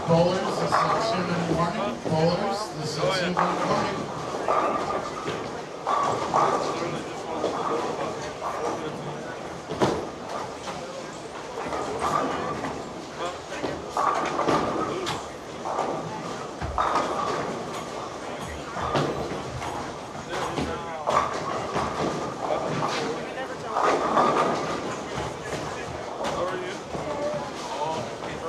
Bowlers, this is Silver Warning. Bowlers, this is Silver Warning.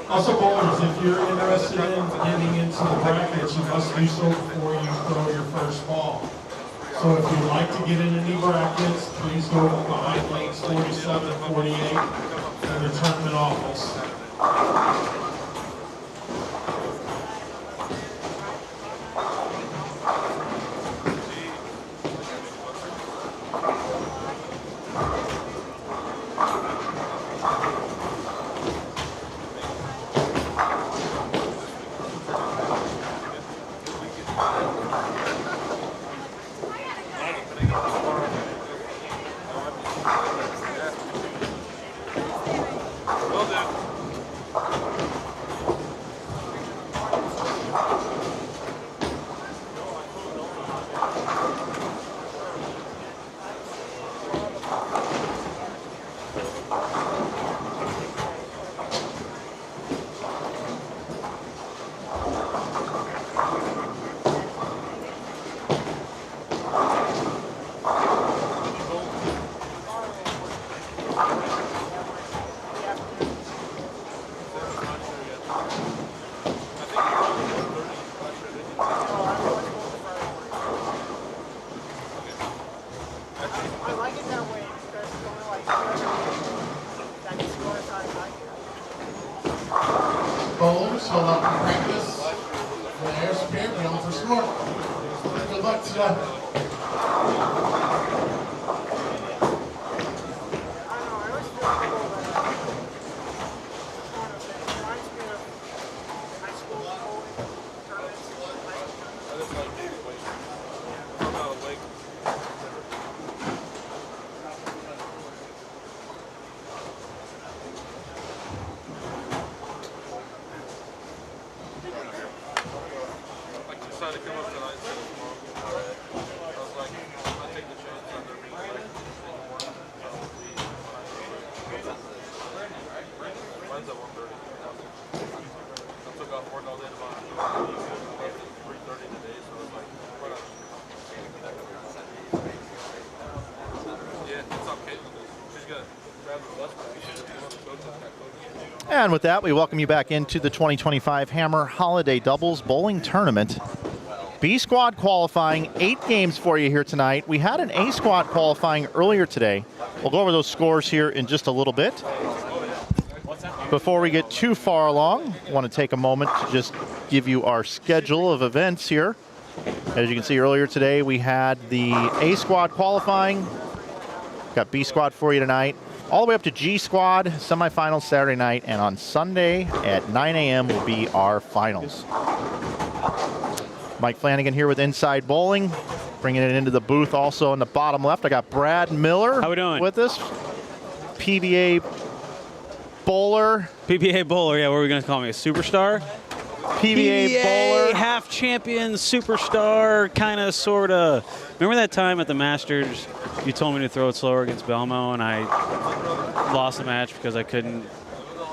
Also, bowlers, if you're interested in getting into the brackets, you must do so before you throw your first ball. So if you'd like to get in any brackets, please go behind lanes 47 and 48. in the tournament office. Bowlers, hold up and practice. Clair, spin, going for score. Good luck today. And with that, we welcome you back into the 2025 Hammer Holiday Doubles Bowling Tournament. B Squad qualifying, 8 games for you here tonight. We had an A Squad qualifying earlier today. We'll go over those scores here in just a little bit. Before we get too far along, I want to take a moment to just give you our schedule of events here. As you can see earlier today, we had the A Squad qualifying. Got B Squad for you tonight. All the way up to G Squad, semifinals Saturday night, and on Sunday at 9 a.m. will be our finals. Mike Flanagan here with Inside Bowling, bringing it into the booth also in the bottom left. I got Brad Miller How we doing? with us, PBA bowler. PBA bowler, yeah, what are we going to call me, a superstar? PBA bowler. half champion, superstar, kind of, sort of. Remember that time at the Masters, you told me to throw it slower against Belmo, and I lost the match because I couldn't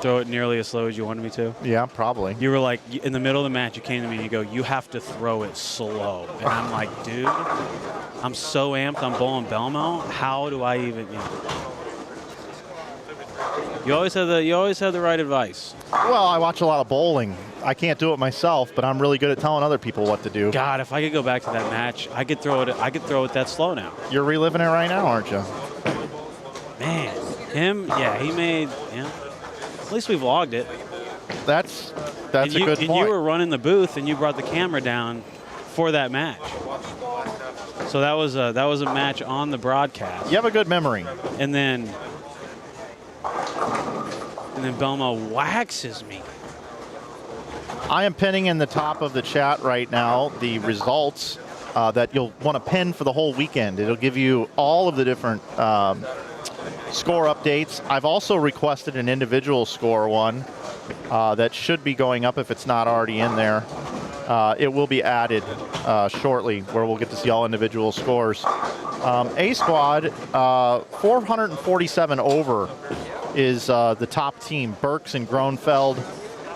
throw it nearly as slow as you wanted me to? Yeah, probably. You were like, in the middle of the match, you came to me and you go, you have to throw it slow. And I'm like, dude, I'm so amped, I'm bowling Belmo. How do I even, You always have the right advice. Well, I watch a lot of bowling. I can't do it myself, but I'm really good at telling other people what to do. God, if I could go back to that match, I could throw it that slow now. You're reliving it right now, aren't you? Man, he made, At least we vlogged it. That's a good point. And you were running the booth, and you brought the camera down for that match. So that was a match on the broadcast. You have a good memory. And then Belmo waxes me. I am pinning in the top of the chat right now the results that you'll want to pin for the whole weekend. It'll give you all of the different score updates. I've also requested an individual score one that should be going up if it's not already in there. It will be added shortly where we'll get to see all individual scores. A Squad, 447 over is the top team, Burks and Gronfeld.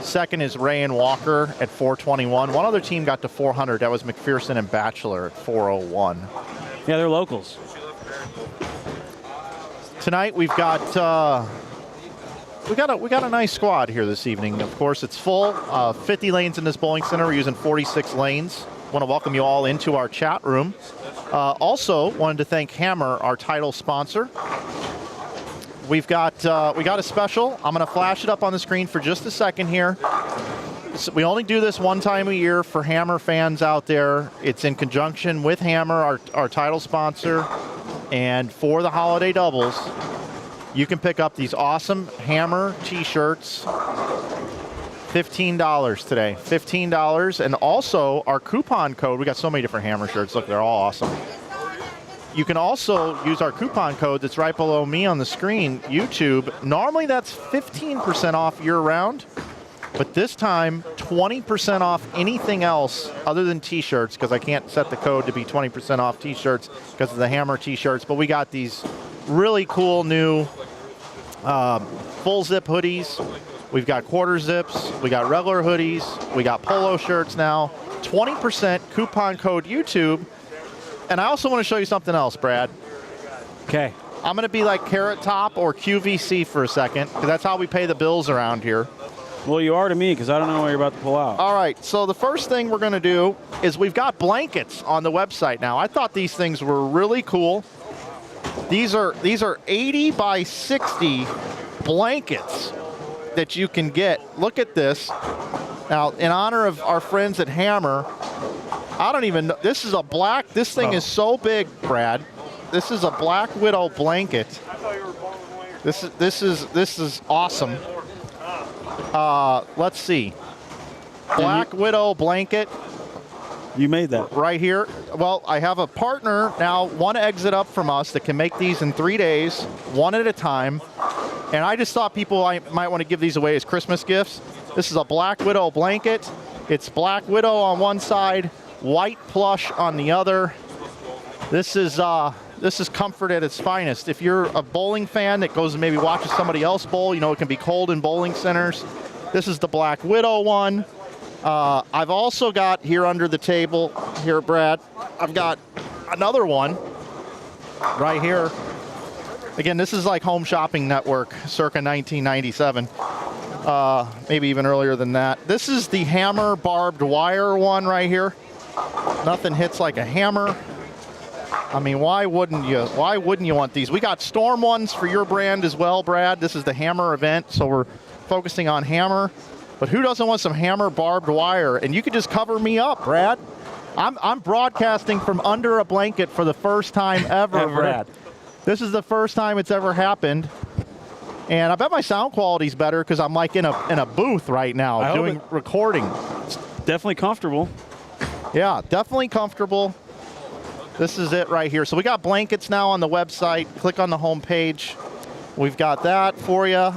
Second is Ray and Walker at 421. One other team got to 400. That was McPherson and Batchelor at 401. Yeah, they're locals. Tonight we've got we got a nice squad here this evening. Of course, it's full. 50 lanes in this bowling center. We're using 46 lanes. Want to welcome you all into our chat room. Also wanted to thank Hammer, our title sponsor. we've got a special. I'm going to flash it up on the screen for just a second here. So we only do this one time a year for Hammer fans out there. It's in conjunction with Hammer, our title sponsor, and for the holiday doubles, you can pick up these awesome Hammer T-shirts. $15 today, $15, and also our coupon code. We got so many different Hammer shirts. Look, they're all awesome. You can also use our coupon code that's right below me on the screen, YouTube. Normally that's 15% off year-round, but this time 20% off anything else other than T-shirts, because I can't set the code to be 20% off T-shirts because of the Hammer T-shirts. But we got these really cool new full zip hoodies. We've got quarter zips. We got regular hoodies. We got polo shirts now. 20% coupon code YouTube. And I also want to show you something else, Brad. Okay. I'm going to be like Carrot Top or QVC for a second, because that's how we pay the bills around here. Well, you are to me, because I don't know what you're about to pull out. All right, so the first thing we're going to do is we've got blankets on the website now. I thought these things were really cool. These are 80 by 60 blankets that you can get. Look at this. Now, in honor of our friends at Hammer, I don't even know. This is a black. This thing is so big, Brad. This is a Black Widow blanket. This is awesome. Let's see. Black Widow blanket. You made that. Right here. Well, I have a partner now, one exit up from us, that can make these in 3 days, one at a time. And I just thought people might want to give these away as Christmas gifts. This is a Black Widow blanket. It's Black Widow on one side, white plush on the other. This is comfort at its finest. If you're a bowling fan that goes and maybe watches somebody else bowl, you know it can be cold in bowling centers. This is the Black Widow one. I've also got here under the table, here, Brad, I've got another one right here. Again, this is like Home Shopping Network, circa 1997. Maybe even earlier than that. This is the Hammer barbed wire one right here. Nothing hits like a hammer. I mean, why wouldn't you? Why wouldn't you want these? We got Storm ones for your brand as well, Brad. This is the Hammer event, so we're focusing on Hammer. But who doesn't want some Hammer barbed wire? And you could just cover me up, Brad. I'm broadcasting from under a blanket for the first time ever, Brad. This is the first time it's ever happened. And I bet my sound quality's better because I'm like in a booth right now doing recording. It's definitely comfortable. Yeah, definitely comfortable. This is it right here. So we got blankets now on the website. Click on the home page. We've got that for you.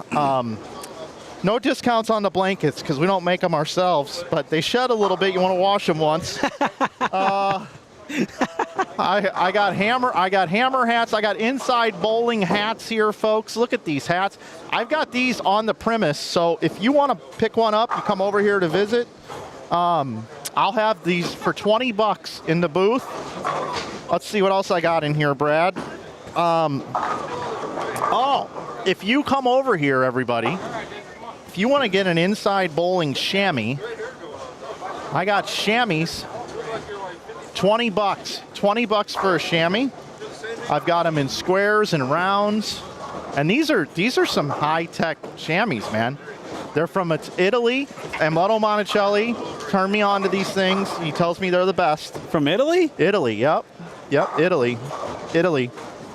No discounts on the blankets because we don't make them ourselves, but they shed a little bit. You want to wash them once. I got Hammer hats. I got inside bowling hats here, folks. Look at these hats. I've got these on the premise, so if you want to pick one up, you come over here to visit. I'll have these for $20 in the booth. Let's see what else I got in here, Brad. If you come over here, everybody, if you want to get an inside bowling chamois, I got chamois. $20. $20 for a chamois. I've got them in squares and rounds. And these are some high-tech chamois, man. They're from Italy. Amato Monticelli turned me on to these things. He tells me they're the best. From Italy? Italy, yep. Yep, Italy.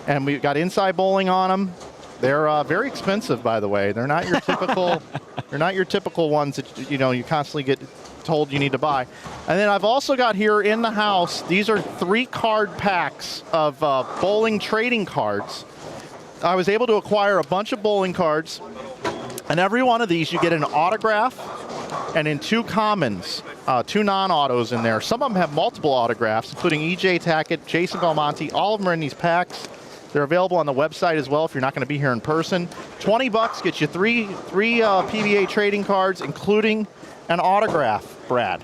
And we've got inside bowling on them. They're very expensive, by the way. They're not your typical they're not your typical ones that you constantly get told you need to buy. And then I've also got here in the house, these are 3-card packs of bowling trading cards. I was able to acquire a bunch of bowling cards, and every one of these you get an autograph and in 2 commons, 2 non-autos in there. Some of them have multiple autographs, including E.J. Tackett, Jason Belmonte. All of them are in these packs. They're available on the website as well if you're not going to be here in person. $20 gets you three PBA trading cards, including an autograph, Brad.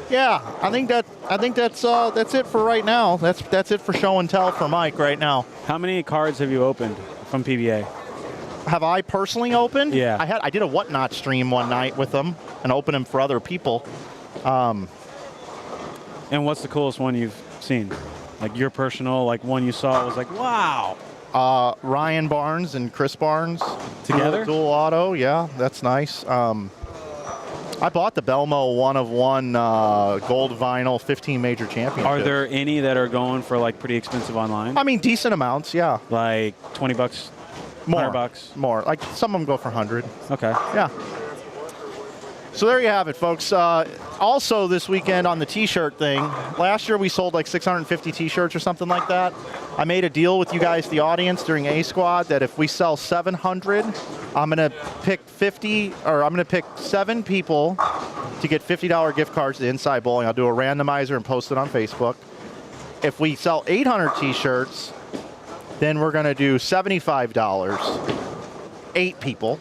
Yeah, I think that's it for right now. That's it for show and tell for Mike right now. How many cards have you opened from PBA? Have I personally opened? Yeah. I did a Whatnot stream one night with them and opened them for other people. And what's the coolest one you've seen? Like your personal, like one you saw was like, wow. Ryan Barnes and Chris Barnes Together? Dual auto, yeah, that's nice. I bought the Belmo 1 of 1 gold vinyl 15 major championships. Are there any that are going for like pretty expensive online? I mean, decent amounts, yeah. Like $20, More. $100? More. Like some of them go for 100. Okay. Yeah. So there you have it, folks. Also this weekend on the T-shirt thing, last year we sold like 650 T-shirts or something like that. I made a deal with you guys, the audience, during A Squad that if we sell 700, I'm gonna pick 7 people to get $50 gift cards to Inside Bowling. I'll do a randomizer and post it on Facebook. If we sell 800 T-shirts, then we're gonna do $75, 8 people.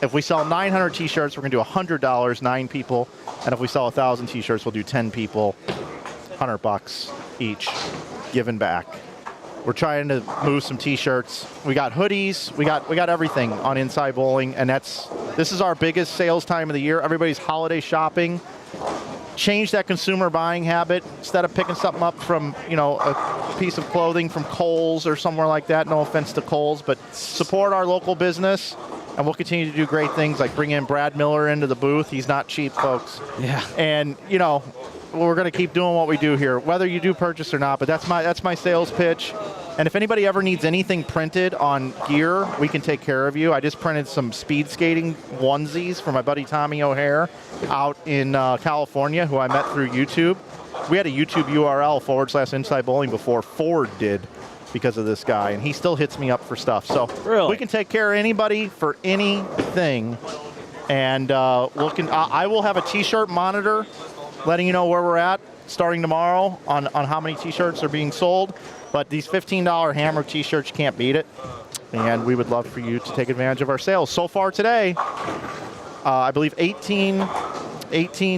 If we sell 900 T-shirts, we're going to do $100, 9 people. And if we sell 1,000 T-shirts, we'll do 10 people, $100 each, given back. We're trying to move some T-shirts. We got hoodies. We got everything on Inside Bowling, and this is our biggest sales time of the year. Everybody's holiday shopping. Change that consumer buying habit. Instead of picking something up from, a piece of clothing from Kohl's or somewhere like that. No offense to Kohl's, but support our local business. And we'll continue to do great things like bring in Brad Miller into the booth. He's not cheap, folks. Yeah. And, we're going to keep doing what we do here, whether you do purchase or not. But that's my sales pitch. And if anybody ever needs anything printed on gear, we can take care of you. I just printed some speed skating onesies for my buddy Tommy O'Hare out in California, who I met through YouTube. We had a YouTube URL /Inside Bowling before Ford did, because of this guy, and he still hits me up for stuff. So really? We can take care of anybody for anything, and I will have a T-shirt monitor letting you know where we're at starting tomorrow on how many T-shirts are being sold. But these $15 Hammer T-shirts, you can't beat it, and we would love for you to take advantage of our sales. So far today, I believe 18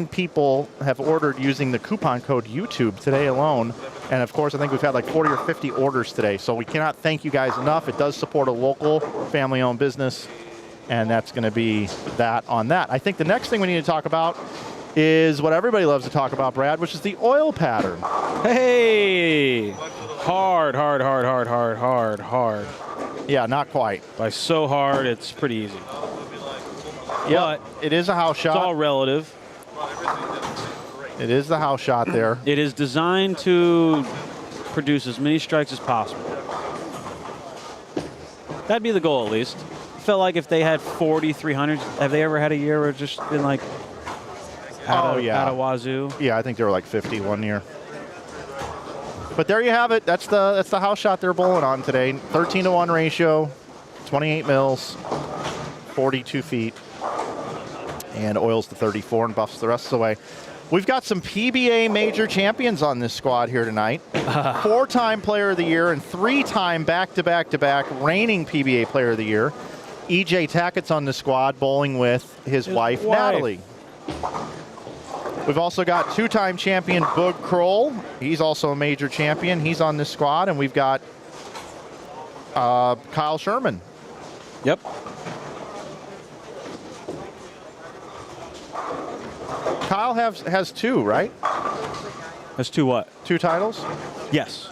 people have ordered using the coupon code YouTube today alone. And of course, I think we've had like 40 or 50 orders today. So we cannot thank you guys enough. It does support a local family-owned business. And that's going to be that on that. I think the next thing we need to talk about is what everybody loves to talk about, Brad, which is the oil pattern. Hey! Hard. Yeah, not quite. By so hard, it's pretty easy. Yeah, it is a house shot. It's all relative. It is the house shot there. It is designed to produce as many strikes as possible. That'd be the goal, at least. Felt like if they had 40 300s, have they ever had a year where it's just been like out of wazoo? Yeah, I think they were like 50 one year. But there you have it. That's the house shot they're bowling on today. 13-to-1 ratio, 28 mils, 42 feet, and oils to 34 and buffs the rest of the way. We've got some PBA major champions on this squad here tonight. 4-time player of the year and 3-time back-to-back-to-back reigning PBA player of the year. EJ Tackett's on the squad bowling with his wife, Natalie. We've also got 2-time champion Boog Kroll. He's also a major champion. He's on this squad. And we've got Kyle Sherman. Yep. Kyle has 2, right? Has 2 what? 2 titles? Yes.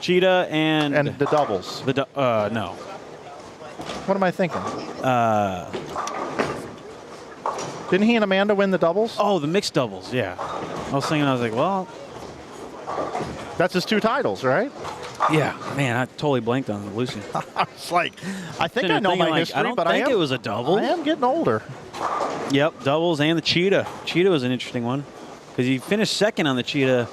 Cheetah and the doubles. No. What am I thinking? Didn't he and Amanda win the doubles? Oh, the mixed doubles, yeah. I was like, well. That's his 2 titles, right? Yeah. Man, I totally blanked on Lucy. I was like, I think I know my history, but I don't think it was a double. I am getting older. Yep, doubles and the Cheetah. Cheetah was an interesting one because he finished second on the Cheetah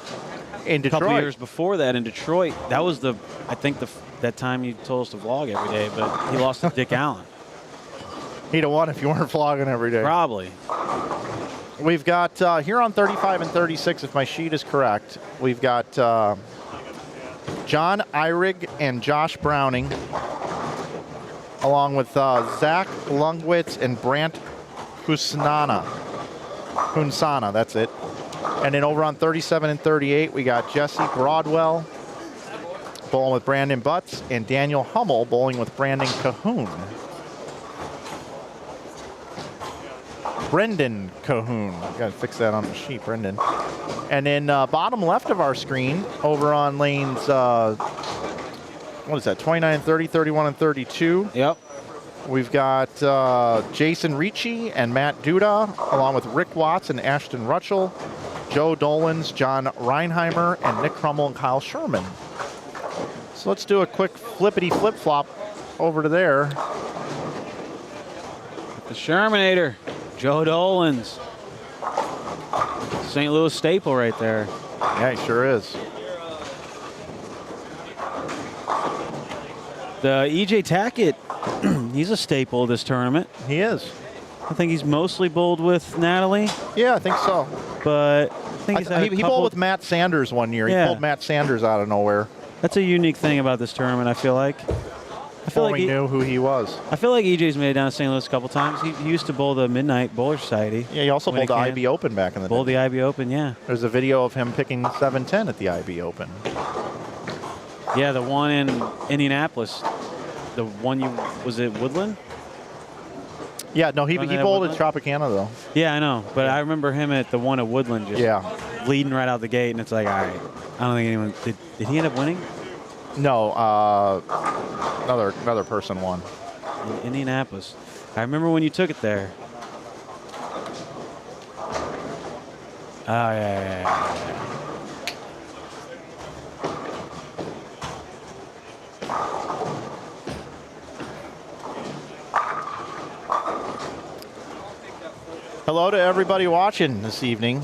in Detroit. A couple years before that in Detroit. That was that time you told us to vlog every day, but he lost to Dick Allen. He'd have won if you weren't vlogging every day. Probably. We've got here on 35 and 36, if my sheet is correct, we've got John Eyrig and Josh Browning, along with Zach Lungwitz and Brant Hunsana, that's it. And then over on 37 and 38, we got Jesse Broadwell bowling with Brandon Butts and Daniel Hummel bowling with Brandon Cahoon. Brendan Cahoon. Got to fix that on the sheet, Brendan. And then bottom left of our screen, over on lanes, what is that, 29, 30, 31, and 32. Yep. We've got Jason Ricci and Matt Duda, along with Rick Watts and Ashton Rutschel, Joe Dolans, John Reinheimer, and Nick Crummel and Kyle Sherman. So let's do a quick flippity flip-flop over to there. The Shermanator, Joe Dolans. St. Louis staple right there. Yeah, he sure is. The EJ Tackett, he's a staple of this tournament. He is. I think he's mostly bowled with Natalie, Yeah, I think so. but I think he's had a He couple- bowled with Matt Sanders one year. Yeah. He pulled Matt Sanders out of nowhere. That's a unique thing about this tournament, I feel like. Before we knew who he was. I feel like EJ's made it down to St. Louis a couple times. He used to bowl the Midnight Bowler Society. Yeah, he also when bowled the can. IB Open back in the Bowled day. the IB Open, yeah. There's a video of him picking 710 at the IB Open. Yeah, the one in Indianapolis. The one was it Woodland? Yeah, no, he Wasn't he that bowled at Woodland? Tropicana, though. Yeah, I know. But I remember him at the one at Woodland just Yeah. leading right out the gate, and it's like, all right. I don't think anyone did he end up winning? No, another person won. In Indianapolis. I remember when you took it there. Oh, yeah. Hello to everybody watching this evening.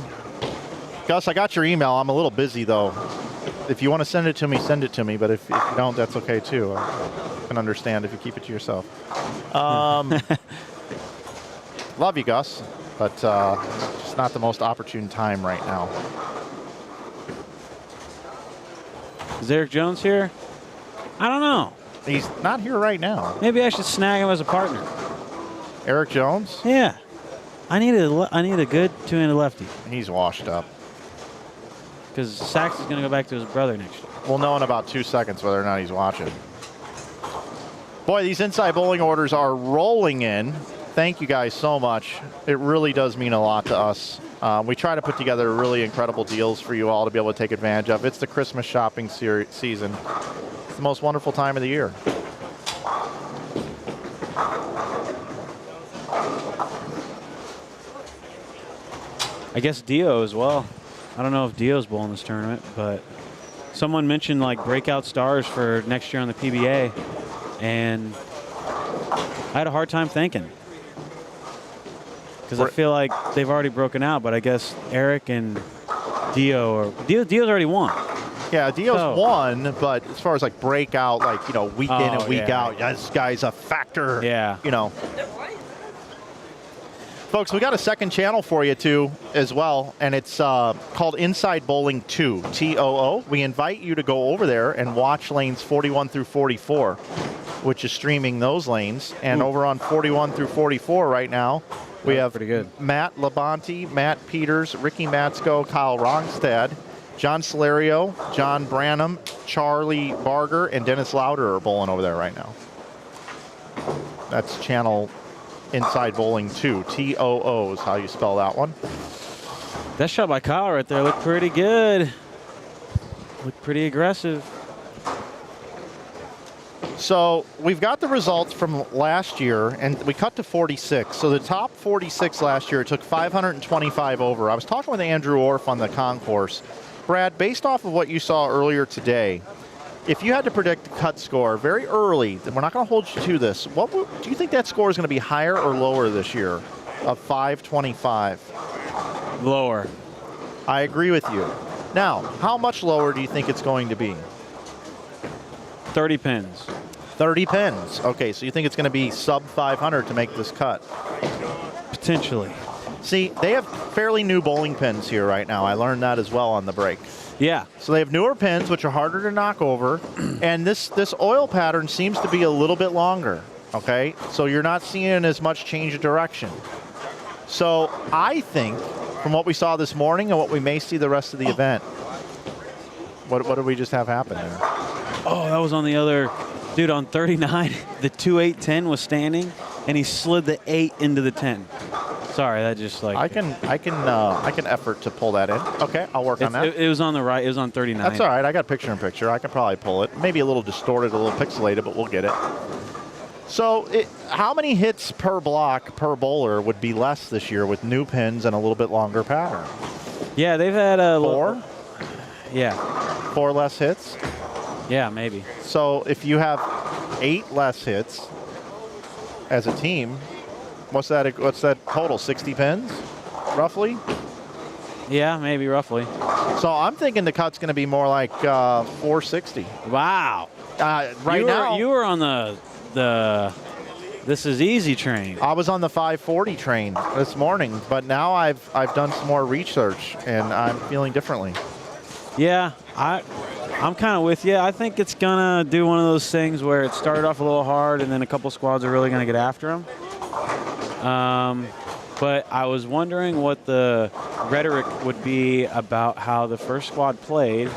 Gus, I got your email. I'm a little busy, though. If you want to send it to me, send it to me. But if you don't, that's okay, too. I can understand if you keep it to yourself. Love you, Gus. But it's not the most opportune time right now. Is Eric Jones here? I don't know. He's not here right now. Maybe I should snag him as a partner. Eric Jones? Yeah. I need a good two-handed lefty. He's washed up. Because Sachs is going to go back to his brother next year. We'll know in about 2 seconds whether or not he's watching. Boy, these inside bowling orders are rolling in. Thank you guys so much. It really does mean a lot to us. We try to put together really incredible deals for you all to be able to take advantage of. It's the Christmas shopping season. It's the most wonderful time of the year. I guess Dio as well. I don't know if Dio's bowling this tournament, but someone mentioned like breakout stars for next year on the PBA, and I had a hard time thinking because I feel like they've already broken out, but I guess Eric and Dio's already won. Yeah, Dio's won, but as far as like breakout, like, you know, week in and week out, this guy's a factor. Yeah. You know. Folks, we got a second channel for you, too, as well, and it's called Inside Bowling 2, TOO. We invite you to go over there and watch lanes 41 through 44, which is streaming those lanes. And over on 41 through 44 right now, we have pretty good. Matt Labonte, Matt Peters, Ricky Matsko, Kyle Rongstad, John Solario, John Branham, Charlie Barger, and Dennis Lauder are bowling over there right now. That's channel Inside Bowling 2. TOO is how you spell that one. That shot by Kyle right there looked pretty good. Looked pretty aggressive. So we've got the results from last year, and we cut to 46. So the top 46 last year, it took 525 over. I was talking with Andrew Orff on the concourse. Brad, based off of what you saw earlier today, if you had to predict the cut score very early, we're not going to hold you to this, do you think that score is going to be higher or lower this year of 525? Lower. I agree with you. Now, how much lower do you think it's going to be? 30 pins. 30 pins. Okay, so you think it's going to be sub 500 to make this cut? Potentially. See, they have fairly new bowling pins here right now. I learned that as well on the break. Yeah. So they have newer pins, which are harder to knock over, and this oil pattern seems to be a little bit longer, okay? So you're not seeing as much change of direction. So I think, from what we saw this morning and what we may see the rest of the event, what did we just have happen there? Oh, that was on the other, dude, on 39, the 2-8-10 was standing, and he slid the 8 into the 10. So Sorry, that just like I can effort to pull that in. Okay, I'll work on that. It was on the right. It was on 39. That's all right. I got picture-in-picture. I can probably pull it. Maybe a little distorted, a little pixelated, but we'll get it. So how many hits per block per bowler would be less this year with new pins and a little bit longer pattern? Yeah, they've had a 4? Yeah. 4 less hits? Yeah, maybe. So if you have 8 less hits as a team, what's that total? 60 pins, roughly? Yeah, maybe roughly. So I'm thinking the cut's going to be more like 460. Wow. Now, you were on the this is easy train. I was on the 540 train this morning, but now I've done some more research and I'm feeling differently. Yeah, I'm kind of with you. I think it's gonna do one of those things where it started off a little hard and then a couple squads are really gonna get after him. But I was wondering what the rhetoric would be about how the first squad played,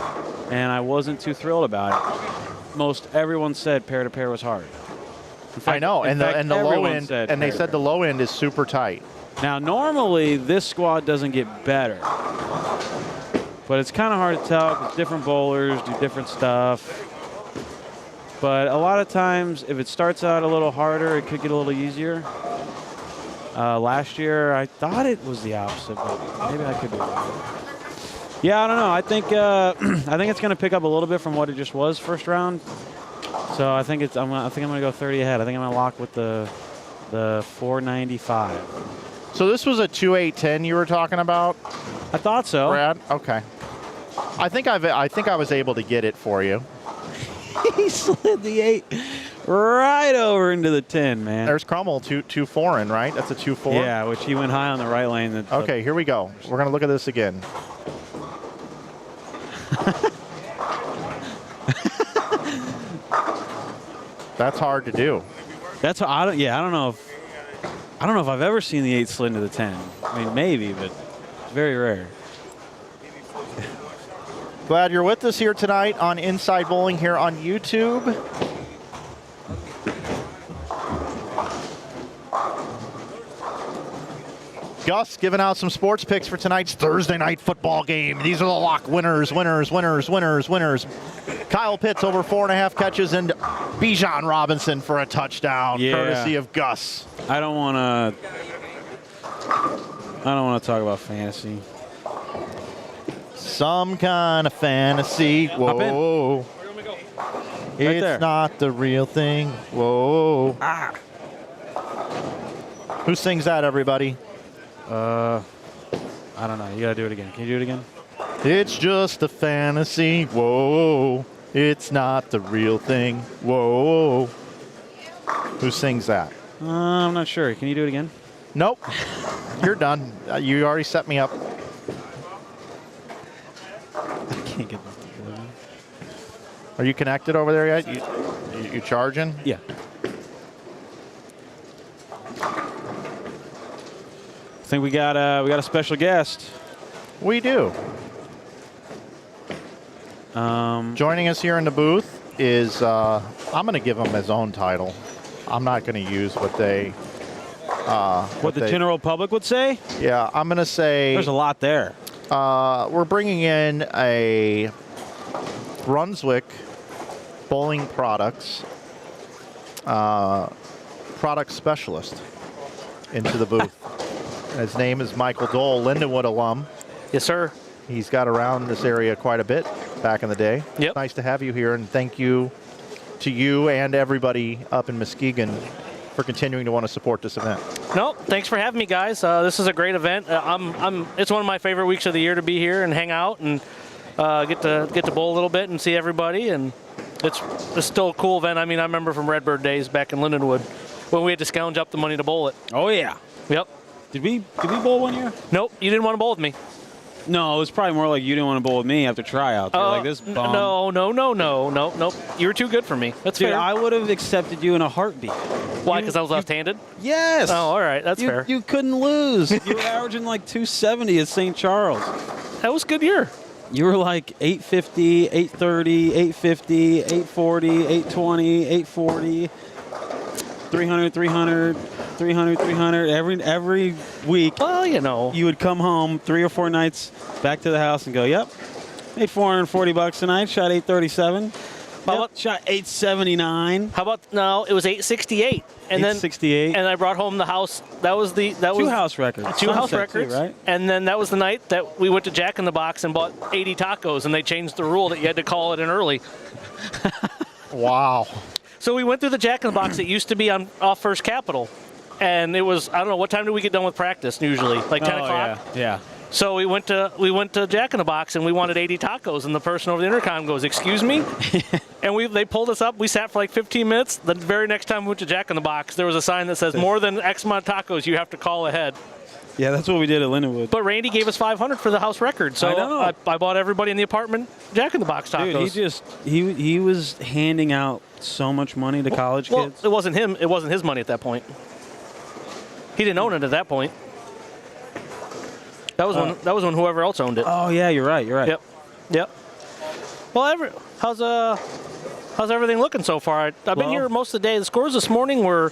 and I wasn't too thrilled about it. Most everyone said pair to pair was hard. I know, and the low end, and they said the low end is super tight. Now, normally this squad doesn't get better, but it's kind of hard to tell because different bowlers do different stuff. But a lot of times, if it starts out a little harder, it could get a little easier. Last year, I thought it was the opposite, but maybe I could be wrong. Yeah, I don't know. I think it's going to pick up a little bit from what it just was first round. So I think I'm going to go 30 ahead. I think I'm going to lock with the 495. So this was a 2-8-10 you were talking about? I thought so. Brad? Okay. I think I was able to get it for you. He slid the 8 right over into the 10, man. There's Crummel, 2-4 in, right? That's a 2-4? Yeah, which he went high on the right lane. Okay, here we go. We're going to look at this again. That's hard to do. That's what I don't know if I've ever seen the 8 slid into the 10. I mean, maybe, but it's very rare. Glad you're with us here tonight on Inside Bowling here on YouTube. Gus giving out some sports picks for tonight's Thursday night football game. These are the lock winners. Kyle Pitts over 4.5 catches and Bijan Robinson for a touchdown, courtesy of Gus. I don't want to talk about fantasy. Some kind of fantasy. Whoa. It's there. not the real thing. Whoa. Ah. Who sings that, everybody? I don't know. You got to do it again. Can you do it again? It's just a fantasy. Whoa. It's not the real thing. Whoa. Who sings that? I'm not sure. Can you do it again? Nope. You're done. You already set me up. I can't get this to play. Are you connected over there yet? You charging? Yeah. I think we got a special guest. We do. Joining us here in the booth is, I'm going to give him his own title. I'm not going to use what they... What the general public would say? Yeah, I'm going to say... There's a lot there. We're bringing in a Brunswick Bowling Products product specialist into the booth. His name is Michael Dole, Lindenwood alum. Yes, sir. He's got around this area quite a bit back in the day. Yep. Nice to have you here, and thank you to you and everybody up in Muskegon for continuing to want to support this event. No, thanks for having me, guys. This is a great event. It's one of my favorite weeks of the year to be here and hang out and get to bowl a little bit and see everybody. And it's still a cool event. I mean, I remember from Redbird days back in Lindenwood when we had to scrounge up the money to bowl it. Oh yeah. Yep. Did we bowl one year? Nope, you didn't want to bowl with me. No, it was probably more like you didn't want to bowl with me after tryouts. You're like this bum. No. You were too good for me. That's Dude, fair. I would have accepted you in a heartbeat. Why? Because I was left-handed? Yes. Oh, all right. That's fair. You couldn't lose. You were averaging like 270 at St. Charles. That was a good year. You were like 850, 830, 850, 840, 820, 840, 300, 300. 300 every week. Well, You would come home 3 or 4 nights back to the house and go, yep, made $440 tonight, shot 837. Shot 879. How about no? It was 868, and 868. and I brought home the house. That was 2 house records. 2 house Sunset records, too, right? And then that was the night that we went to Jack in the Box and bought 80 tacos, and they changed the rule that you had to call it in early. Wow. So we went through the Jack in the Box that used to be off First Capitol, and it was, I don't know, what time did we get done with practice usually? Like 10 o'clock? Yeah. So we went to Jack in the Box and we wanted 80 tacos, and the person over the intercom goes, "Excuse me?" And they pulled us up. We sat for like 15 minutes. The very next time we went to Jack in the Box, there was a sign that says, "More than X amount of tacos, you have to call ahead." Yeah, that's what we did at Lindenwood. But Randy gave us $500 for the house record, so I know. I bought everybody in the apartment Jack in the Box tacos. Dude, he was handing out so much money to college kids. It wasn't him. It wasn't his money at that point. He didn't own it at that point. That was when whoever else owned it. Oh yeah, you're right. Yep. Well, how's everything looking so far? I've been here most of the day. The scores this morning were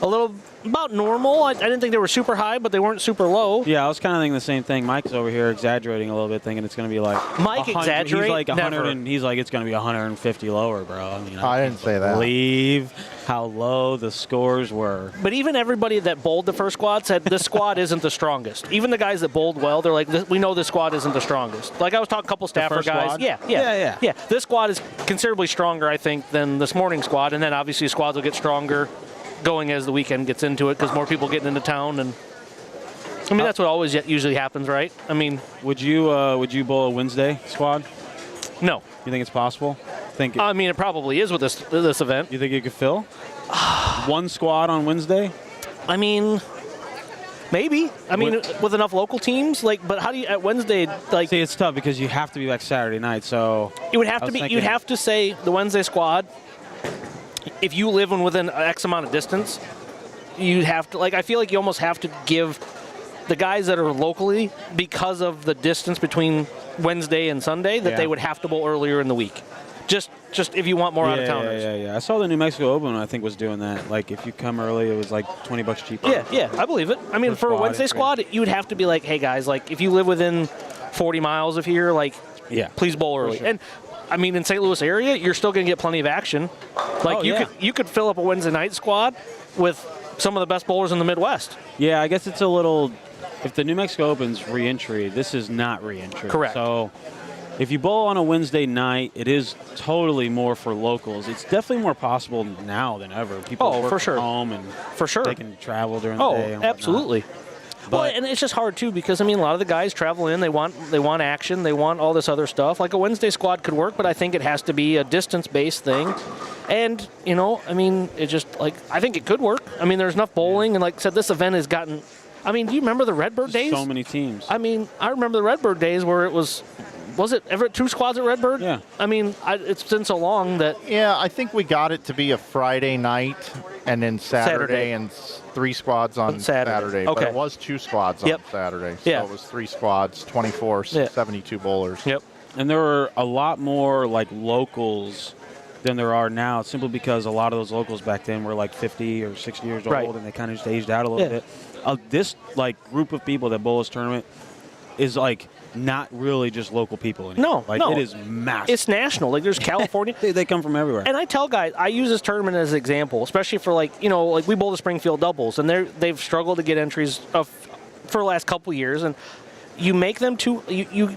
a little about normal. I didn't think they were super high, but they weren't super low. Yeah, I was kind of thinking the same thing. Mike's over here exaggerating a little bit, thinking it's going to be like Mike exaggerate. He's like 100, never. and he's like it's going to be 150 lower, bro. I mean, I didn't say that. Believe how low the scores were. But even everybody that bowled the first squad said this squad isn't the strongest. Even the guys that bowled well, they're like, we know this squad isn't the strongest. Like I was talking to a couple staffer guys. Squad? Yeah. This squad is considerably stronger, I think, than this morning squad, and then obviously squads will get stronger going as the weekend gets into it because more people getting into town, and I mean that's what always usually happens, right? I mean, would you bowl a Wednesday squad? No. You think it's possible? I mean, it probably is with this event. You think you could fill one squad on Wednesday? I mean, maybe. I mean, with enough local teams, but how do you at Wednesday See, it's tough because you have to be back Saturday night, so it would have to be. You'd have to say the Wednesday squad. If you live within X amount of distance, you'd have to, I feel like you almost have to give the guys that are locally, because of the distance between Wednesday and Sunday, that they would have to bowl earlier in the week. Just if you want more out-of-towners. Yeah. I saw the New Mexico Open, I think, was doing that. Like, if you come early, it was like $20 cheaper. Yeah, I believe it. I mean, for a Wednesday squad, you would have to be like, hey, guys, if you live within 40 miles of here, please bowl early. Sure. And I mean, in St. Louis area, you're still going to get plenty of action. You could fill up a Wednesday night squad with some of the best bowlers in the Midwest. Yeah, I guess it's a little. If the New Mexico Open's re-entry, this is not re-entry. Correct. So, if you bowl on a Wednesday night, it is totally more for locals. It's definitely more possible now than ever. People work from home and they can travel during the day. Oh, absolutely. Well, and it's just hard too because I mean a lot of the guys travel in. They want action. They want all this other stuff. Like a Wednesday squad could work, but I think it has to be a distance-based thing. And I mean, it just I think it could work. I mean, there's enough bowling, and like I said, this event has gotten. I mean, do you remember the Redbird days? So many teams. I mean, I remember the Redbird days where it was. Was it ever 2 squads at Redbird? Yeah. I mean, it's been so long that. Yeah, I think we got it to be a Friday night and then Saturday. And 3 squads on Saturday. Okay. But it was 2 squads on Saturday. So it was 3 squads, 24, 72 bowlers. Yep. And there were a lot more locals than there are now, simply because a lot of those locals back then were 50 or 60 years old, and they kind of just aged out a little bit. This group of people that bowl this tournament is not really just local people anymore. No. It is massive. It's national. There's California. They come from everywhere. And I tell guys, I use this tournament as an example, especially for we bowl the Springfield doubles, and they've struggled to get entries for the last couple years, and you make them to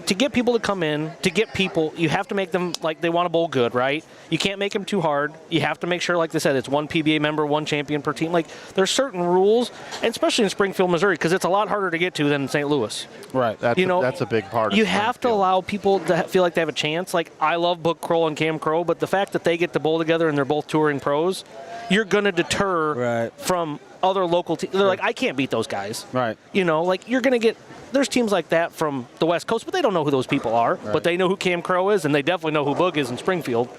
get people to come in, to get people, you have to make them they want to bowl good, right? You can't make them too hard. You have to make sure, like they said, it's 1 PBA member, 1 champion per team. There's certain rules, and especially in Springfield, Missouri, because it's a lot harder to get to than in St. Louis. Right. That's a big part of You have to allow people to feel like they have a chance. I love Book Kroll and Cam Crow, but the fact that they get to bowl together and they're both touring pros, you're going to deter from other local teams. They're I can't beat those guys. Right. You're going to get. There's teams like that from the West Coast, but they don't know who those people are. Right. But they know who Cam Crow is, and they definitely know who Boog is in Springfield.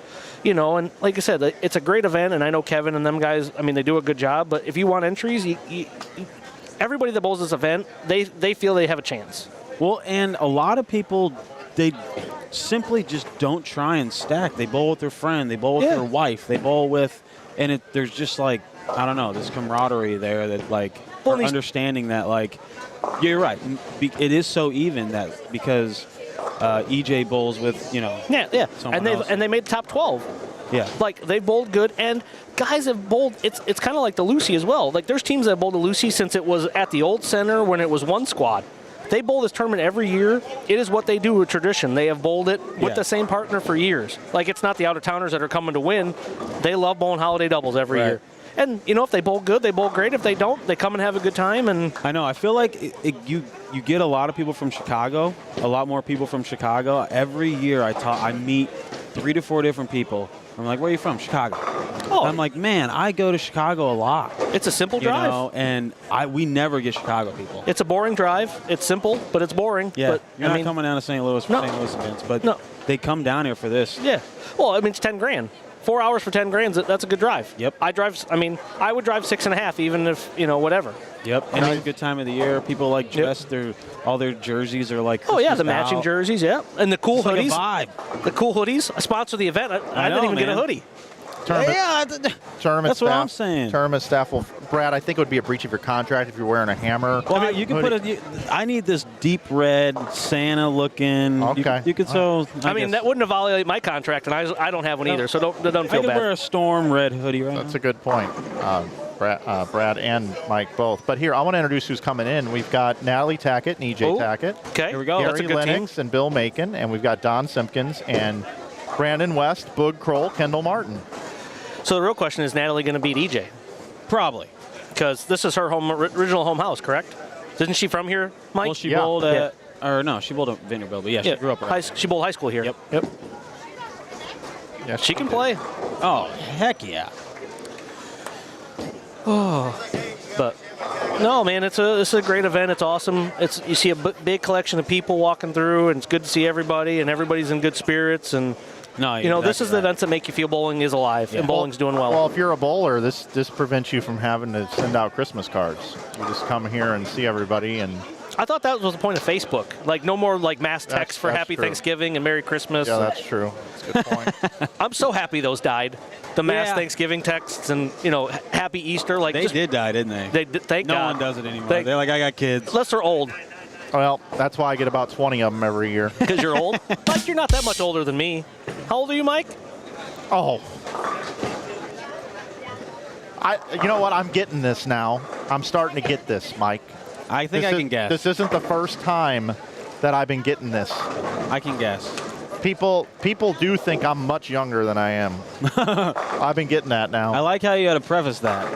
And like I said, it's a great event, and I know Kevin and them guys, I mean, they do a good job. But if you want entries, everybody that bowls this event, they feel they have a chance. Well, and a lot of people, they simply just don't try and stack. They bowl with their friend. They bowl with their wife. They bowl with, and there's just I don't know, this camaraderie there that like, Well, or these- understanding that like, you're right. It is so even that because EJ bowls with, you know, Yeah. someone else. And they made the top 12. Yeah. Like, they bowled good, and guys have bowled. It's kind of like the Lucy as well. Like, there's teams that have bowled the Lucy since it was at the old center when it was one squad. They bowl this tournament every year. It is what they do, a tradition. They have bowled it with Yeah. the same partner for years. Like, it's not the out-of-towners that are coming to win. They love bowling holiday doubles every Right. year. And, you know, if they bowl good, they bowl great. If they don't, they come and have a good time. And I know. I feel like you get a lot of people from Chicago, a lot more people from Chicago. Every year I meet 3 to 4 different people. I'm like, where are you from? Chicago. Oh. I'm like, man, I go to Chicago a lot. it's a simple You drive. know, and we never get Chicago people. It's a boring drive. It's simple, but it's boring. Yeah, But, you're I not mean, coming down to St. Louis for No. St. Louis events, but No. they come down here for this. Yeah. Well, I mean, it's 10 grand. 4 hours for 10 grand, that's a good drive. Yep. I would drive 6.5 even if, you know, whatever. Yep, and it's a good time of the year. People like dress all their jerseys are like Oh, yeah, Christmased the matching out. jerseys, yeah. And the cool It's like a hoodies. vibe. The cool hoodies. I sponsor the event. I know, didn't even get a man. hoodie. Tournament, tournament That's staff, what I'm saying. Tournament staff will, Brad, I think it would be a breach of your contract if you're wearing a hammer. Well, you can hoodie. I need this deep red Santa looking. Okay. You could so. I mean, that wouldn't have violated my contract, and I don't have one either, so don't I feel could bad. wear a storm red hoodie right That's now. a good point. Brad and Mike both. But here, I want to introduce who's coming in. We've got Natalie Tackett and EJ Oh, Tackett. Okay, Here we go. That's a Gary good team. Lennox and Bill Macon. And we've got Don Simpkins and Brandon West, Boog Kroll, Kendall Martin. So the real question is, Natalie going to beat EJ? Probably. Because this is her original home house, correct? Isn't she from here, Mike? Well, she Yeah. bowled at, or no, she bowled at Vanderbilt, but yeah, she grew up around. She bowled high school here. Yep. Yeah, She can play. Oh, heck yeah. But no, man, this is a great event. It's awesome. You see a big collection of people walking through, and it's good to see everybody, and everybody's in good spirits. And No, you know, this is the events that make you feel bowling is alive and bowling's doing well. Well, if you're a bowler, this prevents you from having to send out Christmas cards. You just come here and see everybody. And I thought that was the point of Facebook. Like, no more like mass texts for that's Happy true. Thanksgiving and Merry Christmas. yeah, that's true. That's a good point. I'm so happy those died. The mass Yeah. Thanksgiving texts and, you know, Happy Easter. Like, They just, did die, didn't they? They did, thank no God. one does it anymore. Thank- They're like, I got kids. Unless they're old, Well, that's why I get about 20 of them every year. because you're old. Mike, you're not that much older than me. How old are you, Mike? Oh. You know what? I'm getting this now. I'm starting to get this, Mike. I think I can guess. This isn't the first time that I've been getting this. I can guess. People do think I'm much younger than I am. I've been getting that I now. like how you had to preface that.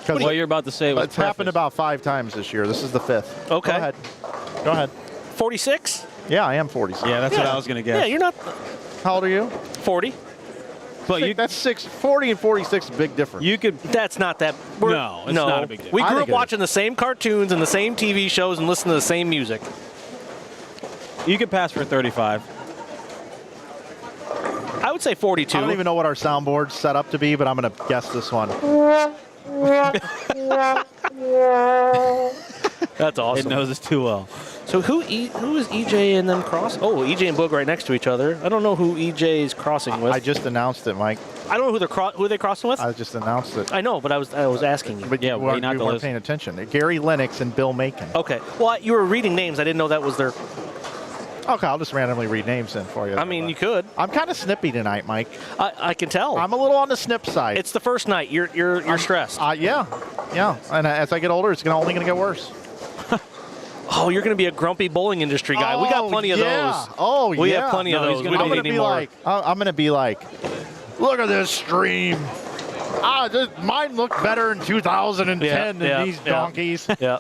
Because What you're about to say was it's happened prefaced. about 5 times this year. This is the 5th. Okay. Go ahead. Go ahead. 46? Yeah, I am 46. Yeah, that's what I was going to guess. Yeah, you're not How old are you? 40. But you, That's 40 and 46 is a big difference. you could. That's not that. No, it's not a big deal. We I grew think up it is. watching the same cartoons and the same TV shows and listening to the same music. You could pass for 35. I would say 42. I don't even know what our soundboard's set up to be, but I'm going to guess this one. That's It awesome. knows us too well. So who is EJ and them cross? Oh, EJ and Boog right next to each other. I don't know who EJ is crossing with. I just announced it, Mike. I don't know who they're crossing with. I just announced it. I know, but I was asking you. But Yeah, you wait, weren't, not you to weren't listen. paying attention. Gary Lennox and Bill Macon. Okay. Well, you were reading names. I didn't know that was their. Okay, I'll just randomly read names in for you. I mean, you could. I'm kind of snippy tonight, Mike. I can tell. I'm a little on the snip side. It's the first night. You're stressed. Yeah. And as I get older, it's only going to get worse. Oh, you're going to be a grumpy bowling industry guy. We got plenty of those. Oh, We yeah. have plenty of No, he's those. gonna We don't I'm need gonna any be more. like, I'm going to be like, look at this stream. Mine looked better in 2010 than these donkeys. Yeah.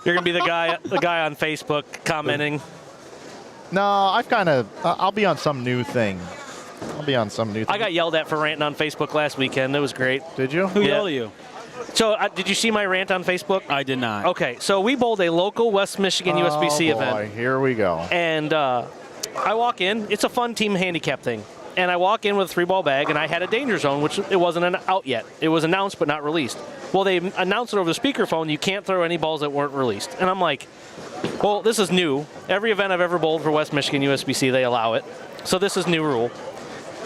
You're gonna be the guy on Facebook commenting. No, I'll be on some new thing. I got yelled at for ranting on Facebook last weekend. It was great. Did you? Who Yeah. yelled at you? So, did you see my rant on Facebook? I did not. Okay, so we bowled a local West Michigan USBC Oh, boy, event, here we go. and I walk in. It's a fun team handicap thing, and I walk in with a 3-ball bag, and I had a danger zone, which it wasn't out yet. It was announced but not released. Well, they announced it over the speakerphone. You can't throw any balls that weren't released, and I'm like, well, this is new. Every event I've ever bowled for West Michigan USBC, they allow it, so this is new rule.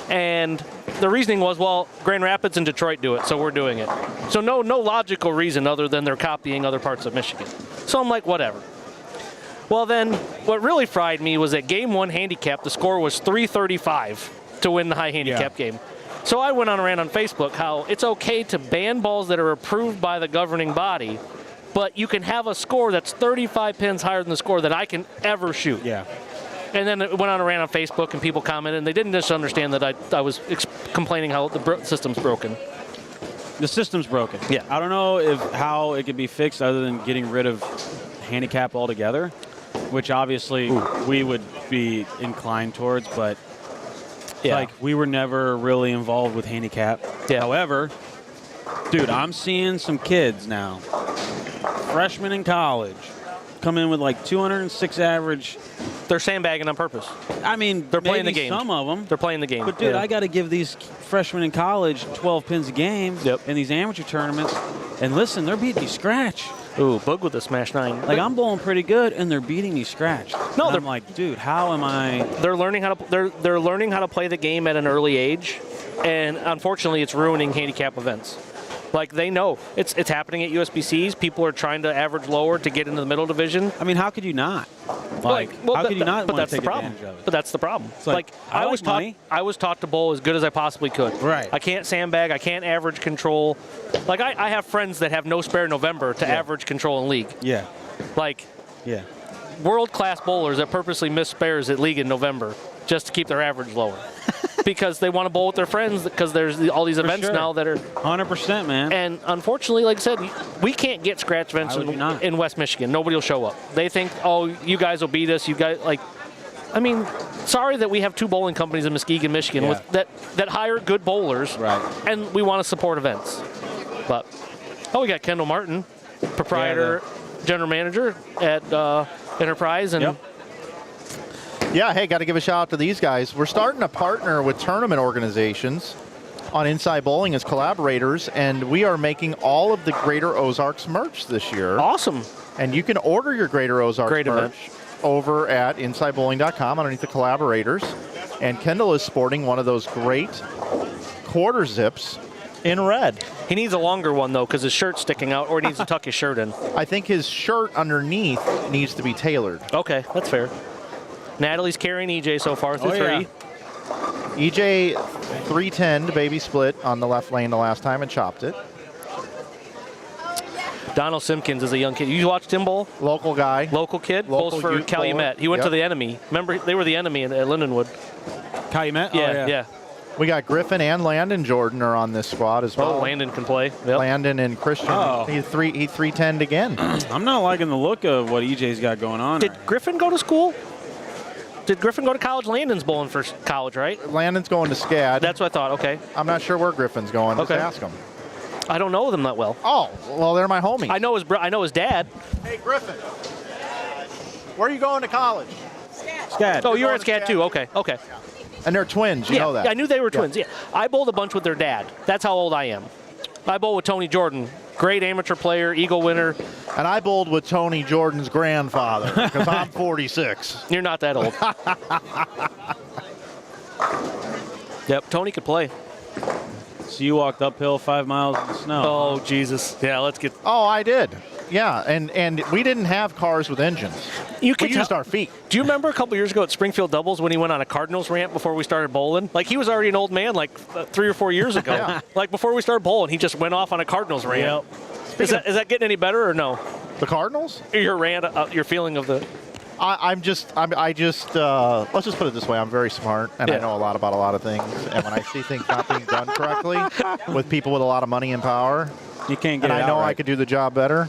And the reasoning was, well, Grand Rapids and Detroit do it, so we're doing it. So no logical reason other than they're copying other parts of Michigan. So I'm like, whatever. Well, then what really fried me was that game 1 handicap, the score was 335 to win the high handicap game. So I went on a rant on Facebook how it's okay to ban balls that are approved by the governing body, but you can have a score that's 35 pins higher than the score that I can ever shoot. Yeah. And then it went on a rant on Facebook, and people commented, and they didn't just understand that I was complaining how the system's broken. The system's broken. Yeah. I don't know how it could be fixed other than getting rid of handicap altogether, which obviously we would be inclined towards, but like we were never really involved with handicap. Yeah. However, dude, I'm seeing some kids now, freshmen in college, come in with like 206 average. They're sandbagging on purpose. I mean, They're playing the game. Some of them. They're playing the game. But, dude, I got to give these freshmen in college 12 pins a game in these amateur tournaments. And listen, they're beating me scratch. Ooh, Boog with a smash 9. Like, I'm bowling pretty good, and they're beating me scratch. No, I'm like, dude, how am I? They're learning how to they're learning how to play the game at an early age, and unfortunately, it's ruining handicap events. Like, they know it's happening at USBCs. People are trying to average lower to get into the middle division. I mean, how could you not? Like, how could you not want to take advantage of it? But that's the problem. It's like, I was taught to bowl as good as I possibly could. Right. I can't sandbag. I can't average control. Like, I have friends that have no spare November to average control in league. Yeah. Like, yeah. World-class bowlers that purposely miss spares at league in November just to keep their average lower. Because they want to bowl with their friends, because there's all these events now that are 100%, man. And unfortunately, like I said, we can't get scratch events in West Michigan. Nobody will show up. They think, oh, you guys will beat us. You guys, like, I mean, sorry that we have 2 bowling companies in Muskegon, Michigan, with that hire good bowlers, and we want to support events. But we got Kendall Martin, proprietor, general manager at Enterprise, and. Yeah, hey, got to give a shout out to these guys. We're starting to partner with tournament organizations on Inside Bowling as collaborators, and we are making all of the Greater Ozarks merch this year. Awesome. And you can order your Greater Ozarks merch over at InsideBowling.com underneath the collaborators. And Kendall is sporting one of those great quarter zips in red. He needs a longer one, though, because his shirt's sticking out, or he needs to tuck his shirt in. I think his shirt underneath needs to be tailored. Okay, that's fair. Natalie's carrying EJ so far through 3. Yeah. EJ 310 baby split on the left lane the last time and chopped it. Donald Simpkins is a young kid. You watched him bowl? Local guy. Local kid. Bowls for Calumet. He went to the Enemy. Remember, they were the Enemy at Lindenwood. Calumet? Yeah. We got Griffin and Landon Jordan are on this squad as well. Oh, Landon can play. Yep. Landon and Christian. He 310'd again. I'm not liking the look of what EJ's got going on. Did Griffin go to school? Did Griffin go to college? Landon's bowling for college, right? Landon's going to SCAD. That's what I thought. Okay. I'm not sure where Griffin's going. Just ask him. I don't know them that well. Oh, well, they're my homies. I know his dad. Hey, Griffin. Where are you going to college? SCAD. Oh, you're at SCAD too. Okay. Yeah. And they're twins. You know that. Yeah, I knew they were twins. Yeah. I bowled a bunch with their dad. That's how old I am. I bowled with Tony Jordan. Great amateur player, Eagle winner. And I bowled with Tony Jordan's grandfather because I'm 46. You're not that old. Yep, Tony could play. So you walked uphill 5 miles in the snow. Oh, Jesus. Yeah, let's get... Oh, I did. Yeah, and we didn't have cars with engines. We used our feet. Do you remember a couple years ago at Springfield Doubles when he went on a Cardinals ramp before we started bowling? Like, he was already an old man like 3 or 4 years ago. Yeah. Like, before we started bowling, he just went off on a Cardinals ramp. Yep. Is that getting any better or no? The Cardinals? Your rant, your feeling of the... let's just put it this way. I'm very smart, and I know a lot about a lot of things. And when I see things not being done correctly with people with a lot of money and power, you can't get and it I know right. I could do the job better.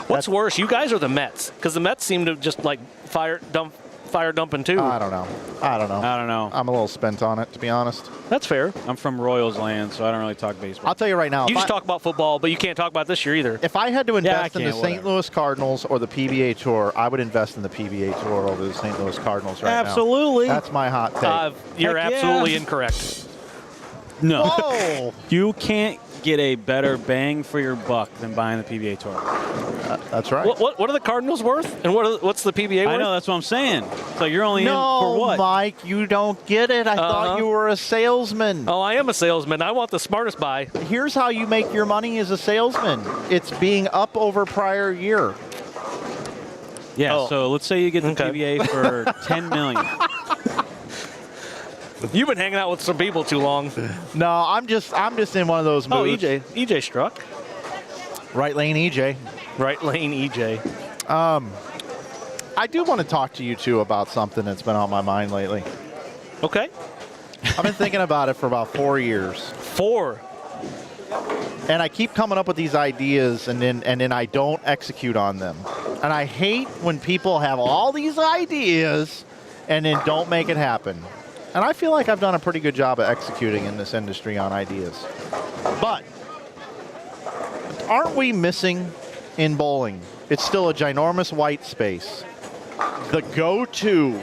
What's worse, you guys or the Mets? Because the Mets seem to just like fire dumping too. I don't know. I'm a little spent on it, to be honest. That's fair. I'm from Royals land, so I don't really talk baseball. I'll tell you right now. You just talk about football, but you can't talk about this year either. If I had to invest in the St. whatever. Louis Cardinals or the PBA Tour, I would invest in the PBA Tour over the St. Louis Cardinals right now. Absolutely. That's my hot take. You're Heck absolutely yeah. incorrect. No. Whoa! You can't get a better bang for your buck than buying the PBA Tour. That's right. What are the Cardinals worth, and what's the PBA worth? I know, that's what I'm saying. So you're only in for what? Mike, you don't get it. I thought you were a salesman. Oh, I am a salesman. I want the smartest buy. Here's how you make your money as a salesman. It's being up over prior year. Yeah, so let's say you get the PBA for $10 million. You've been hanging out with some people too long. No, I'm just in one of those moods. EJ struck. Right lane EJ. Right lane EJ. I do want to talk to you two about something that's been on my mind lately. Okay. I've been thinking about it for about 4 years. 4. And I keep coming up with these ideas and then I don't execute on them. And I hate when people have all these ideas and then don't make it happen. And I feel like I've done a pretty good job of executing in this industry on ideas. But aren't we missing in bowling? It's still a ginormous white space. The go-to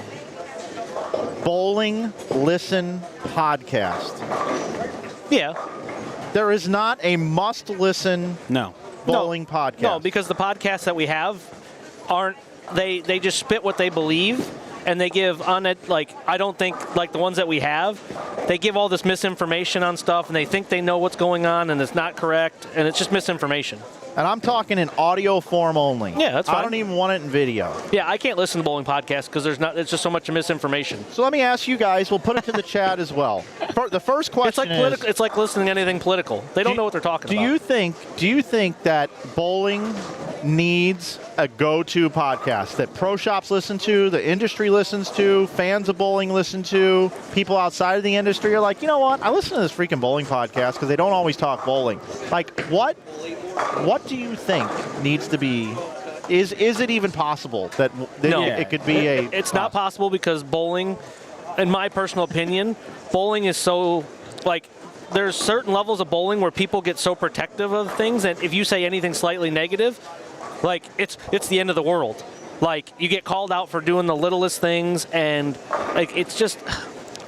bowling listen podcast. Yeah. There is not a must-listen bowling podcast. No, because the podcasts that we have aren't, they just spit what they believe, and they give on it, like, I don't think, like the ones that we have, they give all this misinformation on stuff, and they think they know what's going on, and it's not correct, and it's just misinformation. And I'm talking in audio form only. Yeah, that's fine. I don't even want it in video. Yeah, I can't listen to bowling podcasts because it's just so much misinformation. So let me ask you guys, we'll put it to the chat as well. The first question it's like listening to anything political. They don't know what they're talking about. Do you think that bowling needs a go-to podcast that pro shops listen to, the industry listens to, fans of bowling listen to, people outside of the industry are like, you know what, I listen to this freaking bowling podcast because they don't always talk bowling. Like, what do you think needs to be, is it even possible that it could be It's not possible because bowling, in my personal opinion, bowling is so, like, there's certain levels of bowling where people get so protective of things, and if you say anything slightly negative, like, it's the end of the world. Like, you get called out for doing the littlest things, and, like, it's just,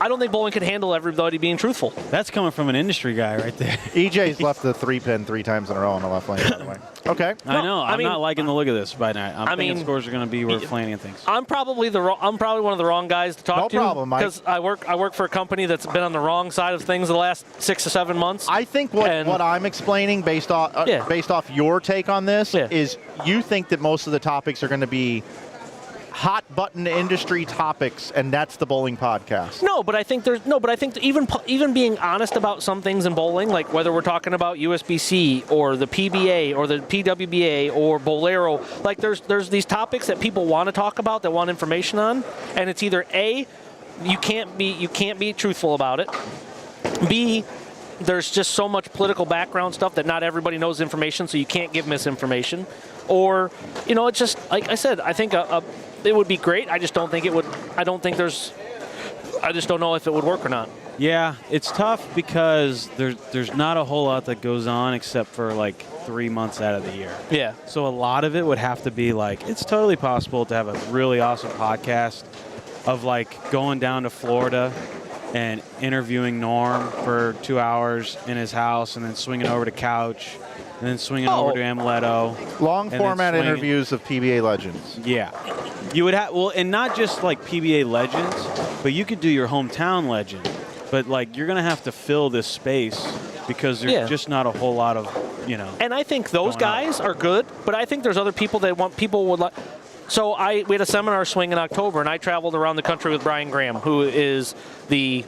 I don't think bowling can handle everybody being truthful. That's coming from an industry guy right there. EJ's left the 3-pin 3 times in a row on the left lane, by the way. Okay. I know. I'm not liking the look of this by now. I'm thinking scores are going to be where Flanagan thinks. I'm probably one of the wrong guys to talk to. No problem, Mike. Because I work for a company that's been on the wrong side of things the last 6 to 7 months. I think what I'm explaining based off your take on this is you think that most of the topics are going to be hot button industry topics, and that's the bowling podcast. But I think even being honest about some things in bowling, like whether we're talking about USBC or the PBA or the PWBA or Bolero, like there's these topics that people want to talk about, that want information on, and it's either A, you can't be truthful about it, B, there's just so much political background stuff that not everybody knows information, so you can't give misinformation, or it's just, like I said, I think it would be great. I just don't think it would. I just don't know if it would work or not. Yeah, it's tough because there's not a whole lot that goes on except for like 3 months out of the year. Yeah. So a lot of it would have to be like, it's totally possible to have a really awesome podcast of like going down to Florida and interviewing Norm for 2 hours in his house, and then swinging over to Couch, and then swinging over to Amuleto. Long format interviews of PBA legends. Yeah. You would have, and not just like PBA legends, but you could do your hometown legend. But like, you're going to have to fill this space because there's just not a whole lot of, And I think those guys are good, but I think there's other people that people would like. So we had a seminar swing in October, and I traveled around the country with Brian Graham, who is the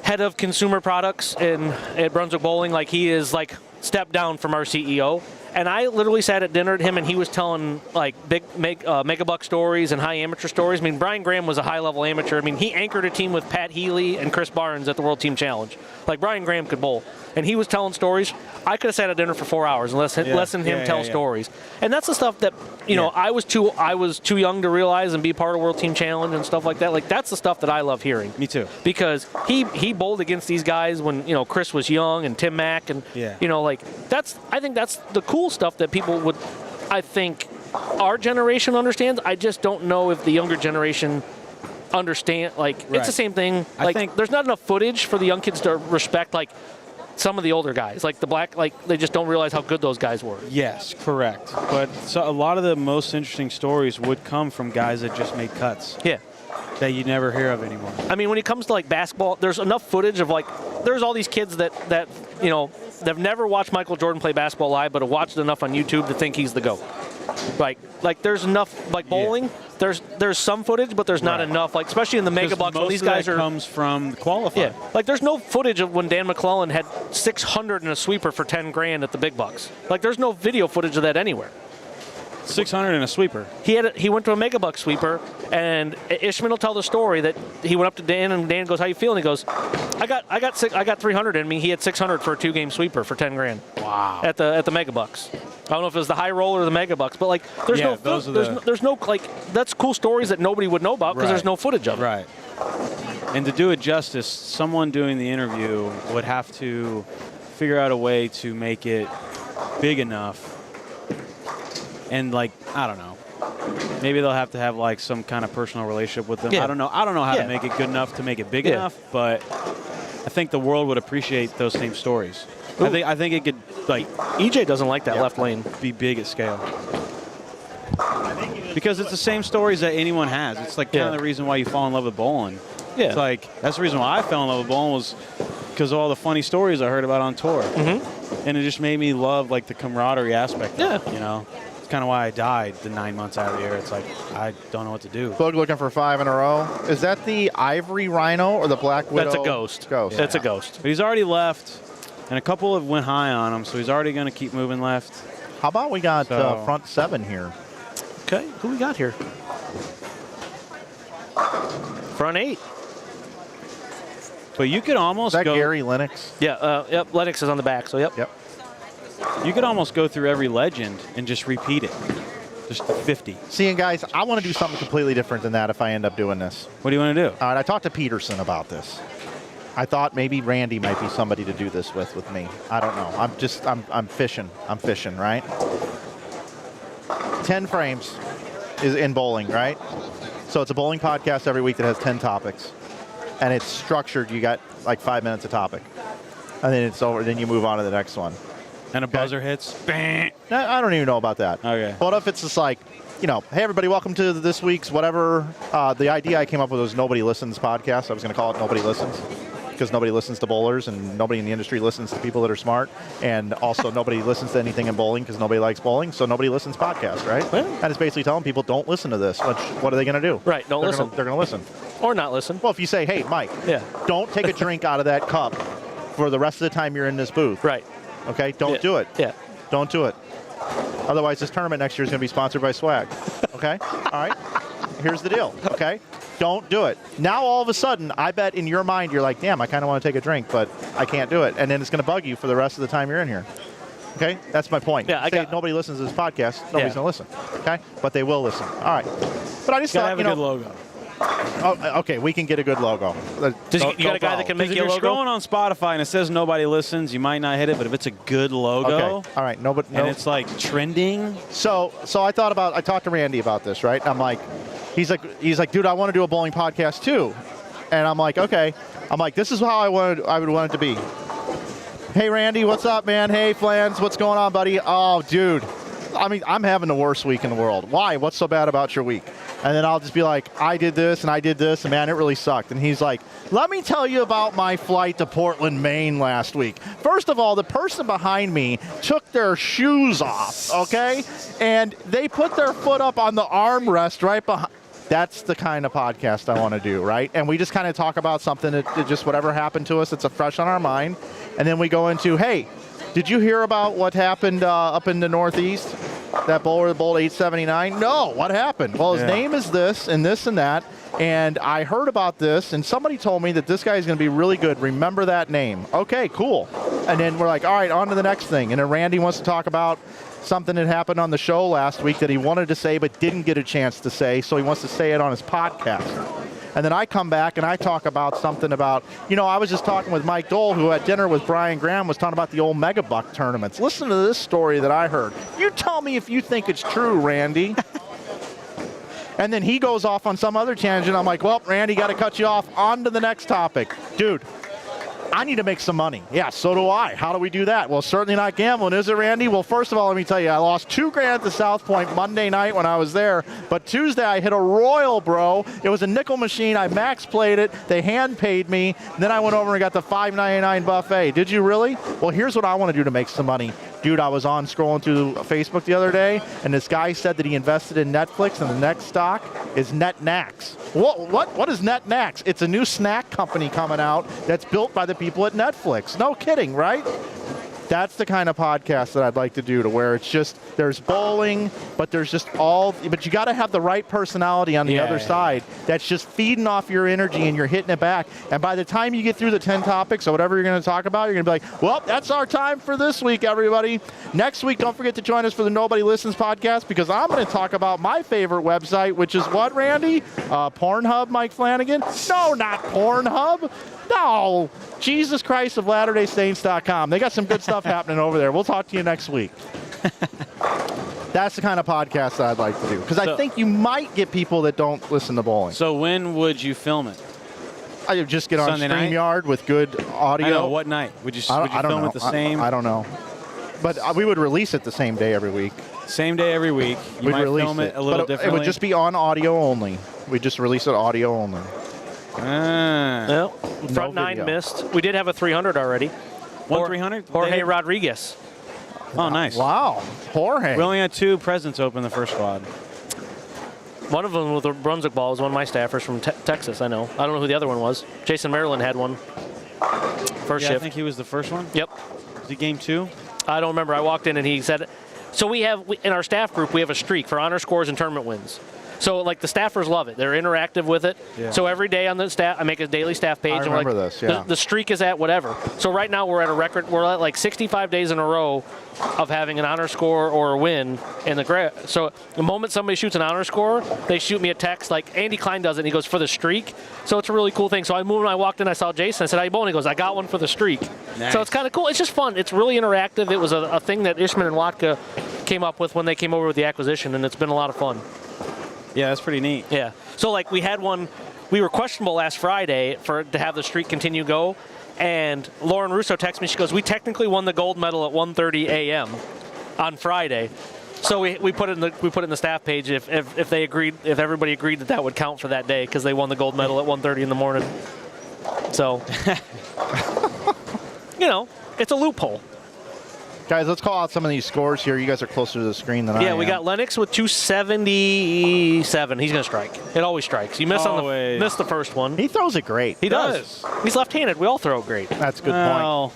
head of consumer products at Brunswick Bowling. Like, he is like stepped down from our CEO. And I literally sat at dinner at him, and he was telling like big mega buck stories and high amateur stories. I mean, Brian Graham was a high-level amateur. I mean, he anchored a team with Pat Healy and Chris Barnes at the World Team Challenge. Like, Brian Graham could bowl, and he was telling stories. I could have sat at dinner for 4 hours and listened to him tell stories. And that's the stuff that I was too young to realize and be part of World Team Challenge and stuff like that. Like, that's the stuff that I love hearing. Me too. Because he bowled against these guys when Chris was young, and Tim Mack, and I think that's the cool stuff that people would, I think, our generation understands. I just don't know if the younger generation understand. Like, it's the same thing. Like, I think there's not enough footage for the young kids to respect. Like, some of the older guys, like the black, like they just don't realize how good those guys were. Yes, correct. But so a lot of the most interesting stories would come from guys that just made cuts. Yeah. That you never hear of anymore. I mean, when it comes to like basketball, there's enough footage of like, there's all these kids that you know, they've never watched Michael Jordan play basketball live, but have watched enough on YouTube to think he's the GOAT. Like there's enough, like bowling, there's some footage, but there's not enough, like especially in the mega bucks when these guys comes from qualifying. Yeah, like there's no footage of when Dan McClellan had 600 in a sweeper for 10 grand at the big bucks. Like there's no video footage of that anywhere. 600 in a sweeper. He went to a mega buck sweeper, and Ishman will tell the story that he went up to Dan, and Dan goes, "How you feeling?" He goes, I got 300 in me. He had 600 for a 2-game sweeper for 10 grand. Wow. At the mega bucks. I don't know if it was the high roller or the mega bucks, but like there's there's no like that's cool stories that nobody would know about because there's no footage of it. Right. And to do it justice, someone doing the interview would have to figure out a way to make it big enough. And like, I don't know, maybe they'll have to have like some kind of personal relationship with them. Yeah. I don't know how to make it good enough to make it big enough, but I think the world would appreciate those same stories. I think it could, like, EJ doesn't like that left lane. Be big at scale. Because it's the same stories that anyone has. It's like kind of the reason why you fall in love with bowling. Yeah. It's like, that's the reason why I fell in love with bowling was because of all the funny stories I heard about on tour. And it just made me love like the camaraderie aspect of it, you know? Kind of why I died the 9 months out of the year. It's like, I don't know what to do. Bug looking for 5 in a row. Is that the Ivory Rhino or the Black Widow? That's a ghost. Ghost. That's a ghost. But he's already left, and a couple have went high on him, so he's already going to keep moving left. How about we got front 7 here? Okay, who we got here? Front 8. But you could almost Is that go. Gary Lennox? Yeah, yep, Lennox is on the back, so yep. You could almost go through every legend and just repeat it. Just the 50. See, and guys, I want to do something completely different than that if I end up doing this. What do you want to do? All right, I talked to Peterson about this. I thought maybe Randy might be somebody to do this with me. I don't know. I'm fishing. I'm fishing, right? 10 frames is in bowling, right? So it's a bowling podcast every week that has 10 topics. And it's structured. You got like 5 minutes a topic. And then it's over. Then you move on to the next one. And a buzzer hits. Bang. I don't even know about that. Okay. What if it's just like, you know, hey, everybody, welcome to this week's whatever. The idea I came up with was Nobody Listens podcast. I was going to call it Nobody Listens because nobody listens to bowlers and nobody in the industry listens to people that are smart. And also nobody listens to anything in bowling because nobody likes bowling. So Nobody Listens podcast, right? Yeah. And it's basically telling people don't listen to this. What are they going to do? Right, don't listen. They're going to listen. Or not listen. Well, if you say, hey, Mike, don't take a drink out of that cup for the rest of the time you're in this booth. Right. Okay? Don't do it. Yeah. Don't do it. Otherwise, this tournament next year is going to be sponsored by Swag. Okay? All right? Here's the deal. Okay? Don't do it. Now, all of a sudden, I bet in your mind, you're like, damn, I kind of want to take a drink, but I can't do it. And then it's going to bug you for the rest of the time you're in here. Okay? That's my point. Yeah, nobody listens to this podcast. Nobody's going to listen. Okay? But they will listen. All right. But I just thought, have a good logo. Oh, okay, we can get a good logo. You got a guy that can make If you a you're logo? scrolling on Spotify and it says nobody listens, you might not hit it, but if it's a good logo, Okay. All right. and it's like trending. So I talked to Randy about this, right? I'm like, he's like, dude, I want to do a bowling podcast too. And I'm like, okay. I'm like, this is how I would want it to be. Hey, Randy, what's up, man? Hey, Flans, what's going on, buddy? Oh, dude. I mean, I'm having the worst week in the world. Why? What's so bad about your week? And then I'll just be like, I did this and I did this, and man, it really sucked. And he's like, let me tell you about my flight to Portland, Maine last week. First of all, the person behind me took their shoes off, okay? And they put their foot up on the armrest right behind. That's the kind of podcast I want to do, right? And we just kind of talk about something that just whatever happened to us, it's fresh on our mind. And then we go into, hey, did you hear about what happened up in the Northeast? That bowler bowled 879? No, what happened? Well, his name is this and this and that, and I heard about this, and somebody told me that this guy is going to be really good. Remember that name. Okay, cool. And then we're like, all right, on to the next thing. And then Randy wants to talk about something that happened on the show last week that he wanted to say but didn't get a chance to say, so he wants to say it on his podcast. And then I come back and I talk about something about, I was just talking with Mike Dole, who at dinner with Brian Graham was talking about the old Mega Buck tournaments. Listen to this story that I heard. You tell me if you think it's true, Randy. And then he goes off on some other tangent. I'm like, well, Randy, got to cut you off. On to the next topic. Dude, I need to make some money. Yeah, so do I. How do we do that? Well, certainly not gambling, is it, Randy? Well, first of all, let me tell you, I lost $2,000 at the South Point Monday night when I was there. But Tuesday, I hit a royal, bro. It was a nickel machine. I max played it. They hand paid me. Then I went over and got the $5.99 buffet. Did you really? Well, here's what I want to do to make some money. Dude, I was on scrolling through Facebook the other day, and this guy said that he invested in Netflix, and the next stock is NetNax. What is NetNax? It's a new snack company coming out that's built by the people at Netflix. No kidding, right? That's the kind of podcast that I'd like to do, to where it's just, there's bowling, but there's just but you got to have the right personality on the other side that's just feeding off your energy and you're hitting it back. And by the time you get through the 10 topics or whatever you're going to talk about, you're going to be like, well, that's our time for this week, everybody. Next week, don't forget to join us for the Nobody Listens podcast, because I'm going to talk about my favorite website, which is what, Randy? Pornhub, Mike Flanagan? No, not Pornhub. No, Jesus Christ of LatterdaySaints.com. They got some good stuff happening over there. We'll talk to you next week. That's the kind of podcast that I'd like to do, because I think you might get people that don't listen to bowling. So when would you film it? I would just get on Sunday night? StreamYard with good audio. I know, what night? Would you I don't film know. it the same? I don't know. But we would release it the same day every week. Same day every week. You We'd might release film it a little but differently. It would just be on audio only. We'd just release it audio only. Well, front nine video. missed. We did have a 300 already. 300? Jorge Rodriguez. Oh, nice. Wow. Jorge. We only had 2 presents open the first squad. One of them with the Brunswick ball was one of my staffers from Texas, I know. I don't know who the other one was. Jason Maryland had one. First Yeah, I shift. think he was the first one. Yep. Was it game 2? I don't remember. I walked in and he said, so in our staff group, we have a streak for honor scores and tournament wins. So, like, the staffers love it. They're interactive with it. Yeah. So every day on the staff, I make a daily staff page. I and remember we're like, this, yeah. The streak is at whatever. So right now we're at a record. We're at like 65 days in a row of having an honor score or a win in the graph. So the moment somebody shoots an honor score, they shoot me a text like Andy Klein does it, and he goes, for the streak. So it's a really cool thing. So I moved and I walked in, I saw Jason. I said, how you bowling? He goes, I got one for the streak. Nice. So it's kind of cool. It's just fun. It's really interactive. It was a thing that Ishman and Watka came up with when they came over with the acquisition, and it's been a lot of fun. Yeah, that's pretty neat. Yeah. So, like, we had one, we were questionable last Friday to have the streak continue go, and Lauren Russo texted me. She goes, we technically won the gold medal at 1:30 a.m. on Friday. So we put it in the staff page if everybody agreed that would count for that day, because they won the gold medal at 1:30 in the morning. So, it's a loophole. Guys, let's call out some of these scores here. You guys are closer to the screen than I am. Yeah, we got Lennox with 277. He's going to strike. It always strikes. You missed missed the first one. He throws it great. He does. He's left-handed. We all throw it great. That's a good Well,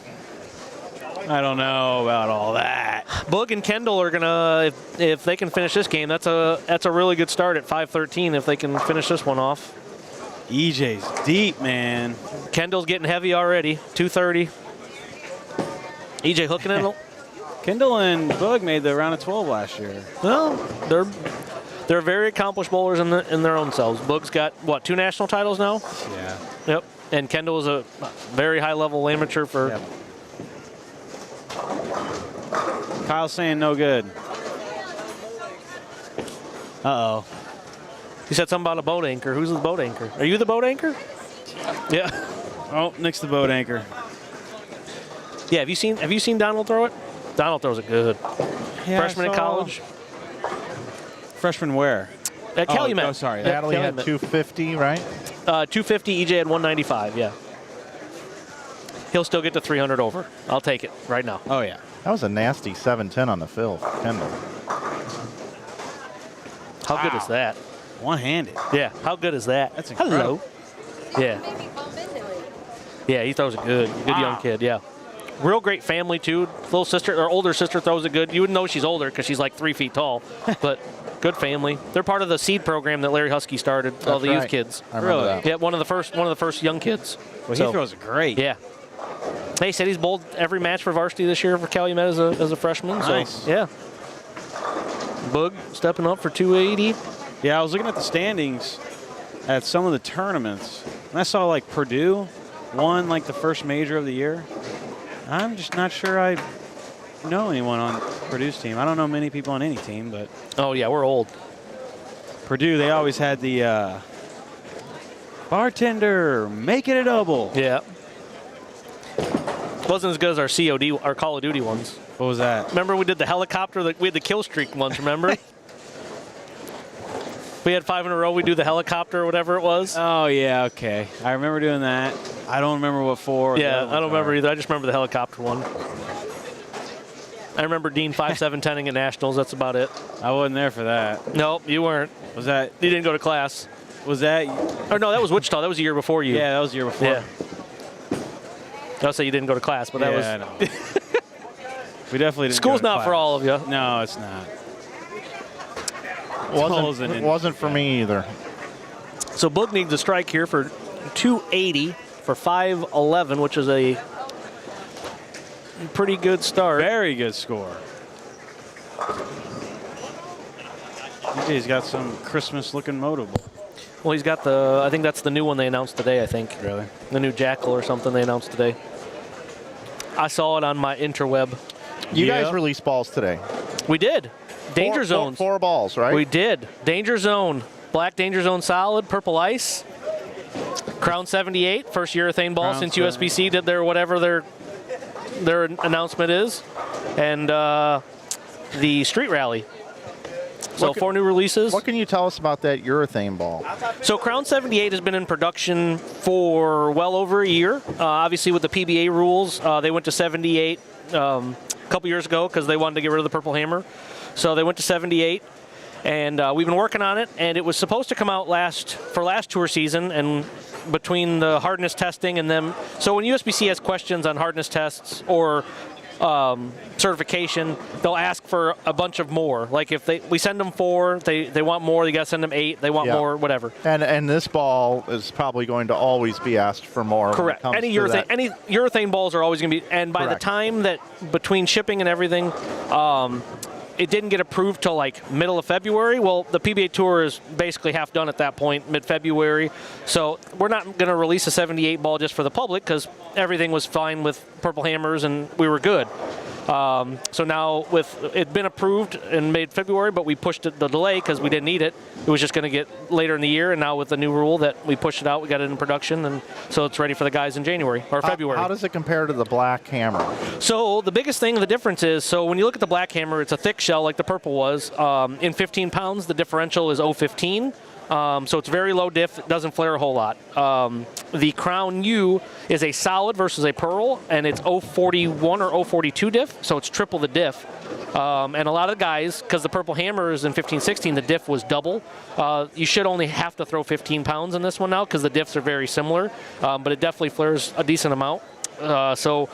I don't know about all that. Boog and Kendall are gonna, if they can finish this game, that's a really good start at 5:13. If they can finish this one off. EJ's deep, man. Kendall's getting heavy already. 2:30. EJ hooking it. Kendall and Boog made the round of 12 last year. Well, they're very accomplished bowlers in their own selves. Boog's got what, 2 national titles now? Yeah. Yep. And Kendall is a very high level amateur for. Yep. Kyle's saying no good. Uh-oh. You said something about a boat anchor. Who's the boat anchor? Are you the boat anchor? Yeah. Oh, Nick's the boat anchor. Yeah. Have you seen Donald throw it? Donald throws it good. Yeah, Freshman in college. Freshman where? At Calumet. Oh, sorry. Natalie had 250, right? 250. EJ had 195. Yeah. He'll still get to 300 over. I'll take it right now. Oh, yeah. That was a nasty 710 on the fill for Kendall. How good is that? One-handed. Yeah. How good is that? That's incredible. Hello. Yeah. Yeah, he throws it good. Good young kid. Yeah. Real great family too. Little sister or older sister throws it good. You wouldn't know she's older because she's like 3 feet tall, but good family. They're part of the seed program that Larry Husky started. All the youth kids. I remember that. Yeah, one of the first young kids. Well, he throws it great. Yeah. He said he's bowled every match for varsity this year for Calumet as a freshman. Nice. So yeah. Boog stepping up for 280. Yeah, I was looking at the standings at some of the tournaments, and I saw like Purdue won like the first major of the year. I'm just not sure I know anyone on Purdue's team. I don't know many people on any team, but Oh yeah, we're old. Purdue, they always had the bartender, make it a double. Yeah. Wasn't as good as our COD, our Call of Duty ones. What was that? Remember we did the helicopter? We had the kill streak ones, remember? We had 5 in a row. We do the helicopter or whatever it was. Oh, yeah, okay. I remember doing that. I don't remember what for. Yeah, I don't remember either. I just remember the helicopter one. I remember Dean 5-7-10ing at Nationals. That's about it. I wasn't there for that. Nope, you weren't. Was that? You didn't go to class. Was that? Or no, that was Wichita. That was the year before you. Yeah, that was the year before. Yeah. I'll say you didn't go to class, but that was. I know. We definitely didn't. School's go to not for class. all of you. No, it's not. Wasn't for me either. So Boog needs a strike here for 280 for 511, which is a pretty good start. Very good score. DJ's got some Christmas-looking motorable. Well, he's got I think that's the new one they announced today, I think. Really? The new Jackal or something they announced today. I saw it on my interweb. You guys released balls today. We did. Danger zones. Four balls, right? We did. Danger zone. Black Danger Zone solid, purple ice. Crown 78, first urethane ball since USBC did their whatever their announcement is. And the Street Rally. So 4 new releases. What can you tell us about that urethane ball? So Crown 78 has been in production for well over a year. Obviously with the PBA rules, they went to 78 a couple years ago because they wanted to get rid of the Purple Hammer. So they went to 78. And we've been working on it, and it was supposed to come out last tour season, and between the hardness testing and them. So when USBC has questions on hardness tests or certification, they'll ask for a bunch of more. Like if we send them 4, they want more, you got to send them 8, they want more, whatever. And this ball is probably going to always be asked for more. Correct. Any urethane balls are always going to be, and by the time that between shipping and everything, it didn't get approved till like middle of February. Well, the PBA Tour is basically half done at that point, mid-February. So we're not going to release a 78 ball just for the public because everything was fine with Purple Hammers and we were good. So now it'd been approved in mid-February, but we pushed the delay because we didn't need it. It was just going to get later in the year, and now with the new rule that we pushed it out, we got it in production, and so it's ready for the guys in January or February. How does it compare to the Black Hammer? So the biggest thing, the difference is, so when you look at the Black Hammer, it's a thick shell like the purple was. In 15 pounds, the differential is 0.15. So it's very low diff, it doesn't flare a whole lot. The Crown U is a solid versus a pearl, and it's 0.41 or 0.42 diff, so it's triple the diff. And a lot of guys, because the Purple Hammer is in 15-16, the diff was double. You should only have to throw 15 pounds in this one now because the diffs are very similar, but it definitely flares a decent amount. So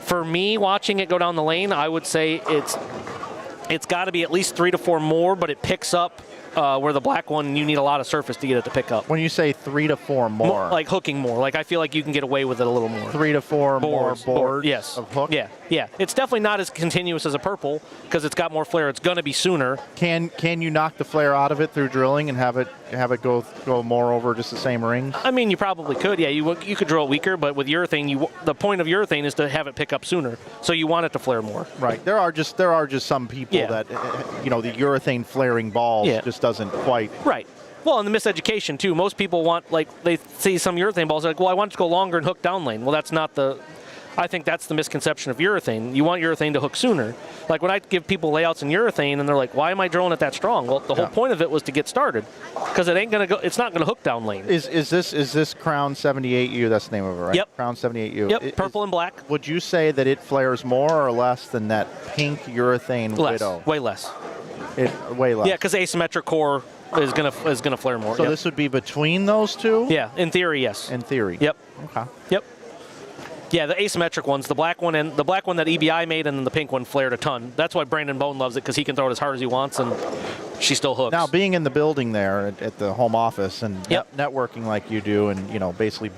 for me, watching it go down the lane, I would say it's got to be at least 3 to 4 more, but it picks up where the black one, you need a lot of surface to get it to pick up. When you say 3 to 4 more. Like hooking more. Like I feel like you can get away with it a little more. 3 to 4 more boards yes. of hook? Yeah. It's definitely not as continuous as a purple because it's got more flare. It's going to be sooner. Can you knock the flare out of it through drilling and have it go more over just the same rings? I mean, you probably could. Yeah, you could drill it weaker, but with urethane, the point of urethane is to have it pick up sooner. So you want it to flare more. Right. There are just some people that the urethane flaring balls just doesn't quite. Right. Well, and the miseducation too. Most people want, like, they see some urethane balls, they're like, well, I want it to go longer and hook down lane. Well, that's not I think that's the misconception of urethane. You want urethane to hook sooner. Like when I give people layouts in urethane and they're like, why am I drilling it that strong? Well, the whole point of it was to get started because it's not going to hook down lane. Is this Crown 78U? That's the name of it, right? Yep. Crown 78U. Yep. Purple and black. Would you say that it flares more or less than that pink urethane Widow? Way less. Way less. Yeah, because asymmetric core is gonna flare more. So this would be between those two? Yeah, in theory, yes. In theory. Yep. Okay. Yep. Yeah, the asymmetric ones, the black one that EBI made, and then the pink one flared a ton. That's why Brandon Bone loves it because he can throw it as hard as he wants, and she still hooks. Now, being in the building there at the home office and networking like you do, and basically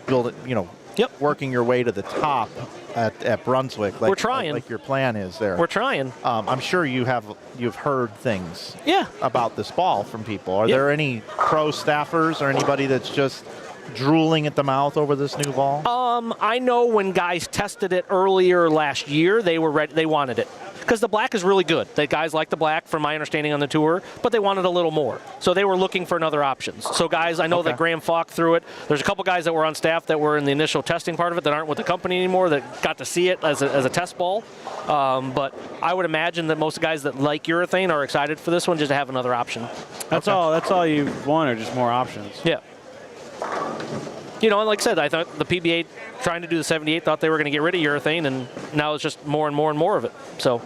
working your way to the top at Brunswick, like, we're trying. Like your plan is there. We're trying. I'm sure you've heard things. Yeah. About this ball from people. Are there any pro staffers or anybody that's just drooling at the mouth over this new ball? I know when guys tested it earlier last year, they were ready. They wanted it. because the black is really good. The guys like the black, from my understanding on the tour, but they wanted a little more. So they were looking for another options. So guys, I know that Graham Falk threw it. There's a couple guys that were on staff that were in the initial testing part of it that aren't with the company anymore that got to see it as a test ball. But I would imagine that most guys that like urethane are excited for this one just to have another option. That's all you want, are just more options. Yeah. You know, and like I said, I thought the PBA trying to do the 78 thought they were going to get rid of urethane, and now it's just more and more and more of it. So,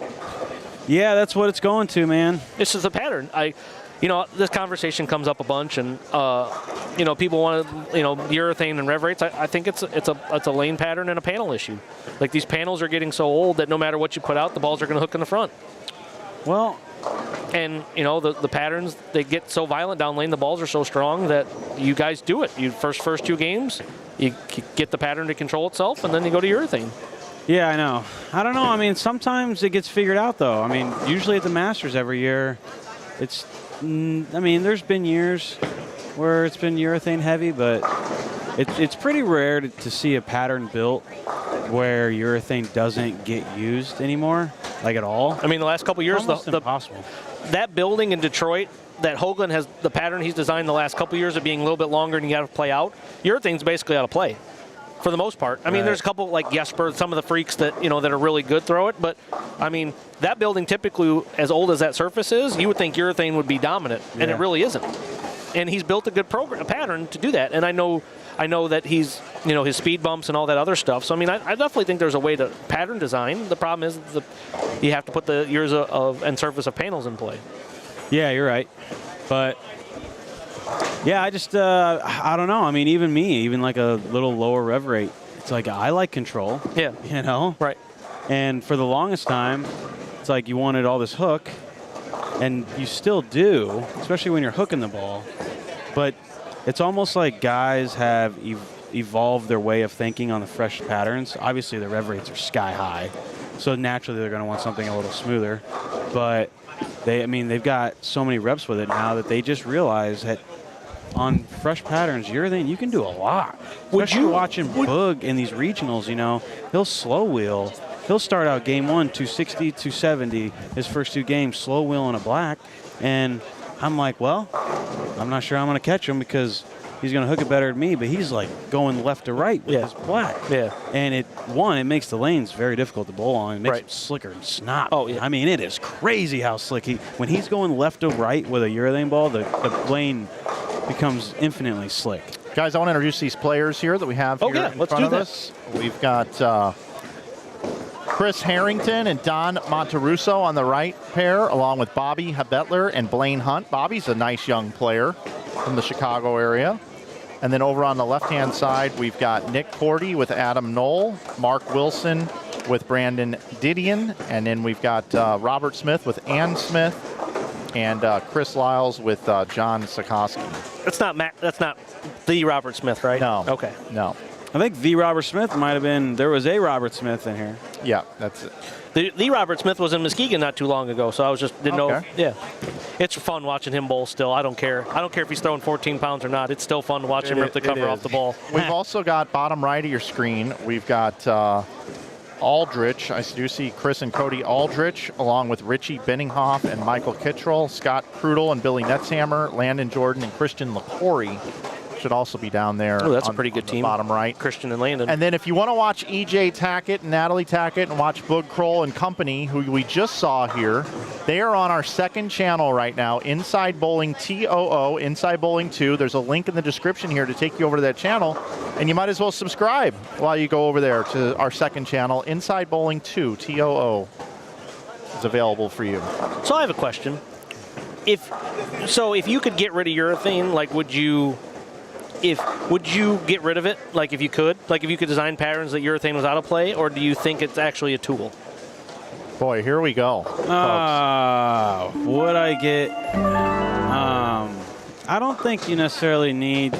yeah, that's what it's going to, man. It's just a pattern. You know, this conversation comes up a bunch, and you know, people want to, you know, urethane and rev rates. I think it's a lane pattern and a panel issue. Like, these panels are getting so old that no matter what you put out, the balls are going to hook in the front. Well, and you know, the patterns, they get so violent down lane, the balls are so strong that you guys do it. You first 2 games, you get the pattern to control itself, and then you go to urethane. yeah, I know. I don't know. I mean, sometimes it gets figured out, though. I mean, usually at the Masters every year, it's, I mean, there's been years where it's been urethane heavy, but it's pretty rare to see a pattern built where urethane doesn't get used anymore, like at all. I mean, the last couple of years, Almost impossible. That building in Detroit, that Hoagland has, the pattern he's designed the last couple of years of being a little bit longer and you got to play out, urethane's basically out of play for the most part. I mean, there's a couple like Jesper, some of the freaks that, you know, that are really good throw it, but I mean, that building typically, as old as that surface is, you would think urethane would be dominant, and it really isn't. And he's built a good a pattern to do that. And I know that he's, you know, his speed bumps and all that other stuff. So, I mean, I definitely think there's a way to pattern design. The problem is you have to put the years and surface of panels in play. Yeah, you're right. But, yeah, I just, I don't know. I mean, even like a little lower rev rate, it's like I like control. Yeah. You know? Right. And for the longest time, it's like you wanted all this hook, and you still do, especially when you're hooking the ball. But it's almost like guys have evolved their way of thinking on the fresh patterns. Obviously, the rev rates are sky high, so naturally they're going to want something a little smoother. But they've got so many reps with it now that they just realize that on fresh patterns, urethane, you can do a lot. Especially watching Boog in these regionals, you know, he'll slow wheel. He'll start out game 1, 260, 270, his first 2 games, slow wheel on a black. And I'm like, well, I'm not sure I'm going to catch him because he's going to hook it better than me, but he's like going left to right with his black. Yeah. And it makes the lanes very difficult to bowl on. It makes them slicker and snot. Oh, yeah. I mean, it is crazy how slick when he's going left to right with a urethane ball, the lane becomes infinitely slick. Guys, I want to introduce these players here that we have here in let's front do of this. us. We've got Chris Harrington and Don Monterusso on the right pair, along with Bobby Habetler and Blaine Hunt. Bobby's a nice young player from the Chicago area. And then over on the left-hand side, we've got Nick Cordy with Adam Knoll, Mark Wilson with Brandon Didion, and then we've got Robert Smith with Ann Smith, and Chris Lyles with John Sikoski. That's not the Robert Smith, right? No. Okay. No. I think the Robert Smith might have been, there was a Robert Smith in here. Yeah, that's it. The Robert Smith was in Muskegon not too long ago, so I didn't know. Yeah. It's fun watching him bowl still. I don't care. I don't care if he's throwing 14 pounds or not. It's still fun to watch him rip the cover off the ball. We've also got, bottom right of your screen, we've got Aldrich. I do see Chris and Cody Aldrich, along with Richie Benninghoff and Michael Kittrell, Scott Krudel and Billy Netzhammer, Landon Jordan and Christian LaCory. Should also be down there. Oh, that's a pretty good team. Bottom right. Christian and Landon. And then if you want to watch EJ Tackett and Natalie Tackett and watch Boog Kroll and company, who we just saw here, they are on our second channel right now, Inside Bowling TOO, Inside Bowling 2. There's a link in the description here to take you over to that channel, and you might as well subscribe while you go over there to our second channel, Inside Bowling 2, TOO. Is available for you. So I have a question. If you could get rid of urethane, like would you get rid of it, like if you could design patterns that urethane was out of play, or do you think it's actually a tool? Boy, here we go. Would I get, I don't think you necessarily need,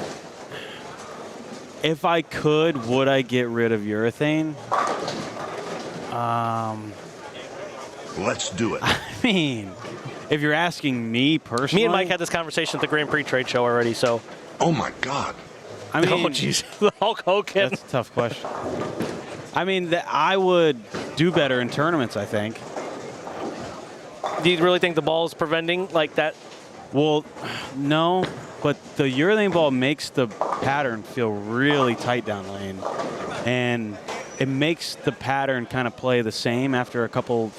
if I could, would I get rid of urethane? Let's do it. I mean, if you're asking me personally. Me and Mike had this conversation at the Grand Prix trade show already, so. Oh my God. I mean, oh, jeez. Hulk Hogan. That's a tough question. I mean, I would do better in tournaments, I think. Do you really think the ball is preventing like that? Well, no, but the urethane ball makes the pattern feel really tight down lane, and it makes the pattern kind of play the same after a couple,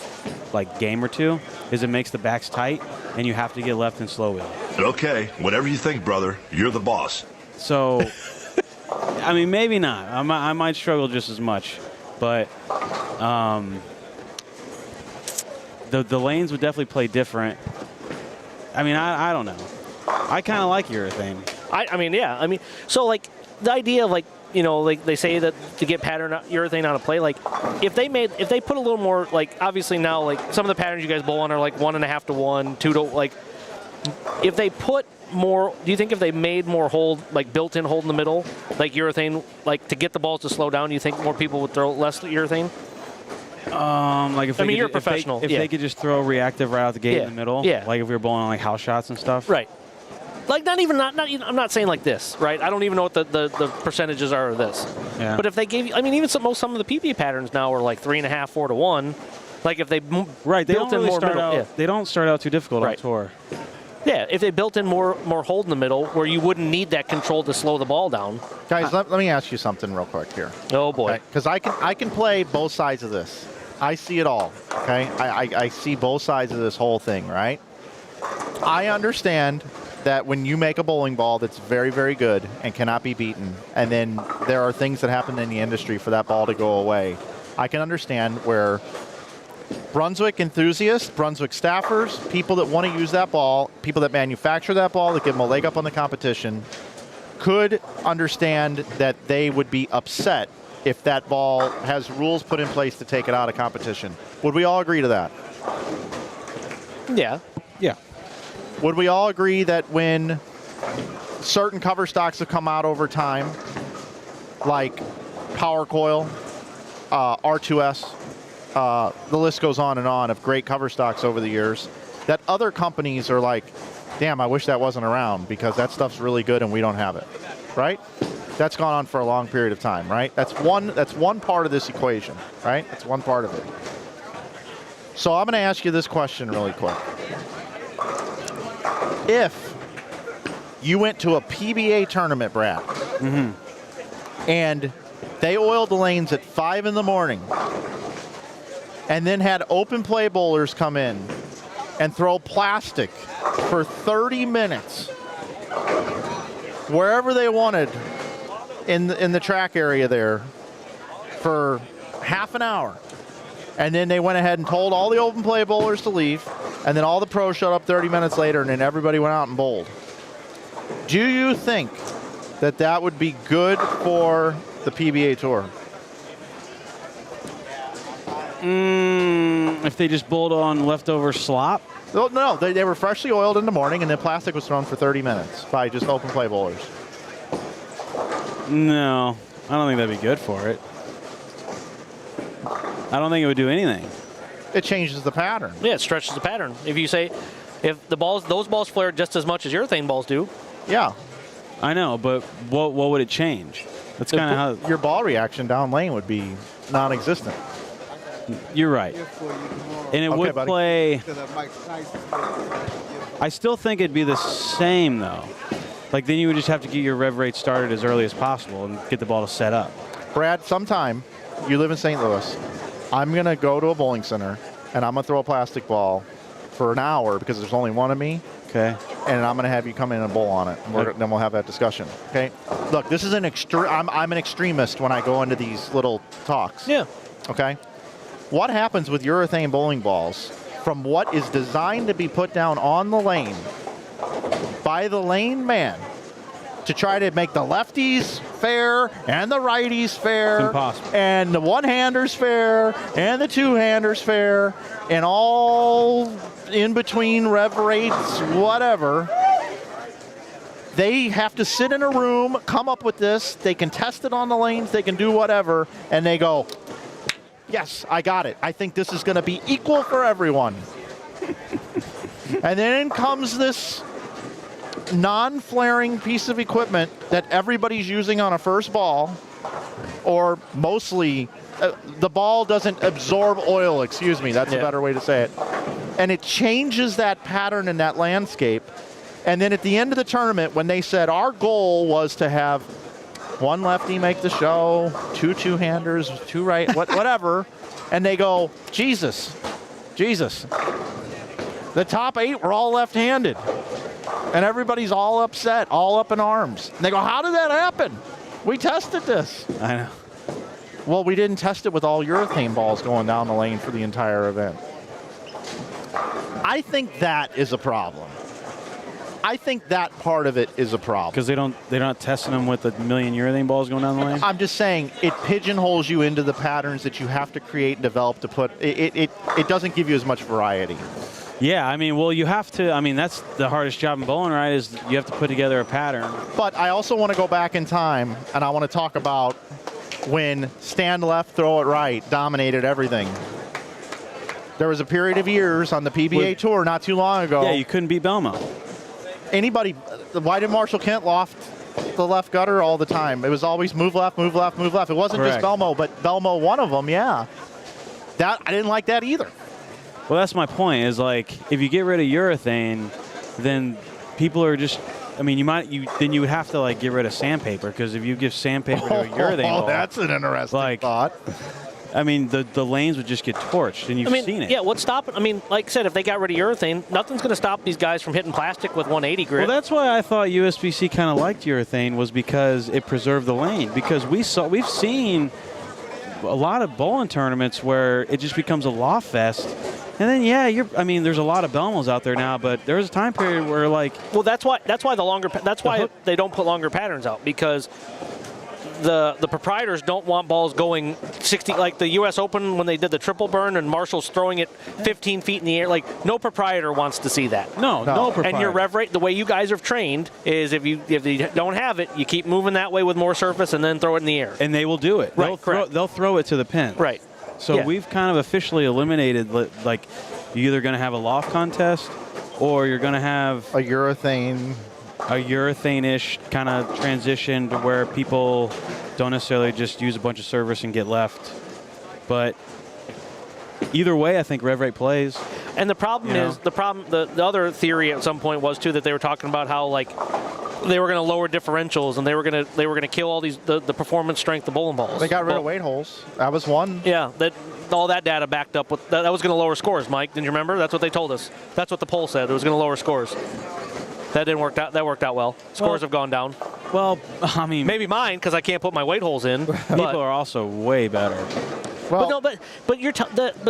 like game or two, is it makes the backs tight, and you have to get left and slow wheel. Okay, whatever you think, brother. You're the boss. So, I mean, maybe not. I might struggle just as much, but the lanes would definitely play different. I mean, I don't know. I kind of like urethane. I mean, yeah. I mean, so like the idea of like, you know, like they say that to get pattern urethane on a play, like if they put a little more, like obviously now like some of the patterns you guys bowl on are like 1.5 to 1, 2 to, like if they put more, do you think if they made more hold, like built-in hold in the middle, like urethane, like to get the balls to slow down, do you think more people would throw less urethane? Like if I mean, you're a professional. If they could just throw reactive right out the gate in the middle, yeah. like if we were bowling on like house shots and stuff. Right. Like not even, I'm not saying like this, right? I don't even know what the percentages are of this. Yeah. But if they gave you, I mean, even some of the PP patterns now are like 3.5, 4 to 1. Like if they They built don't in really more start middle, out. yeah. They don't start out too difficult Right. on tour. Yeah, if they built in more hold in the middle where you wouldn't need that control to slow the ball down. Guys, let me ask you something real quick here. Oh boy. Because I can play both sides of this. I see it all, okay? I see both sides of this whole thing, right? I understand that when you make a bowling ball that's very, very good and cannot be beaten, and then there are things that happen in the industry for that ball to go away, I can understand where Brunswick enthusiasts, Brunswick staffers, people that want to use that ball, people that manufacture that ball, that give them a leg up on the competition, could understand that they would be upset if that ball has rules put in place to take it out of competition. Would we all agree to that? Yeah. Yeah. Would we all agree that when certain cover stocks have come out over time, like Power Coil, R2S, the list goes on and on of great cover stocks over the years, that other companies are like, damn, I wish that wasn't around because that stuff's really good and we don't have it, right? That's gone on for a long period of time, right? That's one part of this equation, right? That's one part of it. So I'm going to ask you this question really quick. If you went to a PBA tournament, Brad, and they oiled the lanes at 5 in the morning and then had open play bowlers come in and throw plastic for 30 minutes wherever they wanted in the track area there for half an hour, and then they went ahead and told all the open play bowlers to leave, and then all the pros showed up 30 minutes later, and then everybody went out and bowled. Do you think that that would be good for the PBA Tour? If they just bowled on leftover slop? No, they were freshly oiled in the morning, and then plastic was thrown for 30 minutes by just open play bowlers. No, I don't think that'd be good for it. I don't think it would do anything. It changes the pattern. Yeah, it stretches the pattern. If you say, if those balls flare just as much as urethane balls do. Yeah. I know, but what would it change? That's kind of how your ball reaction down lane would be non-existent. You're right. And it would buddy. play. I still think it'd be the same though. Like then you would just have to get your rev rate started as early as possible and get the ball to set up. Brad, sometime you live in St. Louis, I'm going to go to a bowling center and I'm going to throw a plastic ball for an hour because there's only one of me. Okay. And I'm going to have you come in and bowl on it. And then we'll have that discussion. Okay. Look, this is I'm an extremist when I go into these little talks. Yeah. Okay. What happens with urethane bowling balls from what is designed to be put down on the lane by the lane man to try to make the lefties fair and the righties fair, It's impossible. and the one-handers fair and the two-handers fair and all in between rev rates, whatever. They have to sit in a room, come up with this. They can test it on the lanes. They can do whatever, and they go, yes, I got it. I think this is going to be equal for everyone. And then comes this non-flaring piece of equipment that everybody's using on a first ball, or mostly the ball doesn't absorb oil, excuse me, that's a better way to say it. And it changes that pattern in that landscape. And then at the end of the tournament, when they said our goal was to have one lefty make the show, two two-handers, two right, whatever, and they go, Jesus. The top 8 were all left-handed. And everybody's all upset, all up in arms. And they go, how did that happen? We tested this. I know. Well, we didn't test it with all urethane balls going down the lane for the entire event. I think that is a problem. I think that part of it is a problem. Because they're not testing them with a million urethane balls going down the lane? I'm just saying it pigeonholes you into the patterns that you have to create and develop to put. It doesn't give you as much variety. Yeah, I mean, well, you have to. I mean, that's the hardest job in bowling, right? Is you have to put together a pattern. But I also want to go back in time, and I want to talk about when stand left, throw it right dominated everything. There was a period of years on the PBA Tour not too long ago. Yeah, you couldn't beat Belmo. Anybody, why did Marshall Kent loft the left gutter all the time? It was always move left, move left, move left. It wasn't Correct. just Belmo, but Belmo one of them, yeah. I didn't like that either. Well, that's my point. Is like if you get rid of urethane, then people are just. I mean, then you would have to like get rid of sandpaper because if you give sandpaper to a urethane ball, that's an interesting thought. I mean, the lanes would just get torched, and you've seen it. Yeah, what's stopping? I mean, like I said, if they got rid of urethane, nothing's going to stop these guys from hitting plastic with 180 grit. Well, that's why I thought USBC kind of liked urethane was because it preserved the lane. Because we've seen a lot of bowling tournaments where it just becomes a loft fest. And then I mean, there's a lot of Belmos out there now, but there was a time period where like. Well, that's why they don't put longer patterns out because the proprietors don't want balls going 60 like the U.S. Open when they did the triple burn and Marshall's throwing it 15 feet in the air. Like no proprietor wants to see that. No proprietor. And your rev rate, the way you guys are trained, is if you don't have it, you keep moving that way with more surface and then throw it in the air. And they will do it. Right, They'll throw it to the pin. Right. So we've kind of officially eliminated, like, you're either going to have a loft contest or you're going to have a urethane-ish kind of transition to where people don't necessarily just use a bunch of service and get left. But either way, I think rev rate plays. And the problem is, the other theory at some point was, too, that they were talking about how, like, they were going to lower differentials and they were going to kill all these the performance strength of bowling balls. They got rid of weight holes. That was one. Yeah, all that data backed up with that was going to lower scores. Mike, didn't you remember? That's what they told us. That's what the poll said. It was going to lower scores. That didn't work out. That worked out well. Scores have gone down. Well, I mean, maybe mine because I can't put my weight holes in. People are also way better. Well, but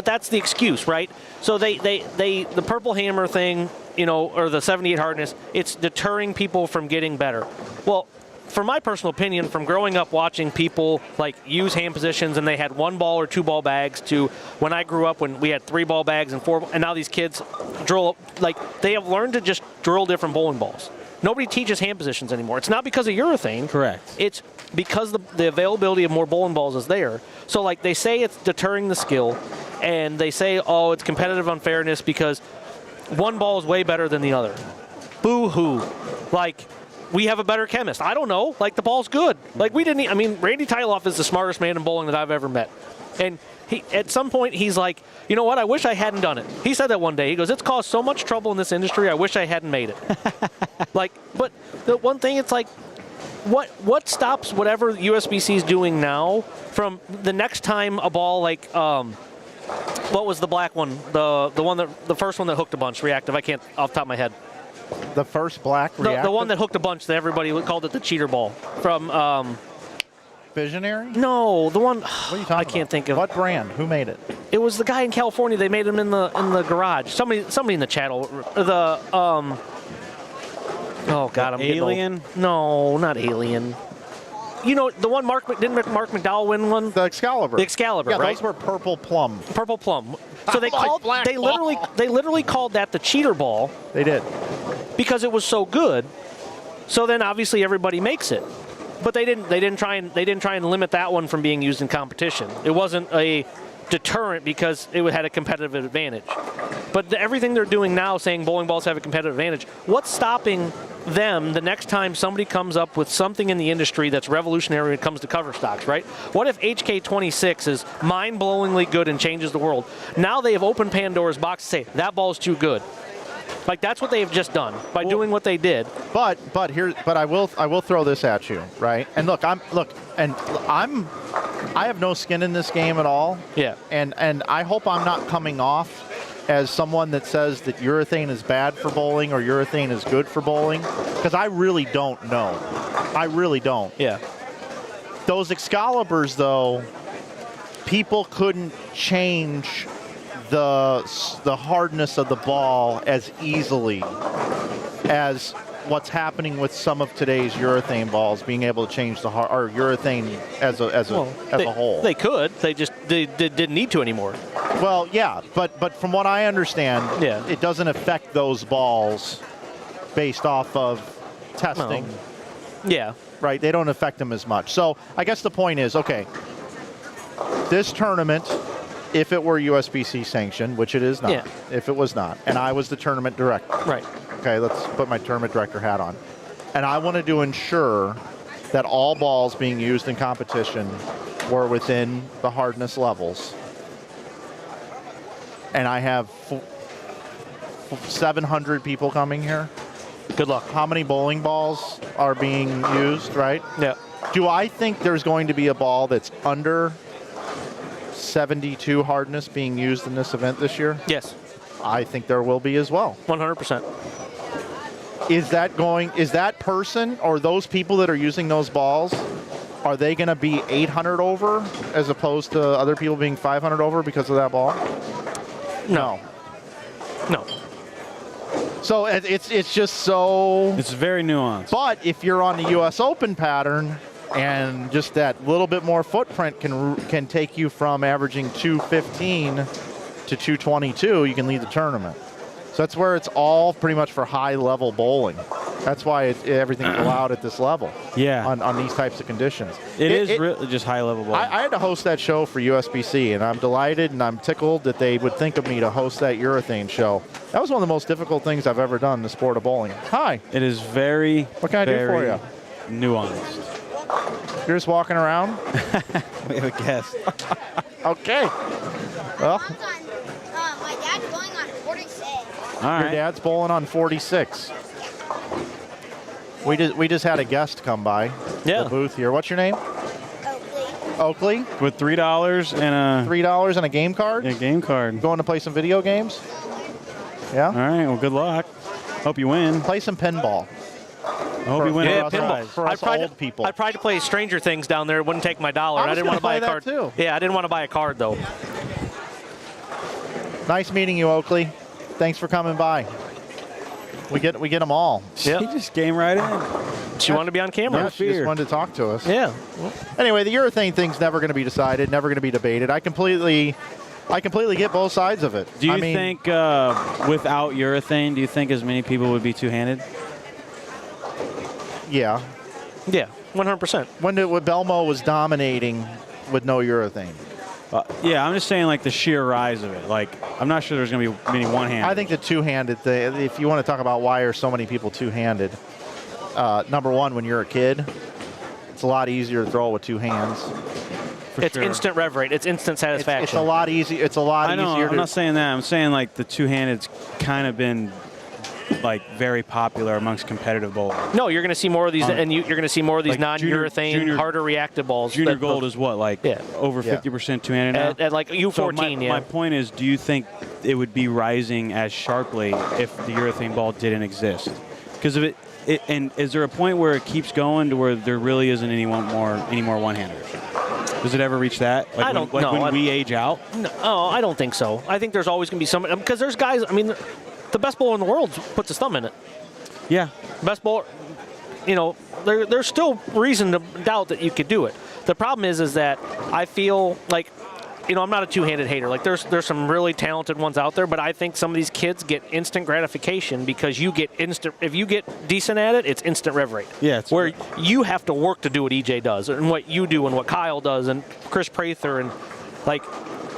that's the excuse, right? So the purple hammer thing, or the 78 hardness, it's deterring people from getting better. Well, for my personal opinion, from growing up watching people like use hand positions and they had 1 ball or 2 ball bags to when I grew up when we had 3 ball bags and 4, and now these kids drill, like they have learned to just drill different bowling balls. Nobody teaches hand positions anymore. It's not because of urethane. Correct. It's because the availability of more bowling balls is there. So like they say it's deterring the skill, and they say, oh, it's competitive unfairness because one ball is way better than the other. Boo-hoo. Like, we have a better chemist. I don't know. Like, the ball's good. Like, Randy Tyloff is the smartest man in bowling that I've ever met. And at some point, he's like, you know what? I wish I hadn't done it. He said that one day. He goes, it's caused so much trouble in this industry, I wish I hadn't made it. But the one thing, it's like, what stops whatever USBC is doing now from the next time a ball like, what was the black one? The first one that hooked a bunch, reactive. I can't off the top of my head. The first black reactive? The one that hooked a bunch that everybody called it the cheater ball from. Visionary? No, the one. What are you talking I can't think of. What brand? Who made it? It was the guy in California. They made him in the garage. Somebody in the chat. Oh God, I'm Alien? getting old. No, not Alien. The one didn't Mark McDowell win one? The Excalibur. The Excalibur, yeah, right? those were purple plum. Purple plum. So they literally called that the cheater ball. They did. Because it was so good. So then obviously everybody makes it. But they didn't try and limit that one from being used in competition. It wasn't a deterrent because it had a competitive advantage. But everything they're doing now, saying bowling balls have a competitive advantage, what's stopping them the next time somebody comes up with something in the industry that's revolutionary when it comes to cover stocks, right? What if HK26 is mind-blowingly good and changes the world? Now they have opened Pandora's box to say, that ball's too good. Like, that's what they've just done by doing what they did. But I will throw this at you, right? And look, I have no skin in this game at all. Yeah. And I hope I'm not coming off as someone that says that urethane is bad for bowling or urethane is good for bowling, because I really don't know. I really don't. Yeah. Those Excaliburs, though, people couldn't change the hardness of the ball as easily as what's happening with some of today's urethane balls, being able to change the or urethane as a whole. They could. They just didn't need to anymore. Well, yeah, but from what I understand, Yeah. it doesn't affect those balls based off of testing. No. Yeah. Right? They don't affect them as much. So I guess the point is, okay, this tournament, if it were USBC sanctioned, which it is not, Yeah. if it was not, and I was the tournament director. Right. Okay, let's put my tournament director hat on. And I wanted to ensure that all balls being used in competition were within the hardness levels. And I have 700 people coming here. Good luck. How many bowling balls are being used, right? Yeah. Do I think there's going to be a ball that's under 72 hardness being used in this event this year? Yes. I think there will be as well. 100%. Is that person or those people that are using those balls, are they going to be 800 over as opposed to other people being 500 over because of that ball? No. No. So it's just so... It's very nuanced. But if you're on the U.S. Open pattern and just that little bit more footprint can take you from averaging 215 to 222, you can lead the tournament. So that's where it's all pretty much for high-level bowling. That's why everything's allowed at this level. Yeah. On these types of conditions. It is really just high-level bowling. I had to host that show for USBC, and I'm delighted and I'm tickled that they would think of me to host that urethane show. That was one of the most difficult things I've ever done in the sport of bowling. Hi. It is very, What can I do for you? nuanced. You're just walking around? We have a guest. Okay. Well, My dad's going on 46. All your right. dad's bowling on 46. We just had a guest come by Yeah. the booth here. What's your name? Oakley. Oakley. With $3 and $3 and a game card. a game card. Going to play some video games. Yeah. All right. Well, good luck. Hope you win. Play some pinball. I hope you win. Yeah, a pinball. prize. For us old people. I tried to play Stranger Things down there. It wouldn't take my dollar. I was didn't want to buy a gonna card. play that too. Yeah, I didn't want to buy a card though. Nice meeting you, Oakley. Thanks for coming by. We get them all. Yep. He just came right in. She wanted to be on camera. Yeah, she just wanted to talk to us. Yeah. Anyway, the urethane thing's never going to be decided, never going to be debated. I completely get both sides of it. Do you I mean, think without urethane, do you think as many people would be two-handed? Yeah. Yeah. 100%. When Belmo was dominating with no urethane. Yeah, I'm just saying like the sheer rise of it. Like, I'm not sure there's going to be many one-handed. I think the two-handed thing, if you want to talk about why are so many people two-handed, number one, when you're a kid, it's a lot easier to throw with two hands. It's instant rev rate. It's instant satisfaction. It's a lot easy. It's a lot I know, easier. I'm not saying that. I'm saying like the two-handed's kind of been like very popular amongst competitive bowlers. No, you're going to see more of these, and you're going to see more of these Like non-urethane, junior- harder reactive balls. Junior gold is what, like over Yeah. 50% two-handed now? at like U14. So yeah. my point is, do you think it would be rising as sharply if the urethane ball didn't exist? Because of it, and is there a point where it keeps going to where there really isn't any more one-handers? Does it ever reach that? Like I don't when, like know. when we age out? No, I don't think so. I think there's always going to be some, because there's guys. I mean, the best bowler in the world puts his thumb in it. Yeah. Best bowler, there's still reason to doubt that you could do it. The problem is that I feel like, I'm not a two-handed hater. Like there's some really talented ones out there, but I think some of these kids get instant gratification because if you get decent at it, it's instant rev rate. Yeah. It's Where you have to work to do what EJ does and what you do and what Kyle does and Chris Prather and like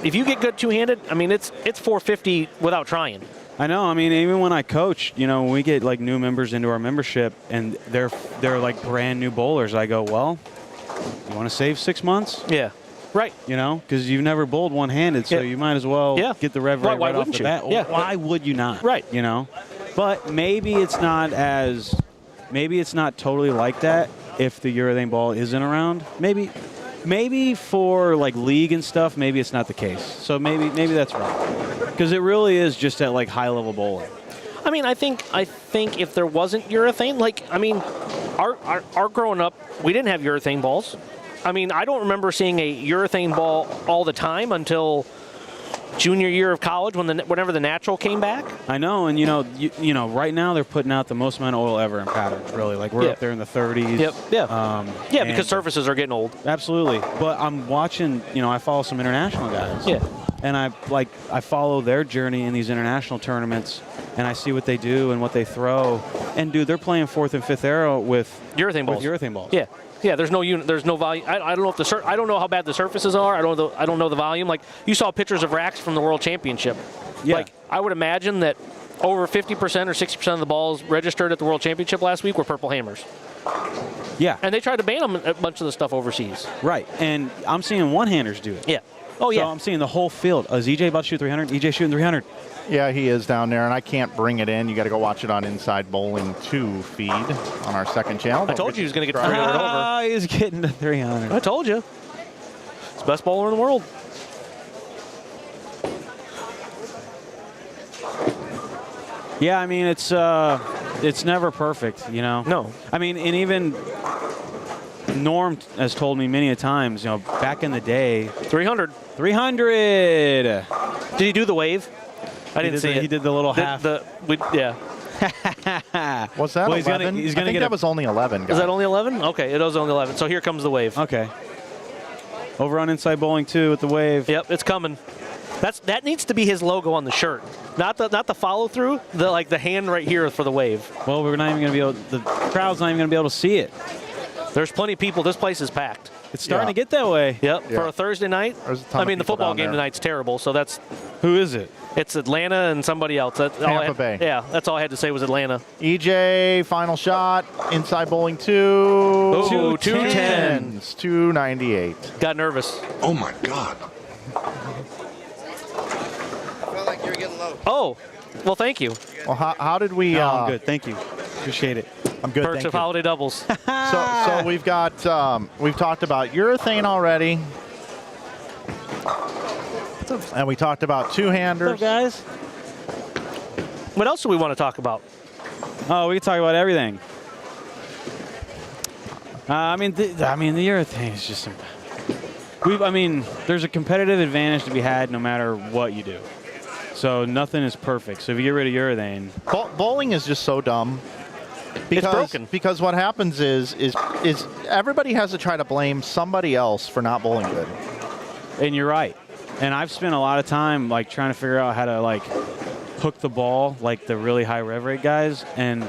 if you get good two-handed, I mean, it's 450 without trying. I know. I mean, even when I coach, when we get like new members into our membership and they're like brand new bowlers, I go, well, you want to save 6 months? Yeah. Right. Because you've never bowled one-handed, so you might as well get the rev rate right off the bat. Yeah. Why would you not? Right. But maybe it's not totally like that if the urethane ball isn't around. Maybe for like league and stuff, maybe it's not the case. So maybe that's right. Because it really is just at like high-level bowling. I mean, I think if there wasn't urethane, our growing up, we didn't have urethane balls. I mean, I don't remember seeing a urethane ball all the time until junior year of college whenever the natural came back. I know, and right now they're putting out the most amount of oil ever in patterns. Really, like we're up there in the 30s. Yep. Yeah. Because surfaces are getting old. Absolutely. But I'm watching. I follow some international guys. Yeah. And I follow their journey in these international tournaments, and I see what they do and what they throw. And dude, they're playing 4th and 5th arrow with urethane balls. Yeah. Yeah, there's no unit, there's no volume. I don't know if I don't know how bad the surfaces are. I don't know the volume. Like you saw pictures of racks from the World Championship. Yeah. Like I would imagine that over 50% or 60% of the balls registered at the World Championship last week were purple hammers. Yeah. And they tried to ban them a bunch of the stuff overseas. Right. And I'm seeing one-handers do it. Yeah. Oh yeah. So I'm seeing the whole field. Is EJ about to shoot 300? EJ shooting 300. Yeah, he is down there, and I can't bring it in. You got to go watch it on Inside Bowling 2 feed on our second channel. I told you he was going to get 300 over. He's getting to 300. I told you. It's the best bowler in the world. Yeah, I mean it's never perfect, No. I mean, and even Norm has told me many a times, back in the day. 300. 300. Did he do the wave? I didn't see it. He did the little half. Yeah. Was that Well, 11? he's gonna I think get that was only 11, guys. Is that only 11? Okay, it was only 11. So here comes the wave. Okay. Over on Inside Bowling 2 with the wave. Yep, it's coming. That needs to be his logo on the shirt. Not the follow through. The hand right here for the wave. Well, we're not even going to be able. The crowd's not even going to be able to see it. There's plenty of people. This place is packed. It's starting to get that way. Yep. Yeah. For a Thursday night. There's a ton I of mean, the people football down game there. tonight's terrible. So that's Who is it? it's Atlanta and somebody else. Tampa Bay. Yeah, that's all I had to say was Atlanta. EJ, final shot, Inside Bowling 2. Oh, 210s, 298. Got nervous. Oh my God. Oh, well, thank you. Well, how did we? No, I'm good. Thank you. Appreciate it. I'm good. Perks Thank of you. holiday doubles. So we've got we've talked about urethane already, and we talked about two-handers. guys? What else do we want to talk about? Oh, we can talk about everything. I mean, the urethane is just. There's a competitive advantage to be had no matter what you do. So nothing is perfect. So if you get rid of urethane, Bowling is just so dumb. It's broken. Because what happens is everybody has to try to blame somebody else for not bowling good. and you're right. And I've spent a lot of time like trying to figure out how to like hook the ball like the really high rev rate guys, and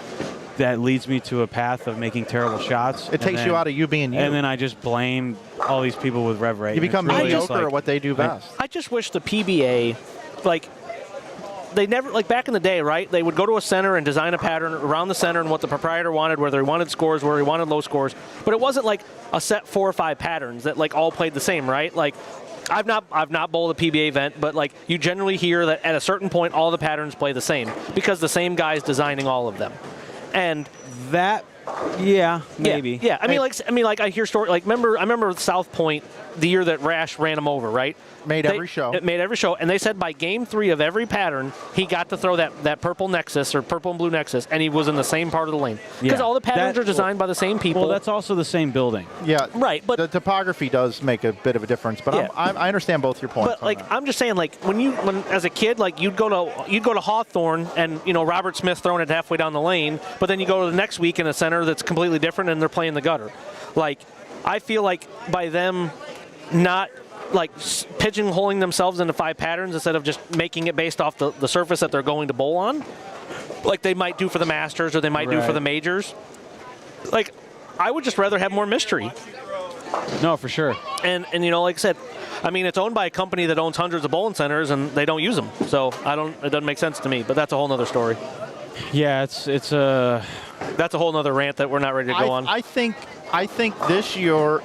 that leads me to a path of making terrible shots. It takes you out of you being you. And then I just blame all these people with rev rate. You become mediocre at what they do best. I just wish the PBA, they never, back in the day, right? They would go to a center and design a pattern around the center and what the proprietor wanted, whether he wanted scores, where he wanted low scores. But it wasn't like a set 4 or 5 patterns that all played the same, right? I've not bowled a PBA event, but you generally hear that at a certain point all the patterns play the same because the same guy's designing all of them. And that, yeah, maybe. Yeah. I hear stories. I remember South Point the year that Rash ran him over, right? It made every show, and they said by game 3 of every pattern, he got to throw that purple nexus or purple and blue nexus, and he was in the same part of the lane because all the patterns are designed by the same people. Well, that's also the same building. Yeah, right. But the topography does make a bit of a difference. But yeah. I understand both your points. But I'm just saying, when as a kid, you'd go to Hawthorne, and Robert Smith throwing it halfway down the lane, but then you go to the next week in a center that's completely different, and they're playing the gutter. I feel like by them not pigeonholing themselves into 5 patterns instead of just making it based off the surface that they're going to bowl on, like they might do for the Masters or they might do for the majors. I would just rather have more mystery. No, for sure. And you know, like I said, I mean, it's owned by a company that owns hundreds of bowling centers, and they don't use them. So it doesn't make sense to me. But that's a whole nother story. Yeah, it's a. That's a whole nother rant that we're not ready to go on. I think this year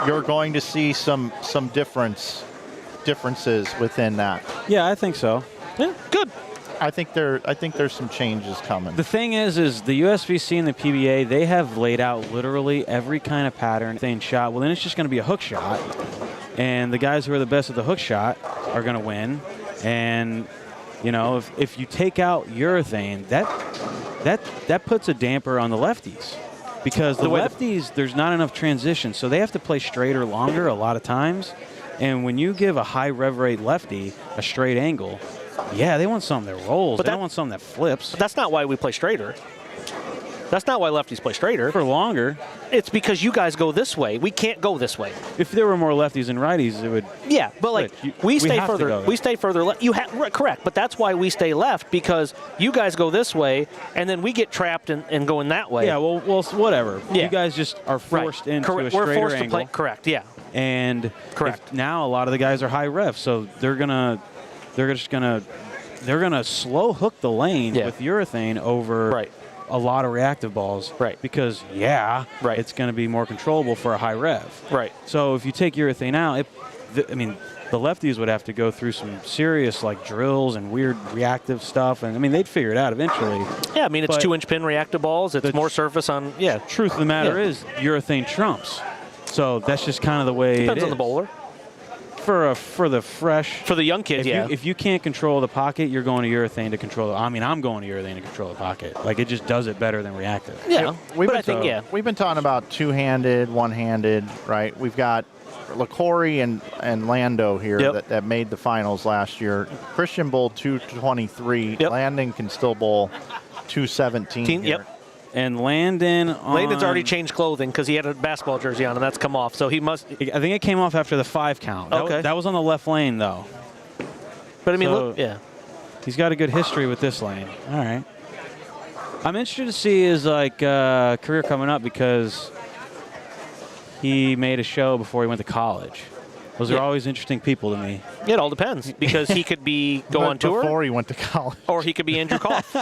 you're going to see some differences within that. Yeah, I think so. Yeah, good. I think there's some changes coming. The thing is the USVC and the PBA, they have laid out literally every kind of pattern thing shot. Well, then it's just going to be a hook shot, and the guys who are the best at the hook shot are going to win. And you know, if you take out urethane, that puts a damper on the lefties, because the lefties, there's not enough transition, so they have to play straighter longer a lot of times. And when you give a high rev rate lefty a straight angle, yeah, they want something that rolls. But they don't want something that flips. But that's not why we play straighter. That's not why lefties play straighter. For longer. It's because you guys go this way. We can't go this way. If there were more lefties and righties, it would. Yeah, but like we stay further. We stay further left. Correct, but that's why we stay left, because you guys go this way, and then we get trapped and going that way. Yeah, well, whatever. Yeah. You guys just are forced into a straighter We're forced angle. to play. Correct. Yeah. And correct. Now a lot of the guys are high rev, so they're gonna slow hook the lane with urethane over a lot of reactive balls. Right. Because it's going to be more controllable for a high rev. Right. So if you take urethane out, the lefties would have to go through some serious like drills and weird reactive stuff, and I mean they'd figure it out eventually. Yeah, I mean it's 2-inch pin reactive balls. It's more surface on. Yeah. Truth of the matter is urethane trumps. So that's just kind of the way Depends it on the bowler. For the young kids, if you can't control the pocket, you're going to urethane to control. I'm going to urethane to control the pocket. Like it just does it better than reactive. Yeah, we've been talking about two-handed, one-handed, right? We've got LaCory and Lando here that made the finals last year. Christian bowled 223. Landon can still bowl 217. Yep. And Landon's already changed clothing because he had a basketball jersey on, and that's come off. So he must. I think it came off after the 5 count. Okay. That was on the left lane, though. But I mean, look, he's got a good history with this lane. All right. I'm interested to see his career coming up, because he made a show before he went to college. Those are always interesting people to me. It all depends, because he could go on tour before he went to college, or he could be Andrew Koff.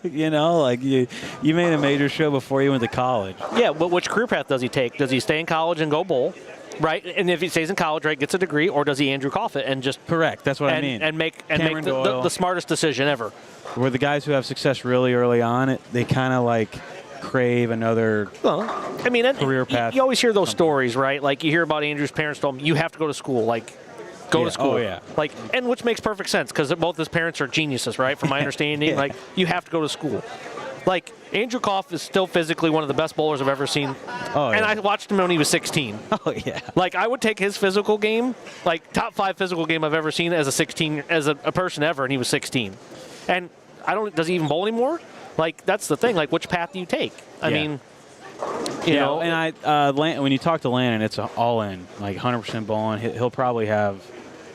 You know, like you made a major show before you went to college. Yeah, but which career path does he take? Does he stay in college and go bowl, right? And if he stays in college, right, gets a degree, or does he Andrew Koff it and just correct? That's what I mean. And make the smartest decision ever. Where the guys who have success really early on, they kind of like crave another career path. You always hear those stories, right? Like you hear about Andrew's parents told him, you have to go to school. Like, go to school. Oh, yeah. Like, and which makes perfect sense, because both his parents are geniuses, right? From my understanding, like you have to go to school. Like Andrew Koff is still physically one of the best bowlers I've ever seen. Oh, yeah. And I watched him when he was 16. Oh yeah. Like I would take his physical game, like top 5 physical game I've ever seen as a person ever, and he was 16. And does he even bowl anymore? Like, that's the thing. Like, which path do you take? I mean, you know. And when you talk to Landon, it's all in, like 100% bowling. He'll probably have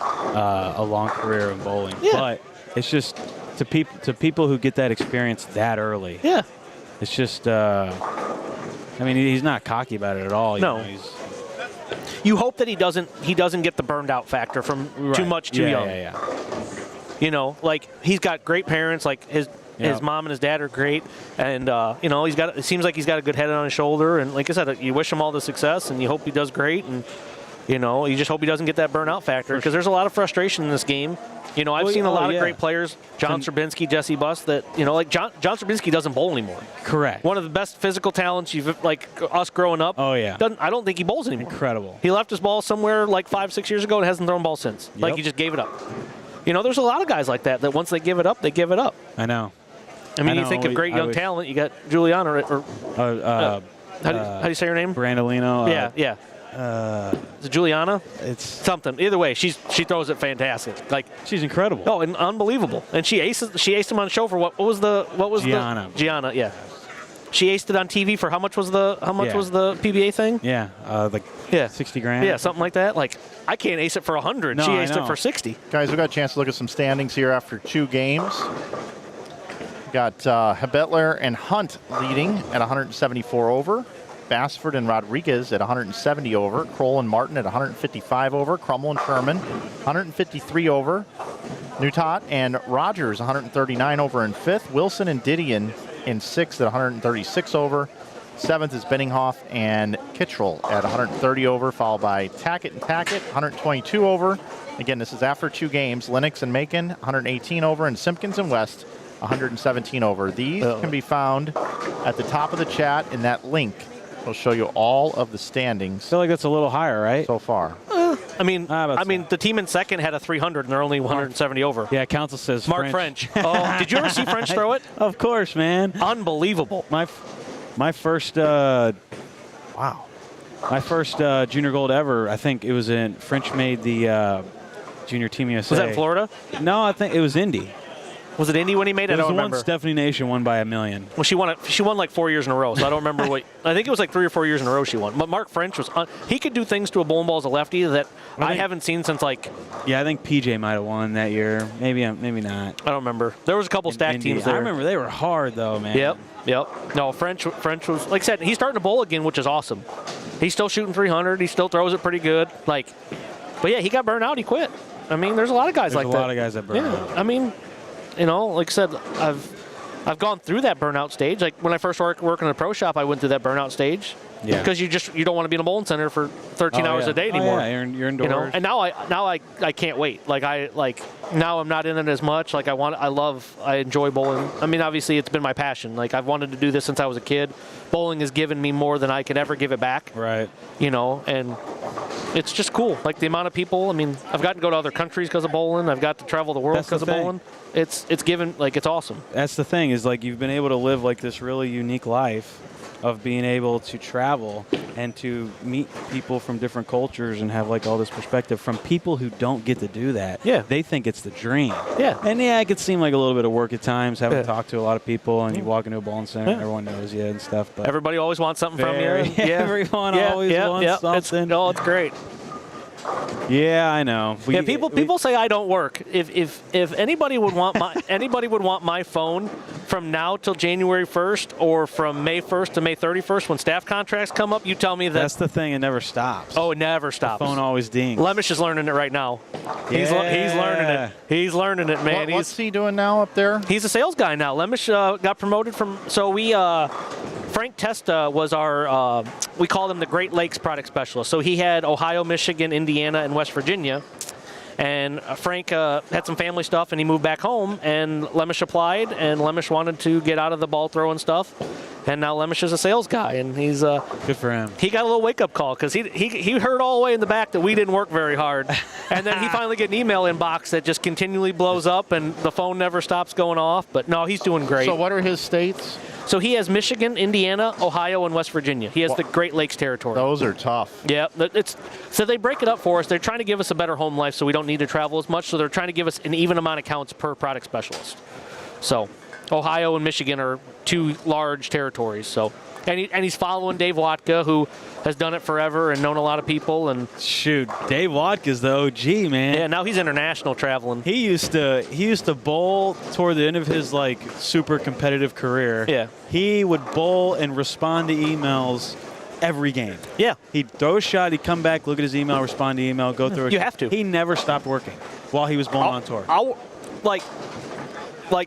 a long career in bowling. Yeah. But it's just to people who get that experience that early. Yeah. It's just, I mean, he's not cocky about it at all. No. You hope that he doesn't get the burned out factor from too much too young. Yeah. You know, like he's got great parents. Like his mom and his dad are great, and you know, it seems like he's got a good head on his shoulder. And like I said, you wish him all the success, and you hope he does great, and you know, you just hope he doesn't get that burnout factor, because there's a lot of frustration in this game. You know, I've seen a lot of great players, John Strabinsky, Jesse Buss, that, you know, like John Strabinsky doesn't bowl anymore. Correct. One of the best physical talents like us growing up. Oh yeah. I don't think he bowls anymore. Incredible. He left his ball somewhere like 5-6 years ago and hasn't thrown a ball since. Like he just gave it up. You know, there's a lot of guys like that once they give it up, they give it up. I know. I mean, you think of great young talent, you got Juliana, or how do you say her name? Brandolino. Yeah. Is it Juliana? It's something. Either way, she throws it fantastic. Like, she's incredible. Oh, and unbelievable. And she aced him on show for what was Gianna. Gianna, yeah. She aced it on TV for how much was the PBA thing? Yeah, like 60 grand. Yeah, something like that. Like, I can't ace it for 100. No, she aced it for 60. Guys, we got a chance to look at some standings here after 2 games. Got Hebetler and Hunt leading at 174 over. Bassford and Rodriguez at 170 over. Kroll and Martin at 155 over. Crummel and Sherman, 153 over. Nutot and Rogers, 139 over in 5th. Wilson and Didion in 6th at 136 over. 7th is Benninghoff and Kittrell at 130 over, followed by Tackett and Tackett, 122 over. Again, this is after 2 games. Lennox and Macon, 118 over, and Simpkins and West, 117 over. These can be found at the top of the chat in that link. It'll show you all of the standings. I feel like that's a little higher, right? So far. I mean, the team in second had a 300, and they're only 170 over. Yeah, council says Mark French. Oh, did you ever see French throw it? Of course, man. Unbelievable. My first my first junior gold ever. I think it was in French made the junior team USA. Was that in Florida? No, I think it was Indy. Was it Indy when he made it? I don't remember. One Stephanie Nation won by $1 million. Well, she won like 4 years in a row, so I don't remember what. I think it was like 3 or 4 years in a row she won. But Mark French was he could do things to a bowling ball as a lefty that I haven't seen since like. Yeah, I think PJ might have won that year. Maybe not. I don't remember. There was a couple stacked teams there. I remember they were hard though, man. Yep. No, French was, like I said, he's starting to bowl again, which is awesome. He's still shooting 300. He still throws it pretty good. But yeah, he got burned out. He quit. I mean, there's a lot of guys like that. There's a lot of guys that burn out. I mean, like I said, I've gone through that burnout stage. Like when I first worked in a pro shop, I went through that burnout stage. Yeah. Because you don't want to be in a bowling center for 13 hours a day anymore. Yeah, you're indoors. And now I can't wait. Now I'm not in it as much. I enjoy bowling. I mean, obviously it's been my passion. Like I've wanted to do this since I was a kid. Bowling has given me more than I could ever give it back. Right. And it's just cool. Like the amount of people. I mean, I've gotten to go to other countries because of bowling. I've got to travel the world because of bowling. It's given, it's awesome. That's the thing is you've been able to live this really unique life of being able to travel and to meet people from different cultures and have all this perspective from people who don't get to do that. Yeah. They think it's the dream. Yeah. And yeah, it could seem like a little bit of work at times, having to talk to a lot of people, and you walk into a bowling center and everyone knows you and stuff. But everybody always wants something from you. Yeah, everyone always wants something. It's great. Yeah, I know. People say I don't work. If anybody would want my phone from now till January 1st or from May 1st to May 31st when staff contracts come up, you tell me that. That's the thing. It never stops. Oh, it never stops. The phone always dings. Lemish is learning it right now. He's learning it. He's learning it, man. What's he doing now up there? He's a sales guy now. Lemish got promoted from. So we. Frank Testa was our, we called him the Great Lakes product specialist. So he had Ohio, Michigan, Indiana, and West Virginia. And Frank had some family stuff, and he moved back home, and Lemish applied, and Lemish wanted to get out of the ball throwing stuff. And now Lemish is a sales guy, and he's good for him. He got a little wake-up call because he heard all the way in the back that we didn't work very hard. And then he finally get an email inbox that just continually blows up, and the phone never stops going off. But no, he's doing great. So what are his states? So he has Michigan, Indiana, Ohio, and West Virginia. He has the Great Lakes territory. Those are tough. Yeah, so they break it up for us. They're trying to give us a better home life so we don't need to travel as much. So they're trying to give us an even amount of counts per product specialist. So Ohio and Michigan are 2 large territories. So and he's following Dave Watka, who has done it forever and known a lot of people. And shoot, Dave Watka's the OG, man. Yeah, now he's international traveling. He used to bowl toward the end of his super competitive career. Yeah. He would bowl and respond to emails every game. Yeah. He'd throw a shot, he'd come back, look at his email, respond to email, go through it. You have to. He never stopped working while he was bowling on tour.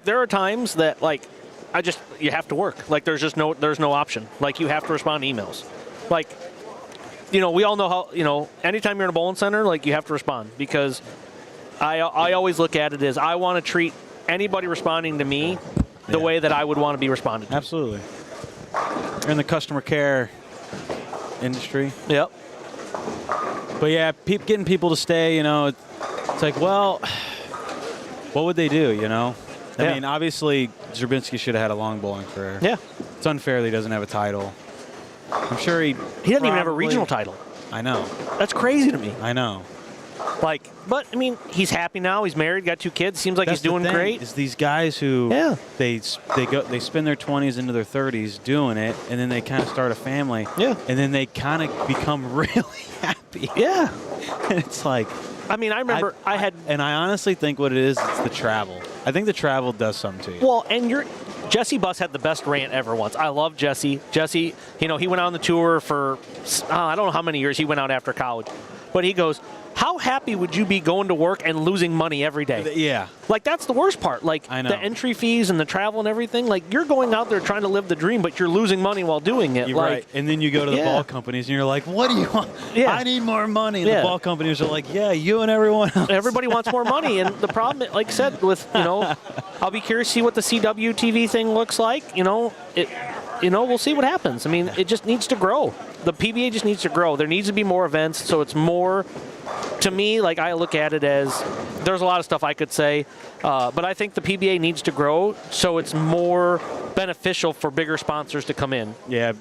There are times that you have to work. There's no option. You have to respond to emails. We all know how, anytime you're in a bowling center, you have to respond because I always look at it as I want to treat anybody responding to me the way that I would want to be responded to. Absolutely. You're in the customer care industry. Yep. But yeah, getting people to stay, it's well, what would they do, I mean, obviously, Zerbinski should have had a long bowling career. Yeah. It's unfair that he doesn't have a title. I'm sure he doesn't even have a regional title. I know. That's crazy to me. I know. But I mean, he's happy now. He's married, got 2 kids. Seems like he's doing great. It's these guys who they spend their 20s into their 30s doing it, and then they kind of start a family. Yeah. And then they kind of become really happy. Yeah. And it's I mean, I remember I had, and I honestly think what it is, it's the travel. I think the travel does something to you. Well, and Jesse Buss had the best rant ever once. I love Jesse. Jesse, he went on the tour for, I don't know how many years he went out after college. But he goes, how happy would you be going to work and losing money every day? Yeah. Like, that's the worst part. Like, I know. the entry fees and the travel and everything. Like, you're going out there trying to live the dream, but you're losing money while doing it. You're like, right. And then you go to the yeah. ball companies and you're like, what do you want? Yeah. I need more money. And Yeah. the ball companies are like, yeah, you and everyone else. Everybody wants more money, and the problem, like I said, with I'll be curious to see what the CW TV thing looks like. We'll see what happens. I mean, it just needs to grow. The PBA just needs to grow. There needs to be more events, so it's more. To me, like, I look at it as there's a lot of stuff I could say, but I think the PBA needs to grow so it's more beneficial for bigger sponsors to come in. Yeah.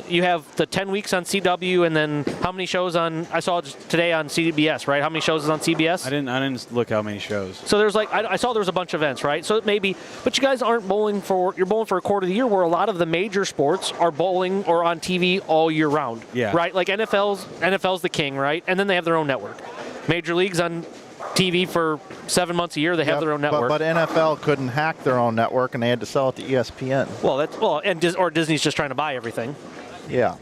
You have the 10 weeks on CW, and then how many shows on? I saw just today on CBS, right? How many shows is on CBS? I didn't look how many shows. So there's I saw there was a bunch of events, right? So maybe, but you guys aren't bowling you're bowling for a quarter of the year, where a lot of the major sports are bowling or on TV all year round. Yeah. Right? Like NFL's the king, right? And then they have their own network. Major League's on TV for 7 months a year. They have their own network. But NFL couldn't hack their own network, and they had to sell it to ESPN. Or Disney's just trying to buy everything. Yeah.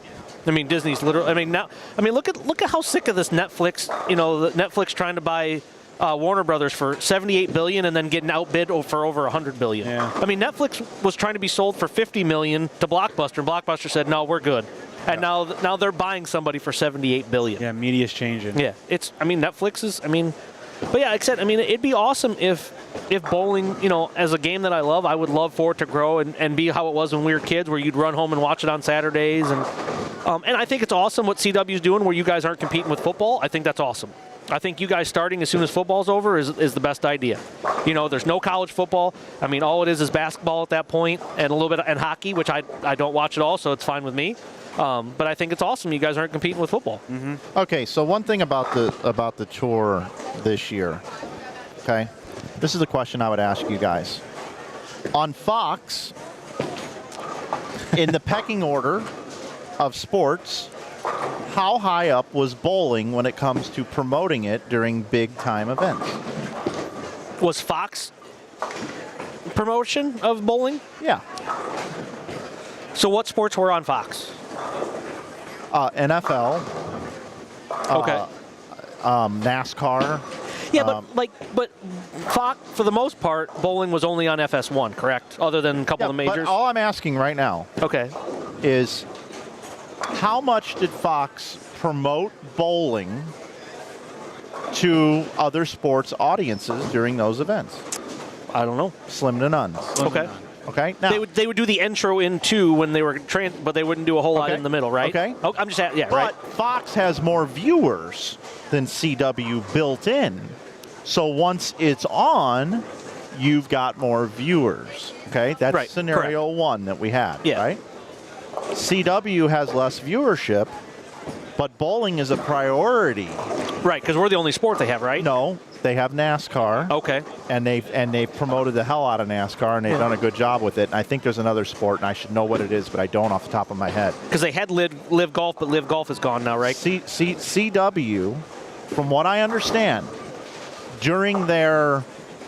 I mean, Disney's literally. Look at how sick of this Netflix. The Netflix trying to buy Warner Brothers for $78 billion and then getting outbid for over $100 billion. Yeah. I mean, Netflix was trying to be sold for $50 million to Blockbuster, and Blockbuster said, "No, we're good." And now they're buying somebody for $78 billion. Yeah, media's changing. Yeah, Netflix is. But yeah, like I said, it'd be awesome if bowling, as a game that I love, I would love for it to grow and be how it was when we were kids, where you'd run home and watch it on Saturdays. And I think it's awesome what CW is doing, where you guys aren't competing with football. I think that's awesome. I think you guys starting as soon as football's over is the best idea. There's no college football. All it is basketball at that point, and a little bit and hockey, which I don't watch at all, so it's fine with me. But I think it's awesome you guys aren't competing with football. Mm-hmm. Okay, so one thing about the tour this year, okay? This is a question I would ask you guys. On Fox, in the pecking order of sports, how high up was bowling when it comes to promoting it during big-time events? Was Fox promotion of bowling? Yeah. So what sports were on Fox? NFL. Okay. NASCAR. Yeah, but Fox, for the most part, bowling was only on FS1, correct? Other than a couple of majors? But all I'm asking right now is how much did Fox promote bowling to other sports audiences during those events? I don't know. Slim to none. Okay. Now They would do the intro in two when they were but they wouldn't do a whole lot in the middle, right? Okay. Oh, I'm just right. But Fox has more viewers than CW built in. So once it's on, you've got more viewers. Okay? That's scenario one that we had, right? CW has less viewership, but bowling is a priority. Right, because we're the only sport they have, right? No, they have NASCAR. Okay. And they've promoted the hell out of NASCAR, and they've done a good job with it. And I think there's another sport, and I should know what it is, but I don't off the top of my head. Because they had Live Golf, but Live Golf is gone now, right? CW, from what I understand, during their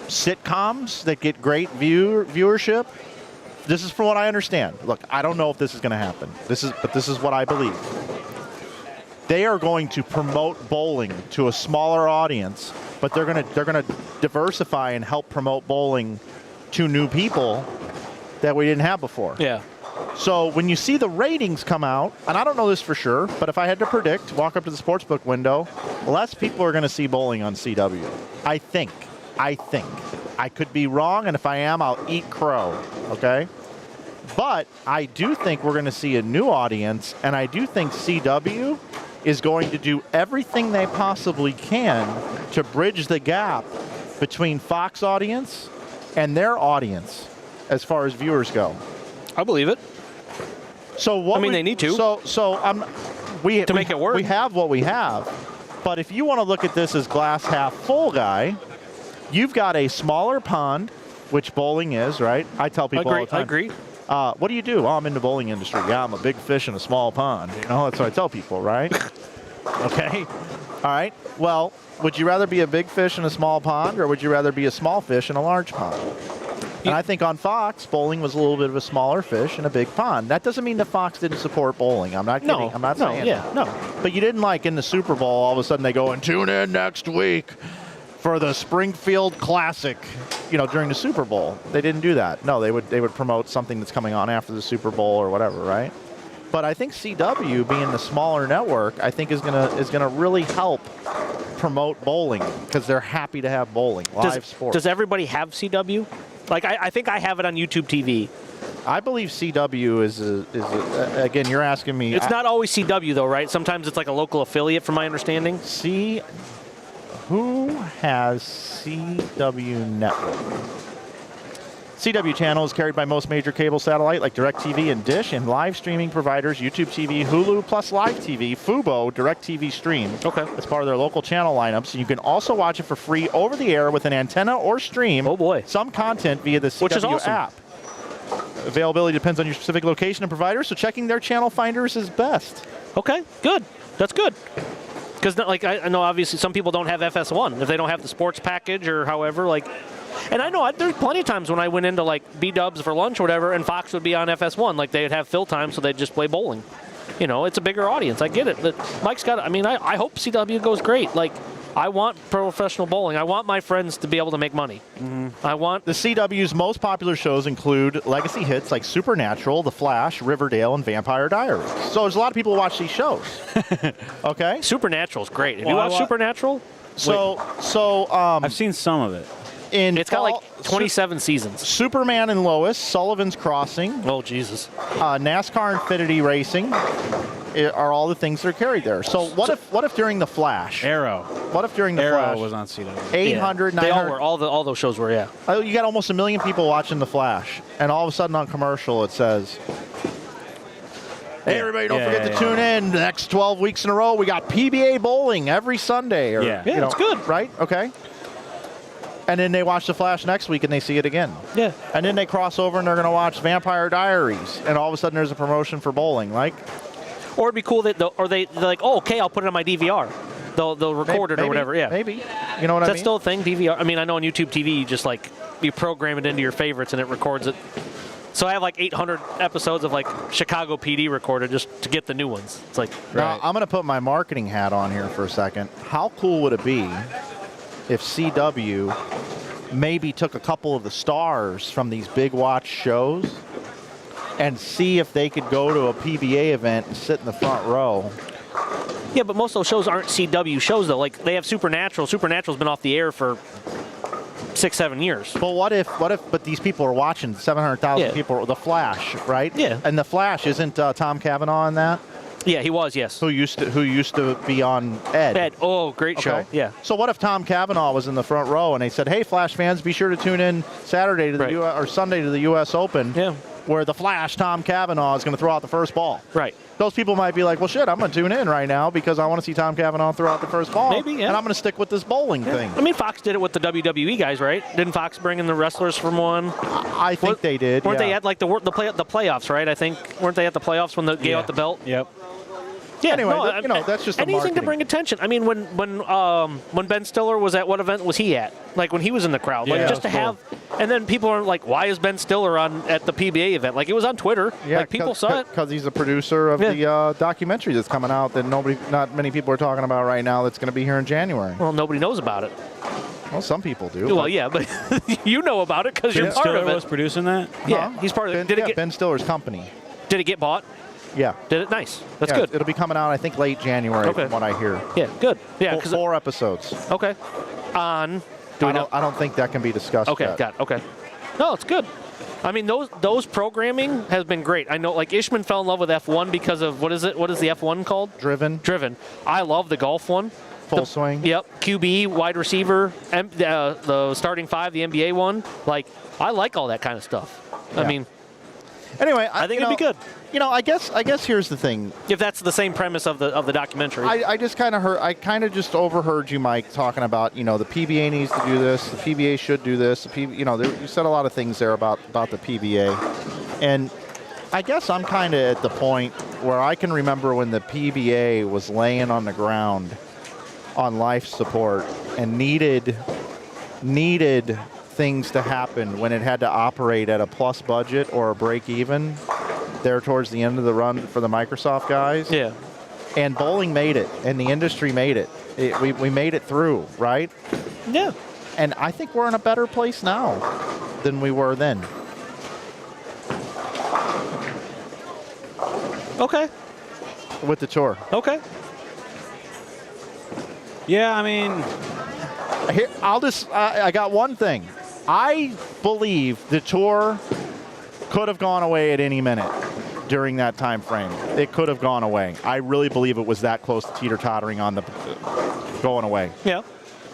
sitcoms that get great viewership, this is from what I understand. Look, I don't know if this is going to happen. This is what I believe. They are going to promote bowling to a smaller audience, but they're going to diversify and help promote bowling to new people that we didn't have before. Yeah. So when you see the ratings come out, and I don't know this for sure, but if I had to predict, walk up to the sportsbook window, less people are going to see bowling on CW. I think. I could be wrong, and if I am, I'll eat crow, okay? But I do think we're going to see a new audience, and I do think CW is going to do everything they possibly can to bridge the gap between Fox audience and their audience as far as viewers go. I believe it. So what they need to. To make it work. We have what we have. But if you want to look at this as glass half full guy, you've got a smaller pond, which bowling is, right? I tell people all the time. I agree. What do you do? Oh, I'm in the bowling industry. Yeah, I'm a big fish in a small pond. That's what I tell people, right? Okay. All right. Well, would you rather be a big fish in a small pond, or would you rather be a small fish in a large pond? And I think on Fox, bowling was a little bit of a smaller fish in a big pond. That doesn't mean that Fox didn't support bowling. I'm not kidding. I'm not saying that. No. But you didn't like in the Super Bowl, all of a sudden they go and tune in next week for the Springfield Classic, during the Super Bowl. They didn't do that. No, they would promote something that's coming on after the Super Bowl or whatever, right? But I think CW, being the smaller network, I think is gonna really help promote bowling because they're happy to have bowling, live sports. Does everybody have CW? Like, I think I have it on YouTube TV. I believe CW is again, you're asking me. It's not always CW, though, right? Sometimes it's like a local affiliate, from my understanding. Who has CW Network? CW channel is carried by most major cable satellite like DirecTV and Dish, and live streaming providers YouTube TV, Hulu Plus Live TV, Fubo, DirecTV Stream. Okay. As part of their local channel lineups. You can also watch it for free over the air with an antenna or stream. Oh boy. Some content via the CW Which is awesome. app. Availability depends on your specific location and provider, so checking their channel finders is best. Okay, good. That's good. Because, like, I know obviously some people don't have FS1 if they don't have the sports package or however, like. And I know there's plenty of times when I went into, like, B-dubs for lunch or whatever, and Fox would be on FS1. Like, they'd have fill time, so they'd just play bowling. It's a bigger audience. I get it. But Mike's got, I hope CW goes great. Like, I want professional bowling. I want my friends to be able to make money. Mm-hmm. I want. The CW's most popular shows include legacy hits like Supernatural, The Flash, Riverdale, and Vampire Diaries. So there's a lot of people who watch these shows. Okay? Supernatural's great. Have you watched Supernatural? I've seen some of it. It's got like 27 seasons. Superman and Lois, Sullivan's Crossing. Oh, Jesus. NASCAR Infinity Racing are all the things that are carried there. So what if during The Flash? Arrow. What if during The Arrow Flash? was on CW. 800, They 900. all were. All those shows were, yeah. You got almost 1 million people watching The Flash, and all of a sudden on commercial it says, hey, everybody, don't forget to tune in. The next 12 weeks in a row, we got PBA bowling every Sunday. Or, it's good. Right? Okay. And then they watch The Flash next week and they see it again. Yeah. And then they cross over and they're going to watch Vampire Diaries. And all of a sudden there's a promotion for bowling. Like, or it'd be cool that they're like, oh, okay, I'll put it on my DVR. They'll record it or whatever. Yeah. Maybe. You know what I mean? Is that still a thing, DVR? I mean, I know on YouTube TV, you just like, you program it into your favorites and it records it. So I have like 800 episodes of like Chicago PD recorded just to get the new ones. It's like, Now, I'm going to put my marketing hat on here for a second. How cool would it be if CW maybe took a couple of the stars from these big watch shows and see if they could go to a PBA event and sit in the front row? Yeah, but most of those shows aren't CW shows, though. Like, they have Supernatural. Supernatural's been off the air for 6-7 years. But what if, but these people are watching, 700,000 people, The Flash, right? Yeah. And The Flash, isn't Tom Cavanaugh in that? Yeah, he was, yes. Who used to be on Ed. Ed, oh, great show. Yeah. So what if Tom Cavanaugh was in the front row and they said, hey, Flash fans, be sure to tune in Saturday to the or Sunday to the U.S. Open, where the Flash, Tom Cavanaugh, is going to throw out the first ball. Right. Those people might be like, well, shit, I'm going to tune in right now because I want to see Tom Cavanaugh throw out the first ball. Maybe, yeah. And I'm going to stick with this bowling thing. I mean, Fox did it with the WWE guys, right? Didn't Fox bring in the wrestlers from one? I think they did, Weren't they at like the playoffs, right? I think, weren't they at the playoffs when they gave out the belt? Yep. Yeah, anyway, that's just anything to bring attention. I mean, when Ben Stiller was at, what event was he at? Like when he was in the crowd, like just to have. And then people are like, "Why is Ben Stiller at the PBA event?" Like it was on Twitter. Yeah, like people saw it because he's a producer of the documentary that's coming out that not many people are talking about right now. That's going to be here in January. Well, nobody knows about it. Well, some people do. Well, yeah, but you know about it because you're part Stiller of it. was producing that. Yeah, he's part of it. Ben Stiller's company. Did it get bought? Yeah. Did it? Nice. That's good. It'll be coming out, I think, late January, from what I hear. Yeah, good. Yeah, 4 episodes. Okay. On. I don't think that can be discussed. Okay, yet. got it. Okay. No, it's good. I mean, those programming has been great. I know, like Ishman fell in love with F1 because of what is it? What is the F1 called? Driven. I love the golf one. Full swing. Yep. QB, wide receiver, the starting 5, the NBA one. Like, I like all that kind of stuff. Yeah. I mean. Anyway, I think it'd be good. You know, I guess here's the thing. If that's the same premise of the documentary. I just overheard you, Mike, talking about, the PBA needs to do this, the PBA should do this, you said a lot of things there about the PBA. And I guess I'm kind of at the point where I can remember when the PBA was laying on the ground on life support and needed things to happen when it had to operate at a plus budget or a break even there towards the end of the run for the Microsoft guys. Yeah. And bowling made it, and the industry made it. We made it through, right? Yeah. And I think we're in a better place now than we were then. Okay. With the tour. Okay. Yeah, I mean, Here, I got one thing. I believe the tour could have gone away at any minute during that time frame. It could have gone away. I really believe it was that close to teeter-tottering on the going away. Yeah.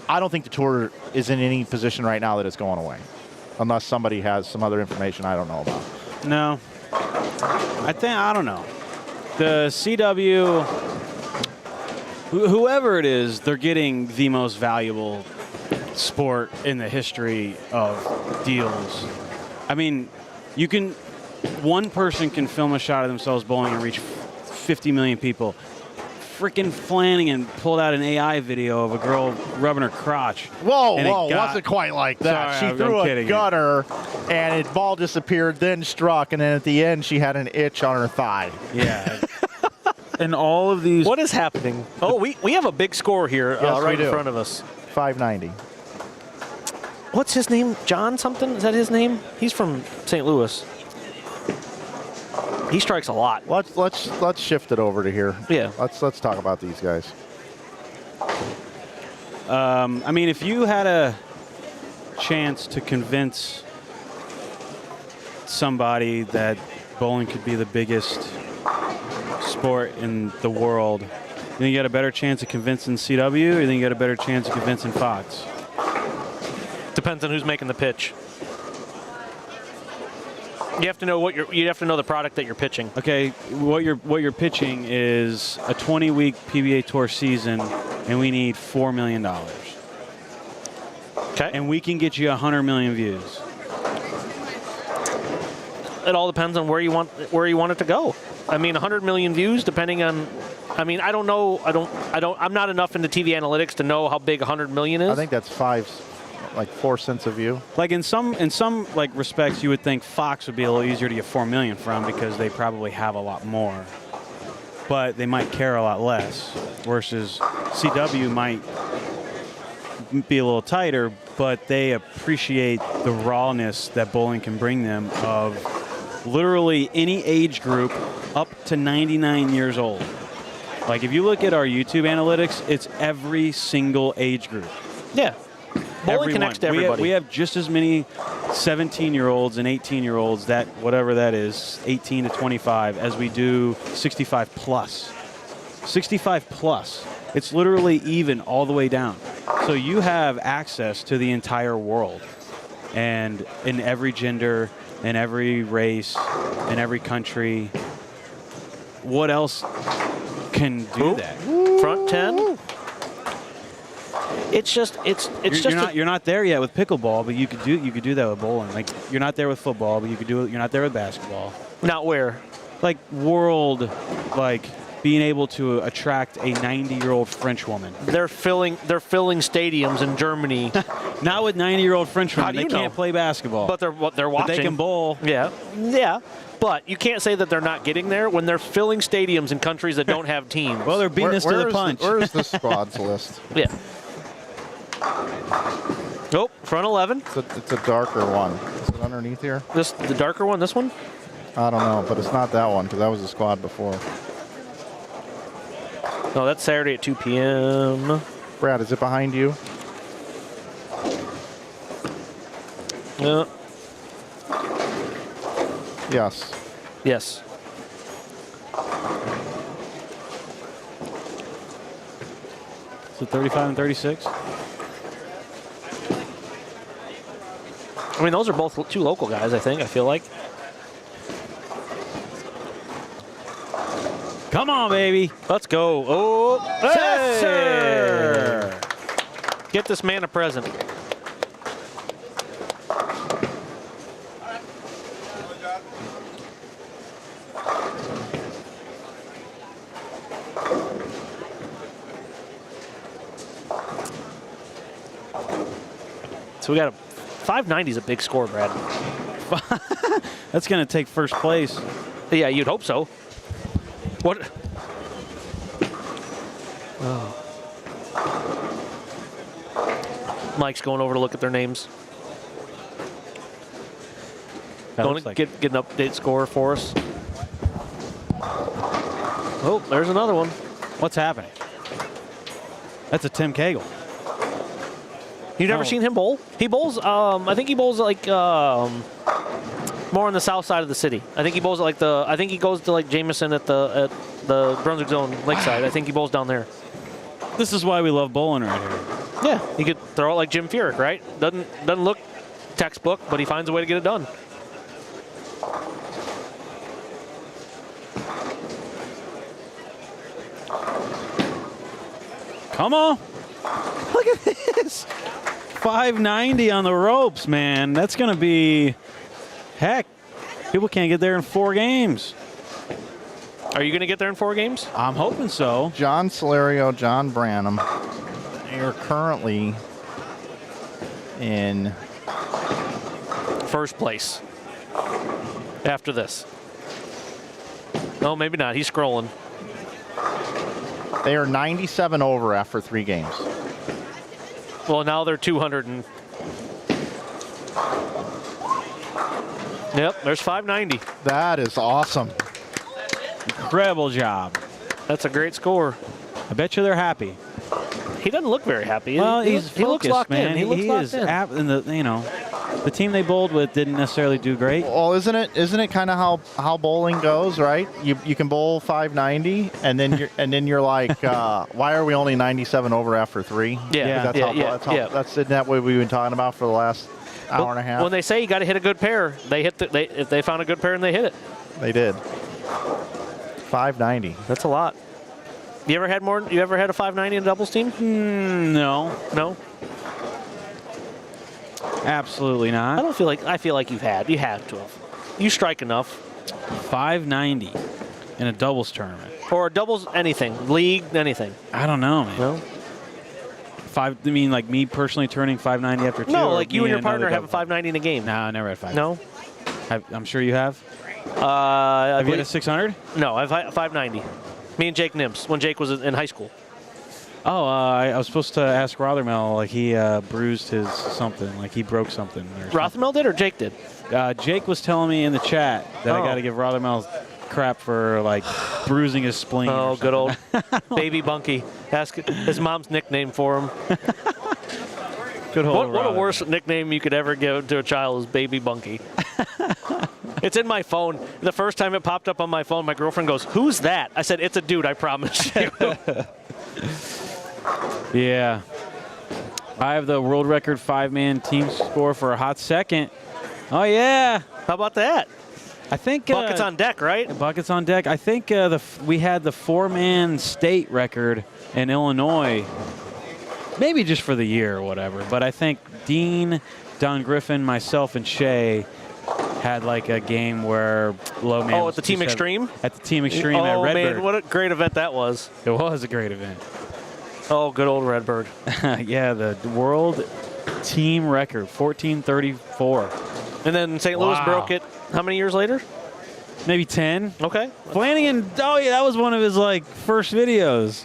I don't think the tour is in any position right now that it's going away, unless somebody has some other information I don't know about. no. I don't know. The CW, whoever it is, they're getting the most valuable sport in the history of deals. I mean, one person can film a shot of themselves bowling and reach 50 million people. Frickin' Flanagan pulled out an AI video of a girl rubbing her crotch. Whoa, and it wasn't quite like that. Sorry, She threw I'm a kidding. gutter, and the ball disappeared, then struck, and then at the end she had an itch on her thigh. Yeah. And all of these. What is happening? Oh, we have a big score here Yes, right we in do. front of us. 590. What's his name? John something? Is that his name? He's from St. Louis. He strikes a lot. Let's shift it over to here. Yeah. Let's talk about these guys. I mean, if you had a chance to convince somebody that bowling could be the biggest sport in the world, you think you got a better chance of convincing CW, or you think you got a better chance of convincing Fox? Depends on who's making the pitch. You have to know you have to know the product that you're pitching. Okay, what you're pitching is a 20-week PBA Tour season, and we need $4 million. Okay. And we can get you 100 million views. It all depends on where you want it to go. I mean, 100 million views, depending on. I mean, I don't know. I'm not enough into TV analytics to know how big 100 million is. I think that's 4 cents a view. Like in some like respects, you would think Fox would be a little easier to get 4 million from because they probably have a lot more, but they might care a lot less. Versus CW might be a little tighter, but they appreciate the rawness that bowling can bring them of literally any age group up to 99 years old. Like if you look at our YouTube analytics, it's every single age group. Yeah. Bowling Everyone. connects to everybody. We have just as many 17-year-olds and 18-year-olds, that whatever that is, 18 to 25, as we do 65 plus. 65 plus. It's literally even all the way down. So you have access to the entire world, and in every gender, in every race, in every country. What else can do that? Front 10. It's just You're not there yet with pickleball, but you could do that with bowling. Like you're not there with football, but you could do it. You're not there with basketball. not where. Like world, like being able to attract a 90-year-old French woman. They're filling stadiums in Germany. Not with 90-year-old French How women. do They you can't know? play basketball. But they're But watching. they can bowl. Yeah, yeah. But you can't say that they're not getting there when they're filling stadiums in countries that don't have teams. Well, they're beating us to the punch. Where's the squads list? Yeah. Oh, front 11. It's a darker one. Is it underneath here? The darker one. This one. I don't know, but it's not that one because that was the squad before. No, that's Saturday at 2 p.m. Brad, is it behind you? Yes. Yes. So 35 and 36. I mean, those are both two local guys, I think. I feel like. Come on, baby. Let's go. Oh, Yes, hey! sir. Get this man a present. So we got a 590 is a big score, Brad. That's going to take first place. Yeah, you'd hope so. What? Oh. Mike's going over to look at their names. Going to get an update score for us. Oh, there's another one. What's happening? That's a Tim Cagle. You never seen him bowl? He bowls. I think he bowls like more on the south side of the city. I think he bowls at like the. I think he goes to like Jameson at the Brunswick Zone Lakeside. I think he bowls down there. This is why we love bowling right here. Yeah, he could throw it like Jim Furyk, right? Doesn't look textbook, but he finds a way to get it done. Come on. Look at this. 590 on the ropes, man. That's going to be, heck, people can't get there in 4 games. Are you going to get there in 4 games? I'm hoping so. John Solario, John Branham. They are currently in first place after this. No, maybe not. He's scrolling. They are 97 over after 3 games. Well, now they're 200 and. Yep, there's 590. That is awesome. Incredible job. That's a great score. I bet you they're happy. He doesn't look very happy. Well, he he's looks focused, locked man. in. He looks locked in. And the team they bowled with didn't necessarily do great. Well, isn't it kind of how bowling goes, right? You can bowl 590, and then you're like, why are we only 97 over after 3? Yeah, That's isn't that what we've been talking about for the last hour and a half? When they say you got to hit a good pair, if they found a good pair and they hit it. They did. 590. That's a lot. You ever had a 590 in a doubles team? No. No. Absolutely not. I feel like you had to have. You strike enough. 590 in a doubles tournament. Or doubles anything. League, anything. I don't know, man. No? I mean like me personally turning 590 after 2? No, or like you and your partner have a double? 590 in a game. No, I never had 590. No? I'm sure you have. Have you had a 600? No, I've had 590. Me and Jake Nims, when Jake was in high school. Oh, I was supposed to ask Rothermel, like he bruised his something, like he broke something. Rothermel did or Jake did? Jake was telling me in the chat that I got to give Rothermel crap for like bruising his spleen. Oh, good old Baby Bunky. Ask his mom's nickname for him. Good old What a worse nickname you could ever give to a child is Baby Bunky. It's in my phone. The first time it popped up on my phone, my girlfriend goes, "Who's that?" I said, "It's a dude, I promise you." Yeah. I have the world record 5-man team score for a hot second. Oh, yeah. How about that? I think buckets on deck, right? Buckets on deck. I think we had the 4-man state record in Illinois, maybe just for the year or whatever. But I think Dean, Don Griffin, myself, and Shay had like a game where low man. Oh, at the Team Extreme? At the Team Extreme at Redbird. Oh, man, what a great event that was. It was a great event. Oh, good old Redbird. Yeah, the world team record, 1434. And then St. Louis broke it how many years later? Maybe 10. Okay. Flanagan, oh yeah, that was one of his like first videos.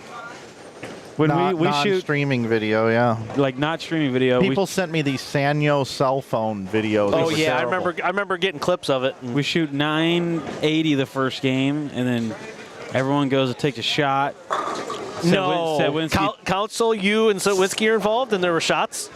When we shoot streaming video, yeah. Like not streaming video. People sent me these Sanyo cell phone videos. Oh yeah, I remember getting clips of it. We shoot 980 the first game, and then everyone goes and takes a shot. No. Council, you, and Sawinski are involved, and there were shots?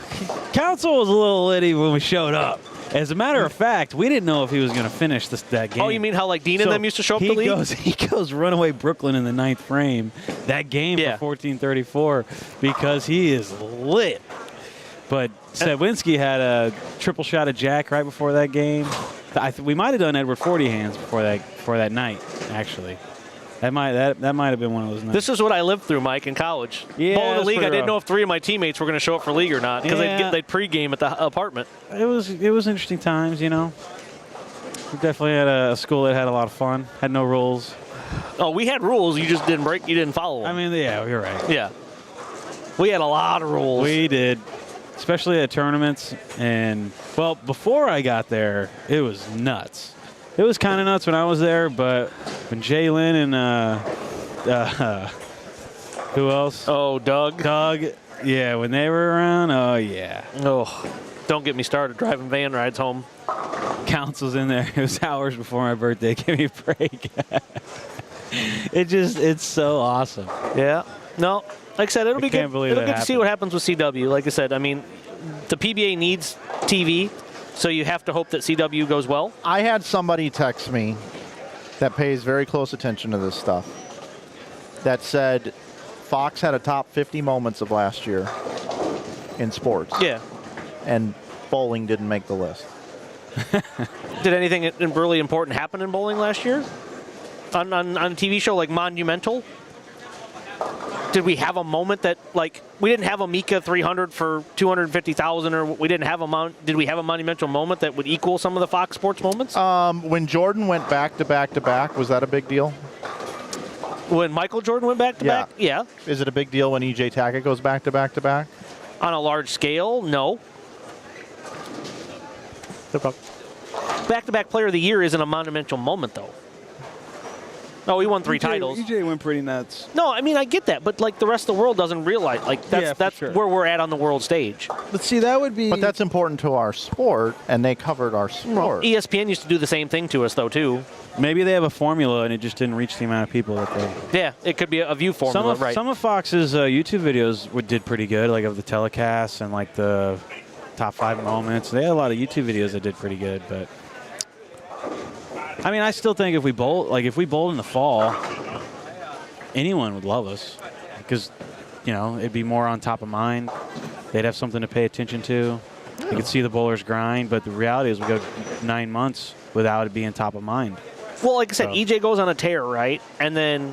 Council was a little litty when we showed up. As a matter of fact, we didn't know if he was going to finish that game. Oh, you mean how like Dean and them used to show up to the league? He goes runaway Brooklyn in the 9th frame. That game for 1434 because he is lit. But Sawinski had a triple shot of Jack right before that game. We might have done Edward 40 hands before that night, actually. That might have been one of those nights. This is what I lived through, Mike, in college. Yeah, in the league, I didn't know if 3 of my teammates were going to show up for league or not because they'd pregame at the apartment. It was interesting times, you know. We definitely had a school that had a lot of fun. Had no rules. Oh, we had rules. You just didn't follow them. I mean, yeah, you're right. Yeah. We had a lot of rules. We did. especially at tournaments. And, well, before I got there, it was nuts. It was kind of nuts when I was there, but when Jalen and who else? Oh, Doug. Yeah, when they were around, oh, yeah. Oh, don't get me started driving van rides home. Council's in there. It was hours before my birthday. Give me a break. It's so awesome. Yeah. No, like I said, it'll be good. believe It'll that get to see happened. what happens with CW. Like I said, I mean, the PBA needs TV, so you have to hope that CW goes well. I had somebody text me that pays very close attention to this stuff that said Fox had a top 50 moments of last year in sports. Yeah. And bowling didn't make the list. Did anything really important happen in bowling last year? On a TV show like Monumental? Did we have a moment that, like, we didn't have a Mika 300 for 250,000, or we didn't have did we have a monumental moment that would equal some of the Fox Sports moments? When Jordan went back to back to back, was that a big deal? When Michael Jordan went back to back? Yeah. Is it a big deal when EJ Tackett goes back to back to back? On a large scale, no. Back-to-back player of the year isn't a monumental moment, though. Oh, he won 3 titles. EJ went pretty nuts. No, I mean, I get that, but like the rest of the world doesn't realize, like that's sure. where we're at on the world stage. But see, that would be. But that's important to our sport, and they covered our sport. ESPN used to do the same thing to us, though, too. Maybe they have a formula and it just didn't reach the amount of people that they. Yeah, it could be a view formula, right? Some of Fox's YouTube videos did pretty good, like of the telecasts and like the top 5 moments. They had a lot of YouTube videos that did pretty good, but. I mean, I still think if we bowl in the fall, anyone would love us because, it'd be more on top of mind. They'd have something to pay attention to. You could see the bowlers grind, but the reality is we go 9 months without it being top of mind. Well, like I said, EJ goes on a tear, right? And then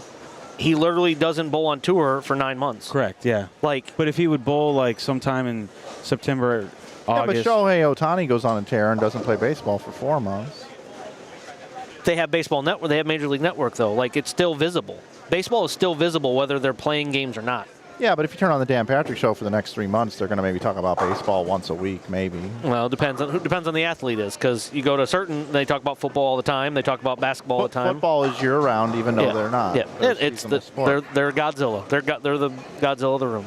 he literally doesn't bowl on tour for 9 months. Correct, yeah. But if he would bowl like sometime in September, August. Yeah, but Shohei Ohtani goes on a tear and doesn't play baseball for 4 months. They have Baseball Network. They have Major League Network, though. Like, it's still visible. Baseball is still visible whether they're playing games or not. Yeah, but if you turn on the Dan Patrick Show for the next 3 months, they're going to maybe talk about baseball once a week, maybe. Well, it depends on the athlete is, because you go to they talk about football all the time. They talk about basketball all the time. Football is year-round, even though they're not. Yeah, they're Godzilla. They're the Godzilla of the room.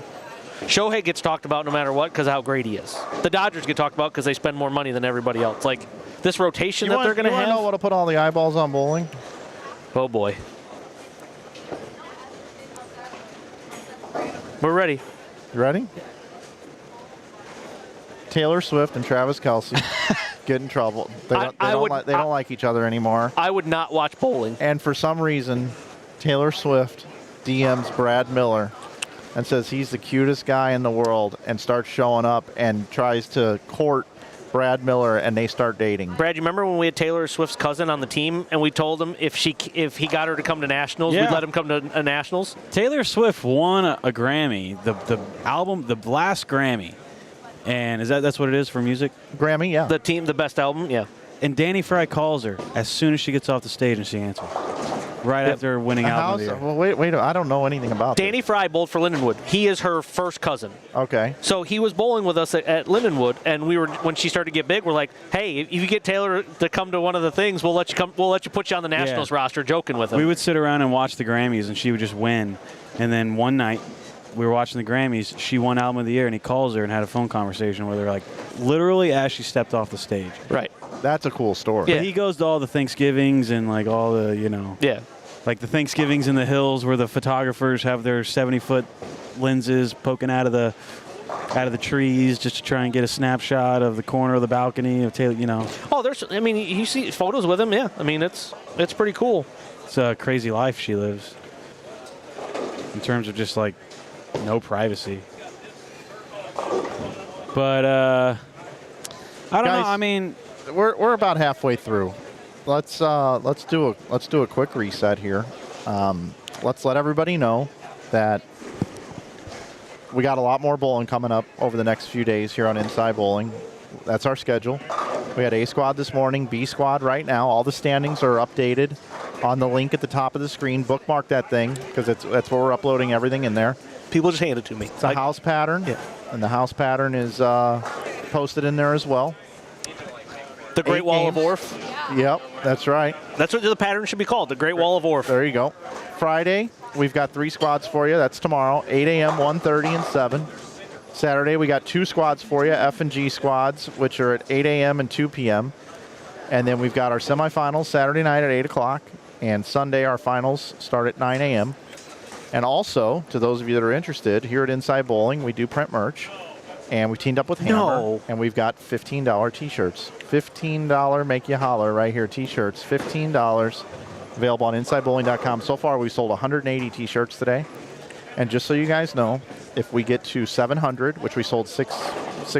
Shohei gets talked about no matter what because of how great he is. The Dodgers get talked about because they spend more money than everybody else. Like, this rotation that they're going to have. You want to know what'll put all the eyeballs on bowling? Oh, boy. We're ready. You ready? Taylor Swift and Travis Kelce get in trouble. They don't like each other anymore. I would not watch bowling. And for some reason, Taylor Swift DMs Brad Miller and says he's the cutest guy in the world and starts showing up and tries to court Brad Miller, and they start dating. Brad, you remember when we had Taylor Swift's cousin on the team, and we told him if he got her to come to nationals, we'd let him come to nationals? Taylor Swift won a Grammy, the last Grammy, and that's what it is for music? Grammy, yeah. The best album, yeah. And Danny Fry calls her as soon as she gets off the stage, and she answers. Right after winning album of the year. Well, wait, I don't know anything about Danny Fry bowled for Lindenwood. He is her first cousin. Okay. So he was bowling with us at Lindenwood, and when she started to get big, we're like, hey, if you get Taylor to come to one of the things, we'll let you put you on the Nationals roster, joking with him. We would sit around and watch the Grammys, and she would just win. And then one night, we were watching the Grammys. She won album of the year, and he calls her and had a phone conversation with her, like literally as she stepped off the stage. Right. That's a cool story. Yeah. But he goes to all the Thanksgivings and like all the Yeah. Like the Thanksgivings in the hills where the photographers have their 70-foot lenses poking out of the trees just to try and get a snapshot of the corner of the balcony of Taylor, Oh, you see photos with him, yeah. I mean, it's pretty cool. It's a crazy life she lives in terms of just like no privacy. But I don't know. I mean, we're about halfway through. Let's do a quick reset here. Let's let everybody know that we got a lot more bowling coming up over the next few days here on Inside Bowling. That's our schedule. We had A squad this morning, B squad right now. All the standings are updated on the link at the top of the screen. Bookmark that thing because that's where we're uploading everything in there. People just hand it to me. It's a house pattern. Yeah. And the house pattern is posted in there as well. The Great 8 Wall of games. Orf. Yep, that's right. That's what the pattern should be called, the Great Wall of Orf. There you go. Friday, we've got 3 squads for you. That's tomorrow, 8 a.m., 1:30, and 7. Saturday, we got 2 squads for you, F and G squads, which are at 8 a.m. and 2 p.m. And then we've got our semifinals Saturday night at 8 o'clock. And Sunday, our finals start at 9 a.m. And also, to those of you that are interested, here at Inside Bowling, we do print merch. And we teamed up with Hammer. No. And we've got $15 T-shirts. $15 make you holler right here T-shirts. $15 available on InsideBowling.com. So far, we've sold 180 T-shirts today. And just so you guys know, if we get to 700, which we sold six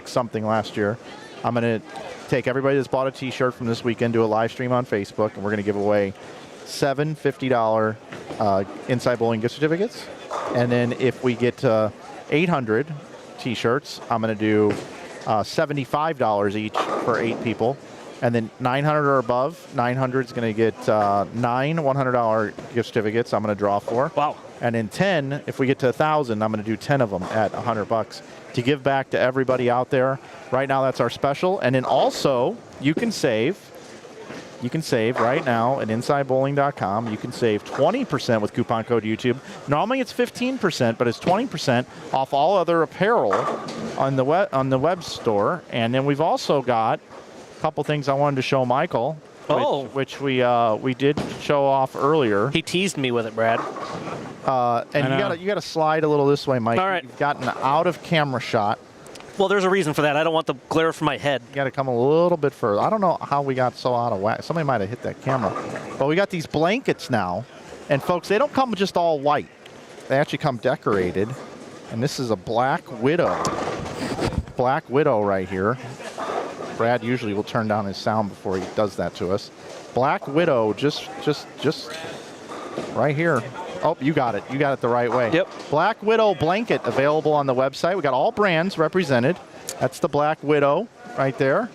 something last year, I'm going to take everybody that's bought a T-shirt from this weekend, do a live stream on Facebook, and we're going to give away 7 $50 Inside Bowling gift certificates. And then if we get to 800 T-shirts, I'm going to do $75 each for 8 people. And then 900 or above, 900 is going to get 9 $100 gift certificates I'm going to draw for. Wow. And in 10, if we get to 1,000, I'm going to do 10 of them at $100 to give back to everybody out there. Right now, that's our special. And then also, you can save right now at InsideBowling.com. You can save 20% with coupon code YouTube. Normally it's 15%, but it's 20% off all other apparel on the web store. And then we've also got a couple things I wanted to show Michael, which we did show off earlier. He teased me with it, Brad. And you got to slide a little this way, Mike. All right. You've got an out of camera shot. Well, there's a reason for that. I don't want the glare from my head. You got to come a little bit further. I don't know how we got so out of whack. Somebody might have hit that camera. But we got these blankets now. And folks, they don't come just all white. They actually come decorated. And this is a Black Widow. Black Widow right here. Brad usually will turn down his sound before he does that to us. Black Widow, just right here. Oh, you got it. You got it the right way. Yep. Black Widow blanket available on the website. We got all brands represented. That's the Black Widow right there.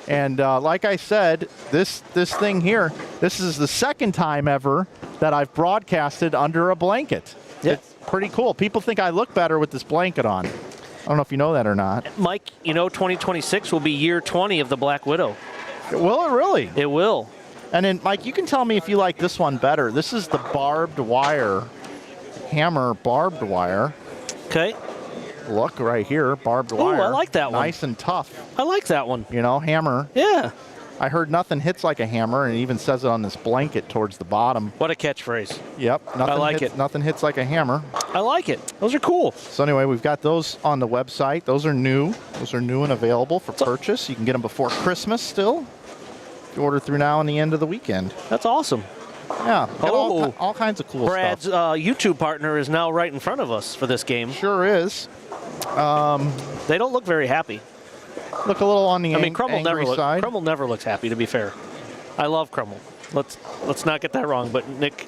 And like I said, this thing here, this is the second time ever that I've broadcasted under a blanket. Yep. It's pretty cool. People think I look better with this blanket on. I don't know if you know that or not. Mike, 2026 will be year 20 of the Black Widow. Will it really? It will. And then, Mike, you can tell me if you like this one better. This is the barbed wire, Hammer barbed wire. Okay. Look right here, barbed wire. Oh, I like that one. Nice and tough. I like that one. Hammer. Yeah. I heard nothing hits like a hammer, and it even says it on this blanket towards the bottom. What a catchphrase. Yep. Nothing hits like a hammer. I like it. Those are cool. So anyway, we've got those on the website. Those are new. Those are new and available for purchase. You can get them before Christmas still. If you order through now and the end of the weekend. That's awesome. Yeah. Got all kinds of cool Brad's stuff. YouTube partner is now right in front of us for this game. Sure is. They don't look very happy. Look a little on the Crummel never looks happy, to be fair. I love Crummel. Let's not get that wrong, but Nick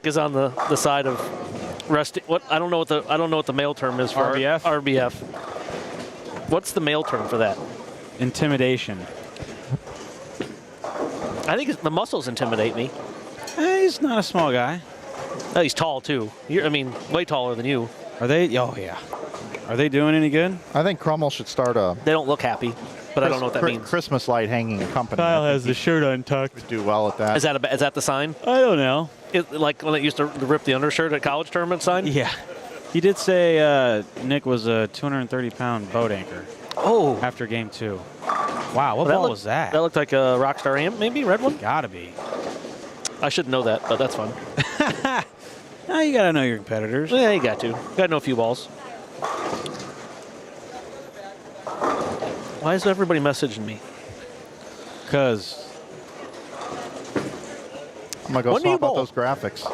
is on the side of resting. What I don't know what the male term is for RBF. RBF. What's the male term for that? Intimidation. I think the muscles intimidate me. He's not a small guy. Oh, he's tall too. Way taller than you. Are they? Oh yeah. Are they doing any good? I think Crummel should start a They don't look happy, but I don't know what that means. Christmas light hanging company. Kyle I has think the shirt untucked. he would do well at that. Is that the sign? I don't know. Like when they used to rip the undershirt at college tournament sign? Yeah. He did say Nick was a 230-pound boat anchor. Oh. After game 2. Wow, what ball was that? That looked like a Rockstar amp, maybe? Red one? Gotta be. I should know that, but that's fun. Now you gotta know your competitors. Yeah, you got to. Got to know a few balls. Why is everybody messaging me? Because I'm going to go When do you swap out bowl? those graphics.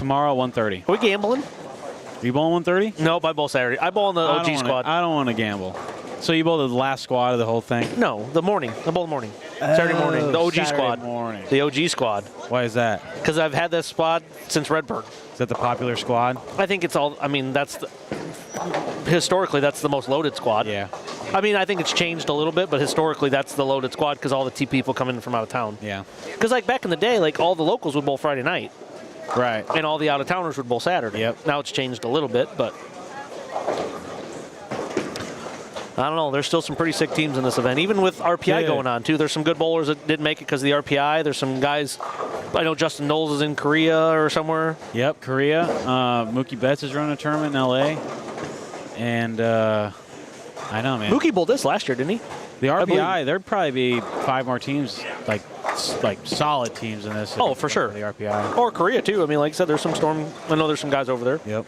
tomorrow 1:30. Are we gambling? Are you bowling 1:30? Nope, I bowl Saturday. I bowl in the OG squad. I don't want to gamble. So you bowl the last squad of the whole thing? No, the morning. I bowl in the morning. Saturday morning. The OG Saturday squad. morning. The OG squad. Why is that? Because I've had this squad since Redbird. Is that the popular squad? I think it's all, historically, that's the most loaded squad. Yeah. I think it's changed a little bit, but historically, that's the loaded squad because all the T people come in from out of town. Yeah. Because, back in the day, all the locals would bowl Friday night, Right. and all the out-of-towners would bowl Saturday. Yep. Now it's changed a little bit, but I don't know. There's still some pretty sick teams in this event, even with RPI going on, too. There's some good bowlers that didn't make it because of the RPI. There's some guys, I know Justin Knowles is in Korea or somewhere. Yep, Korea. Mookie Betts is running a tournament in L.A. And I know, man. Mookie bowled this last year, didn't he? The RPI, there'd probably be 5 more teams, like solid teams in this. Oh, for sure. The RPI. Or Korea, too. I mean, like I said, there's some Storm. I know there's some guys over there. Yep.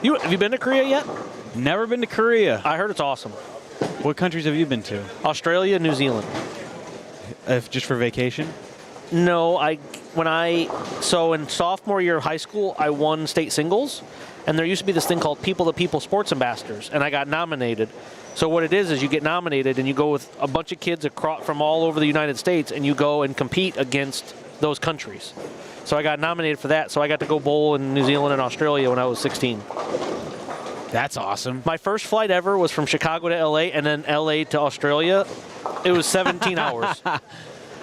Have you been to Korea yet? Never been to Korea. I heard it's awesome. What countries have you been to? Australia, New Zealand. Just for vacation? No, so in sophomore year of high school, I won state singles, and there used to be this thing called People to People Sports Ambassadors, and I got nominated. So what it is you get nominated, and you go with a bunch of kids from all over the United States, and you go and compete against those countries. So I got nominated for that, so I got to go bowl in New Zealand and Australia when I was 16. That's awesome. My first flight ever was from Chicago to LA, and then LA to Australia. It was 17 hours.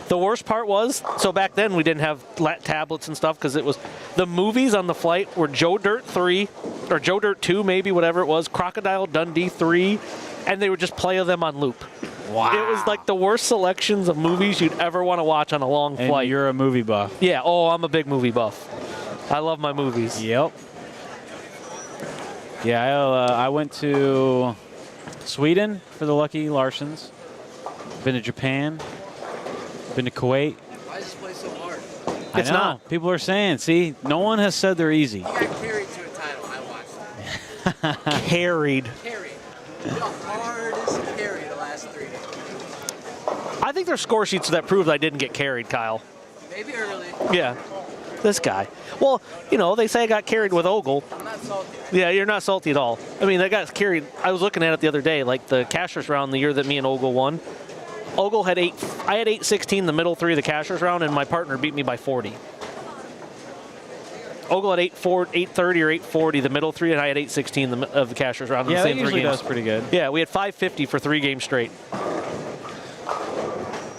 The worst part was, so back then we didn't have tablets and stuff because it was, the movies on the flight were Joe Dirt 3, or Joe Dirt 2 maybe, whatever it was, Crocodile Dundee 3, and they would just play them on loop. Wow. It was like the worst selections of movies you'd ever want to watch on a long flight. And you're a movie buff. Yeah, I'm a big movie buff. I love my movies. Yep. Yeah, I went to Sweden for the Lucky Larsons. Been to Japan. Been to Kuwait. Why is this place so hard? It's not. People are saying, see, no one has said they're easy. You got carried to a title. I watched it. Carried. Carried. The hardest carry the last 3 days. I think there's score sheets that prove I didn't get carried, Kyle. Maybe early. Yeah. This guy. Well, they say I got carried with Ogle. I'm not salty. Yeah, you're not salty at all. I mean, I got carried. I was looking at it the other day, like the Cashers round the year that me and Ogle won. Ogle had I had 8-16 the middle 3 of the Cashers round, and my partner beat me by 40. Ogle had 830 or 840 the middle 3, and I had 816 of the Cashers round in the same 3 games. Yeah, that usually does pretty good. Yeah, we had 550 for 3 games straight.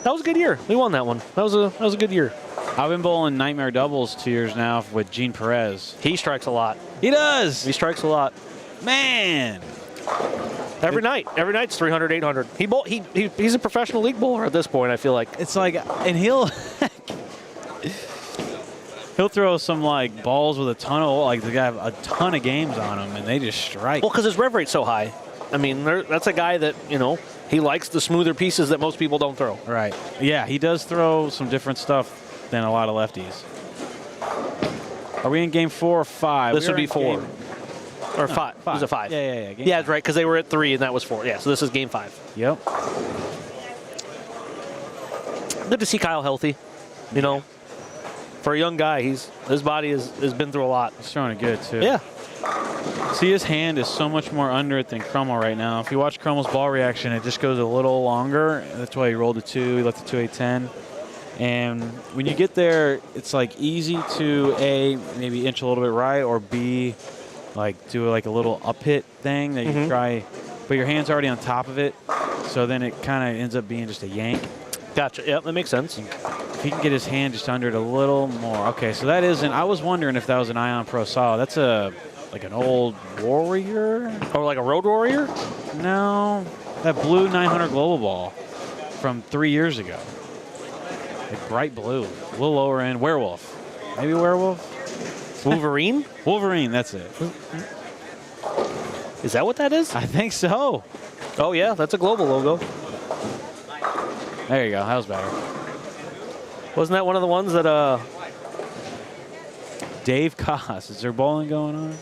That was a good year. We won that one. That was a good year. I've been bowling Nightmare Doubles 2 years now with Gene Perez. He strikes a lot. He does. He strikes a lot. Man. Every night. Every night's 300, 800. He's a professional league bowler at this point, I feel like. It's like, and he'll throw some like balls with a ton of, like the guy have a ton of games on him, and they just strike. Well, because his rev rate's so high. I mean, that's a guy that, he likes the smoother pieces that most people don't throw. Right. Yeah, he does throw some different stuff than a lot of lefties. Are we in game 4 or 5? This would be 4. Or 5. It was a 5. Yeah. Yeah, that's right, because they were at 3 and that was 4. Yeah, so this is game 5. Yep. Good to see Kyle healthy. For a young guy, his body has been through a lot. He's throwing it good, too. Yeah. See, his hand is so much more under it than Crummel right now. If you watch Crummel's ball reaction, it just goes a little longer. That's why he rolled a 2. He left a 2-8-10. And when you get there, it's like easy to A, maybe inch a little bit right, or B, like do like a little up hit thing that you try, but your hand's already on top of it, so then it kind of ends up being just a yank. Gotcha. Yep, that makes sense. If he can get his hand just under it a little more. Okay, so that isn't, I was wondering if that was an Ion Pro Saw. That's like an old Warrior? Or like a Road Warrior? No, that blue 900 Global Ball from 3 years ago. Like bright blue, a little lower end. Werewolf. Maybe Werewolf? Wolverine? Wolverine, that's it. Is that what that is? I think so. Oh, yeah, that's a global logo. There you go. That was better. Wasn't that one of the ones that, Dave Koss. Is there bowling going on?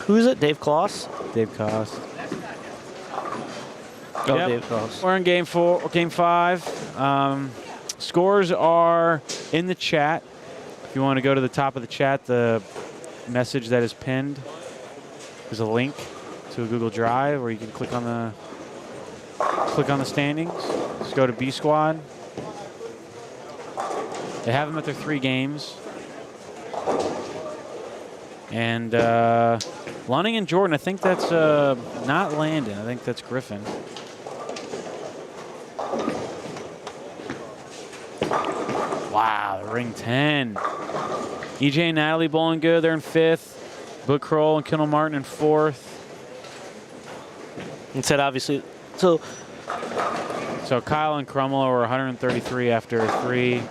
Who is it? Dave Kloss? Dave Koss. Oh, Yep. Dave Kloss. We're in game 5. Scores are in the chat. If you want to go to the top of the chat, the message that is pinned, there's a link to a Google Drive where you can click on the standings. Just go to B Squad. They have them at their 3 games. And Flanagan and Jordan, I think that's not Landon. I think that's Griffin. Wow, ring 10. EJ and Natalie bowling good. They're in 5th. Book Kroll and Kendall Martin in 4th. Instead, obviously, so Kyle and Crummel are 133 after 3.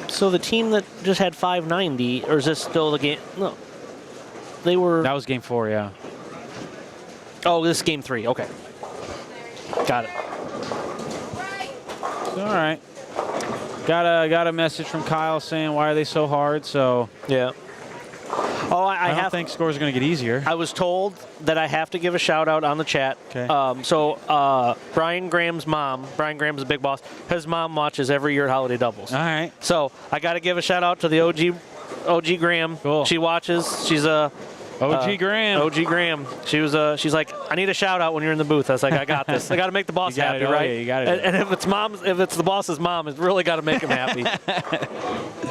so the team that just had 590, or is this still the game? No, they were. That was game 4, yeah. Oh, this is game 3. Okay, got it. All right. Got a message from Kyle saying why are they so hard? So Yeah. Oh, I don't think scores are going to get easier. I was told that I have to give a shout out on the chat. Okay. Brian Graham's mom, Brian Graham's the big boss, his mom watches every year at Holiday Doubles. All right. So I got to give a shout out to the OG Graham. Cool. She watches. She's a OG Graham. OG Graham. She's like, I need a shout out when you're in the booth. I was like, I got this. I got to make the boss You got happy, it. Oh, right? yeah, you got it. And if it's the boss's mom, it's really got to make him happy.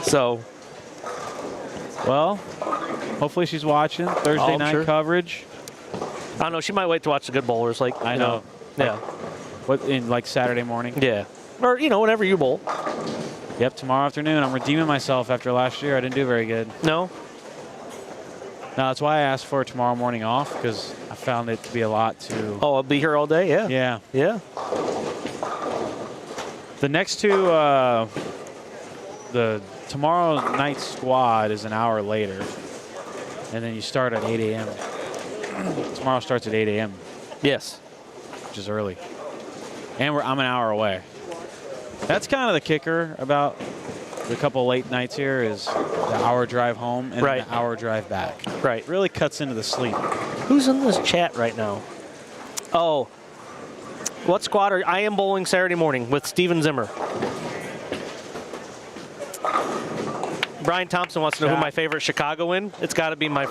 So. Well, hopefully she's watching Thursday night sure. coverage. I don't know. She might wait to watch the good bowlers. Like I you know. Yeah. What in like Saturday morning? Yeah. Or whenever you bowl. Yep, tomorrow afternoon. I'm redeeming myself after last year. I didn't do very good. No. No, that's why I asked for tomorrow morning off because I found it to be a lot to. Oh, I'll be here all day. Yeah. Yeah. Yeah. The next two, the tomorrow night squad is an hour later, and then you start at 8 a.m. Tomorrow starts at 8 a.m. Yes. Which is early, and I'm an hour away. That's kind of the kicker about the couple late nights here is the hour drive home and Right. the hour drive back. Right. It really cuts into the sleep. Who's in this chat right now? Oh. What squad are I am bowling Saturday morning with Steven Zimmer. Brian Thompson wants to know who my favorite Chicagoan. It's got to be my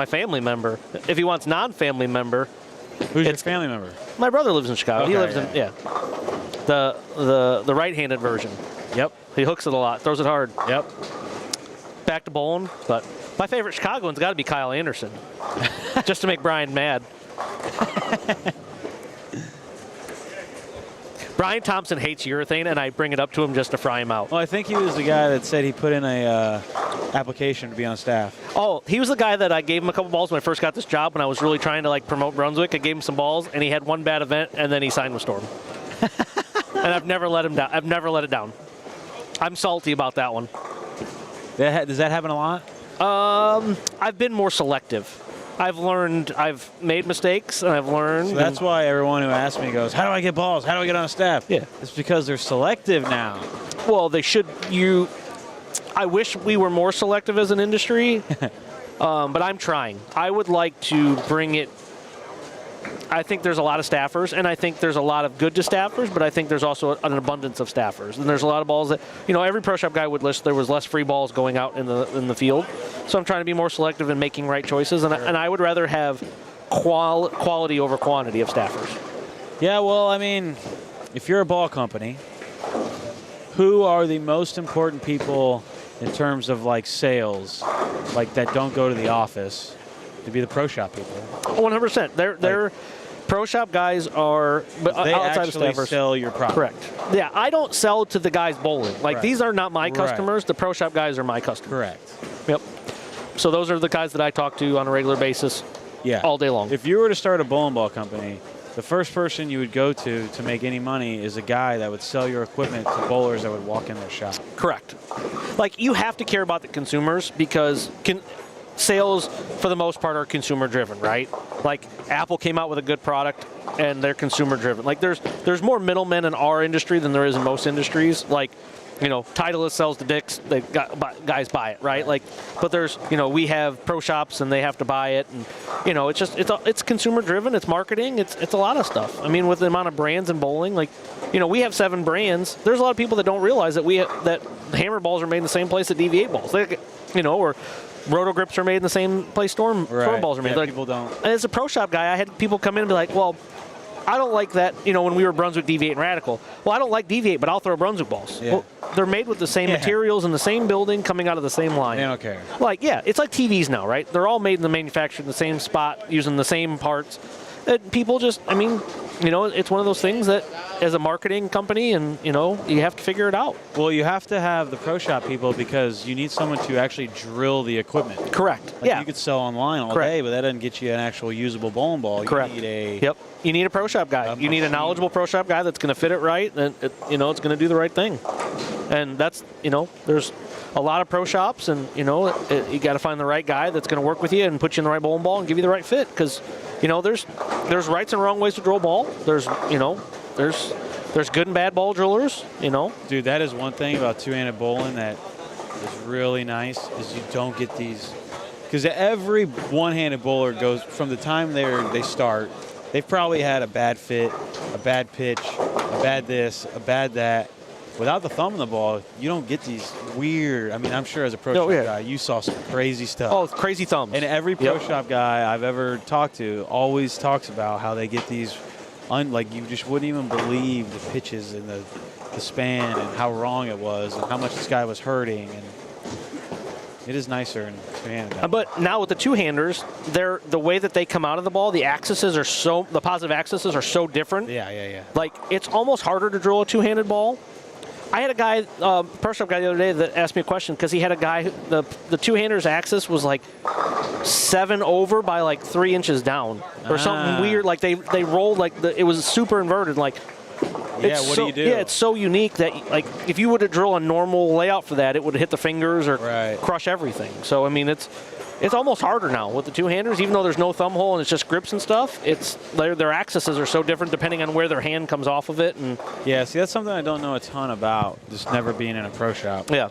family member. If he wants non-family member, Who's your family member? my brother lives in Chicago. He Okay, lives in the right-handed version. Yep. He hooks it a lot, throws it hard. Yep. Back to bowling, but my favorite Chicagoan's got to be Kyle Anderson, just to make Brian mad. Brian Thompson hates urethane, and I bring it up to him just to fry him out. Well, I think he was the guy that said he put in a application to be on staff. Oh, he was the guy that I gave him a couple balls when I first got this job, when I was really trying to like promote Brunswick. I gave him some balls, and he had one bad event, and then he signed with Storm. And I've never let him down. I've never let it down. I'm salty about that one. Does that happen a lot? I've been more selective. I've learned, I've made mistakes, and I've learned. So that's why everyone who asks me goes, how do I get balls? How do I get on staff? Yeah. It's because they're selective now. Well, they should. I wish we were more selective as an industry, but I'm trying. I would like to bring it. I think there's a lot of staffers, and I think there's a lot of good to staffers, but I think there's also an abundance of staffers. And there's a lot of balls that, every pro shop guy would list there was less free balls going out in the field. So I'm trying to be more selective in making right choices, and I would rather have quality over quantity of staffers. Yeah, well, I mean, if you're a ball company, who are the most important people in terms of like sales, like that don't go to the office, to be the pro shop people? 100%. They're pro shop guys are, but they outside actually of staffers. sell your product. Correct. Yeah, I don't sell to the guys bowling. Like, these are not my customers. The pro shop guys are my customers. Correct. Yep. So those are the guys that I talk to on a regular basis. Yeah. All day long. If you were to start a bowling ball company, the first person you would go to make any money is a guy that would sell your equipment to bowlers that would walk in their shop. Correct. Like, you have to care about the consumers because sales, for the most part, are consumer driven, right? Like, Apple came out with a good product and they're consumer driven. Like, there's more middlemen in our industry than there is in most industries. Like, Titleist sells to Dick's, guys buy it, right? Like, but there's, we have pro shops and they have to buy it, and it's consumer driven, it's marketing, it's a lot of stuff. I mean, with the amount of brands in bowling, like, we have 7 brands. There's a lot of people that don't realize that that hammer balls are made in the same place that DV8 balls, or roto grips are made in the same place storm balls are made. Yeah, like, people don't. And as a pro shop guy, I had people come in and be like, well, I don't like that, when we were Brunswick, DV8, and Radical. Well, I don't like DV8, but I'll throw Brunswick balls. Yeah. Well, they're made with the same materials in the same building coming out of the same line. They don't care. Like, yeah, it's like TVs now, right? They're all made in the manufacturer in the same spot, using the same parts. And people just, it's one of those things that as a marketing company, and you have to figure it out. Well, you have to have the pro shop people because you need someone to actually drill the equipment. Correct. Like you could sell online all Correct. day, but that doesn't get you an actual usable bowling ball. Correct. You need Yep. You need a pro shop guy. You need a machine. knowledgeable pro shop guy that's going to fit it right, and it's going to do the right thing. And that's there's a lot of pro shops, and you got to find the right guy that's going to work with you and put you in the right bowling ball and give you the right fit. Because there's rights and wrong ways to drill a ball. There's good and bad ball drillers. Dude, that is one thing about two-handed bowling that is really nice is you don't get these. Because every one-handed bowler goes from the time they start, they've probably had a bad fit, a bad pitch, a bad this, a bad that. Without the thumb in the ball, you don't get these weird. I mean, I'm sure as a pro shop guy, you saw some crazy stuff. Oh, crazy thumbs. And every pro shop guy I've ever talked to always talks about how they get these, like you just wouldn't even believe the pitches and the span and how wrong it was and how much this guy was hurting. And it is nicer in two-handed. But now with the two-handers, the way that they come out of the ball, the positive axes are so different. Yeah. Like, it's almost harder to drill a two-handed ball. I had a guy, pro shop guy the other day that asked me a question because he had a guy, the two-hander's axis was like 7 over by like 3 inches down or something weird. Like they rolled it was super inverted. Like, what do you do? Yeah, it's so unique that like if you were to drill a normal layout for that, it would hit the fingers or crush everything. So I mean, it's almost harder now with the two-handers, even though there's no thumb hole and it's just grips and stuff. It's their axes are so different depending on where their hand comes off of it. And yeah, see, that's something I don't know a ton about. Just never being in a pro shop. Yeah,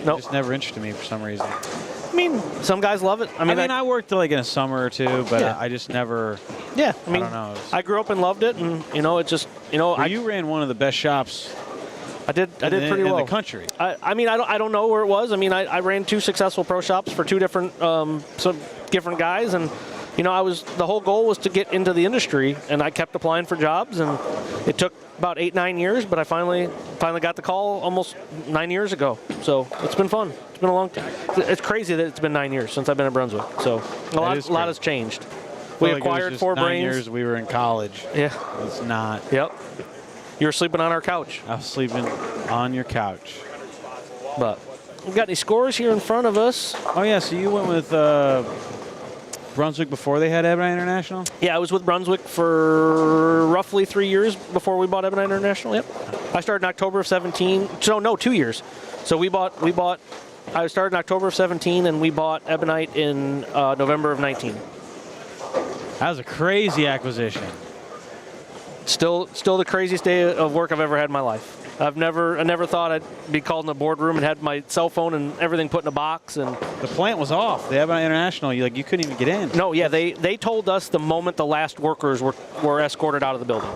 no, just never interested me for some reason. I mean, some guys love it. I mean, I worked like in a summer or two, but I just never. Yeah, I mean, don't know. I grew up and loved it, and it just you ran one of the best shops. I did pretty well in the country. I mean, I don't know where it was. I mean, I ran 2 successful pro shops for 2 different different guys, and the whole goal was to get into the industry, and I kept applying for jobs, and it took about 8-9 years, but I finally got the call almost 9 years ago. So it's been fun. It's been a long time. It's crazy that it's been 9 years since I've been in Brunswick. So a lot has changed. We acquired 4 9 brains. years we were in college. Yeah. It's not. Yep. You were sleeping on our couch. I was sleeping on your couch. But we've got any scores here in front of us. Oh, yeah, so you went with Brunswick before they had Ebonite International? Yeah, I was with Brunswick for roughly 3 years before we bought Ebonite International. Yep. I started in October of 17. So, no, 2 years. So I started in October of 17, and we bought Ebonite in November of 19. That was a crazy acquisition. Still the craziest day of work I've ever had in my life. I never thought I'd be called in the boardroom and had my cell phone and everything put in a box. And the plant was off. The Ebonite International, you couldn't even get in. No, yeah, they told us the moment the last workers were escorted out of the building,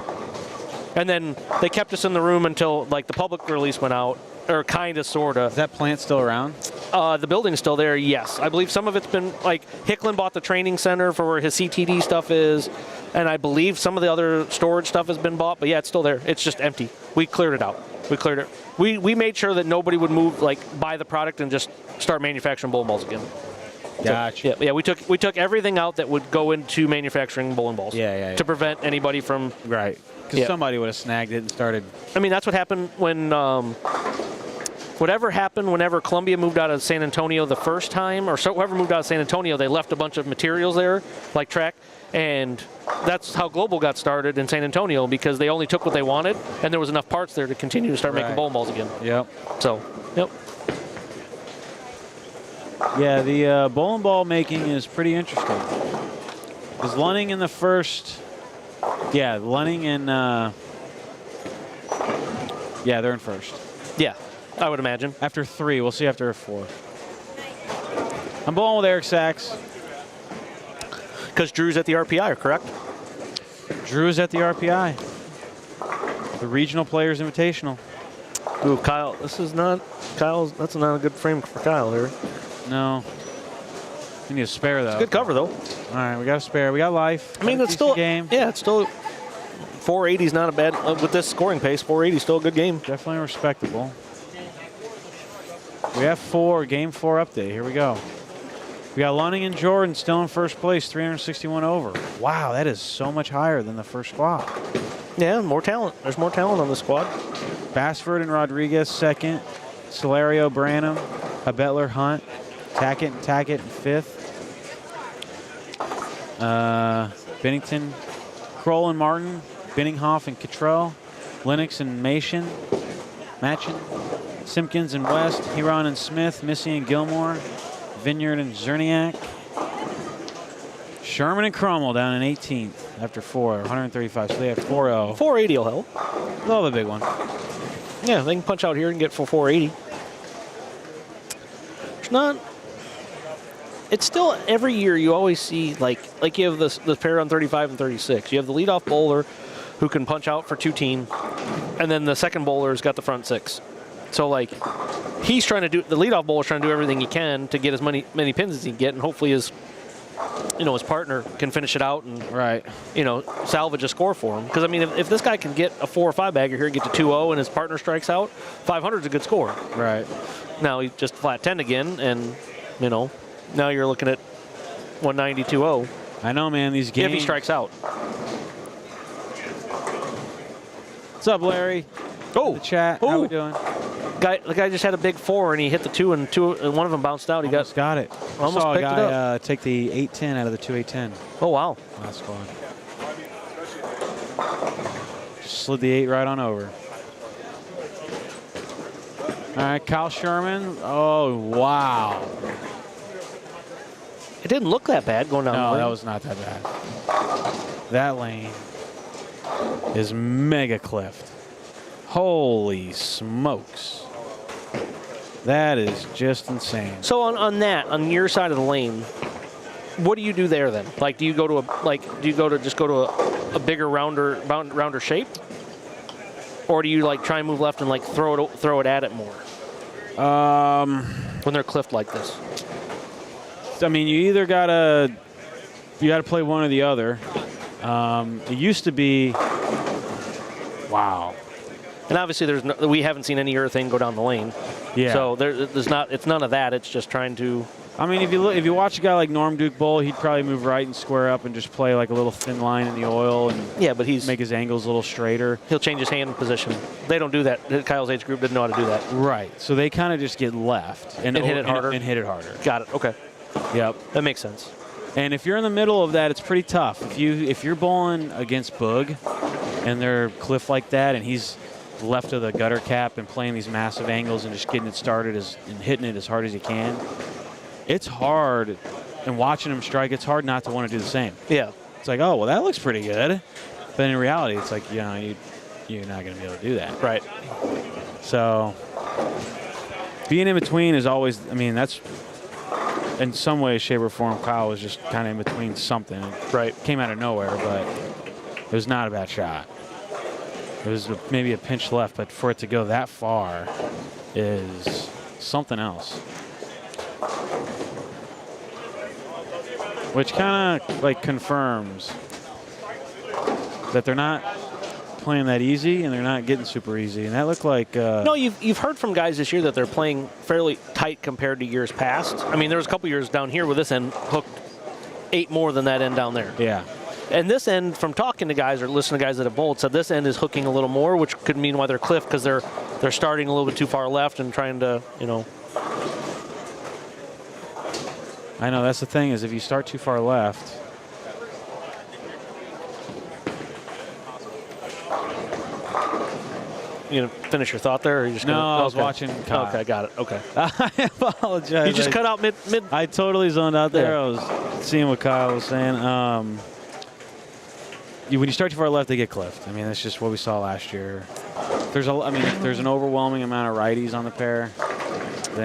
and then they kept us in the room until like the public release went out, or kind of, sort of. Is that plant still around? The building's still there, yes. I believe some of it's been, like, Hicklin bought the training center for where his CTD stuff is, and I believe some of the other storage stuff has been bought, but yeah, it's still there. It's just empty. We cleared it out. We cleared it. We made sure that nobody would move, like, buy the product and just start manufacturing bowling balls again. Gotcha. So, yeah, we took everything out that would go into manufacturing bowling balls. Yeah. To prevent anybody from... Right. Because somebody would have snagged it and started... I mean, that's what happened when... Whatever happened whenever Columbia moved out of San Antonio the first time, or whoever moved out of San Antonio, they left a bunch of materials there, like track, and that's how Global got started in San Antonio, because they only took what they wanted, and there was enough parts there to continue to start making bowling balls again. Yep. So, yep. Yeah, the bowling ball making is pretty interesting. Is Lunning in the first? Yeah, Lunning and yeah, they're in first. Yeah. I would imagine. After 3. We'll see after 4. I'm bowling with Eric Sachs. Because Drew's at the RPI, correct? Drew is at the RPI. The Regional Players Invitational. Ooh, Kyle, that's not a good frame for Kyle here. No. We need a spare, though. It's a good cover, though. All right, we got a spare. We got life. I mean, it's still... game. Yeah, it's still... 480 is not a bad... with this scoring pace, 480 is still a good game. Definitely respectable. We have game 4 update. Here we go. We got Lunning and Jordan still in first place, 361 over. Wow, that is so much higher than the first squad. Yeah, more talent. There's more talent on the squad. Bassford and Rodriguez second. Solario, Branham, Bettler, Hunt, Tackett in fifth. Bennington, Kroll and Martin, Benninghoff and Cottrell, Lennox and Machen, Simpkins and West, Huron and Smith, Missy and Gilmore, Vineyard and Zerniak. Sherman and Crummell down in 18th after 135. So they have 4-0. 480 will help. Love a big one. Yeah, they can punch out here and get for 480. It's not. It's still every year you always see like you have this pair on 35 and 36. You have the leadoff bowler who can punch out for 2-team, and then the second bowler's got the front six. So like he's trying to do the leadoff bowler's trying to do everything he can to get as many pins as he can get, and hopefully his partner can finish it out and salvage a score for him. Because I mean, if this guy can get a 4 or 5 bagger here and get to 2-0 and his partner strikes out, 500 is a good score. Right. Now he just flat 10 again, and now you're looking at 190, 2-0. I know, man. These games. If he strikes out. What's up, Larry? Oh, the chat. How we doing? The guy just had a big 4 and he hit the 2 and one of them bounced out. He got it. Almost saw a picked it guy up. take the 810 out of the 2810. Oh wow! Last squad. Just slid the 8 right on over. All right, Kyle Sherman. Oh wow! It didn't look that bad going down. No, that was not that bad. That lane is mega cliffed. Holy smokes. That is just insane. So on your side of the lane, what do you do there then? Like, do you go to a bigger rounder shape, or do you like try and move left and like throw it at it more? When they're cliffed like this. I mean, you either gotta play one or the other. It used to be, wow. And obviously, we haven't seen any urethane go down the lane. Yeah. So it's none of that. It's just trying to. I mean, if you watch a guy like Norm Duke Bowl, he'd probably move right and square up and just play like a little thin line in the oil and but make his angles a little straighter. He'll change his hand position. They don't do that. Kyle's age group didn't know how to do that. Right. So they kind of just get left and hit it harder. And hit it harder. Got it. Okay. Yep. That makes sense. And if you're in the middle of that, it's pretty tough. If you're bowling against Boog and they're cliff like that, and he's left of the gutter cap and playing these massive angles and just getting it started and hitting it as hard as he can, it's hard. And watching him strike, it's hard not to want to do the same. Yeah. It's like, oh, well, that looks pretty good. But in reality, it's like, you're not going to be able to do that. Right. So being in between is always, I mean, that's in some way, shape, or form, Kyle was just kind of in between something. Right. Came out of nowhere, but it was not a bad shot. It was maybe a pinch left, but for it to go that far is something else. Which kind of like confirms that they're not playing that easy and they're not getting super easy. And that looked like... No, you've heard from guys this year that they're playing fairly tight compared to years past. I mean, there was a couple years down here where this end hooked 8 more than that end down there. Yeah. And this end, from talking to guys or listening to guys that have bowled, said this end is hooking a little more, which could mean why they're cliff, because they're starting a little bit too far left and trying to, I know, that's the thing, is if you start too far left... You gonna finish your thought there, or are you just gonna? No, I was watching Kyle. Okay, got it. Okay. I apologize. You just cut out mid. I totally zoned out there. Yeah. I was seeing what Kyle was saying. When you start too far left, they get cliffed. I mean, that's just what we saw last year. There's an overwhelming amount of righties on the pair.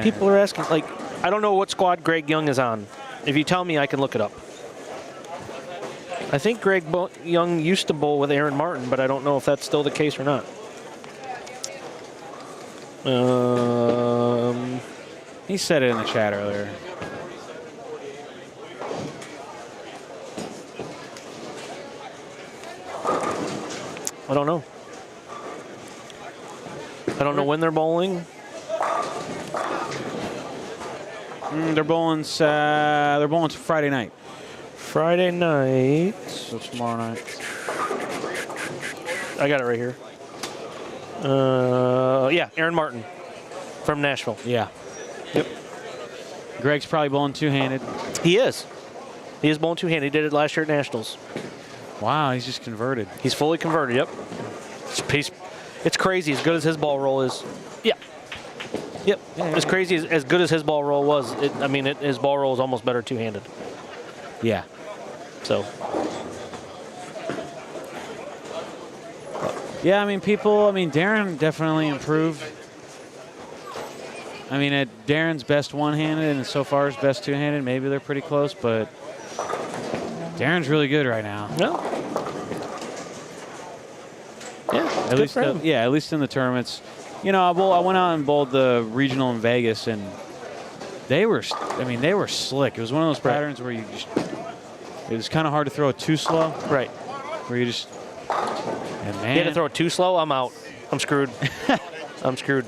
People are asking, like, I don't know what squad Greg Young is on. If you tell me, I can look it up. I think Greg Young used to bowl with Aaron Martin, but I don't know if that's still the case or not. He said it in the chat earlier. I don't know. I don't know when they're bowling. They're bowling. They're bowling Friday night. Friday night. So tomorrow night. I got it right here. Yeah, Aaron Martin from Nashville. Yeah. Yep. Greg's probably bowling two-handed. He is. He is bowling two-handed. He did it last year at Nationals. Wow, he's just converted. He's fully converted, yep. It's crazy as good as his ball roll is. Yeah. Yep. As crazy as good as his ball roll was, his ball roll is almost better two-handed. Yeah. So. Yeah, Darren definitely improved. At Darren's best one-handed and so far his best two-handed, maybe they're pretty close, but Darren's really good right now. No. Yeah, At least, at least in the tournaments. I went out and bowled the regional in Vegas, and they were slick. It was one of those patterns where it was kind of hard to throw it too slow. Right. Where you just, and man. You had to throw it too slow, I'm out. I'm screwed. I'm screwed.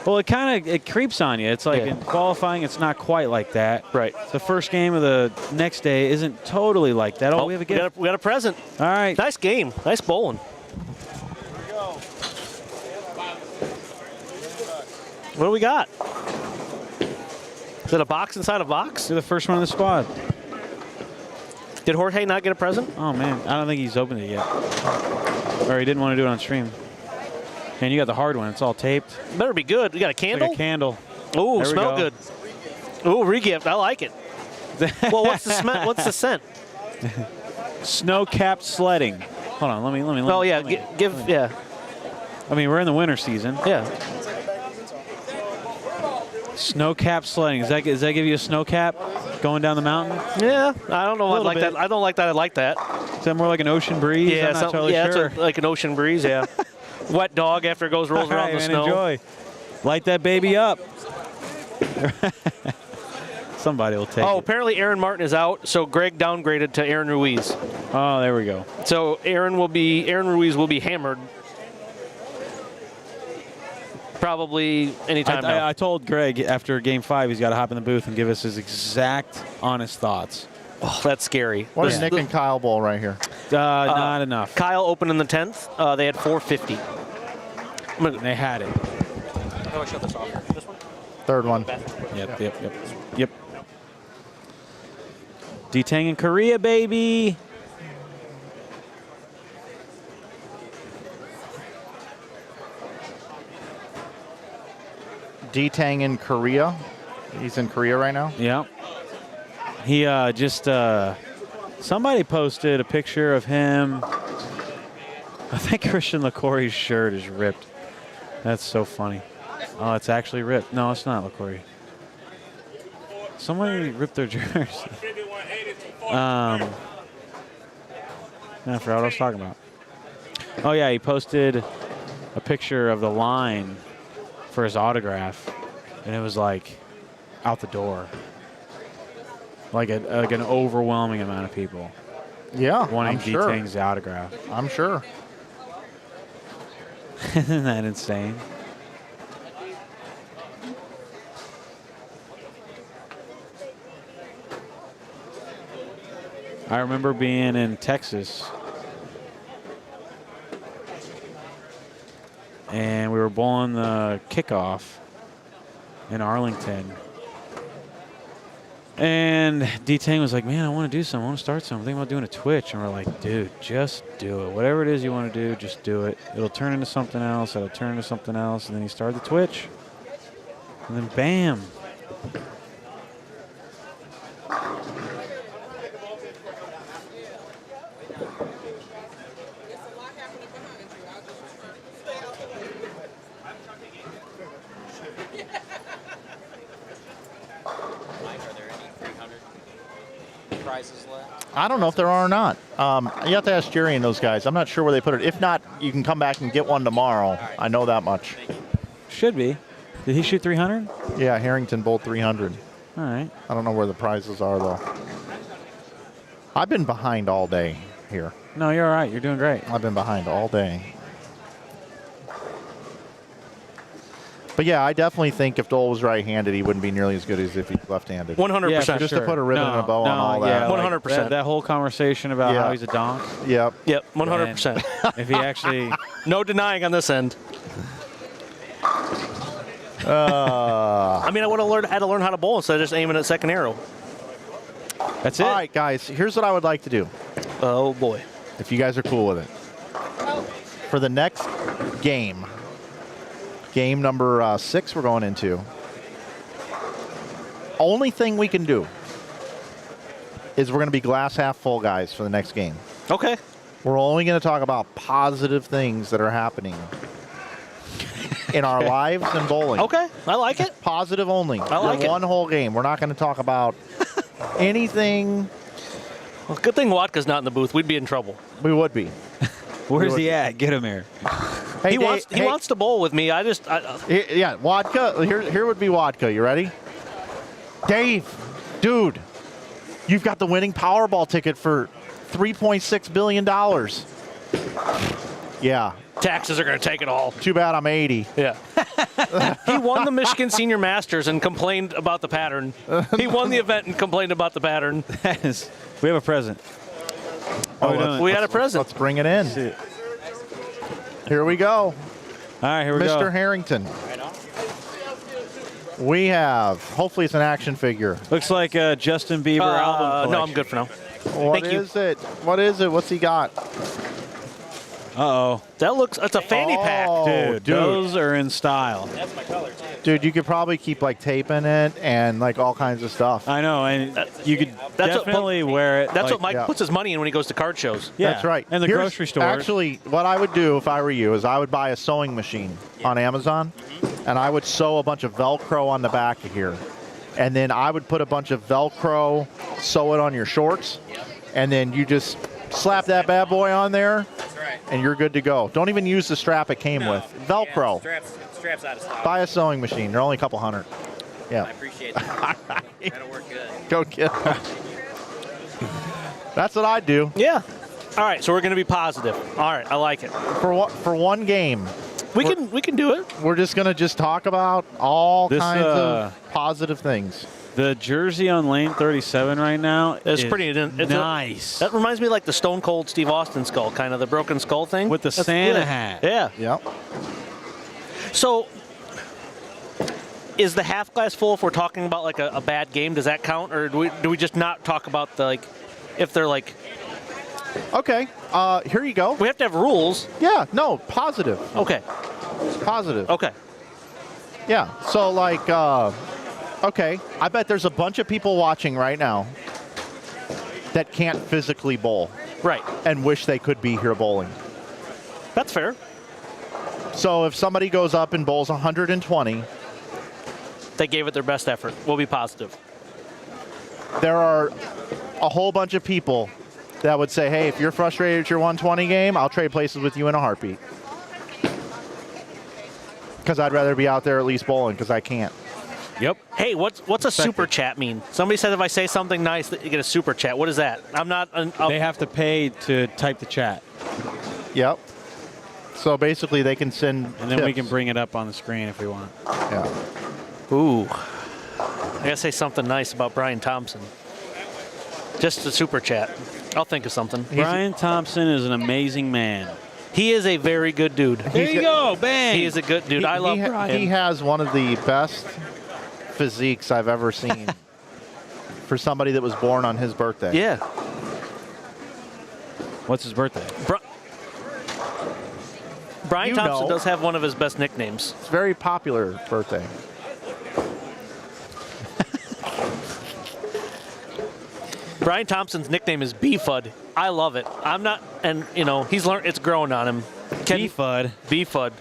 Well, it creeps on you. It's like in qualifying, it's not quite like that. Right. The first game of the next day isn't totally like that. Oh, we have a gift. We got a present. All right. Nice game. Nice bowling. What do we got? Is it a box inside a box? You're the first one in the squad. Did Jorge not get a present? Oh, man. I don't think he's opened it yet. Or he didn't want to do it on stream. And you got the hard one. It's all taped. Better be good. We got a candle? Like a candle. Ooh, smell good. Ooh, regift. I like it. Well, what's the smell? What's the scent? Snow-capped sledding. Hold on. Let me. Oh, yeah. Yeah. We're in the winter season. Yeah. Snow-capped sledding. Does that give you a snow cap going down the mountain? Yeah. I don't know. I like that. I don't like that. I like that. Is that more like an ocean breeze? Yeah. I'm not totally sure. It's like an ocean breeze. Yeah. Wet dog after it rolls around the snow. Enjoy. Light that baby up. Somebody will take it. Apparently Aaron Martin is out, so Greg downgraded to Aaron Ruiz. Oh, there we go. So Aaron Ruiz will be hammered probably anytime now. I told Greg after Game 5 he's got to hop in the booth and give us his exact, honest thoughts. Oh, that's scary. What is Nick and Kyle bowl right here? Not enough. Kyle opened in the 10th. They had 450. They had it. How do I shut this off? This one? Third one. Yep. D-Tang in Korea, baby. D-Tang in Korea. He's in Korea right now? Yeah. He somebody posted a picture of him. I think Christian LaCourie's shirt is ripped. That's so funny. Oh, it's actually ripped. No, it's not LaCourie. Somebody ripped their jersey. I forgot what I was talking about. Oh, yeah, he posted a picture of the line for his autograph, and it was like out the door. Like an overwhelming amount of people. Yeah, wanting I'm sure. D-Tang's autograph. I'm sure. Isn't that insane? I remember being in Texas, and we were bowling the kickoff in Arlington. And D-Tang was like, man, I want to do something. I want to start something. I'm thinking about doing a Twitch. And we're like, dude, just do it. Whatever it is you want to do, just do it. It'll turn into something else. It'll turn into something else. And then he started the Twitch. And then bam. I don't know if there are or not. You have to ask Jerry and those guys. I'm not sure where they put it. If not, you can come back and get one tomorrow. I know that much. Should be. Did he shoot 300? Yeah, Harrington bowled 300. All right. I don't know where the prizes are, though. I've been behind all day here. No, you're all right. You're doing great. I've been behind all day. But yeah, I definitely think if Dole was right-handed, he wouldn't be nearly as good as if he's left-handed. 100%. Yeah, Just to put a ribbon and a bow no, on all yeah, that. like 100%. That whole conversation about Yeah. how he's a donk. Yep. Yep, 100%. If he actually, No denying on this end. I mean, I would have had to learn how to bowl instead of just aiming at second arrow. that's it. All right, guys, here's what I would like to do, Oh, boy. if you guys are cool with it. For the next game number 6 we're going into, only thing we can do is we're going to be glass half full guys for the next game. Okay. We're only going to talk about positive things that are happening in our lives and bowling. Okay. I like it. Positive only. I like For it. one whole game. We're not going to talk about anything. Well, good thing Watka's not in the booth. We'd be in trouble. We would be. Where's he at? Get him here. Hey, He Dave, wants to bowl with me. I just Yeah, Wadka. Here would be Wadka. You ready? Dave, dude, you've got the winning Powerball ticket for $3.6 billion. Yeah. taxes are going to take it all. Too bad I'm 80. Yeah. He won the Michigan Senior Masters and complained about the pattern. He won the event and complained about the pattern. We have a present. We had a present. Let's bring it in. Here we go. All right, here we go. Mr. Harrington. We have, hopefully it's an action figure. Looks like a Justin Bieber album collection. No, I'm good for now. What Thank you. is it? What is it? What's he got? Uh-oh. That looks, it's a fanny pack. Oh, Dude, those are in style. Dude, you could probably keep like tape in it and like all kinds of stuff. I know, and you could That's what- definitely wear it. That's like, what Mike yeah. puts his money in when he goes to card shows. Yeah, That's right. And the Here's- grocery store. Actually, what I would do if I were you is I would buy a sewing machine on Amazon, and I would sew a bunch of Velcro on the back of here. And then I would put a bunch of Velcro, sew it on your shorts, and then you just slap that bad boy on there, and you're good to go. Don't even use the strap it came with. Velcro. Straps out of stock. Buy a sewing machine. They're only a couple hundred. Yeah. I appreciate that. That'll work good. Go get them. That's what I'd do Yeah. All right, so we're going to be positive. All right, I like it. for one game. We can do it. We're just gonna talk about all This, kinds of positive things. The jersey on lane 37 right now It's is pretty it's nice. That reminds me like the Stone Cold Steve Austin skull, kind of the broken skull thing. With the That's Santa good. hat. Yeah. Yep. So is the half glass full if we're talking about like a bad game? Does that count? Or do we just not talk about the like if they're like Okay. Here you go. we have to have rules. Yeah. No. Positive. Okay. Positive. Okay. Yeah. So like, okay. I bet there's a bunch of people watching right now that can't physically bowl Right. and wish they could be here bowling. That's fair. So if somebody goes up and bowls 120, They gave it their best effort. We'll be positive. there are a whole bunch of people that would say, hey, if you're frustrated at your 120 game, I'll trade places with you in a heartbeat. Because I'd rather be out there at least bowling because I can't. Yep. Hey, what's a super chat mean? Somebody said if I say something nice, that you get a super chat. What is that? I'm not. They have to pay to type the chat, Yep. So basically they can send and then we tips. can bring it up on the screen if we want. Yeah. Ooh. I gotta say something nice about Brian Thompson. Just a super chat. I'll think of something. Brian Thompson is an amazing man. He is a very good dude. There you go, bang. He is a good dude. I love Brian. He has one of the best physiques I've ever seen for somebody that was born on his birthday. Yeah. What's his birthday? Brian You Thompson know. does have one of his best nicknames. It's a very popular birthday. Brian Thompson's nickname is B-Fud. I love it. I'm not, and you know, he's learned, it's growing on him. B-Fud. B-Fud.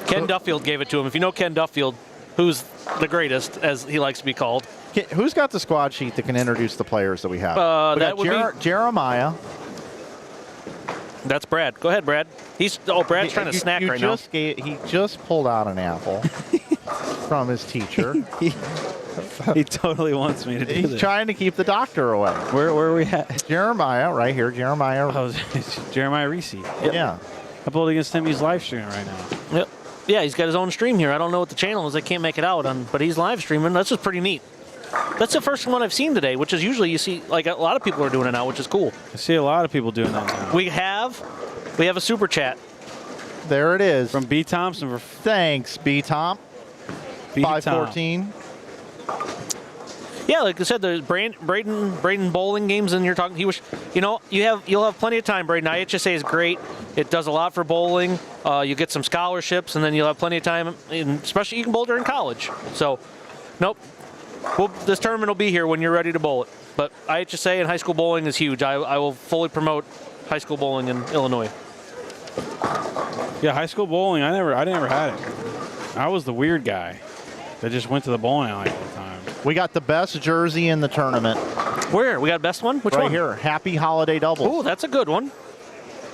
Ken Duffield gave it to him. If you know Ken Duffield, who's the greatest, as he likes to be called. Who's got the squad sheet that can introduce the players that we have? We that got would be- Jeremiah. That's Brad. Go ahead, Brad. Brad's trying to snack right now. He just pulled out an apple from his teacher. He totally wants me to do He's this. trying to keep the doctor away. Where are we at? Jeremiah, right here. Jeremiah. Oh, it's Jeremiah Reese. Yeah. I pulled against him. He's live streaming right now. Yep. Yeah, he's got his own stream here. I don't know what the channel is. I can't make it out, but he's live streaming. That's just pretty neat. That's the first one I've seen today, which is usually you see, like a lot of people are doing it now, which is cool. I see a lot of people doing that now. We have a super chat. There it is. From B. Thompson. Thanks, B. Tom. 514. Yeah, like I said, there's Braden bowling games, and you're talking. You'll have plenty of time. Braden, IHSA is great. It does a lot for bowling. You get some scholarships, and then you'll have plenty of time. And especially you can bowl during college. So, nope. This tournament will be here when you're ready to bowl it. But IHSA and high school bowling is huge. I will fully promote high school bowling in Illinois. Yeah, high school bowling. I never had it. I was the weird guy that just went to the bowling alley all the time. We got the best jersey in the tournament. Where? We got best one? Which right one? Right here. Happy Holiday Doubles. Oh, that's a good one.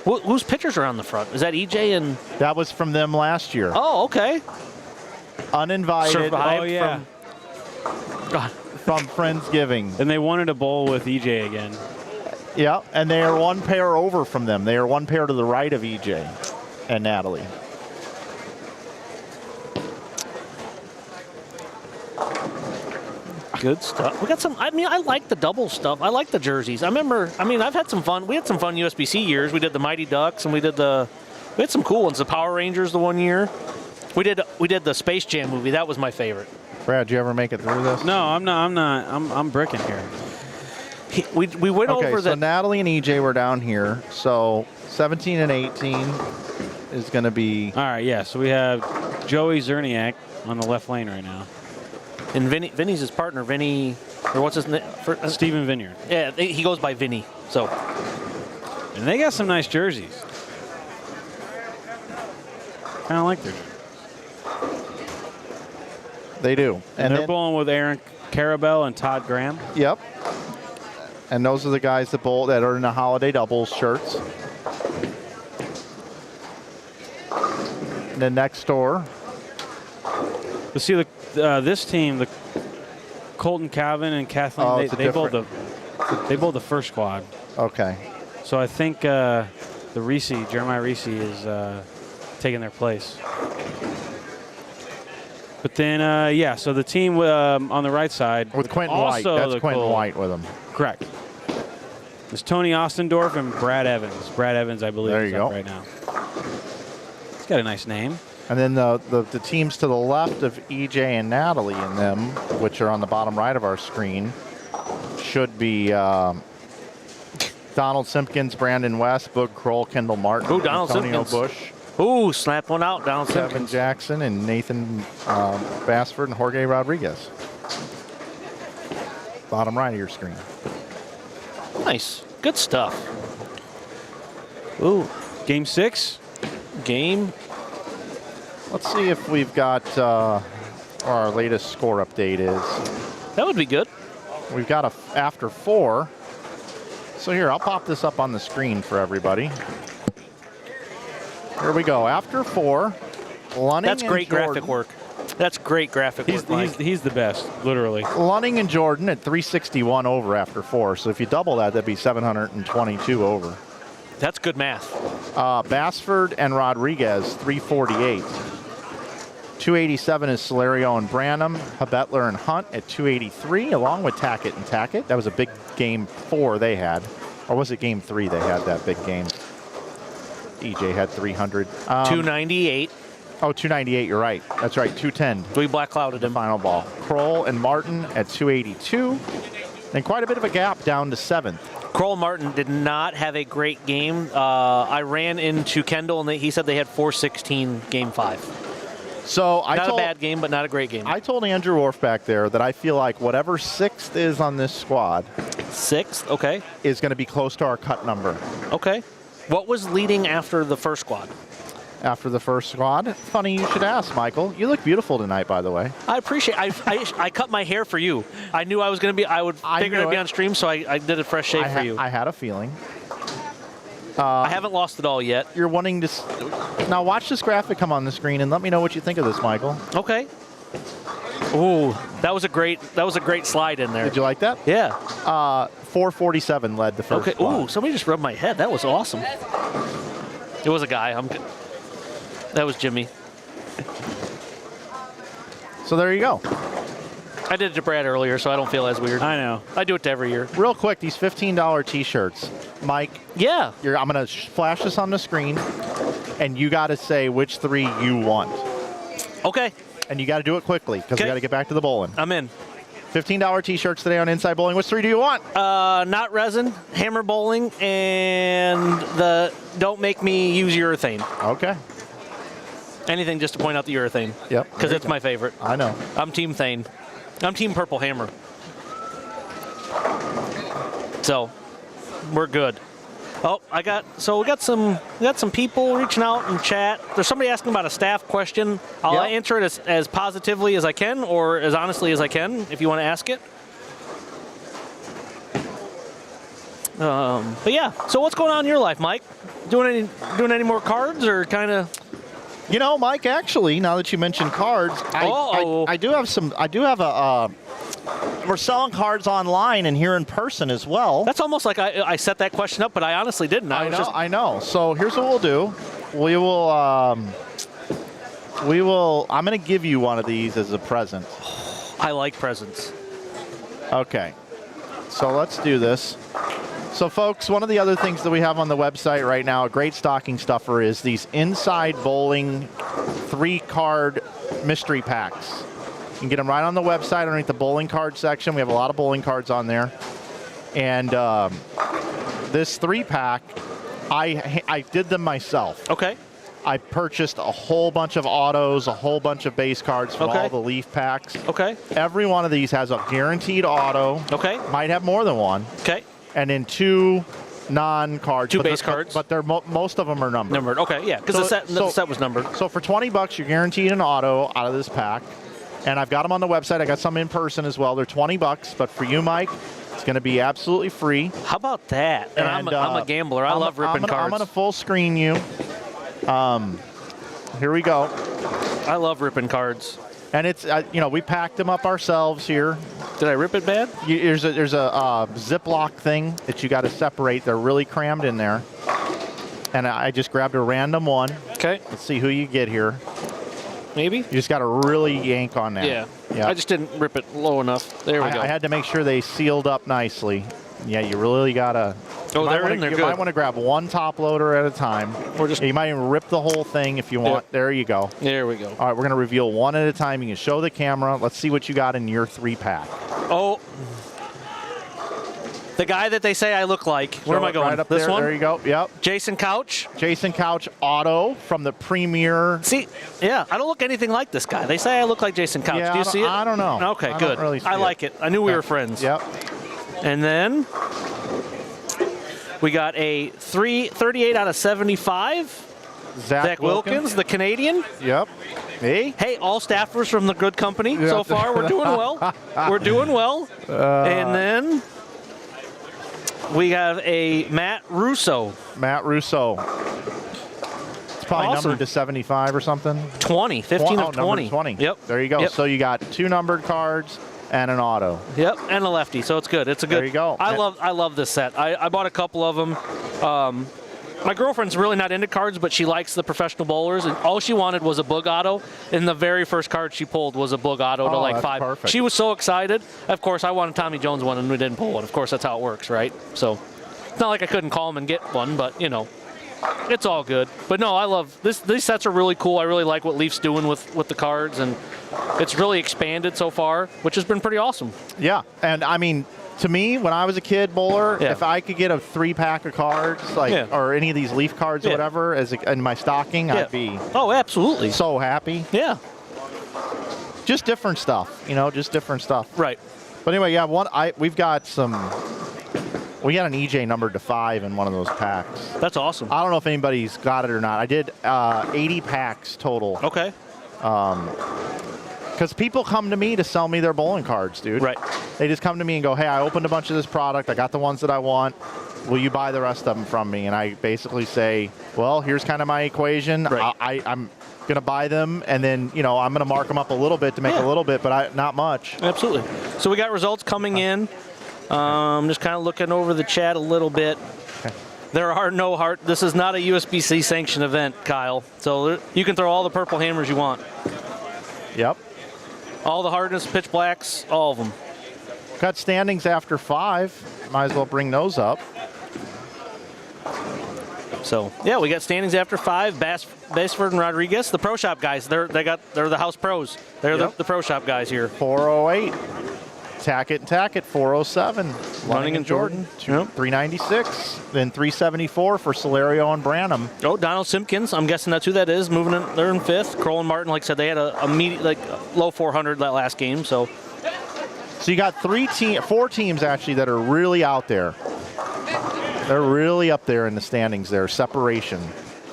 Whose pictures are on the front? Is that EJ and? That was from them last year. Oh, okay. Uninvited. Survived. Oh, yeah. From Friendsgiving. And they wanted to bowl with EJ again. Yeah, and they are one pair over from them. They are one pair to the right of EJ and Natalie. Good stuff. We got some. I like the double stuff. I like the jerseys. I've had some fun. We had some fun USBC years. We did the Mighty Ducks, and we had some cool ones. The Power Rangers the one year. We did the Space Jam movie. That was my favorite. Brad, did you ever make it through this? No, I'm not. I'm bricking here. We went over so Natalie and EJ were down here. So 17 and 18 is going to be. All right, yeah. So we have Joey Zerniak on the left lane right now. And Vinny's his partner, Vinny, or what's his name? Stephen Vineyard. Yeah, he goes by Vinny. So. And they got some nice jerseys. Kind of like their jerseys. They do. And they're bowling with Aaron Carabell and Todd Graham. Yep. And those are the guys that bowl that are in the holiday doubles shirts. And then next door. You see this team, the Colton Calvin and Kathleen. They bowled the first squad. Okay. So I think Jeremiah Reese is taking their place. But then, so the team on the right side. With Quentin White. That's Quentin White with them. Correct. It's Tony Ostendorf and Brad Evans. Brad Evans, I believe, is up right now. He's got a nice name. And then the teams to the left of EJ and Natalie and them, which are on the bottom right of our screen, should be Donald Simpkins, Brandon West, Boog Kroll, Kendall Martin, Antonio Bush. Ooh, slap one out, Donald Simpkins. Kevin Jackson and Nathan Bassford and Jorge Rodriguez. Bottom right of your screen. Nice. Good stuff. Ooh. Game 6? Let's see if we've got our latest score update is. That would be good. We've got after 4. So here, I'll pop this up on the screen for everybody. Here we go. After 4, Lunning That's great graphic work. That's great graphic work, Mike. He's the best, literally. Lunning and Jordan at 361 over after 4. So if you double that, that'd be 722 over. That's good math. Bassford and Rodriguez, 348. 287 is Solario and Branham. Habetler and Hunt at 283, along with Tackett and Tackett. That was a big game 4 they had. Or was it game 3 they had that big game? EJ had 300. 298. Oh, 298, you're right. That's right, 210. We black clouded him. Final ball. Kroll and Martin at 282. And quite a bit of a gap down to 7th. Kroll Martin did not have a great game. I ran into Kendall, and he said they had 416 game 5. So not a bad game, but not a great game. I told Andrew Orff back there that I feel like whatever 6th is on this squad. 6th, okay. Is going to be close to our cut number. Okay. What was leading after the first squad? After the first squad? Funny you should ask, Michael. You look beautiful tonight, by the way. I appreciate I cut my hair for you. I knew I was going to be, I figured I'd be on stream, so I did a fresh shave for you. I had a feeling. I haven't lost it all yet. You're wanting to... Now watch this graphic come on the screen and let me know what you think of this, Michael. Okay. Ooh, that was a great slide in there. Did you like that? Yeah. 447 led the first squad. Ooh, somebody just rubbed my head. That was awesome. It was a guy. That was Jimmy. So there you go. I did it to Brad earlier, so I don't feel as weird. I know. I do it to every year. Real quick, these $15 T-shirts, Mike. Yeah. I'm gonna flash this on the screen, and you got to say which 3 you want. Okay. And you got to do it quickly because we got to get back to the bowling. I'm in. $15 T-shirts today on Inside Bowling. Which 3 do you want? Not resin, hammer bowling, and the don't make me use urethane. Okay. Anything just to point out the urethane. Yep. Because it's my favorite. I know. I'm Team Thane. I'm Team Purple Hammer. So, we're good. Oh, we got some people reaching out in chat. There's somebody asking about a staff question. I'll answer it as positively as I can or as honestly as I can if you want to ask it. But yeah, so what's going on in your life, Mike? Doing any more cards or kind of? You know, Mike, actually, now that you mentioned cards, I do have a we're selling cards online and here in person as well. That's almost like I set that question up, but I honestly didn't. I know. So here's what we'll do. I'm going to give you one of these as a present. I like presents. Okay. So let's do this. So, folks, one of the other things that we have on the website right now, a great stocking stuffer, is these Inside Bowling 3-card mystery packs. You can get them right on the website underneath the bowling card section. We have a lot of bowling cards on there. And this 3-pack, I did them myself. Okay. I purchased a whole bunch of autos, a whole bunch of base cards for all the Leaf packs. Okay. Every one of these has a guaranteed auto. Okay. Might have more than one. Okay. And then 2 non-cards. 2 base cards. But they're most of them are numbered. Numbered. Okay, yeah, because the set was numbered. So for $20, you're guaranteed an auto out of this pack. And I've got them on the website. I got some in person as well. They're $20, but for you, Mike, it's going to be absolutely free. How about that? And I'm a gambler. I love ripping cards. I'm going to full screen you. Here we go. I love ripping cards. And it's we packed them up ourselves here. Did I rip it bad? There's a Ziploc thing that you got to separate. They're really crammed in there. And I just grabbed a random one. Okay. Let's see who you get here. Maybe? You just got to really yank on that. Yeah. I just didn't rip it low enough. There we go. I had to make sure they sealed up nicely. Yeah, you really got to. Oh, they're in there. You good. might want to grab one top loader at a time. Or just. You might even rip the whole thing if you want. There you go. There we go. All right, we're going to reveal one at a time. You can show the camera. Let's see what you got in your 3-pack. Oh. The guy that they say I look like. Where am I going? Right up this there. one? There you go. Yep. Jason Couch. Jason Couch auto from the Premier. See, yeah, I don't look anything like this guy. They say I look like Jason Couch. Yeah, Do you see it? I don't know. Okay, I good. don't really see I like it. I knew we were friends. Yep. And then we got a 38 out of 75. Zach Wilkins, the Canadian. Yep. Hey, all staffers from the good company so far. We're doing well. We're doing well. And then we have a Matt Russo. Matt Russo. It's probably numbered to 75 or something. 20. 15 of 20. 20. Yep. There you go. Yep. So you got 2 numbered cards and an auto. Yep, and a lefty. So it's good. It's a good. There you go. I love this set. I bought a couple of them. My girlfriend's really not into cards, but she likes the professional bowlers, and all she wanted was a Boog auto, and the very first card she pulled was a Boog auto to like 5. Perfect. She was so excited. Of course, I wanted Tommy Jones one, and we didn't pull one. Of course, that's how it works, right? So it's not like I couldn't call him and get one, but, it's all good. But, no, I love this. These sets are really cool. I really like what Leaf's doing with the cards, and it's really expanded so far, which has been pretty awesome. Yeah, and, I mean, to me, when I was a kid bowler, if I could get a 3-pack of cards, or any of these Leaf cards or whatever, in my stocking, I'd be absolutely so happy. Yeah. Just different stuff, just different stuff. Right. But anyway, we've got we got an EJ numbered to 5 in one of those packs. That's awesome. I don't know if anybody's got it or not. I did 80 packs total. Okay. Because people come to me to sell me their bowling cards, dude. Right. They just come to me and go, hey, I opened a bunch of this product. I got the ones that I want. Will you buy the rest of them from me? And I basically say, well, here's kind of my equation. Right. I'm going to buy them, and then, I'm going to mark them up a little bit to make a little bit, but not much. Absolutely. So we got results coming in. Just kind of looking over the chat a little bit. Okay. There are no heart. This is not a USBC sanctioned event, Kyle. So you can throw all the purple hammers you want. Yep. All the hardness, pitch blacks, all of them. Got standings after 5. Might as well bring those up. So yeah, we got standings after 5. Basford and Rodriguez, the pro shop guys. They're the house pros. They're the pro shop guys here. 408. Tackett 407. Running and Jordan. 396. Then 374 for Solario and Branham. Oh, Donald Simpkins. I'm guessing that's who that is. Moving in, they're in 5th. Kroll and Martin, like I said, they had a low 400 that last game. So you got 4 teams actually that are really out there. They're really up there in the standings there, separation,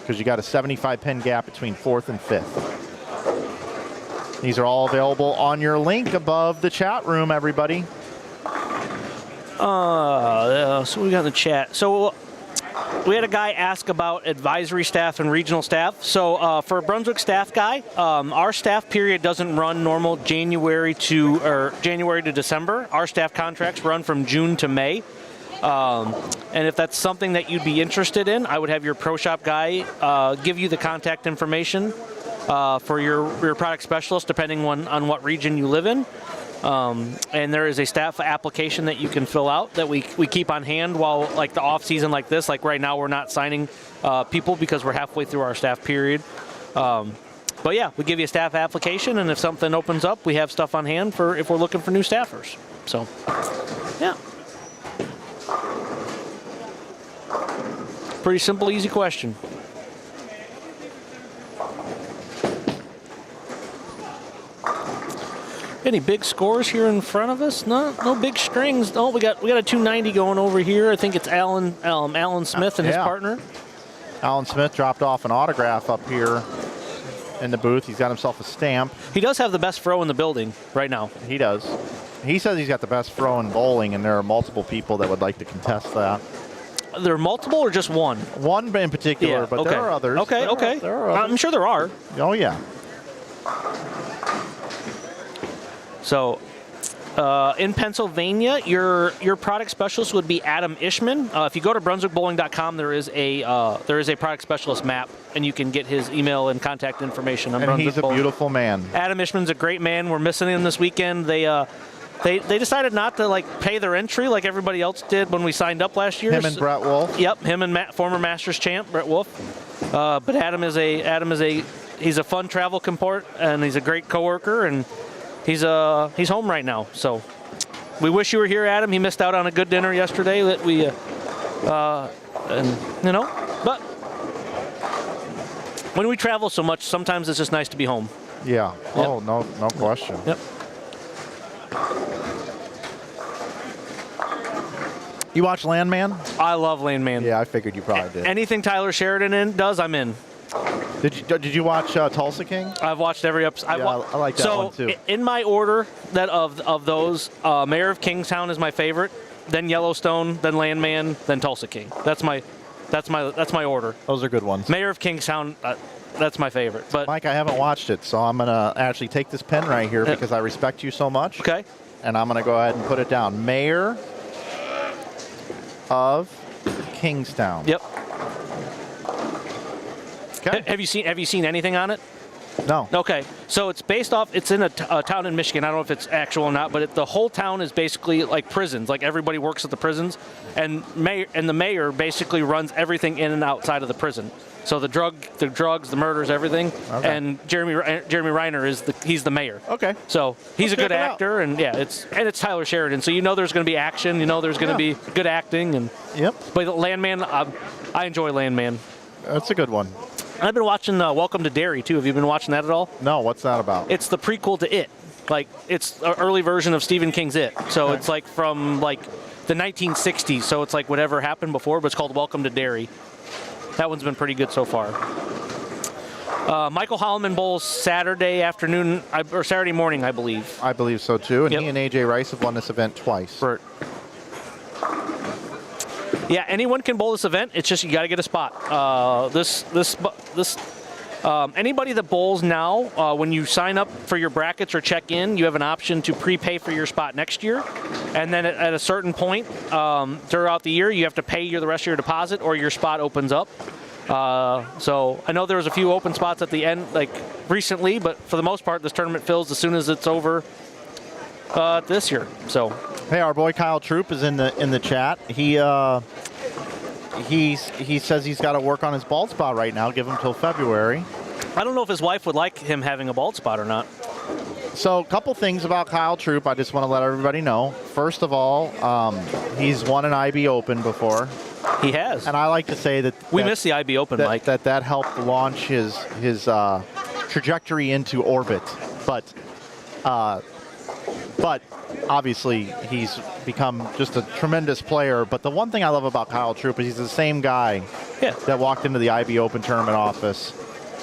because you got a 75 pin gap between 4th and 5th. These are all available on your link above the chat room, everybody. So we got in the chat. So we had a guy ask about advisory staff and regional staff. So for a Brunswick staff guy, our staff period doesn't run normal January to December. Our staff contracts run from June to May. And if that's something that you'd be interested in, I would have your pro shop guy give you the contact information for your product specialist, depending on what region you live in. And there is a staff application that you can fill out that we keep on hand while like the off season like this. Like right now, we're not signing people because we're halfway through our staff period. But yeah, we give you a staff application, and if something opens up, we have stuff on hand for if we're looking for new staffers. So, yeah. Pretty simple, easy question. Any big scores here in front of us? No big strings. Oh, we got a 290 going over here. I think it's Alan Smith and his partner. Alan Smith dropped off an autograph up here in the booth. He's got himself a stamp. He does have the best throw in the building right now. He does. He says he's got the best throw in bowling, and there are multiple people that would like to contest that. There are multiple or just one? One in particular, but there are others. Okay. There are others. I'm sure there are. Oh, yeah. So, in Pennsylvania, your product specialist would be Adam Ishman. If you go to BrunswickBowling.com, there is a product specialist map, and you can get his email and contact information on Brunswick He's a Bowling. beautiful man. Adam Ishman's a great man. We're missing him this weekend. They decided not to pay their entry like everybody else did when we signed up last year. Him and Brett Wolf. Yep, him and former Masters champ Brett Wolf. But Adam is a fun travel comport, and he's a great coworker, and he's home right now. So we wish you were here, Adam. He missed out on a good dinner yesterday that we but when we travel so much, sometimes it's just nice to be home. Yeah. Yep. Oh, no question. Yep. You watch Landman? I love Landman. Yeah, I figured you probably did. Anything Tyler Sheridan does, I'm in. Did you watch Tulsa King? I've watched every episode. I like that one too. So in my order of those, Mayor of Kingstown is my favorite, then Yellowstone, then Landman, then Tulsa King. That's my order. Those are good ones. Mayor of Kingstown, that's my favorite. But Mike, I haven't watched it, so I'm gonna actually take this pen right here because I respect you so much. Okay. And I'm gonna go ahead and put it down. Mayor of Kingstown. Yep. Okay. Have you seen anything on it? No. Okay, so it's based off. It's in a town in Michigan. I don't know if it's actual or not, but the whole town is basically like prisons. Like everybody works at the prisons, and the mayor basically runs everything in and outside of the prison. So the drugs, the murders, everything. Okay. And Jeremy Reiner he's the mayor. Okay. So he's a good check it actor, and it's Tyler Sheridan. So there's going to be action. There's going to be good acting, and Yep. But Landman, I enjoy Landman. That's a good one. I've been watching Welcome to Derry too. Have you been watching that at all? No, what's that about? It's the prequel to It. Like it's an early version of Stephen King's It. So It's like from like the 1960s. So it's like whatever happened before, but it's called Welcome to Derry. That one's been pretty good so far. Michael Holloman bowls Saturday afternoon or Saturday morning, I believe. I believe so too. And Yep. he and AJ Rice have won this event twice. Right. Yeah, anyone can bowl this event. It's just you got to get a spot. Anybody that bowls now, when you sign up for your brackets or check in, you have an option to prepay for your spot next year. And then at a certain point throughout the year, you have to pay the rest of your deposit or your spot opens up. So I know there was a few open spots at the end, like recently, but for the most part, this tournament fills as soon as it's over this year. So, hey, our boy Kyle Troop is in the chat. He says he's got to work on his bald spot right now. Give him till February. I don't know if his wife would like him having a bald spot or not. So a couple things about Kyle Troop I just want to let everybody know. First of all, he's won an IB Open before. He has. And I like to say that we missed the IB Open, Mike. That helped launch his trajectory into orbit. But obviously he's become just a tremendous player. But the one thing I love about Kyle Troop is he's the same guy that walked into the IB Open tournament office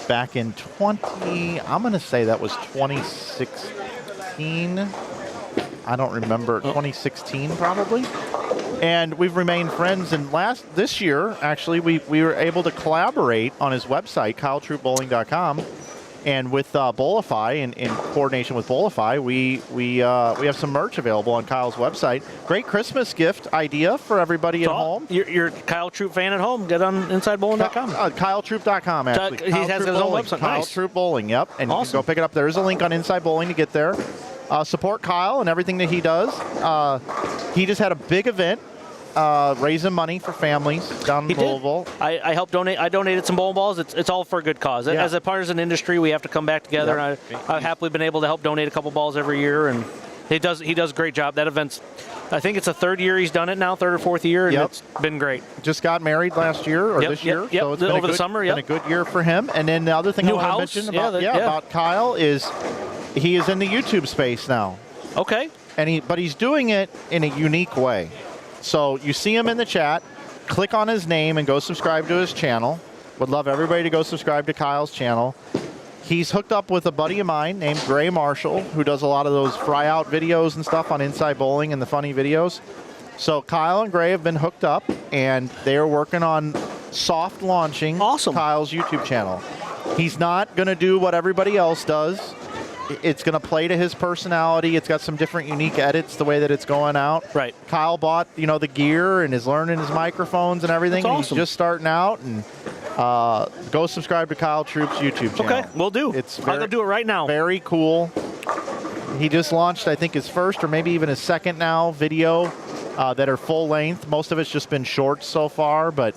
back in I'm going to say that was 2016. I don't remember. 2016 probably. And we've remained friends. And this year, actually, we were able to collaborate on his website, KyleTroopBowling.com. And with Bowlify, in coordination with Bowlify, we have some merch available on Kyle's website. Great Christmas gift idea for everybody at home. You're a Kyle Troop fan at home. Get on InsideBowling.com. KyleTroop.com, actually. He has his own website. Kyle Nice. Troop Bowling, yep. And awesome. You can go pick it up. There is a link on Inside Bowling to get there. Support Kyle and everything that he does. He just had a big event. Raising money for families down in Louisville. I helped donate. I donated some bowling balls. It's all for a good cause. Yeah. As a partisan industry, we have to come back together. Yep. And I've happily been able to help donate a couple balls every year, and he does a great job. That event's, I think it's the third year he's done it now, third or fourth year, and it's been great. Just got married last year or this year, so it's been over the summer. Been a good year for him. And then the other thing I want to mention about Kyle is he is in the YouTube space now. Okay. But he's doing it in a unique way. So you see him in the chat, click on his name and go subscribe to his channel. Would love everybody to go subscribe to Kyle's channel. He's hooked up with a buddy of mine named Gray Marshall, who does a lot of those fry-out videos and stuff on Inside Bowling and the funny videos. So Kyle and Gray have been hooked up, and they are working on soft launching Kyle's YouTube channel. He's not going to do what everybody else does. It's going to play to his personality. It's got some different unique edits the way that it's going out. Right. Kyle bought, the gear and is learning his microphones and everything. That's awesome. He's just starting out. And go subscribe to Kyle Troop's YouTube channel. Okay, will do. I'm going to do it right now. Very cool. He just launched, I think, his first or maybe even his second now video that are full length. Most of it's just been shorts so far, but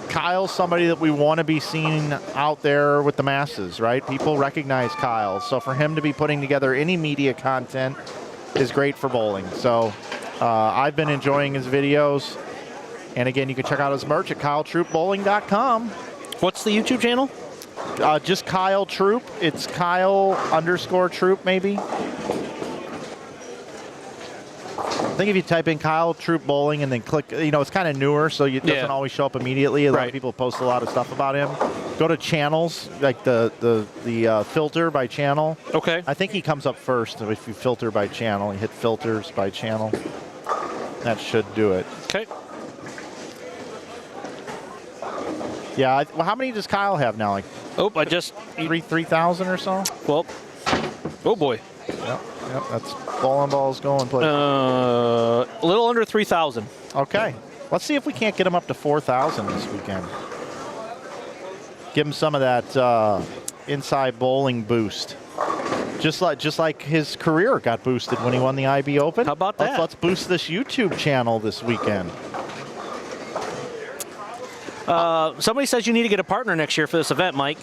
Kyle's somebody that we want to be seen out there with the masses, right? People recognize Kyle. So for him to be putting together any media content is great for bowling. So I've been enjoying his videos. And again, you can check out his merch at KyleTroopBowling.com. What's the YouTube channel? Just Kyle Troop. It's Kyle_Troop maybe. I think if you type in Kyle Troop Bowling and then click, it's kind of newer, so it doesn't always show up immediately. A lot of people post a lot of stuff about him. Go to channels, like the filter by channel. Okay. I think he comes up first if you filter by channel. You hit filters by channel. That should do it. Okay. Yeah. Well, how many does Kyle have now? Like, I just 3,000 or so. Well, oh boy. Yep. That's bowling balls going. A little under 3,000. Okay. Let's see if we can't get him up to 4,000 this weekend. Give him some of that inside bowling boost. Just like his career got boosted when he won the IB Open. How about that? Let's boost this YouTube channel this weekend. Somebody says you need to get a partner next year for this event, Mike.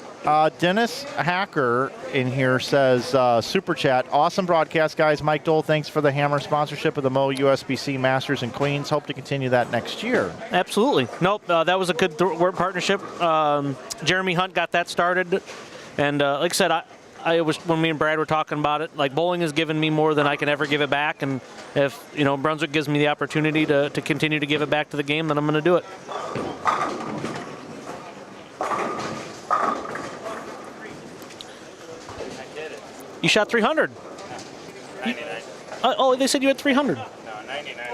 Dennis Hacker in here says, Super Chat, awesome broadcast, guys. Mike Dole, thanks for the Hammer sponsorship of the Mo USBC Masters in Queens. Hope to continue that next year. Absolutely. Nope, that was a good work partnership. Jeremy Hunt got that started. And like I said, I was, when me and Brad were talking about it, like bowling has given me more than I can ever give it back. And if, Brunswick gives me the opportunity to continue to give it back to the game, then I'm going to do it. You shot 300. 99. They said you had 300. No, 99.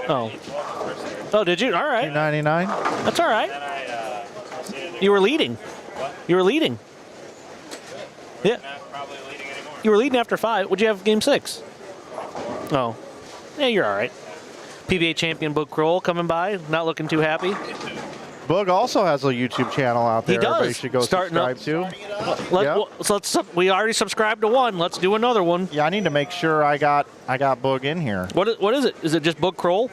Oh, did you? All right. 299. That's all right. Then You were leading. What? You were leading. Yeah. Not probably leading anymore. You were leading after 5. What'd you have game 6? Oh. Yeah, you're all right. PBA champion Book Kroll coming by, not looking too happy. Boog also has a YouTube channel out there. He does. Everybody should go Starting up. subscribe to. Yep. We already subscribed to one. Let's do another one. Yeah, I need to make sure I got Boog in here. What is it? Is it just Boog Kroll?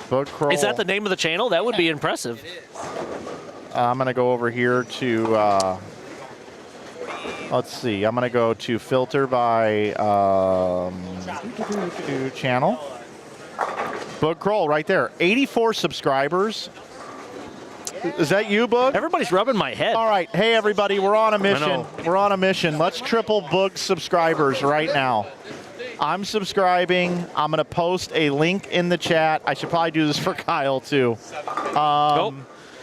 Boog Kroll. Is that the name of the channel? That would be impressive. I'm going to go over here to, let's see. I'm going to go to filter by channel. Boog Kroll right there. 84 subscribers. Is that you, Boog? Everybody's rubbing my head. All right. Hey, everybody. We're on a mission. know. We're on a mission. Let's triple Boog's subscribers right now. I'm subscribing. I'm going to post a link in the chat. I should probably do this for Kyle, too. Nope.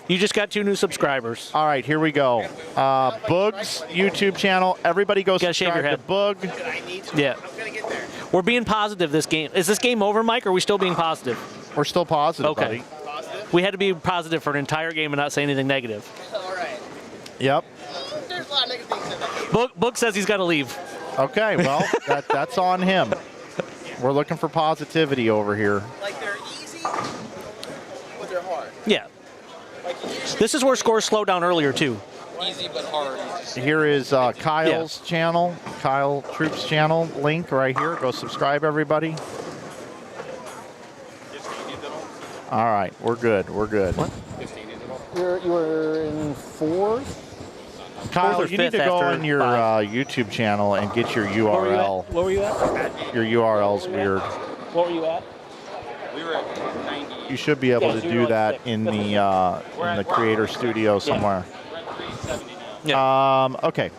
You just got 2 new subscribers. All right, here we go. Boog's YouTube channel. Everybody go Gotta shave subscribe your to head. Boog. Yeah. We're being positive this game. Is this game over, Mike, or are we still being positive? We're still positive, Okay. buddy. We had to be positive for an entire game and not say anything negative. All right. Yep. There's a lot of negative things in that game. Book says he's got to leave. Okay, well, that's on him. We're looking for positivity over here. Like they're easy, but they're hard. Yeah. Like This is where scores slow down earlier, too. easy but hard. Here is Kyle's channel, Kyle Troop's channel link right here. Go subscribe, everybody. All right, we're good. We're good. What? You were in 4th? Kyle, Fourth or you need to fifth go after on your 5. YouTube channel and get your What were you at? URL. What were you at? Your URL's weird. What were you at? We were at 90. You should be able Yeah, to so you're do like that 6. in the creator studio somewhere. We're at 370 now. Yeah. Okay,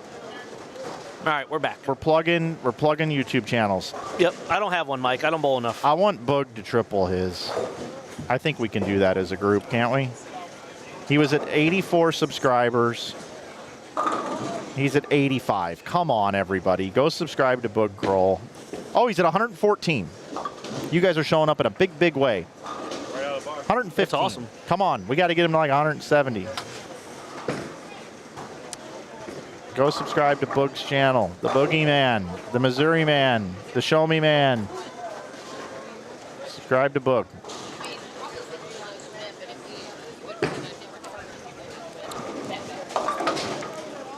All right, we're back. we're plugging YouTube channels. Yep. I don't have one, Mike. I don't bowl enough. I want Boog to triple his. I think we can do that as a group, can't we? He was at 84 subscribers. He's at 85. Come on, everybody. Go subscribe to Boog Kroll. Oh, he's at 114. You guys are showing up in a big, big way. 115. That's awesome. Come on. We got to get him to like 170. Go subscribe to Boog's channel. The Boogeyman, the Missouri Man, the Show Me Man. Subscribe to Boog.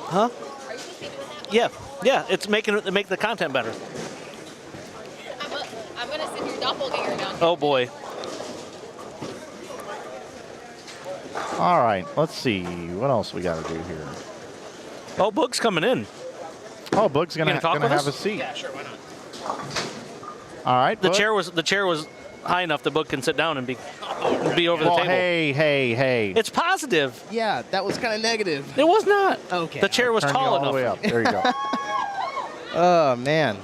Huh? Yeah. Yeah. It's make the content better. I'm gonna send your doppelganger down. Oh boy. All right, let's see. What else we got to do here? Oh, Boog's coming in. Oh, Boog's You gonna gonna talk with have us? a seat. Yeah, sure, why not? All right. The Boog. chair was high enough that Boog can sit down and be over the Well, table. hey. It's positive. Yeah, that was kind of negative. It was not. Okay. The chair was Turn you tall all the enough. way up. There you go. Oh man.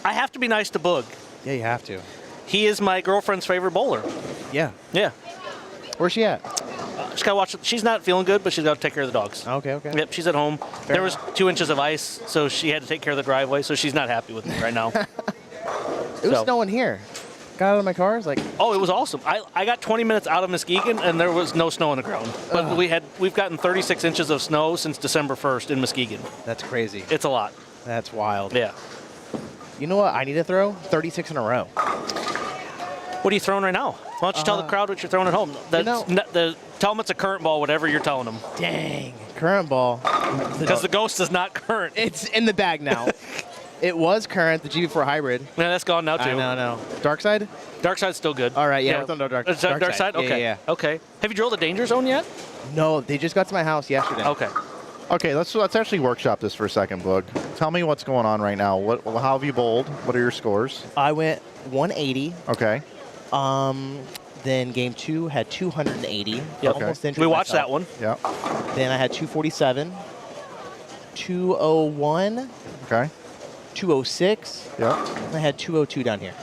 I have to be nice to Boog. Yeah, you have to. He is my girlfriend's favorite bowler. Yeah. Yeah. Where's she at? She's got to watch. She's not feeling good, but she's got to take care of the dogs. Okay. Yep, she's at home. There was 2 inches of ice, so she had to take care of the driveway, so she's not happy with me right now. It was So- snowing here. Got out of my car. I was like, Oh, it was awesome. I got 20 minutes out of Muskegon, and there was no snow on the ground. But we've gotten 36 inches of snow since December 1st in Muskegon. that's crazy. It's a lot. That's wild. Yeah. You know what? I need to throw 36 in a row. What are you throwing right now? Why don't you tell the crowd what you're throwing at home? Tell them it's a current ball, whatever you're telling them. Dang. Current ball. Because the Ghost is not current. It's in the bag now. It was current, the GB4 hybrid. Yeah, that's gone now, too. I know. Dark side? Dark side's still good. All right, yeah, we're throwing dark Dark side. side? Yeah, Okay. yeah. Okay. Have you drilled a danger zone yet? No, they just got to my house yesterday. Okay. Okay, let's actually workshop this for a second, Boog. Tell me what's going on right now. How have you bowled? What are your scores? I went 180. Okay. Then game 2 had 280. Yep. Almost injured We watched myself. that one. Yep. Then I had 247, 201, Okay. 206. Yep. I had 202 down here.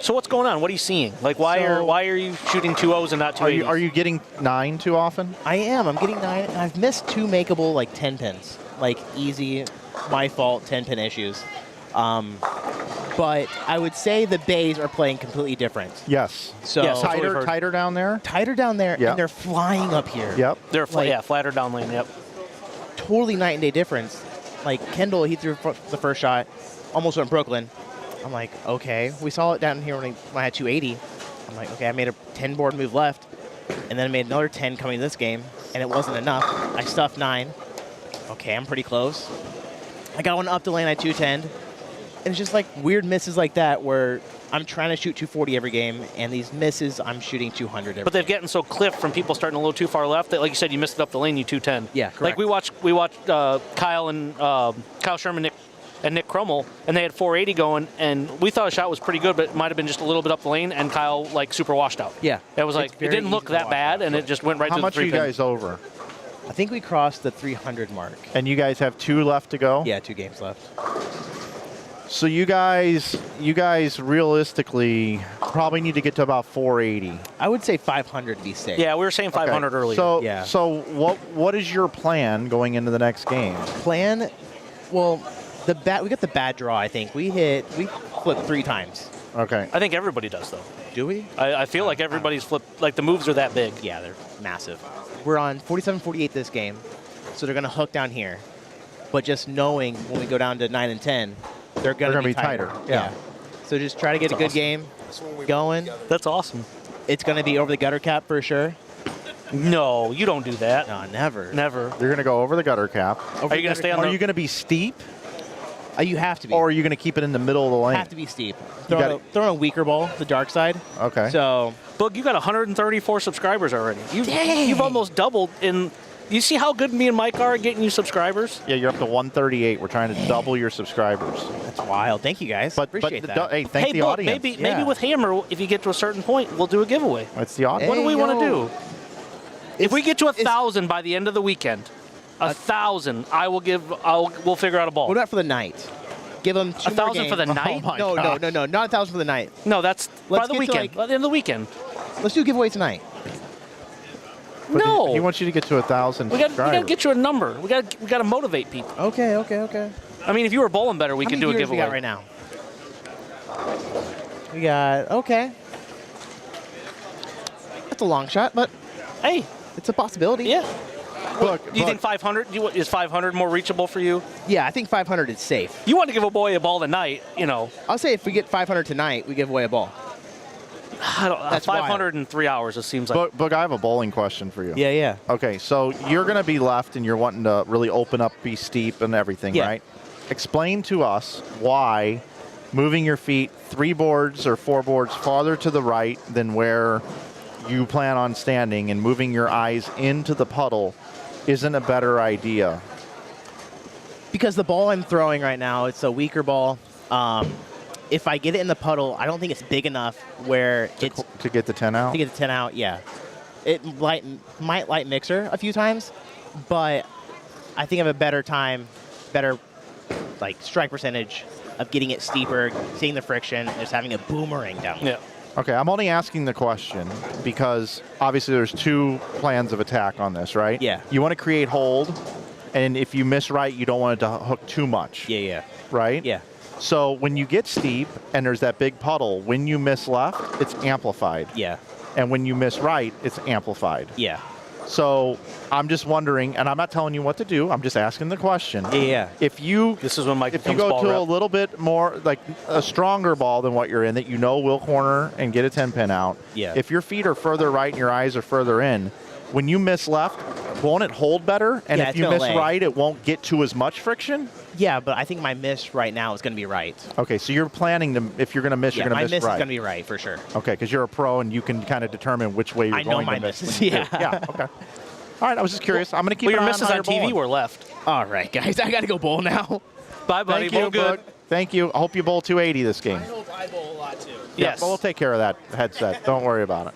So what's going on? What are you seeing? Like, why are you shooting 2 O's and not 2 Are A's? you getting 9 too often? I am. I'm getting 9. And I've missed 2 makeable, like, 10 pins. Like, easy, my fault, 10-pin issues. But I would say the bays are playing completely different. Yes. So Yes, that's what we've heard. Tighter down there? tighter down there, Yep. and they're flying up here. Yep. They're like- flatter down lane. Yep. Totally night and day difference. Like, Kendall, he threw the first shot, almost went Brooklyn. I'm like, okay. We saw it down here when I had 280. I'm like, okay, I made a 10-board move left. and then I made another 10 coming to this game, and it wasn't enough. I stuffed 9. Okay, I'm pretty close. I got one up the lane, I 210. And it's just like weird misses like that where I'm trying to shoot 240 every game, and these misses, I'm shooting 200 every But they've gotten so clipped from people starting a little too far left that, like you said, you missed it up the lane, you 210. Yeah, correct. Like we watched Kyle and Kyle Sherman and Nick Crummel, and they had 480 going, and we thought a shot was pretty good, but it might have been just a little bit up the lane, and Kyle like super washed out. Yeah. It was like it didn't look that bad, and it just went right How to the much are you 3 pin. guys over? I think we crossed the 300 mark. And you guys have 2 left to go? Yeah, 2 games left. So you guys realistically probably need to get to about 480. I would say 500 to be safe. Yeah, we were saying 500 Okay. earlier. So Yeah. so what is your plan going into the next game? Plan, well, we got the bad draw, I think. We flipped 3 times. Okay. I think everybody does, though. Do we? I feel like everybody's flipped, like the moves are that big. Yeah, they're massive. We're on 47-48 this game, so they're going to hook down here. But just knowing when we go down to 9 and 10, they're going to be tighter. Yeah. So just try to get a good game going. That's awesome. It's going to be over the gutter cap for sure. No, you don't do that. No, never. Never. You're going to go over the gutter cap. Over Are you going to stay on Are the... you going to be steep, You have to be. or are you going to keep it in the middle of the lane? have to be steep. gotta- Throw a weaker ball, the dark side. Okay. So Boog, you got 134 subscribers already. Dang. You've almost doubled in... You see how good me and Mike are at getting you subscribers? Yeah, you're up to 138. We're trying to double your subscribers. that's wild. Thank you guys. Appreciate that. Hey, thank Hey, the Boog, audience. maybe with Hammer, if you get to a certain point, we'll do a giveaway. It's the audience. What do we want to yo. do? If we get to 1,000 by the end of the weekend, 1,000, we'll figure out a ball. What about for the night? Give them 2 more 1,000 for the games. night? my No, gosh. not 1,000 for the night. No, that's Let's by the get to, weekend. like- By the end of the weekend. Let's do a giveaway tonight. But No. He wants you to get to 1,000 We got subscribers. to get you a number. We got to motivate people. Okay. I mean, if you were bowling better, we How could many do a viewers giveaway. we got right now? We got, okay. That's a long shot, but Hey, it's a possibility. yeah. Look, Do you think 500? Is 500 more reachable for you? Yeah, I think 500 is safe. You want to give a boy a ball tonight, you know. I'll say if we get 500 tonight, we give away a ball. That's 500 in 3 hours, it seems like. Boog, I have a bowling question for you. Yeah. Okay, so you're going to be left and you're wanting to really open up, be steep and everything, Yeah. right? Explain to us why moving your feet 3 boards or 4 boards farther to the right than where you plan on standing and moving your eyes into the puddle isn't a better idea. Because the ball I'm throwing right now, it's a weaker ball. If I get it in the puddle, I don't think it's big enough where it's To get the 10 out? to get the 10 out. Yeah, it might light mixer a few times, but I think I have a better like strike percentage of getting it steeper, seeing the friction, and just having a boomerang down. Yeah. Okay, I'm only asking the question because obviously there's 2 plans of attack on this, right? Yeah. You want to create hold, and if you miss right, you don't want it to hook too much. Yeah. Right? Yeah. So when you get steep and there's that big puddle, when you miss left, it's amplified. Yeah. And when you miss right, it's amplified. Yeah. So I'm just wondering, and I'm not telling you what to do, I'm just asking the question. Yeah. If you This is when Mike if you becomes go ball to rep. a little bit more, like a stronger ball than what you're in, that you know will corner and get a 10 pin out. Yeah. If your feet are further right and your eyes are further in, when you miss left, won't it hold better? And Yeah, if it's you gonna miss lay. right, it won't get to as much friction? Yeah, but I think my miss right now is going to be right. Okay, so you're planning to, if you're going to miss, Yeah, you're going my to miss miss right. is going to be right for sure. Okay, because you're a pro and you can kind of determine which way you're I know going my to miss. misses, when you yeah. do. Yeah, okay. All right, I was just curious. I'm going to keep Well, an your eye misses how on you're TV bowling. were left. All right, guys, I got to go bowl now. Bye, buddy. Thank you, Bowl good. Boog. Thank you. I hope you bowl 280 this game. I hope I bowl a lot too. Yeah, Yes. but we'll take care of that headset. Don't worry about it.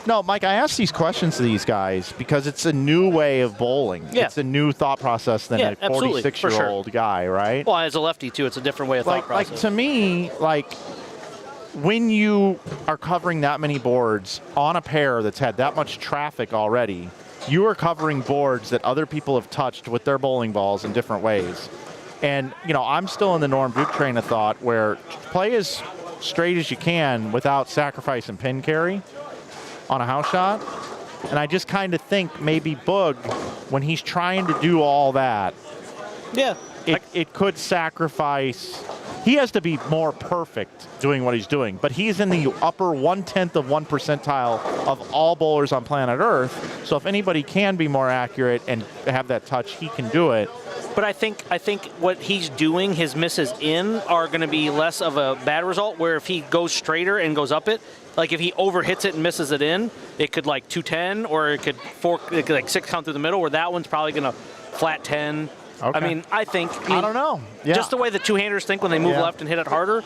No, Mike, I asked these questions to these guys because it's a new way of bowling. Yeah. It's a new thought process than Yeah, a absolutely, for 46-year-old guy, right? Well, as a lefty, too, it's a different way of thought Like process. to me, like when you are covering that many boards on a pair that's had that much traffic already, you are covering boards that other people have touched with their bowling balls in different ways. And, you know, I'm still in the Norm Duke train of thought where play as straight as you can without sacrificing pin carry on a house shot. And I just kind of think maybe Boog, when he's trying to do all that, yeah. it could sacrifice he has to be more perfect doing what he's doing. But he's in the upper 1/10 of 1 percentile of all bowlers on planet Earth. So if anybody can be more accurate and have that touch, he can do it. But I think what he's doing, his misses in, are going to be less of a bad result, where if he goes straighter and goes up it, like if he overhits it and misses it in, it could like 210, or it could like 6 count through the middle, where that one's probably going to flat 10. Okay. I mean, I don't know. Yeah. Just the way the two-handers think when they move left and hit it harder.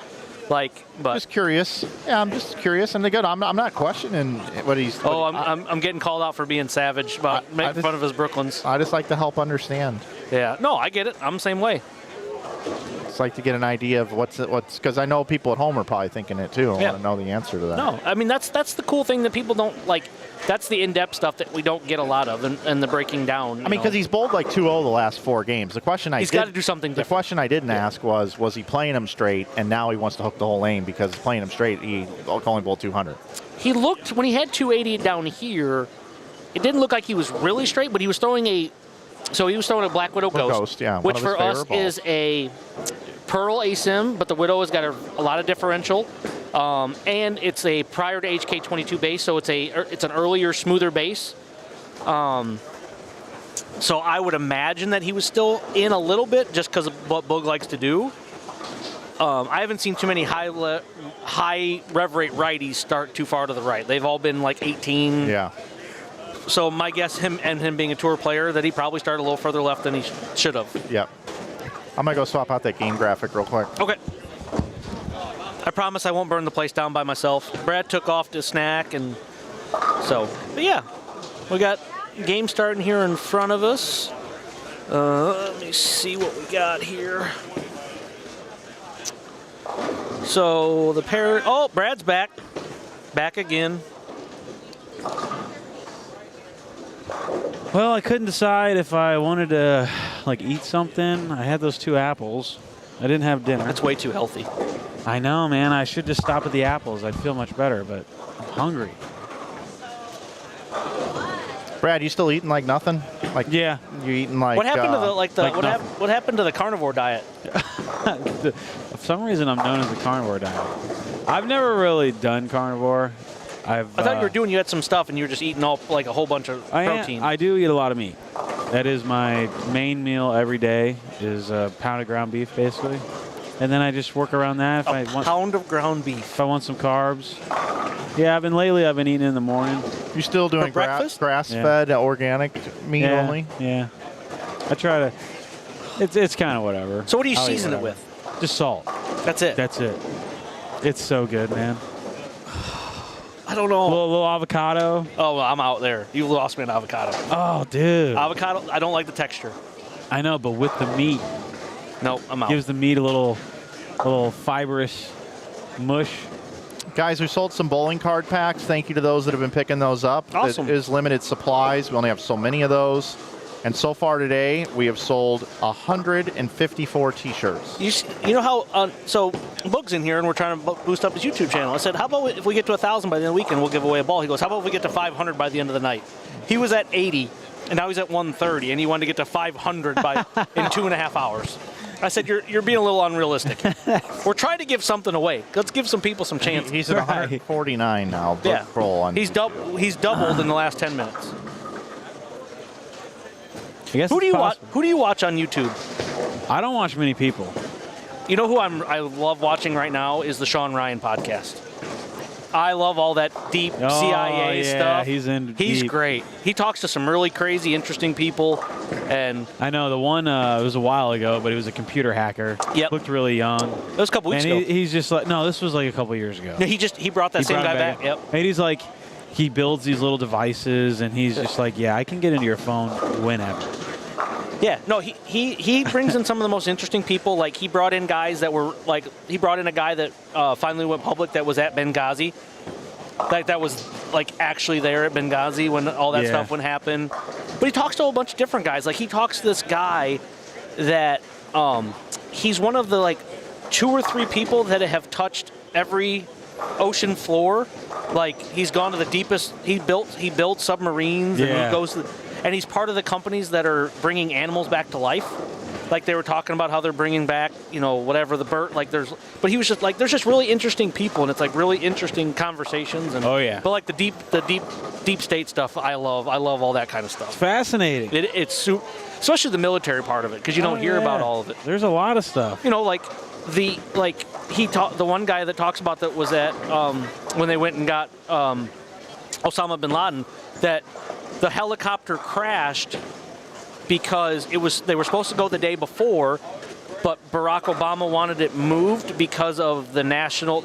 But just curious. Yeah, I'm just curious. And again, I'm not questioning what he's. I'm getting called out for being savage about making fun of his Brooklyns. I just like to help understand. Yeah. No, I get it. I'm the same way. It's like to get an idea of what's because I know people at home are probably thinking it too. I want to know the answer to that. No, I mean that's the cool thing that people don't like. That's the in-depth stuff that we don't get a lot of, and the breaking down. I mean, because he's bowled like 2-0 the last 4 games. The question he's got to do something different. The question I didn't ask was he playing him straight, and now he wants to hook the whole lane because playing him straight, he only bowled 200. He looked, when he had 280 down here, it didn't look like he was really straight, but he was throwing a Black Widow Ghost, yeah, which for us is a Pearl ASIM, but the Widow has got a lot of differential. And it's a prior to HK22 base, so it's an earlier, smoother base. So I would imagine that he was still in a little bit just because of what Boog likes to do. I haven't seen too many high rev rate righties start too far to the right. They've all been like 18. Yeah. So my guess, him being a tour player, that he probably started a little further left than he should have. Yep. I'm going to go swap out that game graphic real quick. Okay. I promise I won't burn the place down by myself. Brad took off to snack, and so, but yeah, we got game starting here in front of us. Let me see what we got here. So the pair, Brad's back again. Well, I couldn't decide if I wanted to eat something. I had those 2 apples. I didn't have dinner. That's way too healthy. I know, man. I should just stop at the apples. I'd feel much better, but I'm hungry. Brad, you still eating like nothing? Yeah. You eating like what happened to what happened to the carnivore diet? For some reason, I'm known as the carnivore diet. I've never really done carnivore. I thought you had some stuff and you were just eating a whole bunch of protein. I do eat a lot of meat. That is my main meal every day, is a pound of ground beef, basically. And then I just work around that. Pound of ground beef. If I want some carbs. Yeah, I've been eating in the morning. You still doing grass-fed, organic meat only? Yeah. I try to. It's kind of whatever. So what do you season it with? Just salt. That's it. That's it. It's so good, man. I don't know. A little avocado. Oh, well, I'm out there. You lost me an avocado. Oh, dude. Avocado, I don't like the texture. I know, but with the meat. Nope, I'm out. Gives the meat a little fibrous mush. Guys, we sold some bowling card packs. Thank you to those that have been picking those up. Awesome. It is limited supplies. We only have so many of those. And so far today, we have sold 154 T-shirts. You know how, so Boog's in here and we're trying to boost up his YouTube channel. I said, how about if we get to 1,000 by the end of the weekend, we'll give away a ball. He goes, how about if we get to 500 by the end of the night? He was at 80, and now he's at 130, and he wanted to get to 500 in 2.5 hours. I said, you're being a little unrealistic. We're trying to give something away. Let's give some people some chances. He's at 149 now. Yeah. He's doubled in the last 10 minutes. Who do you watch on YouTube? I don't watch many people. You know who I love watching right now is the Sean Ryan podcast. I love all that deep CIA stuff. He's great. He talks to some really crazy, interesting people. And I know the one it was a while ago, but he was a computer hacker. Yep. Looked really young. That was a couple weeks ago. He's just like, no, this was like a couple years ago. No, he brought that same guy back. Yep. And he's like, he builds these little devices, and he's just like, yeah, I can get into your phone whenever. Yeah, no, he brings in some of the most interesting people. Like, he brought in guys that were, like, he brought in a guy that finally went public that was at Benghazi. Like, that was, like, actually there at Benghazi when all that stuff would happen. But he talks to a whole bunch of different guys. Like, he talks to this guy that he's one of the, like, 2 or 3 people that have touched every ocean floor. Like, he's gone to the deepest. He built submarines, and he goes to and he's part of the companies that are bringing animals back to life. like they were talking about how they're bringing back, whatever the Burt, like but he was just like, there's just really interesting people, and it's like really interesting conversations. And, Oh, yeah. But like the deep state stuff, I love all that kind of stuff. Fascinating. It's especially the military part of it, because you don't hear about all of it. There's a lot of stuff. Like the one guy that talks about that was at when they went and got Osama bin Laden, that the helicopter crashed because they were supposed to go the day before, but Barack Obama wanted it moved because of they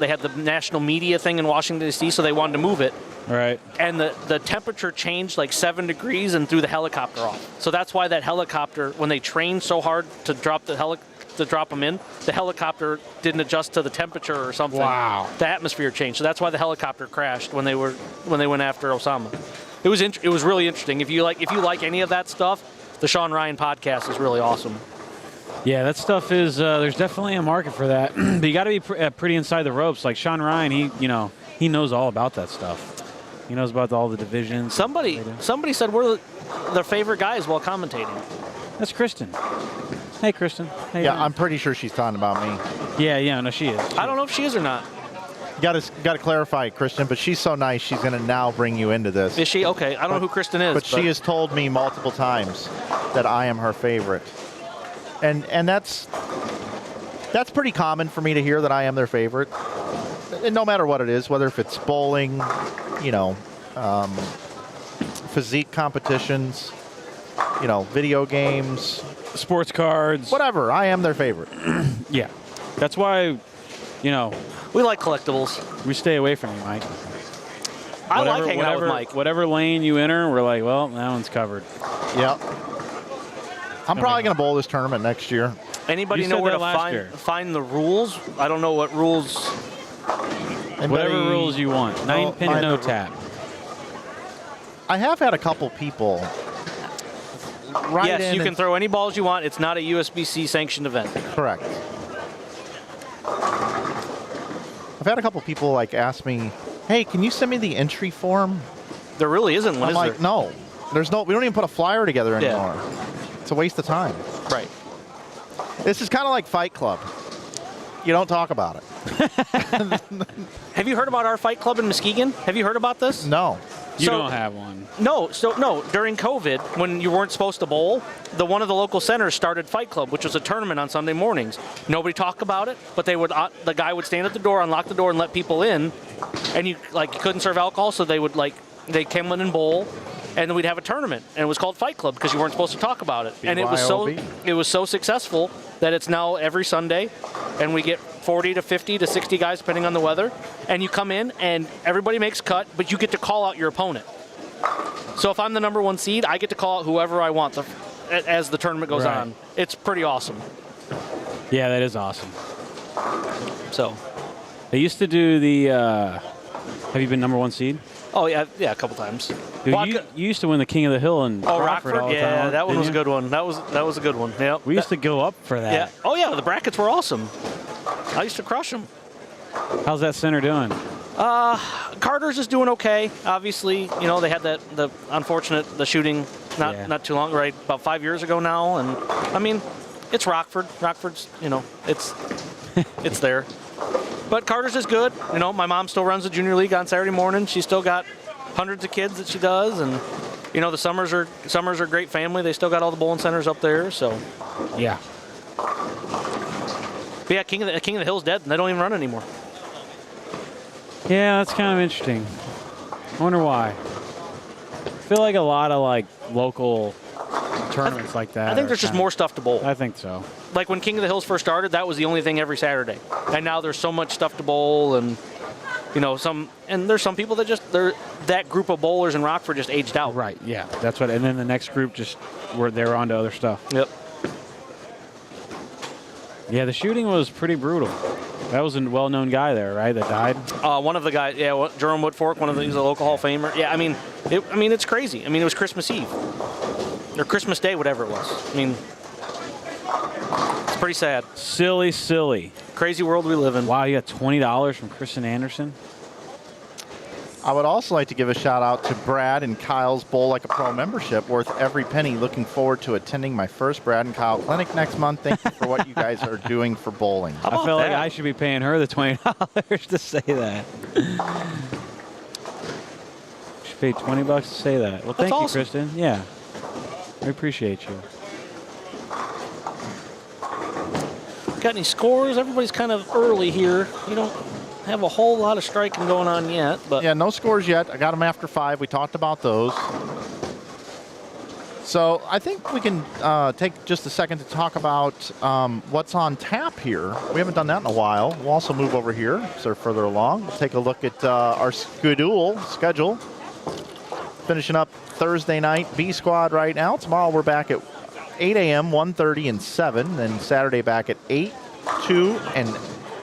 had the national media thing in Washington, D.C., so they wanted to move it. Right. And the temperature changed like 7 degrees and threw the helicopter off. So that's why that helicopter, when they trained so hard to drop them in, the helicopter didn't adjust to the temperature or something. Wow. The atmosphere changed. So that's why the helicopter crashed when they went after Osama. It was really interesting. If you like any of that stuff, the Sean Ryan podcast is really awesome. Yeah, that stuff is. There's definitely a market for that, but you got to be pretty inside the ropes. Like Sean Ryan, he knows all about that stuff. He knows about all the divisions. Somebody said we're their favorite guys while commentating. That's Kristen. Hey, Kristen. Hey, Yeah, I'm pretty sure she's talking about me. Yeah, no, she is. I don't know if she is or not. Got to clarify, Kristen, but she's so nice, she's going to now bring you into this. Is she? Okay, I don't know who Kristen is. But she has told me multiple times that I am her favorite. And that's pretty common for me to hear that I am their favorite. And no matter what it is, whether if it's bowling, physique competitions, video games, sports cards, whatever, I am their favorite. Yeah. That's why, we like collectibles. We stay away from you, Mike. I like hanging out with Mike. Whatever lane you enter, we're like, well, that one's covered. Yep. I'm probably going to bowl this tournament next year. Anybody know where to find the rules? I don't know what rules. Whatever rules you want. 9-pin, no tap. I have had a couple people Yes, you can throw any balls you want. It's not a USBC sanctioned event. Correct. I've had a couple people ask me, "Hey, can you send me the entry form?" There really isn't one, I'm like, no. There's no. We don't even put a flyer together anymore. Yeah. It's a waste of time. Right. This is kind of like Fight Club. You don't talk about it. Have you heard about our Fight Club in Muskegon? Have you heard about this? No. You don't have one. No. During COVID, when you weren't supposed to bowl, one of the local centers started Fight Club, which was a tournament on Sunday mornings. Nobody talked about it, but the guy would stand at the door, unlock the door, and let people in. And you couldn't serve alcohol, so they came in and bowl, and then we'd have a tournament, and it was called Fight Club because you weren't supposed to talk about it. And it was so successful that it's now every Sunday, and we get 40 to 50 to 60 guys depending on the weather, and you come in and everybody makes cut, but you get to call out your opponent. So if I'm the number 1 seed, I get to call out whoever I want as the tournament goes on. It's pretty awesome. Yeah, that is awesome. So they used to do the. Have you been number 1 seed? Oh yeah, a couple times. Dude, you used to win the King of the Hill in Rockford all the time. Yeah, that one was a good one. That was a good one. Yep. We used to go up for that. Yeah. Oh yeah, the brackets were awesome. I used to crush them. How's that center doing? Carter's is doing okay. Obviously, they had the shooting not too long, right? About 5 years ago now, and I mean, it's Rockford. Rockford's, it's there. But Carter's is good. My mom still runs the junior league on Saturday morning. She's still got hundreds of kids that she does, and the summers are a great family. They still got all the bowling centers up there, so yeah. But yeah, King of the Hill's dead, and they don't even run anymore. Yeah, that's kind of interesting. I wonder why. I feel like a lot of local tournaments like that. I think there's just more stuff to bowl. I think so. Like when King of the Hills first started, that was the only thing every Saturday. And now there's so much stuff to bowl, and there's some people that that group of bowlers in Rockford just aged out. Right. Yeah, that's what. And then the next group they're on to other stuff. Yep. Yeah, the shooting was pretty brutal. That was a well-known guy there, right? That died. One of the guys, Jerome Woodfork, he's a local Hall of Famer. Yeah, it's crazy. It was Christmas Eve or Christmas Day, whatever it was. It's pretty sad. Silly. Crazy world we live in. Wow, you got $20 from Kristen Anderson. I would also like to give a shout out to Brad and Kyle's Bowl Like a Pro membership, worth every penny. Looking forward to attending my first Brad and Kyle clinic next month. Thank you for what you guys are doing for bowling. I feel like I should be paying her the $20 to say that. She paid $20 to say that. Well, thank you, awesome. Kristen. Yeah, we appreciate you. Got any scores? Everybody's kind of early here. You don't have a whole lot of striking going on yet, but Yeah, no scores yet. I got them after 5. We talked about those. So I think we can take just a second to talk about what's on tap here. We haven't done that in a while. We'll also move over here, so further along. We'll take a look at our schedule. Finishing up Thursday night B squad right now. Tomorrow we're back at 8 a.m., 1:30, and 7. Then Saturday back at 8, 2, and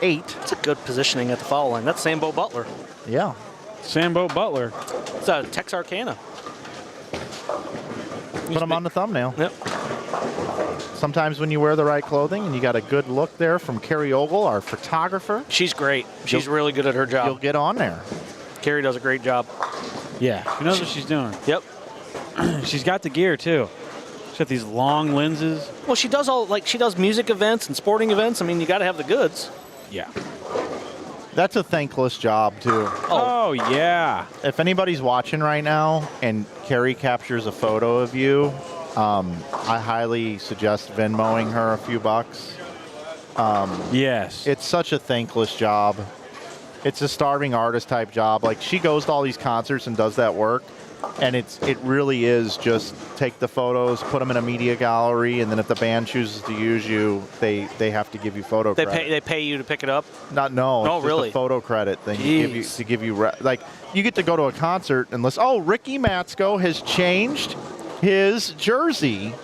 8. it's a good positioning at the foul line. That's Sambo Butler. Yeah. Sambo Butler. It's a Texarkana. Put them on the thumbnail. Yep. Sometimes when you wear the right clothing and you got a good look there from Carrie Ogle, our photographer, She's great. She's really good at her you'll job. get on there. Carrie does a great job. Yeah, she knows what she's doing. Yep. She's got the gear too. She's got these long lenses. Well, she does she does music events and sporting events. I mean, you got to have the goods. Yeah. That's a thankless job, too. Oh, yeah. If anybody's watching right now and Carrie captures a photo of you, I highly suggest Venmoing her a few bucks. Yes. It's such a thankless job. It's a starving artist type job. Like, she goes to all these concerts and does that work, and it really is just take the photos, put them in a media gallery, and then if the band chooses to use you, they have to give you photo credit. They pay you to pick it up. No, it's just really? a photo credit thing Jeez. to give you like you get to go to a concert and listen. Oh, Ricky Matsko has changed his jersey.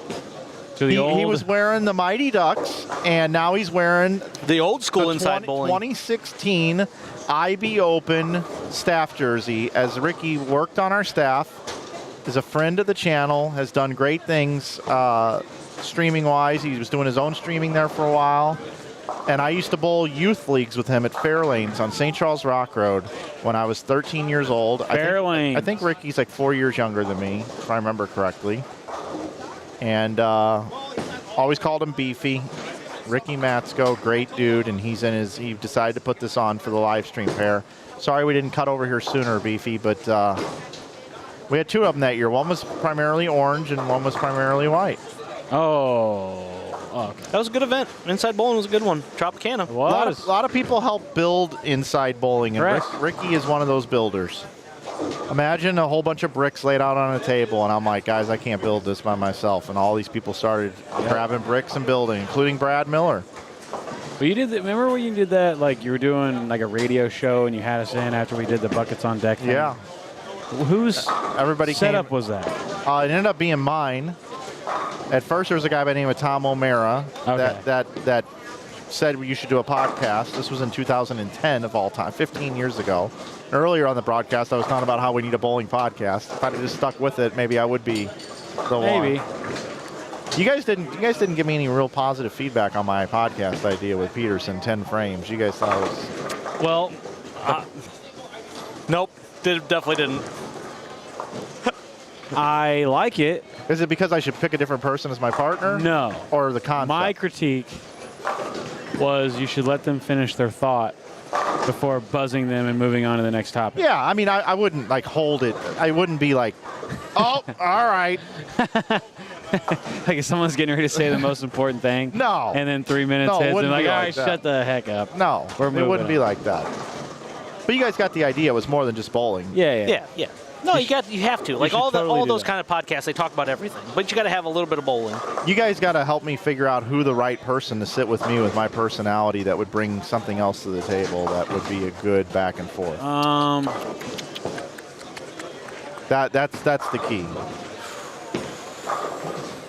To the He was wearing the Mighty Ducks, and now he's wearing The old school the inside bowling. 2016 IB Open staff jersey. As Ricky worked on our staff, is a friend of the channel, has done great things streaming-wise. He was doing his own streaming there for a while. And I used to bowl youth leagues with him at Fairlanes on St. Charles Rock Road when I was 13 years old. Fairlanes. I think Ricky's like 4 years younger than me, if I remember correctly. And always called him Beefy. Ricky Matsko, great dude, and he decided to put this on for the live stream pair. Sorry we didn't cut over here sooner, Beefy, but we had 2 of them that year. One was primarily orange and one was primarily white. Oh. Okay. That was a good event. Inside bowling was a good one. Tropicana. A lot of people help build inside bowling, and Ricky is one of those builders. Imagine a whole bunch of bricks laid out on a table, and I'm like, guys, I can't build this by myself. And all these people started grabbing bricks and building, including Brad Miller. But you did. Remember when you did that? Like you were doing like a radio show, and you had us in after we did the buckets on deck thing? Yeah. Whose everybody setup came. was that? It ended up being mine. At first, there was a guy by the name of Tom O'Mara that said you should do a podcast. This was in 2010 of all time, 15 years ago. Earlier on the broadcast, I was talking about how we need a bowling podcast. If I'd have just stuck with it, maybe I would be the Maybe. one. You guys didn't give me any real positive feedback on my podcast idea with Peterson, 10 frames. You guys thought it was... Well, nope. Definitely didn't. I like it. Is it because I should pick a different person as my partner? No. Or the concept? My critique was you should let them finish their thought before buzzing them and moving on to the next topic. Yeah, I mean, I wouldn't like hold it. I wouldn't be like, oh, all right. Like if someone's getting ready to say the most important thing. No. And then 3 minutes No, it hits and wouldn't like, be all like right, that. shut the heck up. No, We're it moving wouldn't be on. like that. But you guys got the idea. It was more than just bowling. Yeah. No, you have to. Like should all totally do those that. kind of podcasts, they talk about everything. But you got to have a little bit of bowling. You guys got to help me figure out who the right person to sit with me with my personality that would bring something else to the table that would be a good back and forth. That's the key.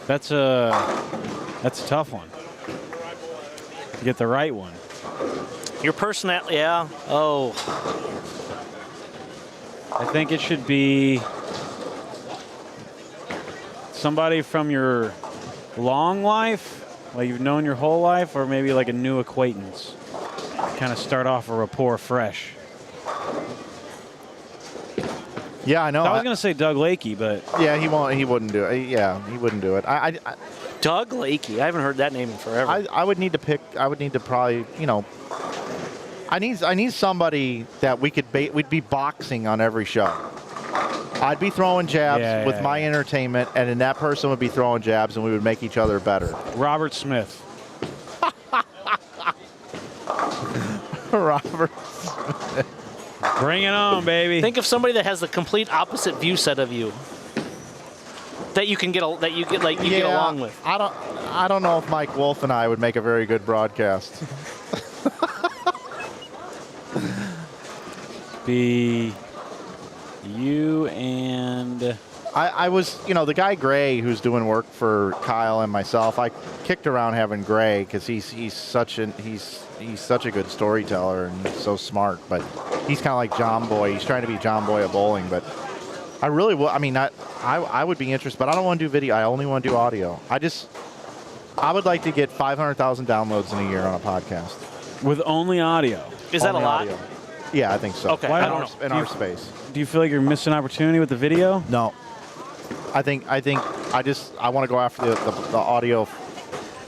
That's a tough one. To get the right one. Your personality, yeah. Oh. I think it should be somebody from your long life, like you've known your whole life, or maybe like a new acquaintance. Kind of start off a rapport fresh. Yeah, I know. I was going to say Doug Lakey, but Yeah, he won't. He wouldn't do it. Yeah, he wouldn't do it. Doug Lakey. I haven't heard that name in forever. I would need to pick. I would need to probably, I need somebody that we'd be boxing on every show. I'd be throwing jabs with my entertainment, and then that person would be throwing jabs, and we would make each other better. Robert Smith. Robert. Bring it on, baby. Think of somebody that has the complete opposite view set of you. That you can get along with. I don't know if Mike Wolf and I would make a very good broadcast. Be you and I was, the guy Gray who's doing work for Kyle and myself. I kicked around having Gray because he's such a good storyteller and so smart. But he's kind of like John Boy. He's trying to be John Boy of bowling. But I really will. I mean, I would be interested, but I don't want to do video. I only want to do audio. I would like to get 500,000 downloads in a year on a podcast with only audio. Is that a lot? Audio. Yeah, I think so. Okay, I don't know. In our space. Do you feel like you're missing opportunity with the video? No. I want to go after the audio.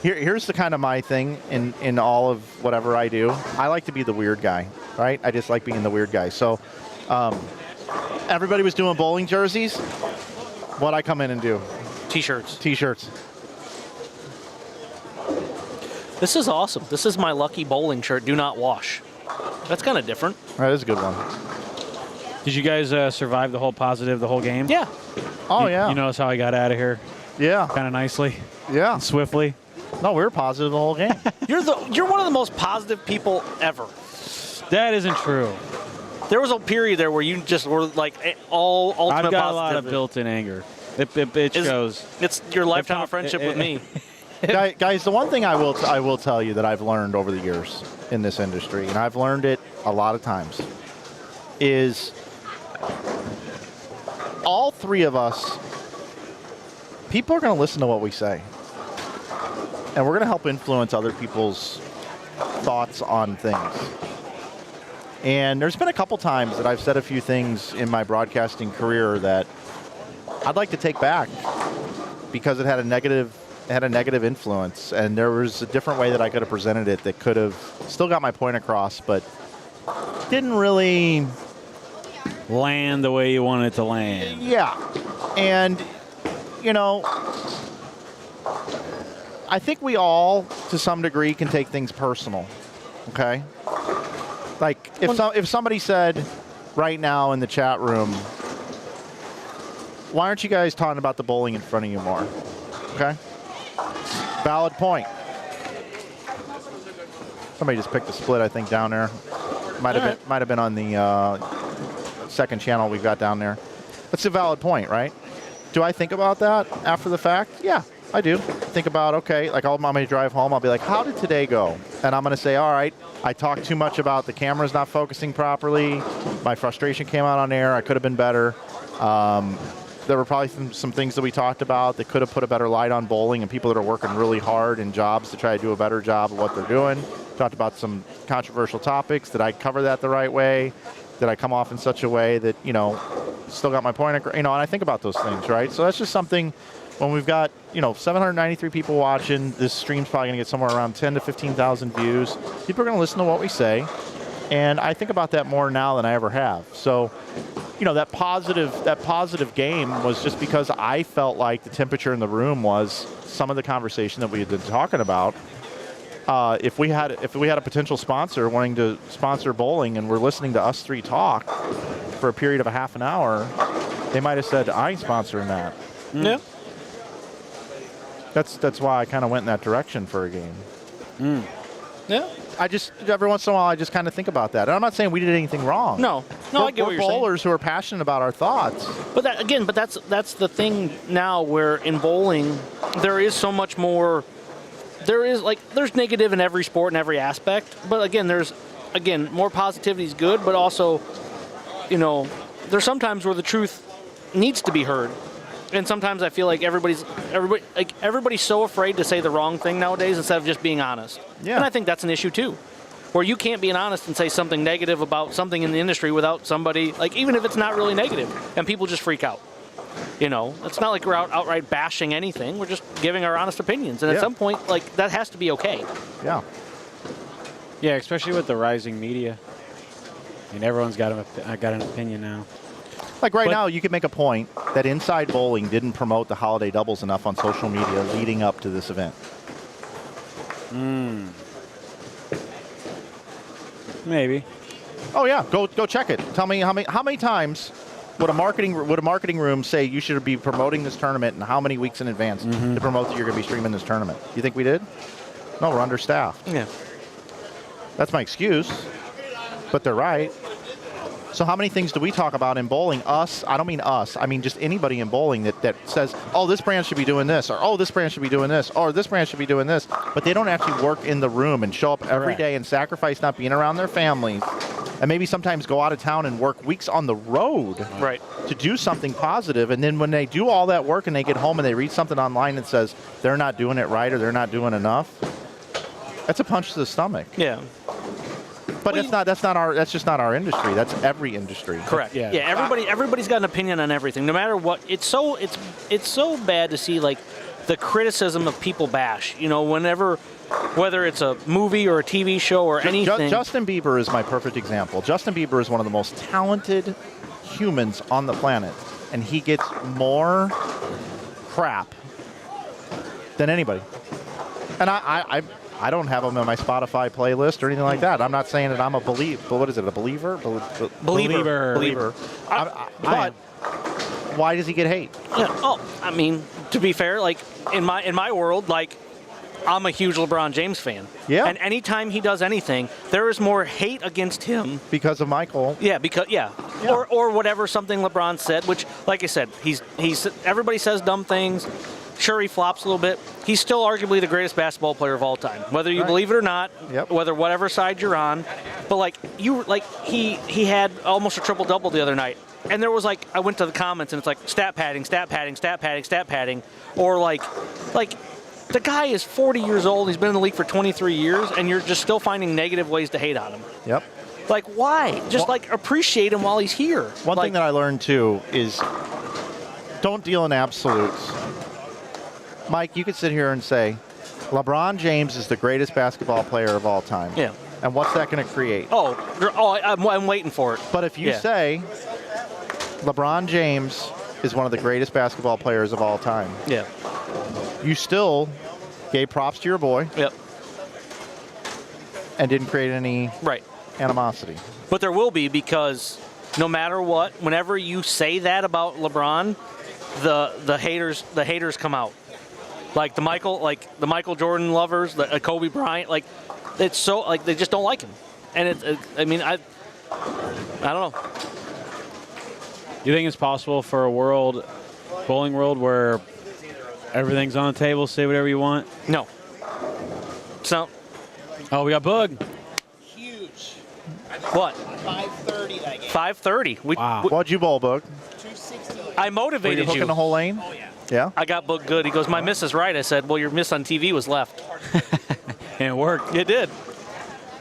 Here's the kind of my thing in all of whatever I do. I like to be the weird guy, right? I just like being the weird guy. So everybody was doing bowling jerseys. What'd I come in and do? T-shirts. T-shirts. This is awesome. This is my lucky bowling shirt. Do not wash. That's kind of different. That is a good one. Did you guys survive the whole game? Yeah. Oh, yeah. You notice how I got out of here? Yeah. Kind of nicely. Yeah. And swiftly. No, we were positive the whole game. You're one of the most positive people ever. That isn't true. There was a period there where you just were like all ultimate I've got positive. a lot of built-in anger. It shows. It's your lifetime of friendship with me. Guys, the one thing I will tell you that I've learned over the years in this industry, and I've learned it a lot of times, is all three of us, people are going to listen to what we say. And we're going to help influence other people's thoughts on things. And there's been a couple times that I've said a few things in my broadcasting career that I'd like to take back because it had a negative influence, and there was a different way that I could have presented it that could have still got my point across, but didn't really land the way you wanted it to land. Yeah. And, I think we all, to some degree, can take things personal, okay? Like, if somebody said right now in the chat room, why aren't you guys talking about the bowling in front of you more? Okay? Valid point. Somebody just picked a split, I think, down there. Might have been on the second channel we've got down there. That's a valid point, right? Do I think about that after the fact? Yeah, I do. Think about, okay, like I'm going to drive home, I'll be like, how did today go? And I'm going to say, all right, I talked too much about the cameras not focusing properly. My frustration came out on air. I could have been better. There were probably some things that we talked about that could have put a better light on bowling and people that are working really hard in jobs to try to do a better job of what they're doing. Talked about some controversial topics. Did I cover that the right way? Did I come off in such a way that, still got my point? And I think about those things, right? So that's just something when we've got, 793 people watching. This stream's probably going to get somewhere around 10 to 15,000 views. People are going to listen to what we say. And I think about that more now than I ever have. So, that positive game was just because I felt like the temperature in the room was some of the conversation that we had been talking about. If we had a potential sponsor wanting to sponsor bowling and we're listening to us three talk for a period of a half an hour, they might have said, I ain't sponsoring that. Yeah. That's why I kind of went in that direction for a game. Yeah. I just, every once in a while, I just kind of think about that. And I'm not saying we did anything wrong. No, I get what you're saying. We're bowlers who are passionate about our thoughts. But that's the thing now where in bowling, there is so much more. There's negative in every sport and every aspect. But again, more positivity is good, but also, there's sometimes where the truth needs to be heard. And sometimes I feel like everybody's so afraid to say the wrong thing nowadays instead of just being honest. Yeah. And I think that's an issue too. where you can't be honest and say something negative about something in the industry without somebody, like, even if it's not really negative, and people just freak out. You know, it's not like we're outright bashing anything. We're just giving our honest opinions. And at some point, like, that has to be okay. Yeah. Yeah, especially with the rising media. I mean, everyone's got an opinion now. Like right now, you could make a point that Inside Bowling didn't promote the holiday doubles enough on social media leading up to this event. Maybe. Oh yeah, go check it. Tell me how many times would a marketing room say you should be promoting this tournament and how many weeks in advance to promote that you're going to be streaming this tournament? You think we did? No, we're understaffed. Yeah. That's my excuse, but they're right. So how many things do we talk about in bowling? Us, I don't mean us, I mean just anybody in bowling that says, oh, this brand should be doing this, or oh, this brand should be doing this, or this brand should be doing this, but they don't actually work in the room and show up every day and sacrifice not being around their families, and maybe sometimes go out of town and work weeks on the road to do something positive, and then when they do all that work and they get home and they read something online that says they're not doing it right or they're not doing enough, that's a punch to the stomach. Yeah. But that's just not our industry. That's every industry. Correct. Yeah. Everybody's got an opinion on everything, no matter what. It's so bad to see, like, the criticism of people bash. You know, whether it's a movie or a TV show or anything. Justin Bieber is my perfect example. Justin Bieber is one of the most talented humans on the planet, and he gets more crap than anybody. And I don't have him in my Spotify playlist or anything like that. I'm not saying that I'm a believer. What is it? A believer? Believer. But why does he get hate? Yeah. Oh, I mean, to be fair, like in my world, like, I'm a huge LeBron James fan. Yeah. And anytime he does anything, there is more hate against him because of Michael. Yeah. Or whatever something LeBron said, which, like I said, he's everybody says dumb things. Sure, he flops a little bit. He's still arguably the greatest basketball player of all time, whether you believe it or not. Whether whatever side you're on. But he had almost a triple double the other night, and there was like, I went to the comments and it's like stat padding, or like the guy is 40 years old. He's been in the league for 23 years, and you're just still finding negative ways to hate on him. Yep. Like, why? Just appreciate him while he's here. One thing that I learned too is don't deal in absolutes. Mike, you could sit here and say, LeBron James is the greatest basketball player of all time. Yeah. And what's that going to create? I'm waiting for it. But if you say LeBron James is one of the greatest basketball players of all time, you still gave props to your boy. Yep. And didn't create any animosity. But there will be, because no matter what, whenever you say that about LeBron, the haters come out. Like the Michael Jordan lovers, the Kobe Bryant, like, it's so, like, they just don't like him. And I don't know. You think it's possible for a bowling world where everything's on the table, say whatever you want? No. So. Oh, we got Boog. Huge. What? 530 that game. 530. Wow. What'd you bowl, Boog? 268. I motivated you. Were you hooking the whole lane? Oh, yeah. Yeah? I got booked good. He goes, my miss is right. I said, well, your miss on TV was left. And it worked. It did.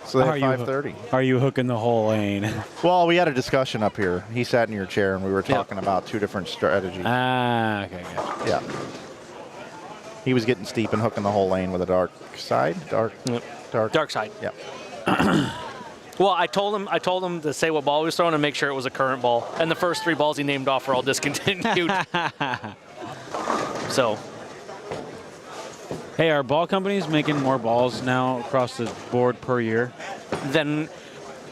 So they had 530. Are you hooking the whole lane? Well, we had a discussion up here. He sat in your chair, and we were talking about two different strategies. Okay, good. Yeah. He was getting steep and hooking the whole lane with a dark side. Dark side. Yeah. Well, I told him to say what ball he was throwing and make sure it was a current ball. And the first three balls he named off were all discontinued. So. Hey, are ball companies making more balls now across the board per year? Then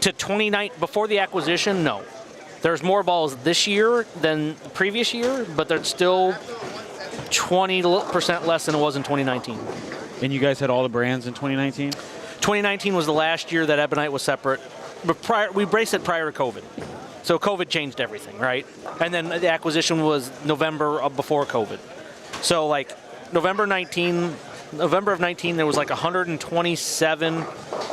to 29 before the acquisition, no. There's more balls this year than the previous year, but they're still 20% less than it was in 2019. And you guys had all the brands in 2019? 2019 was the last year that Ebonite was separate. But we braced it prior to COVID. So COVID changed everything, right? And then the acquisition was November of before COVID. So like November of 19, there was like 127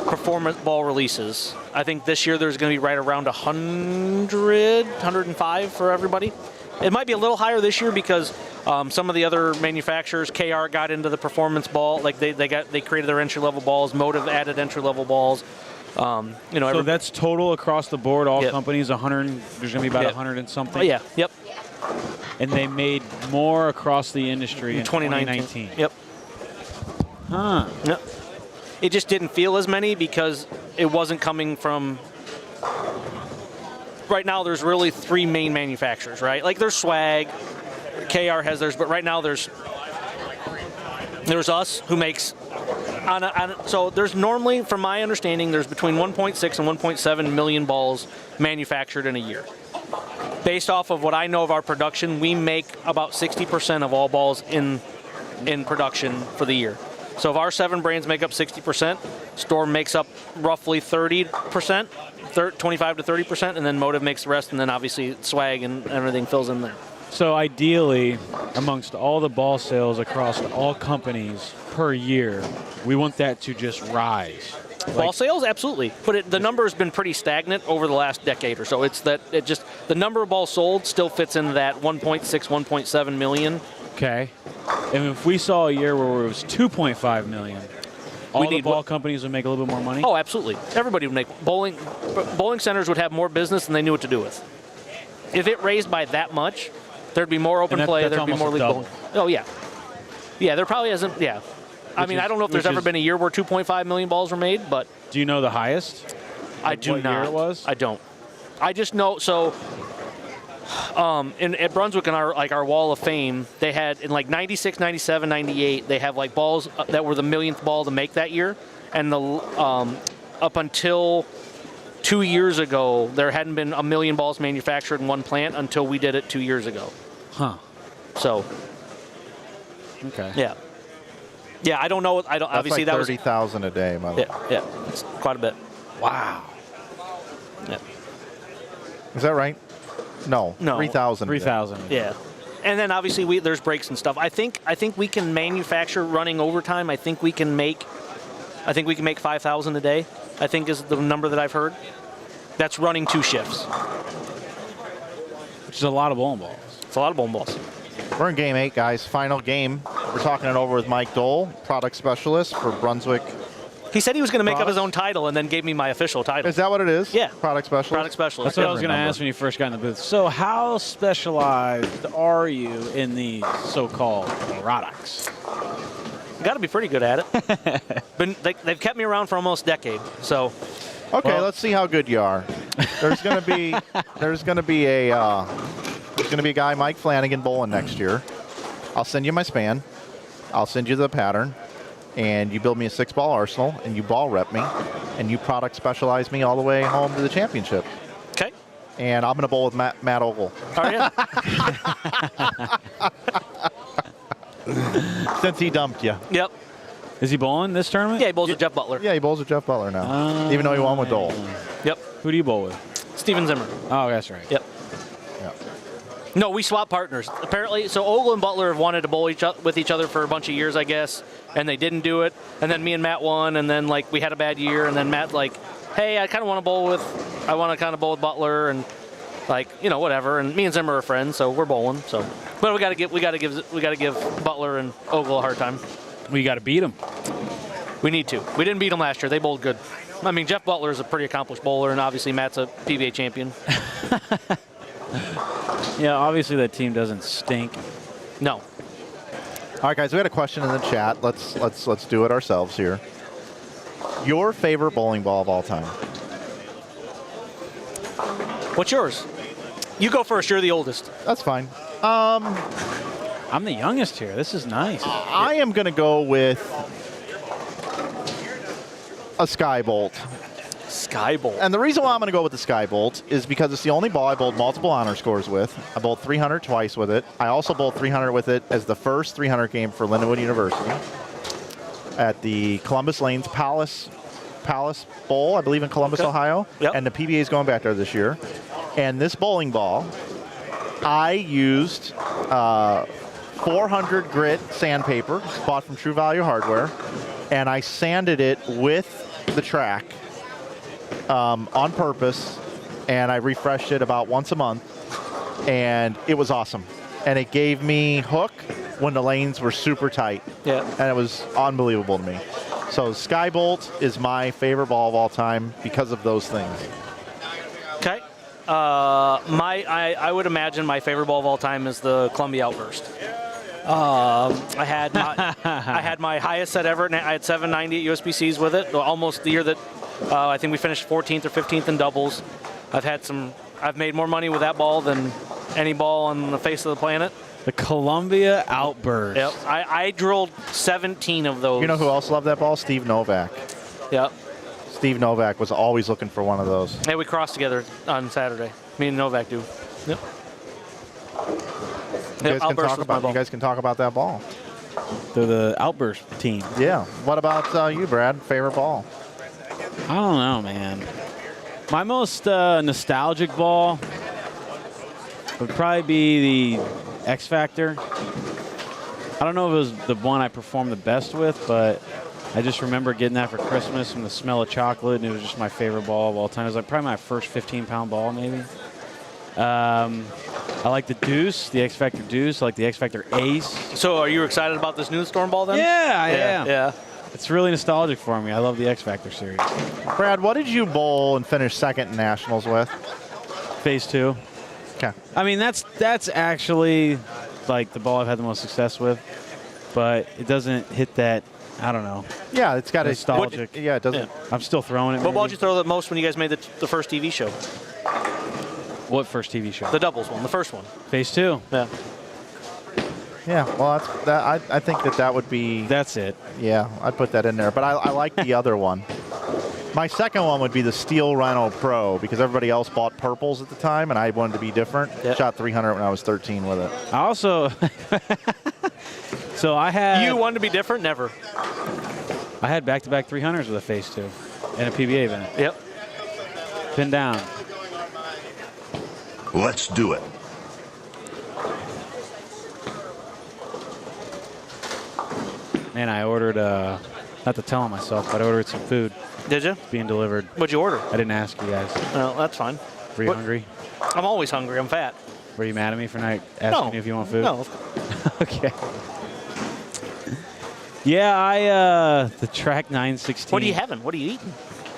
performance ball releases. I think this year there's going to be right around 100, 105 for everybody. It might be a little higher this year because some of the other manufacturers, KR got into the performance ball. Like they created their entry-level balls. Motive added entry-level balls. You know, So that's total across the board, all Yep. companies, 100, there's going to be about Yep. 100 and something? oh, yeah, yep, And they made more across the industry in 2019. Yep. Huh. Yep. It just didn't feel as many because it wasn't coming from. Right now, there's really 3 main manufacturers, right? Like there's Swag, KR has theirs, but right now there's us who makes. So there's normally, from my understanding, there's between 1.6 and 1.7 million balls manufactured in a year. Based off of what I know of our production, we make about 60% of all balls in production for the year. So if our 7 brands make up 60%, Storm makes up roughly 30%, 25 to 30%, and then Motive makes the rest, and then obviously Swag and everything fills in there. So ideally, amongst all the ball sales across all companies per year, we want that to just rise. Ball sales, absolutely, but the number has been pretty stagnant over the last decade or so. It's that the number of balls sold still fits into that 1.6, 1.7 million. Okay. And if we saw a year where it was 2.5 million, all the ball companies would make a little bit more money? Oh, absolutely. Everybody would make bowling centers would have more business than they knew what to do with. If it raised by that much, there'd be more open play. There'd be more league bowling. Oh yeah, yeah. There probably hasn't. Yeah, I mean, I don't know if there's ever been a year where 2.5 million balls were made, but do you know the highest? I do what not. Year it was? I don't. I just know. So, at Brunswick, in our Wall of Fame, they had in like 96, 97, 98, they have like balls that were the millionth ball to make that year, and the up until 2 years ago, there hadn't been a million balls manufactured in one plant until we did it 2 years ago. Huh. So. Okay. Yeah. Yeah, I don't know. That's obviously like that was 30,000 a day, mother. Yeah, it's quite a bit. Wow. Yeah. Is that right? No. 3,000. 3,000. Yeah. And then obviously there's breaks and stuff. I think we can manufacture running overtime. I think we can make 5,000 a day. I think is the number that I've heard. That's running 2 shifts. Which is a lot of bowling balls. It's a lot of bowling balls. We're in game 8, guys. Final game. We're talking it over with Mike Dole, product specialist for Brunswick. He said he was going to make up his own title and then gave me my official title. Is that what it is? Yeah. Product specialist? Product specialist. That's what I was going to ask when you first got in the booth. So how specialized are you in the so-called products? Got to be pretty good at it. They've kept me around for almost a decade. So. Okay, let's see how good you are. There's going to be a guy, Mike Flanagan, bowling next year. I'll send you my span. I'll send you the pattern. And you build me a 6-ball arsenal, and you ball rep me, and you product specialize me all the way home to the championship. Okay. And I'm going to bowl with Matt Ogle. Oh, yeah. Since he dumped you. Yep. Is he bowling this tournament? Yeah, he bowls with Jeff Butler. Yeah, he bowls with Jeff Butler now, even though he won with Dole. Yep. Who do you bowl with? Steven Zimmer. Oh, that's right. Yep. No, we swap partners. Apparently, so Ogle and Butler have wanted to bowl with each other for a bunch of years, I guess, and they didn't do it. And then me and Matt won, and then like we had a bad year, and then Matt like, hey, I kind of want to bowl with Butler, and like whatever. And me and Zimmer are friends, so we're bowling. So, but we got to give Butler and Ogle a hard time. We got to beat them. We need to. We didn't beat them last year. They bowled good. I mean, Jeff Butler is a pretty accomplished bowler, and obviously Matt's a PBA champion. Yeah, obviously that team doesn't stink. No. All right, guys, we had a question in the chat. Let's do it ourselves here. Your favorite bowling ball of all time? What's yours? You go first. You're the oldest. That's fine. I'm the youngest here. This is nice. I am going to go with a Skybolt. Skybolt. And the reason why I'm going to go with the Skybolt is because it's the only ball I bowled multiple honor scores with. I bowled 300 twice with it. I also bowled 300 with it as the first 300 game for Lindenwood University at the Columbus Lanes Palace Bowl, I believe in Columbus, Ohio. Yep. And the PBA is going back there this year. And this bowling ball, I used 400 grit sandpaper, bought from True Value Hardware, and I sanded it with the track on purpose, and I refreshed it about once a month, and it was awesome. And it gave me hook when the lanes were super tight. Yeah. And it was unbelievable to me. So Skybolt is my favorite ball of all time because of those things. Okay. I would imagine my favorite ball of all time is the Columbia Outburst. I had my highest set ever. I had 790 at USBCs with it. Almost the year that I think we finished 14th or 15th in doubles. I've made more money with that ball than any ball on the face of the planet. The Columbia Outburst. Yep. I drilled 17 of those. You know who else loved that ball? Steve Novak. Yep. Steve Novak was always looking for one of those. Hey, we crossed together on Saturday. Me and Novak do. Yep. You guys can talk about that ball. The Outburst team. Yeah. What about you, Brad? Favorite ball? I don't know, man. My most nostalgic ball would probably be the X Factor. I don't know if it was the one I performed the best with, but I just remember getting that for Christmas and the smell of chocolate, and it was just my favorite ball of all time. It was like probably my first 15-pound ball, maybe. I like the Deuce, the X Factor Deuce. I like the X Factor Ace. So are you excited about this new Storm ball then? Yeah, I am. Yeah. It's really nostalgic for me. I love the X Factor series. Brad, what did you bowl and finish second in Nationals with? Phase 2. Okay. I mean, that's actually like the ball I've had the most success with, but it doesn't hit that. I don't know. Yeah, it's got nostalgic. Yeah, it doesn't. Yeah. I'm still throwing it. What ball did you throw the most when you guys made the first TV show? What first TV show? The doubles one, the first one. Phase 2. Yeah. Yeah, well, I think that would be. That's it. Yeah, I'd put that in there. But I like the other one. My second one would be the Steel Rhino Pro because everybody else bought purples at the time, and I wanted to be different. Yep. Shot 300 when I was 13 with it. I also. So I had. You wanted to be different? Never. I had back-to-back 300s with a Phase 2 in a PBA event. Yep. Pinned down. Let's do it. Man, I ordered, not to tell on myself, but I ordered some food Did you? being delivered. What'd you order? I didn't ask you guys. Well, that's fine. Were you What- hungry? I'm always hungry. I'm fat. Were you mad at me for not asking you if you want food? No. Okay. Yeah, the Track 916. What are you having? What are you eating?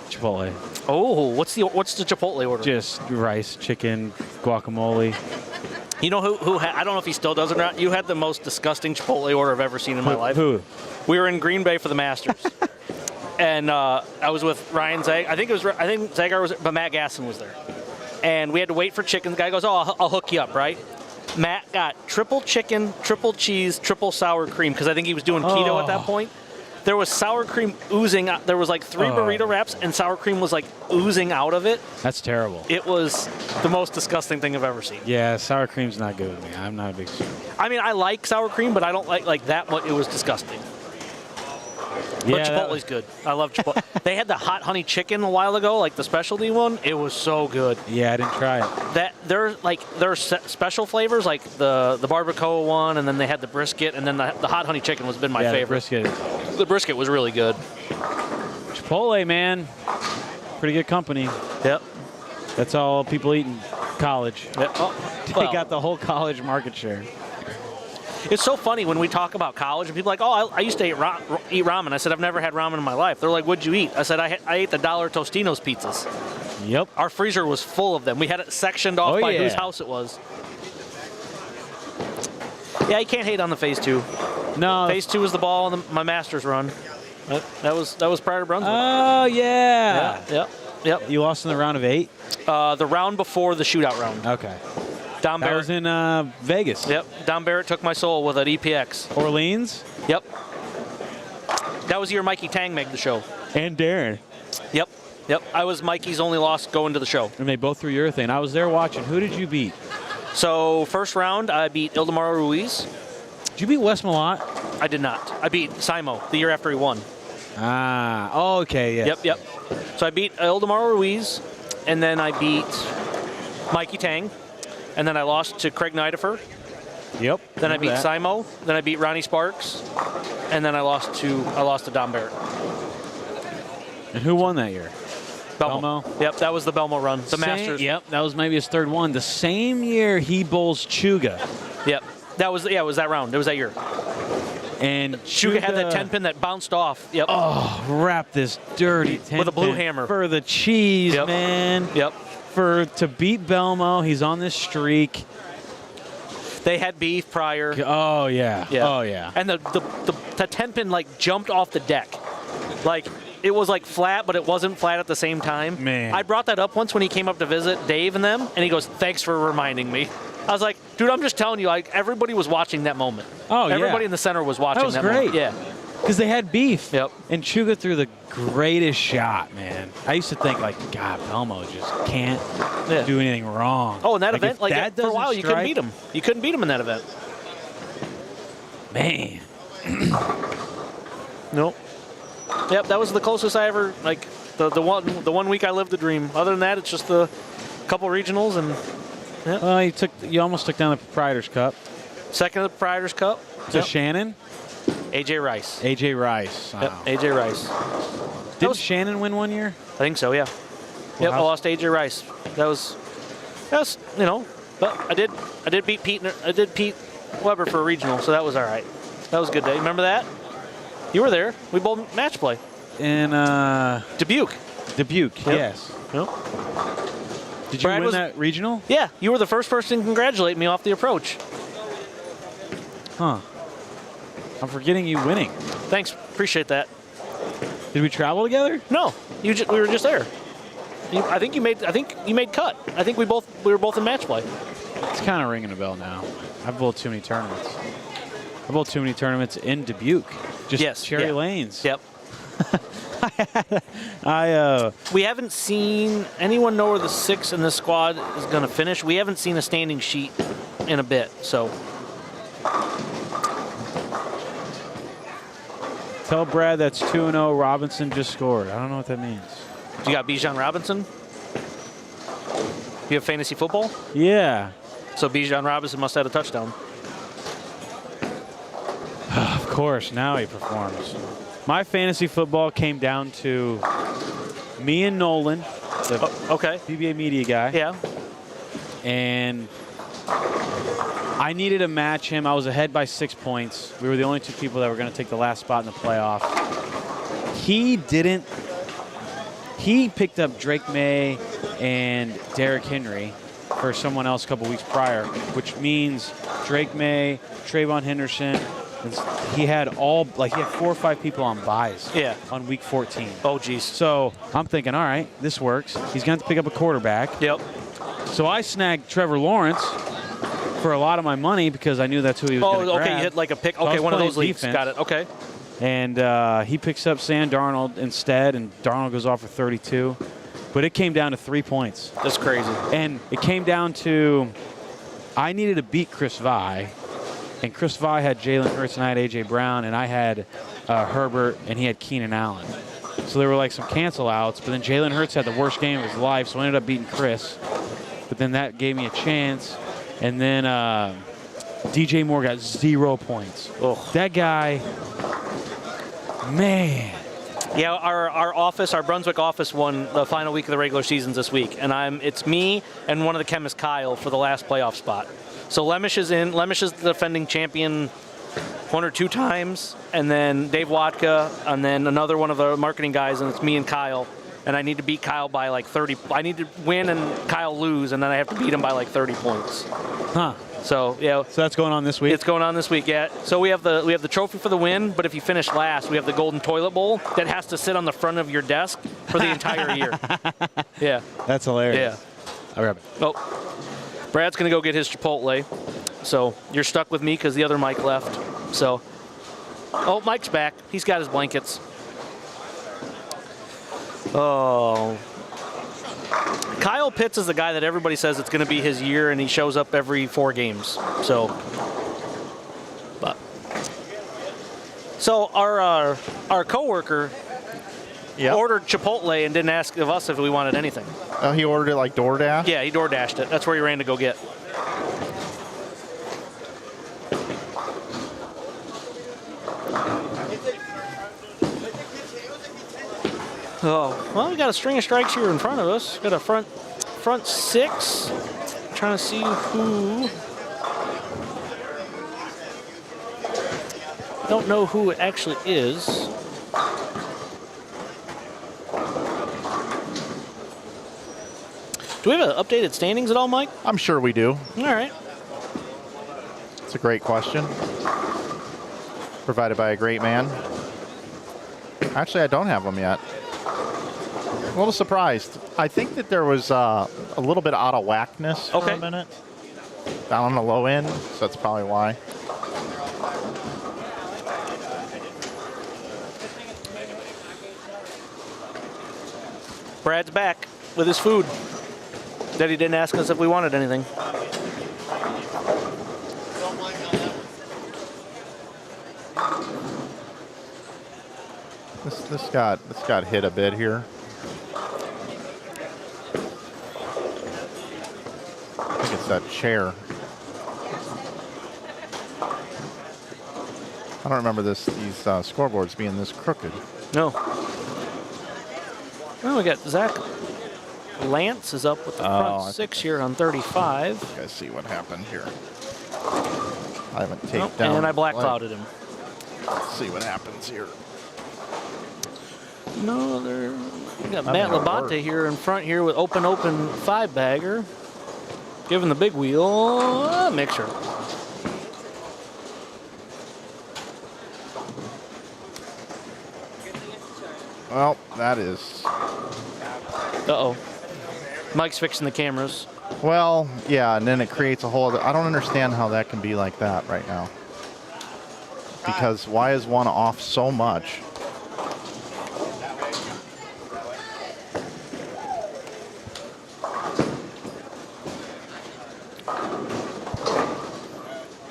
Chipotle. Oh, what's the Chipotle order? Just rice, chicken, guacamole. You know who I don't know if he still does it or not. You had the most disgusting Chipotle order I've ever seen in my life. Who? We were in Green Bay for the Masters, and I was with Ryan Zeg. I think Zagar was, but Matt Gasson was there, and we had to wait for chicken. The guy goes, "Oh, I'll hook you up, right?" Matt got triple chicken, triple cheese, triple sour cream because I think he was doing keto at that point. There was sour cream oozing out. There was like 3 burrito wraps, and sour cream was like oozing out of it. That's terrible. It was the most disgusting thing I've ever seen. Yeah, sour cream's not good with me. I'm not a big fan. I mean, I like sour cream, but I don't like that much. It was disgusting. But Chipotle's good. I love Chipotle. They had the hot honey chicken a while ago, like the specialty one. It was so good. Yeah, I didn't try it. That there's special flavors like the barbacoa one, and then they had the brisket, and then the hot honey chicken has been my favorite. The brisket was really good. Chipotle, man. Pretty good company. Yep. That's all people eat in college. Yep. Oh, They got the whole college market share. It's so funny when we talk about college and people are like, oh, I used to eat ramen. I said, I've never had ramen in my life. They're like, what'd you eat? I said, I ate the $1 Tostino's pizzas. Yep. Our freezer was full of them. We had it sectioned off by whose house it was. Yeah, you can't hate on the Phase 2. No. Phase 2 was the ball on my Masters run. That was prior to Brunswick. Oh, yeah. Yep. You lost in the round of 8? The round before the shootout round. Okay. Don That Barrett. was in Vegas. Yep. Don Barrett took my soul with an EPX. Orleans? Yep. That was the year Mikey Tang made the show. And Darren. Yep. I was Mikey's only loss going to the show. And they both threw urethane. I was there watching. Who did you beat? So first round, I beat Ildemaro Ruiz. Did you beat Wes Malott? I did not. I beat Simo the year after he won. Ah, okay, yes. Yep. So I beat Ildemaro Ruiz, and then I beat Mikey Tang, and then I lost to Craig Nidifer. Yep. Then I beat Simo. Then I beat Ronnie Sparks, and then I lost to Don Barrett. And who won that year? Belmo. Yep, that was the Belmo run. The Masters. Yep, that was maybe his third one. The same year he bowls Chuga. Yep. It was that round. It was that year. And Shuga had that 10-pin that bounced off. Yep. Oh, wrap this dirty 10 With a blue hammer. for the cheese, Yep. man. Yep. To beat Belmo, he's on this streak. They had beef prior. Oh yeah. Oh yeah. And the 10-pin like jumped off the deck. Like it was like flat, but it wasn't flat at the same time. Man. I brought that up once when he came up to visit Dave and them, and he goes, "Thanks for reminding me." I was like, "Dude, I'm just telling you, like everybody was watching that moment. Oh, yeah. Everybody in the center was watching That was moment. great. Yeah. Because they had beef. Yep. And Chuga threw the greatest shot, man. I used to think, like, God, Belmo just can't do anything wrong. Oh, in that like, event, if like that for a while, doesn't you couldn't strike- beat him. You couldn't beat him in that event. Man. Nope. Yep, that was the closest I ever like the one week I lived the dream. Other than that, it's just the couple regionals and Well, you almost took down the Proprietors Cup. second of the Proprietors Cup. To Yep. Shannon. AJ Rice. AJ Rice. Wow. Yep, AJ Rice. Didn't Shannon win one year? I think so, yeah. Yep, I lost to AJ Rice. That was you know, but I did beat Pete Weber for a regional, so that was all right. That was a good day. Remember that? You were there. We both match play. In Dubuque. Dubuque, Yep. yes. Yep. Did you Brad win was- that regional? Yeah, you were the first person to congratulate me off the approach. Huh. I'm forgetting you winning. Thanks, appreciate that. Did we travel together? No, we were just there. I think you made cut. I think we were both in match play. It's kind of ringing a bell now. I've bowled too many tournaments. I've bowled too many tournaments in Dubuque. Just Cherry Lanes. Yep. I We haven't seen anyone know where the 6 in this squad is going to finish. We haven't seen a standing sheet in a bit, so. Tell Brad that's 2-0. Robinson just scored. I don't know what that means. You got Bijan Robinson? You have fantasy football? Yeah. So Bijan Robinson must have had a touchdown. Of course, now he performs. My fantasy football came down to me and Nolan, the PBA media guy. Yeah. And I needed to match him. I was ahead by 6 points. We were the only two people that were going to take the last spot in the playoff. He didn't. He picked up Drake May and Derrick Henry for someone else a couple weeks prior, which means Drake May, Trayvon Henderson. He had 4 or 5 people on buys on week 14. Oh, geez. So I'm thinking, all right, this works. He's going to pick up a quarterback. Yep. So I snagged Trevor Lawrence for a lot of my money because I knew that's who he was going to grab. Okay, you hit like a pick. So I Okay, was one of playing those leagues. defense. Got it. Okay. And he picks up Sam Darnold instead, and Darnold goes off for 32. But it came down to 3 points. That's crazy. And it came down to I needed to beat Chris Vi. And Chris Vi had Jalen Hurts, and I had A.J. Brown, and I had Herbert, and he had Keenan Allen. So there were like some cancel outs, but then Jalen Hurts had the worst game of his life, so I ended up beating Chris. But then that gave me a chance. And then DJ Moore got 0 points. Ugh. That guy, man. Yeah, our office, our Brunswick office, won the final week of the regular seasons this week, and it's me and one of the chemists, Kyle, for the last playoff spot. So Lemish is in. Lemish is the defending champion 1 or 2 times, and then Dave Watka, and then another one of the marketing guys, and it's me and Kyle. And I need to beat Kyle by like 30. I need to win and Kyle lose, and then I have to beat him by like 30 points. Huh. So yeah. So that's going on this week? It's going on this week, yeah. So we have the trophy for the win, but if you finish last, we have the golden toilet bowl that has to sit on the front of your desk for the entire year. Yeah. That's hilarious. Yeah. I'll grab it. Oh, Brad's gonna go get his Chipotle, so you're stuck with me because the other Mike left. So, oh, Mike's back. He's got his blankets. Oh. Kyle Pitts is the guy that everybody says it's going to be his year, and he shows up every 4 games. So our coworker ordered Chipotle and didn't ask of us if we wanted anything. Oh, he ordered it like DoorDash? Yeah, he DoorDashed it. That's where he ran to go get. Oh, well, we got a string of strikes here in front of us. Got a front 6. Trying to see who. Don't know who it actually is. Do we have updated standings at all, Mike? I'm sure we do. All right. It's a great question. Provided by a great man. Actually, I don't have them yet. A little surprised. I think that there was a little bit out of whackness for a minute. Down on the low end, so that's probably why. Brad's back with his food. That he didn't ask us if we wanted anything. This got hit a bit here. I think it's that chair. I don't remember these scoreboards being this crooked. No. Well, we got Zach Lance is up with the front 6 here on 35. You guys see what happened here. I haven't taped down. And I black clouded him. Let's see what happens here. No, we got Matt Labonte here in front here with open 5-bagger. Giving the big wheel mixture. Well, that is. Uh-oh. Mike's fixing the cameras. Well, yeah, and then it creates a whole other. I don't understand how that can be like that right now. Because why is one off so much?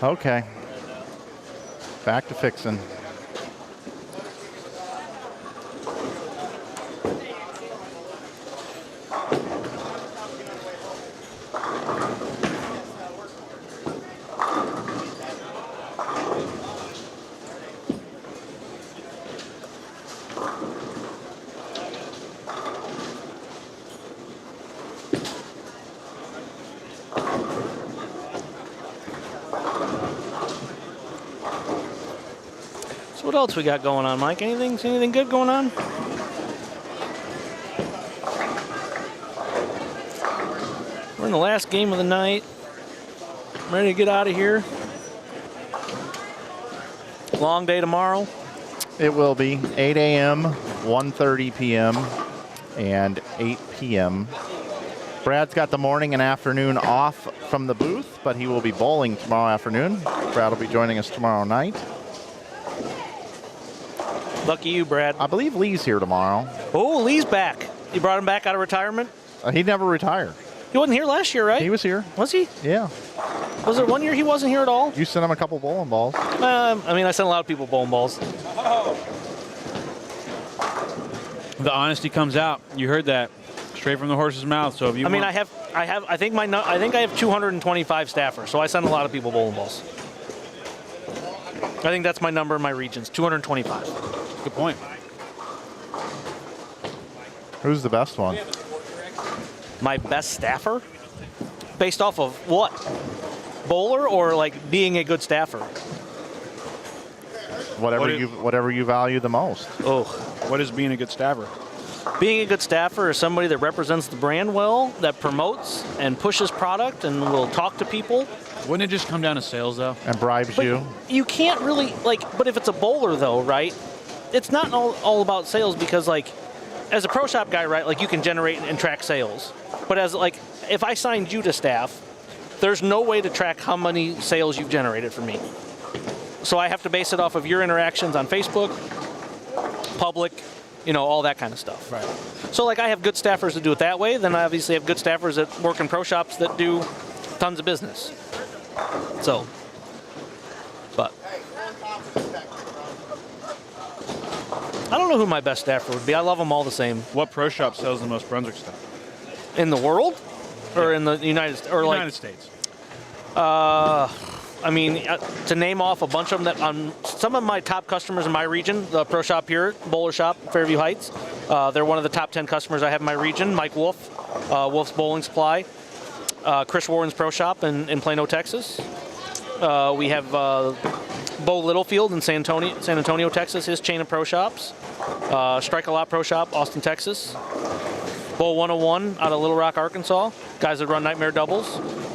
Okay. Back to fixing. What else we got going on, Mike? Anything good going on? We're in the last game of the night. I'm ready to get out of here. Long day tomorrow. It will be 8 a.m., 1:30 p.m., and 8 p.m. Brad's got the morning and afternoon off from the booth, but he will be bowling tomorrow afternoon. Brad will be joining us tomorrow night. Lucky you, Brad. I believe Lee's here tomorrow. Oh, Lee's back. You brought him back out of retirement? He never retired. He wasn't here last year, right? He was here. Was he? Yeah. Was there one year he wasn't here at all? You sent him a couple bowling balls. I mean, I sent a lot of people bowling balls. The honesty comes out. You heard that straight from the horse's mouth. So if you, I think I have 225 staffers, so I send a lot of people bowling balls. I think that's my number in my regions, 225. Good point. Who's the best one? My best staffer? Based off of what? Bowler or like being a good staffer? Whatever you value the most. Oh, what is being a good staffer? Being a good staffer is somebody that represents the brand well, that promotes and pushes product and will talk to people. Wouldn't it just come down to sales, though? And bribes But you? You can't really, but if it's a bowler, though, right, it's not all about sales because, as a pro shop guy, right, you can generate and track sales. But as, if I signed you to staff, there's no way to track how many sales you've generated for me. So I have to base it off of your interactions on Facebook, public, all that kind of stuff. Right. So, I have good staffers that do it that way. Then I obviously have good staffers that work in pro shops that do tons of business. So, but I don't know who my best staffer would be. I love them all the same. What pro shop sells the most Brunswick stuff? In the world? Or in the United States? Or United States. I mean, to name off a bunch of them, some of my top customers in my region, the pro shop here, Bowler Shop, Fairview Heights, they're one of the top 10 customers I have in my region. Mike Wolf, Wolf's Bowling Supply, Chris Warren's Pro Shop in Plano, Texas. We have Bo Littlefield in San Antonio, Texas, his chain of pro shops. Strike a Lot Pro Shop, Austin, Texas. Bo 101 out of Little Rock, Arkansas. Guys that run Nightmare Doubles.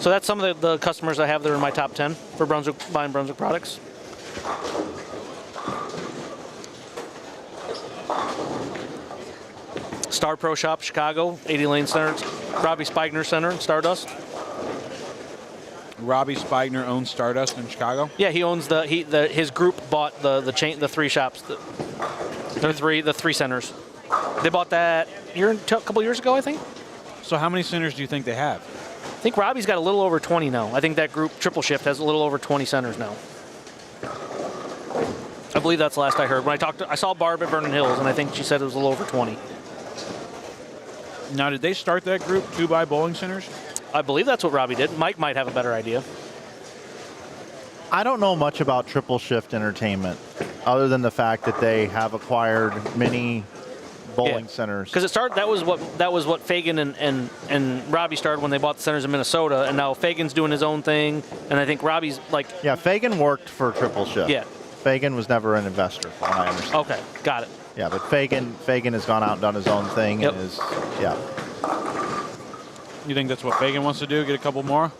So that's some of the customers I have that are in my top 10 for Brunswick, buying Brunswick products. Star Pro Shop, Chicago, 80 Lane Center, Robbie Spigner Center in Stardust. Robbie Spigner owns Stardust in Chicago. Yeah, he owns his group bought the chain, the 3 shops, the 3 centers. They bought that a couple years ago, I think. So how many centers do you think they have? I think Robbie's got a little over 20 now. I think that group, Triple Shift, has a little over 20 centers now. I believe that's the last I heard. When I saw Barb at Vernon Hills, and I think she said it was a little over 20. Now, did they start that group to buy bowling centers? I believe that's what Robbie did. Mike might have a better idea. I don't know much about Triple Shift Entertainment, other than the fact that they have acquired many bowling centers. Because it started. That was what Fagan and Robbie started when they bought the centers in Minnesota, and now Fagan's doing his own thing, and I think Robbie's like. Yeah, Fagan worked for Triple Shift. Yeah. Fagan was never an investor, from what I understand. Okay, got it. Yeah, but Fagan has gone out and done his own thing. Yep. And is, yeah. You think that's what Fagan wants to do? Get a couple more?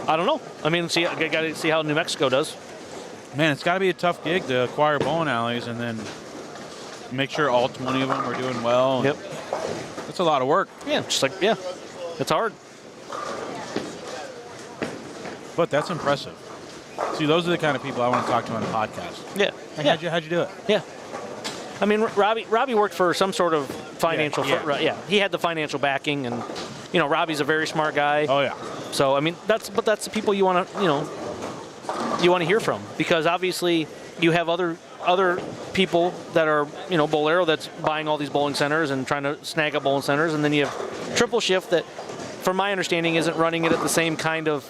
I don't know. I mean, got to see how New Mexico does. Man, it's got to be a tough gig to acquire bowling alleys and then make sure all 20 of them are doing well. Yep. That's a lot of work. Yeah, just like, yeah, it's hard. But that's impressive. See, those are the kind of people I want to talk to on the podcast. Yeah. Like, how'd you do it? Yeah. I mean, Robbie worked for some sort of financial. Yeah. He had the financial backing, and Robbie's a very smart guy. Oh yeah. So I mean, that's the people you want to hear from, because obviously you have other people that are Bolero that's buying all these bowling centers and trying to snag up bowling centers, and then you have Triple Shift that, from my understanding, isn't running it at the same kind of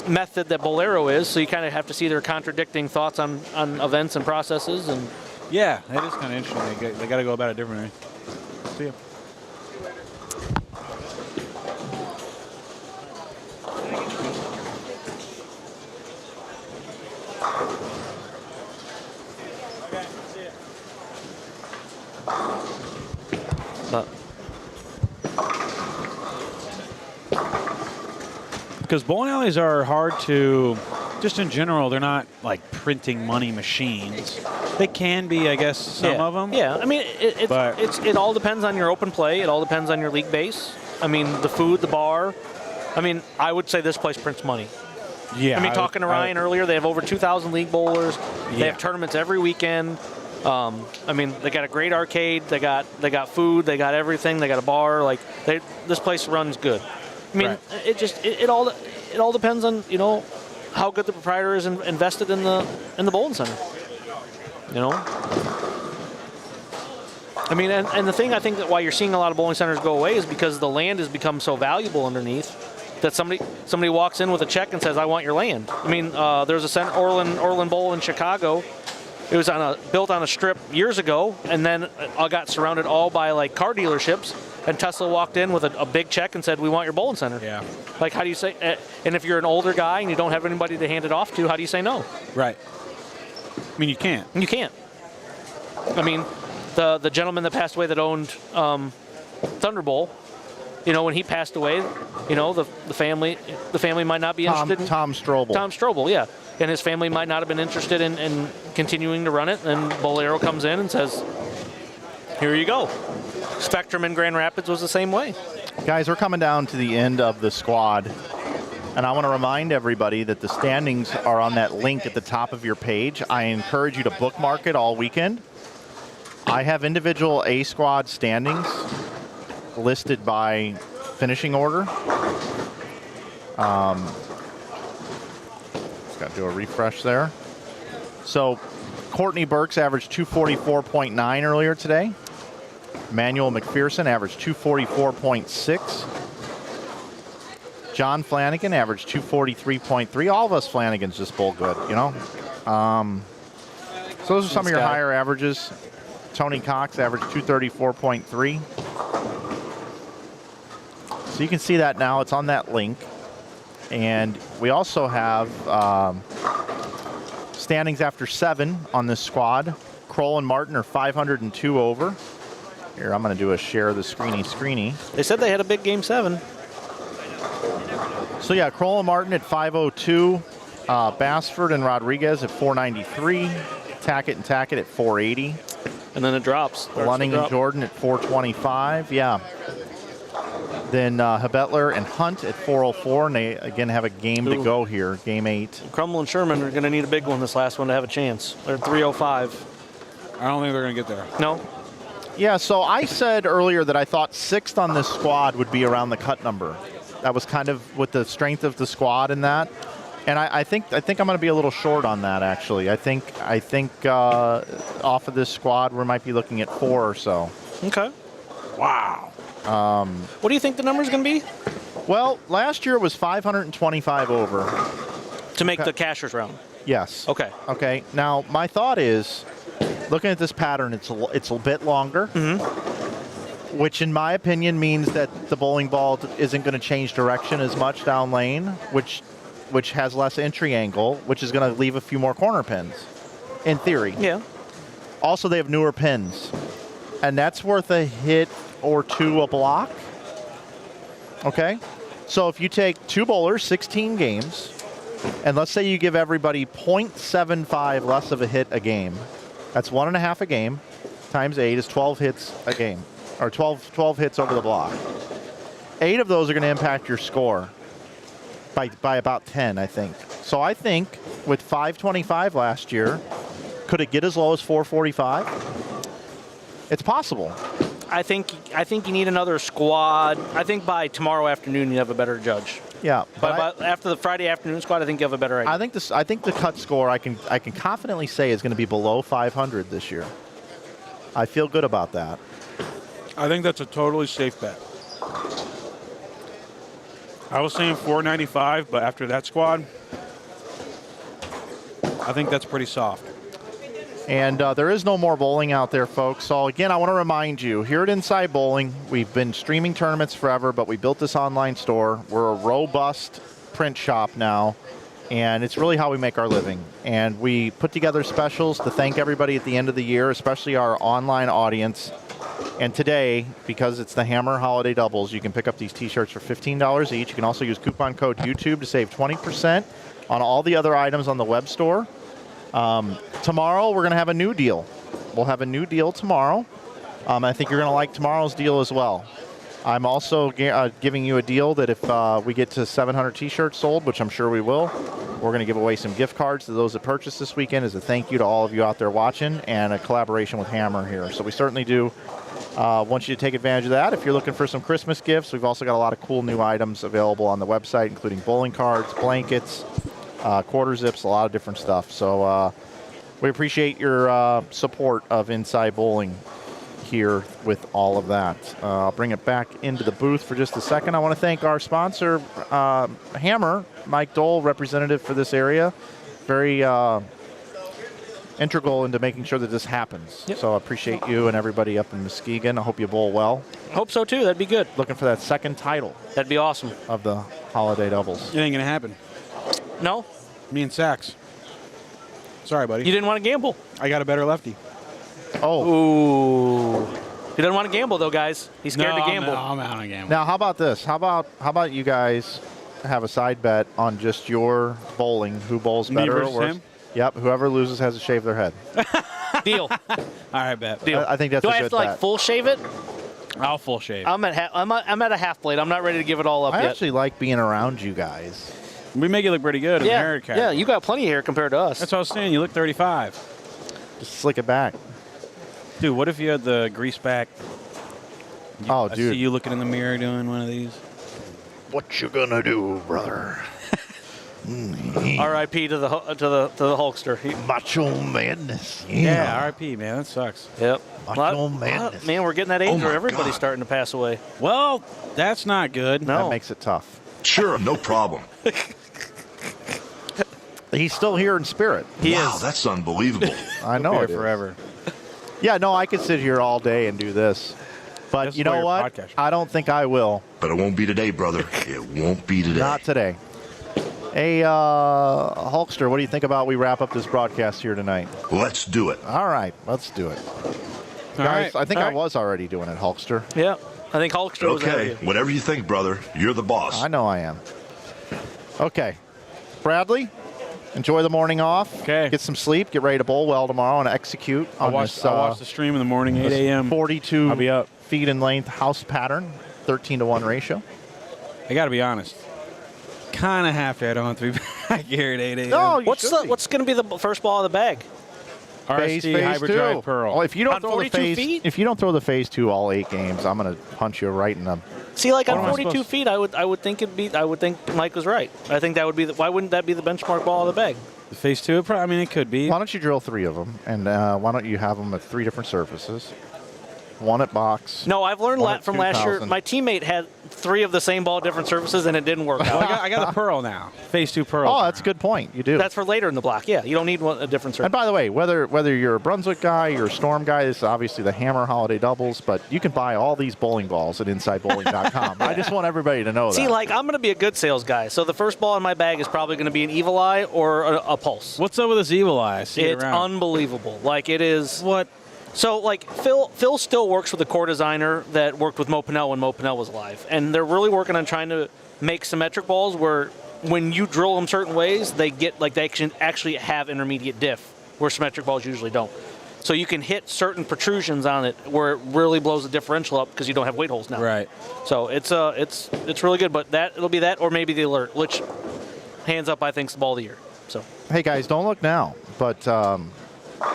method that Bolero is. So you kind of have to see their contradicting thoughts on events and processes and. Yeah, that is kind of interesting. They got to go about it differently. See ya. Because bowling alleys are hard to, just in general, they're not like printing money machines. They can be, I guess, some of them. Yeah, I mean, it all depends on your open play. It all depends on your league base. I mean, the food, the bar. I mean, I would say this place prints money. Yeah. I mean, talking to Ryan earlier, they have over 2,000 league bowlers. They have tournaments every weekend. I mean, they got a great arcade. They got food. They got everything. They got a bar. Like, this place runs good. I mean, it all depends on how good the proprietor is invested in the bowling center. I mean, and the thing I think that why you're seeing a lot of bowling centers go away is because the land has become so valuable underneath that somebody walks in with a check and says, "I want your land." I mean, there's a center, Orland Bowl in Chicago. It was built on a strip years ago, and then got surrounded all by like car dealerships. And Tesla walked in with a big check and said, "We want your bowling center." Yeah. Like, how do you say? And if you're an older guy and you don't have anybody to hand it off to, how do you say no? Right. I mean, you can't. You can't. I mean, the gentleman that passed away that owned Thunder Bowl, when he passed away, the family might not be interested in Tom Strobel. Tom Strobel, yeah. And his family might not have been interested in continuing to run it. And Bolero comes in and says, "Here you go." Spectrum in Grand Rapids was the same way. Guys, we're coming down to the end of the squad. And I want to remind everybody that the standings are on that link at the top of your page. I encourage you to bookmark it all weekend. I have individual A squad standings listed by finishing order. Just got to do a refresh there. So Courtney Burks averaged 244.9 earlier today. Manuel McPherson averaged 244.6. John Flanagan averaged 243.3. All of us Flanagans just bowl good, So those are some of your higher averages. Tony Cox averaged 234.3. So you can see that now. It's on that link. And we also have standings after 7 on this squad. Kroll and Martin are 502 over. Here, I'm going to do a share the screeny. They said they had a big game 7. So yeah, Kroll and Martin at 502. Bassford and Rodriguez at 493. Tackett and Tackett at 480. And then it drops. Lunning and Jordan at 425. Yeah. Then Hebetler and Hunt at 404, and they again have a game to go here, game 8. Crumble and Sherman are going to need a big one this last one to have a chance. They're 305. I don't think they're going to get there. No. Yeah, so I said earlier that I thought 6th on this squad would be around the cut number. That was kind of with the strength of the squad in that. And I think I'm going to be a little short on that, actually. I think off of this squad, we might be looking at 4 or so. Okay. Wow. What do you think the number's going to be? Well, last year it was 525 over. To make the cashier's round? Yes. Okay. Okay. Now, my thought is, looking at this pattern, it's a bit longer, which in my opinion means that the bowling ball isn't going to change direction as much down lane, which has less entry angle, which is going to leave a few more corner pins, in theory. Yeah. Also, they have newer pins, and that's worth a hit or 2 a block. Okay? So if you take 2 bowlers, 16 games, and let's say you give everybody 0.75 less of a hit a game, that's 1.5 a game, times 8 is 12 hits a game, or 12 hits over the block. 8 of those are going to impact your score by about 10, I think. So I think with 525 last year, could it get as low as 445? It's possible. I think you need another squad. I think by tomorrow afternoon you have a better judge. Yeah, but after the Friday afternoon squad, I think you have a better idea. I think the cut score I can confidently say is going to be below 500 this year. I feel good about that. I think that's a totally safe bet. I was saying 495, but after that squad, I think that's pretty soft. And there is no more bowling out there, folks. So again, I want to remind you, here at Inside Bowling, we've been streaming tournaments forever, but we built this online store. We're a robust print shop now, and it's really how we make our living. And we put together specials to thank everybody at the end of the year, especially our online audience. And today, because it's the Hammer Holiday Doubles, you can pick up these t-shirts for $15 each. You can also use coupon code YouTube to save 20% on all the other items on the web store. Tomorrow, we're going to have a new deal. We'll have a new deal tomorrow. I think you're going to like tomorrow's deal as well. I'm also giving you a deal that if we get to 700 t-shirts sold, which I'm sure we will, we're going to give away some gift cards to those that purchase this weekend as a thank you to all of you out there watching, and a collaboration with Hammer here. So we certainly do want you to take advantage of that. If you're looking for some Christmas gifts, we've also got a lot of cool new items available on the website, including bowling cards, blankets, quarter zips, a lot of different stuff. So we appreciate your support of Inside Bowling here with all of that. I'll bring it back into the booth for just a second. I want to thank our sponsor, Hammer, Mike Dole, representative for this area. Very integral into making sure that this happens. Yep. So I appreciate you and everybody up in Muskegon. I hope you bowl well. Hope so too. That'd be good. Looking for that second title. That'd be awesome. Of the Holiday Doubles. It ain't going to happen. No? Me and Sachs. Sorry, buddy. You didn't want to gamble. I got a better lefty. Oh. Ooh. He doesn't want to gamble, though, guys. He's scared to gamble. No, I'm out on gamble. Now, how about this? How about you guys have a side bet on just your bowling? Who bowls better or worse? Him? Yep. Whoever loses has to shave their head. Deal. All right, bet. Deal. I think that's Do a I good have to, like, full shave it? I'll full shave. I'm at a half plate. I'm not ready to give it all up I yet. actually like being around you guys. We make it look pretty good in the haircut. Yeah, you got plenty of hair compared to us. That's what I was saying. You look 35. Just slick it back. Dude, what if you had the grease back? Oh, I dude. see you looking in the mirror doing one of these. What you gonna do, brother? R.I.P. to the Hulkster. Macho Madness. Yeah, R.I.P. man, that sucks. Yep. Macho Madness. Man, we're getting that age where everybody's starting to pass away. Well, that's not good. No. That makes it tough. Sure, no problem. He's still here in spirit. Wow, that's unbelievable. I know it is. Forever. Yeah, no, I could sit here all day and do this. But That's you why know you're what? podcasting. I don't think I will. But it won't be today, brother. It won't be today. Not today. Hey, Hulkster, what do you think about we wrap up this broadcast here tonight? Let's do it. All right, let's do it. All Guys, right. I think All I right. was already doing it, Hulkster. Yeah. I think Hulkster was ahead Okay, of you. whatever you think, brother. You're the boss. I know I am. Okay. Bradley, enjoy the morning off. Okay. Get some sleep. Get ready to bowl well tomorrow and execute I'll on watch, this, I'll watch the stream in the morning, 8 this a.m. 42 I'll be up. feet in length house pattern, 13-to-1 ratio. I got to be honest. Kind of happy I don't have to be back here at 8 a.m. No, you What's should be. what's going to be the first ball of the bag? RST Hybrid two. Drive Pearl. Oh, if you don't On throw the 42 phase, feet? if you don't throw the phase 2 all 8 games, I'm gonna punch you right in the. See, like What on am I 42 supposed- feet, I would think Mike was right. I think that would be why wouldn't that be the benchmark ball of the bag? The phase 2, I mean, it could be. Why don't you drill 3 of them, and why don't you have them at 3 different surfaces? 1 at box. No, I've learned One at from last year. 2000. My teammate had 3 of the same ball, different surfaces, and it didn't work Well, out. I got the Pearl now. Phase 2 Pearl. Oh, that's a good point. You do. That's for later in the block. Yeah, you don't need a different surface. And by the way, whether you're a Brunswick guy, you're a Storm guy, this is obviously the Hammer Holiday Doubles, but you can buy all these bowling balls at InsideBowling.com. I just want everybody to know See, that. like I'm going to be a good sales guy, so the first ball in my bag is probably going to be an Evil Eye or a Pulse. What's up with this Evil Eye? I see it It's around. unbelievable. Like it is. What? So, like, Phil still works with a core designer that worked with Mo Pinnell when Mo Pinnell was alive. And they're really working on trying to make symmetric balls where when you drill them certain ways, they get, like, they can actually have intermediate diff, where symmetric balls usually don't. So you can hit certain protrusions on it where it really blows the differential up because you don't have weight holes now. Right. So it's really good, but it'll be that or maybe the Alert, which, hands up, I think is the ball of the year. So. Hey guys, don't look now, but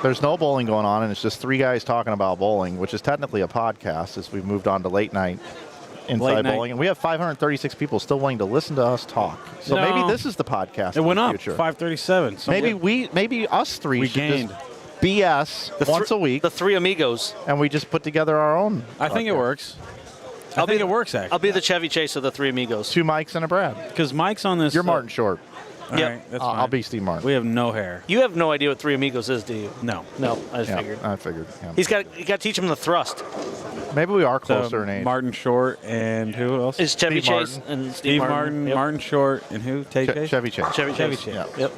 there's no bowling going on, and it's just 3 guys talking about bowling, which is technically a podcast as we've moved on to late night inside Late night. bowling, and we have 536 people still willing to listen to us talk. So No. maybe this is the podcast. It went of the up. future. 537. So Maybe us 3 We should gained. just BS once a week, The 3 amigos. and we just put together our own. I think it podcast. works. I think it works, actually. I'll be the Chevy Chase of the 3 amigos. 2 Mikes and a Brad. Because Mike's on this. You're Martin Short. All Yep. right, that's I'll fine. be Steve Martin. We have no hair. You have no idea what 3 amigos is, do you? No. No, I just Yeah, figured. I figured. Yeah. You got to teach him the thrust. Maybe we are So, closer in age. Martin Short and who else? Is Chevy Steve Chase Martin. and Steve Martin, Yep. Martin Short, and who? Tay Chase? Chevy Chase. Chevy Chevy Chase. Chase. Yeah. Yep.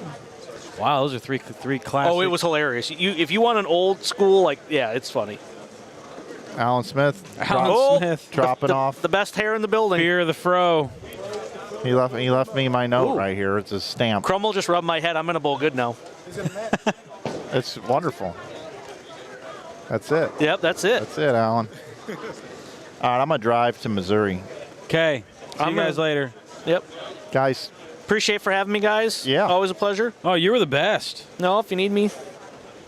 Wow, those are three classic. Oh, it was hilarious. If you want an old school, like, yeah, it's funny. Alan Smith. Alan Oh, Smith. Dropping off. The best hair in the building. Fear of the Fro. He left me my note Ooh. right here. It's a stamp. Crummel just rubbed my head. I'm going to bowl good now. It's wonderful. That's it. Yep, that's it. That's it, Alan. All right, I'm gonna drive to Missouri, Okay. See you guys later. Yep. guys. Appreciate for having me, guys. Yeah. Always a pleasure. Oh, you were the best. No, if you need me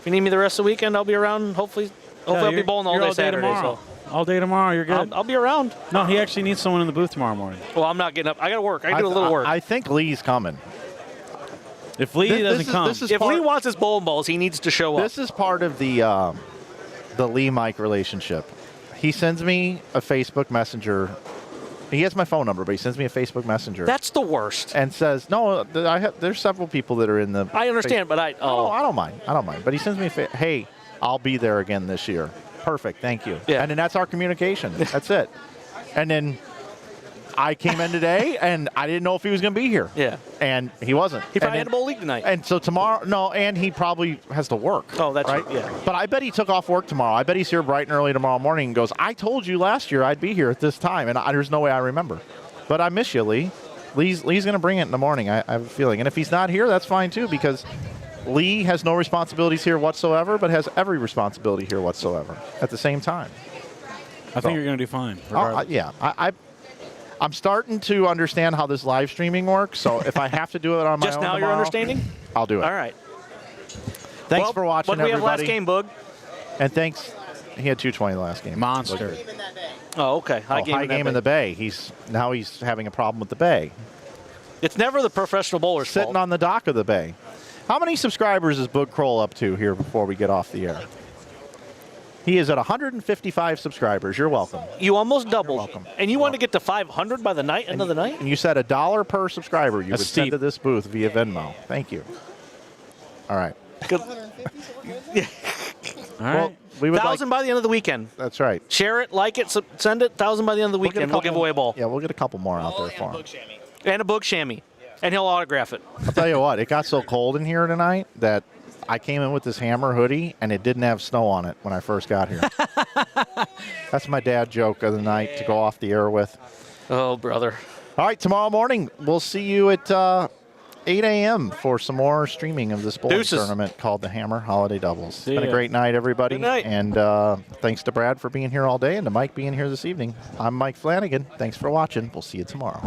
the rest of the weekend, I'll be around. Hopefully I'll be bowling all you're day Saturday. tomorrow. So All day tomorrow. You're good. I'll be around. No, he actually needs someone in the booth tomorrow morning. Well, I'm not getting up. I got to work. I got to do a little work. I think Lee's coming. If Lee doesn't come, This is if part, Lee wants his bowling balls, he needs to show up. This is part of the Lee Mike relationship. He sends me a Facebook Messenger. He has my phone number, but he sends me a Facebook Messenger. That's the worst. And says, no, there's several people that are in the. I understand, but I don't mind. I don't mind. But he sends me, hey, I'll be there again this year. Perfect. Thank you. Yeah. And then that's our communication. That's it. And then I came in today, and I didn't know if he was going to be here. Yeah. And he wasn't. He probably And had a bowl league tonight. And so tomorrow, no, and he probably has to work. Oh, that's right. yeah. But I bet he took off work tomorrow. I bet he's here bright and early tomorrow morning and goes, I told you last year I'd be here at this time, and there's no way I remember. But I miss you, Lee. Lee's going to bring it in the morning, I have a feeling. And if he's not here, that's fine too, because Lee has no responsibilities here whatsoever, but has every responsibility here whatsoever at the same time. I think you're going to do fine. I'm starting to understand how this live streaming works. So if I have to do it on my Just own now tomorrow, you're understanding? I'll do it. All right. Thanks for watching, what do we have everybody. last game, Boog? And thanks. He had 220 last game. Monster. Oh, okay. High game in the bay. He's having a problem with the bay. It's never the professional bowler's Sitting fault. on the dock of the bay. How many subscribers is Boog Kroll up to here before we get off the air? He is at 155 subscribers. You're welcome. You almost doubled. You're welcome. And you want to get to 500 by the end of the night? And you said $1 per subscriber you That's would send steep. to this booth via Venmo. Thank you. All right. Good. All right. Well, we would 1,000 by the end of the weekend. That's right. Share it, like it, send it. 1,000 by the end of the We'll get a weekend. We'll give couple- away a ball. Yeah, we'll get a couple more out there for him. And a book chamois. And he'll autograph it. I'll tell you what, it got so cold in here tonight that I came in with this Hammer hoodie, and it didn't have snow on it when I first got here. That's my dad joke of the night to go off the air with. Oh, brother. All right, tomorrow morning, we'll see you at 8 a.m. for some more streaming of this bowling Deuces. tournament called the Hammer Holiday Doubles. It's been a ya. great night, everybody. Good night. And thanks to Brad for being here all day and to Mike being here this evening. I'm Mike Flanagan. Thanks for watching. We'll see you tomorrow.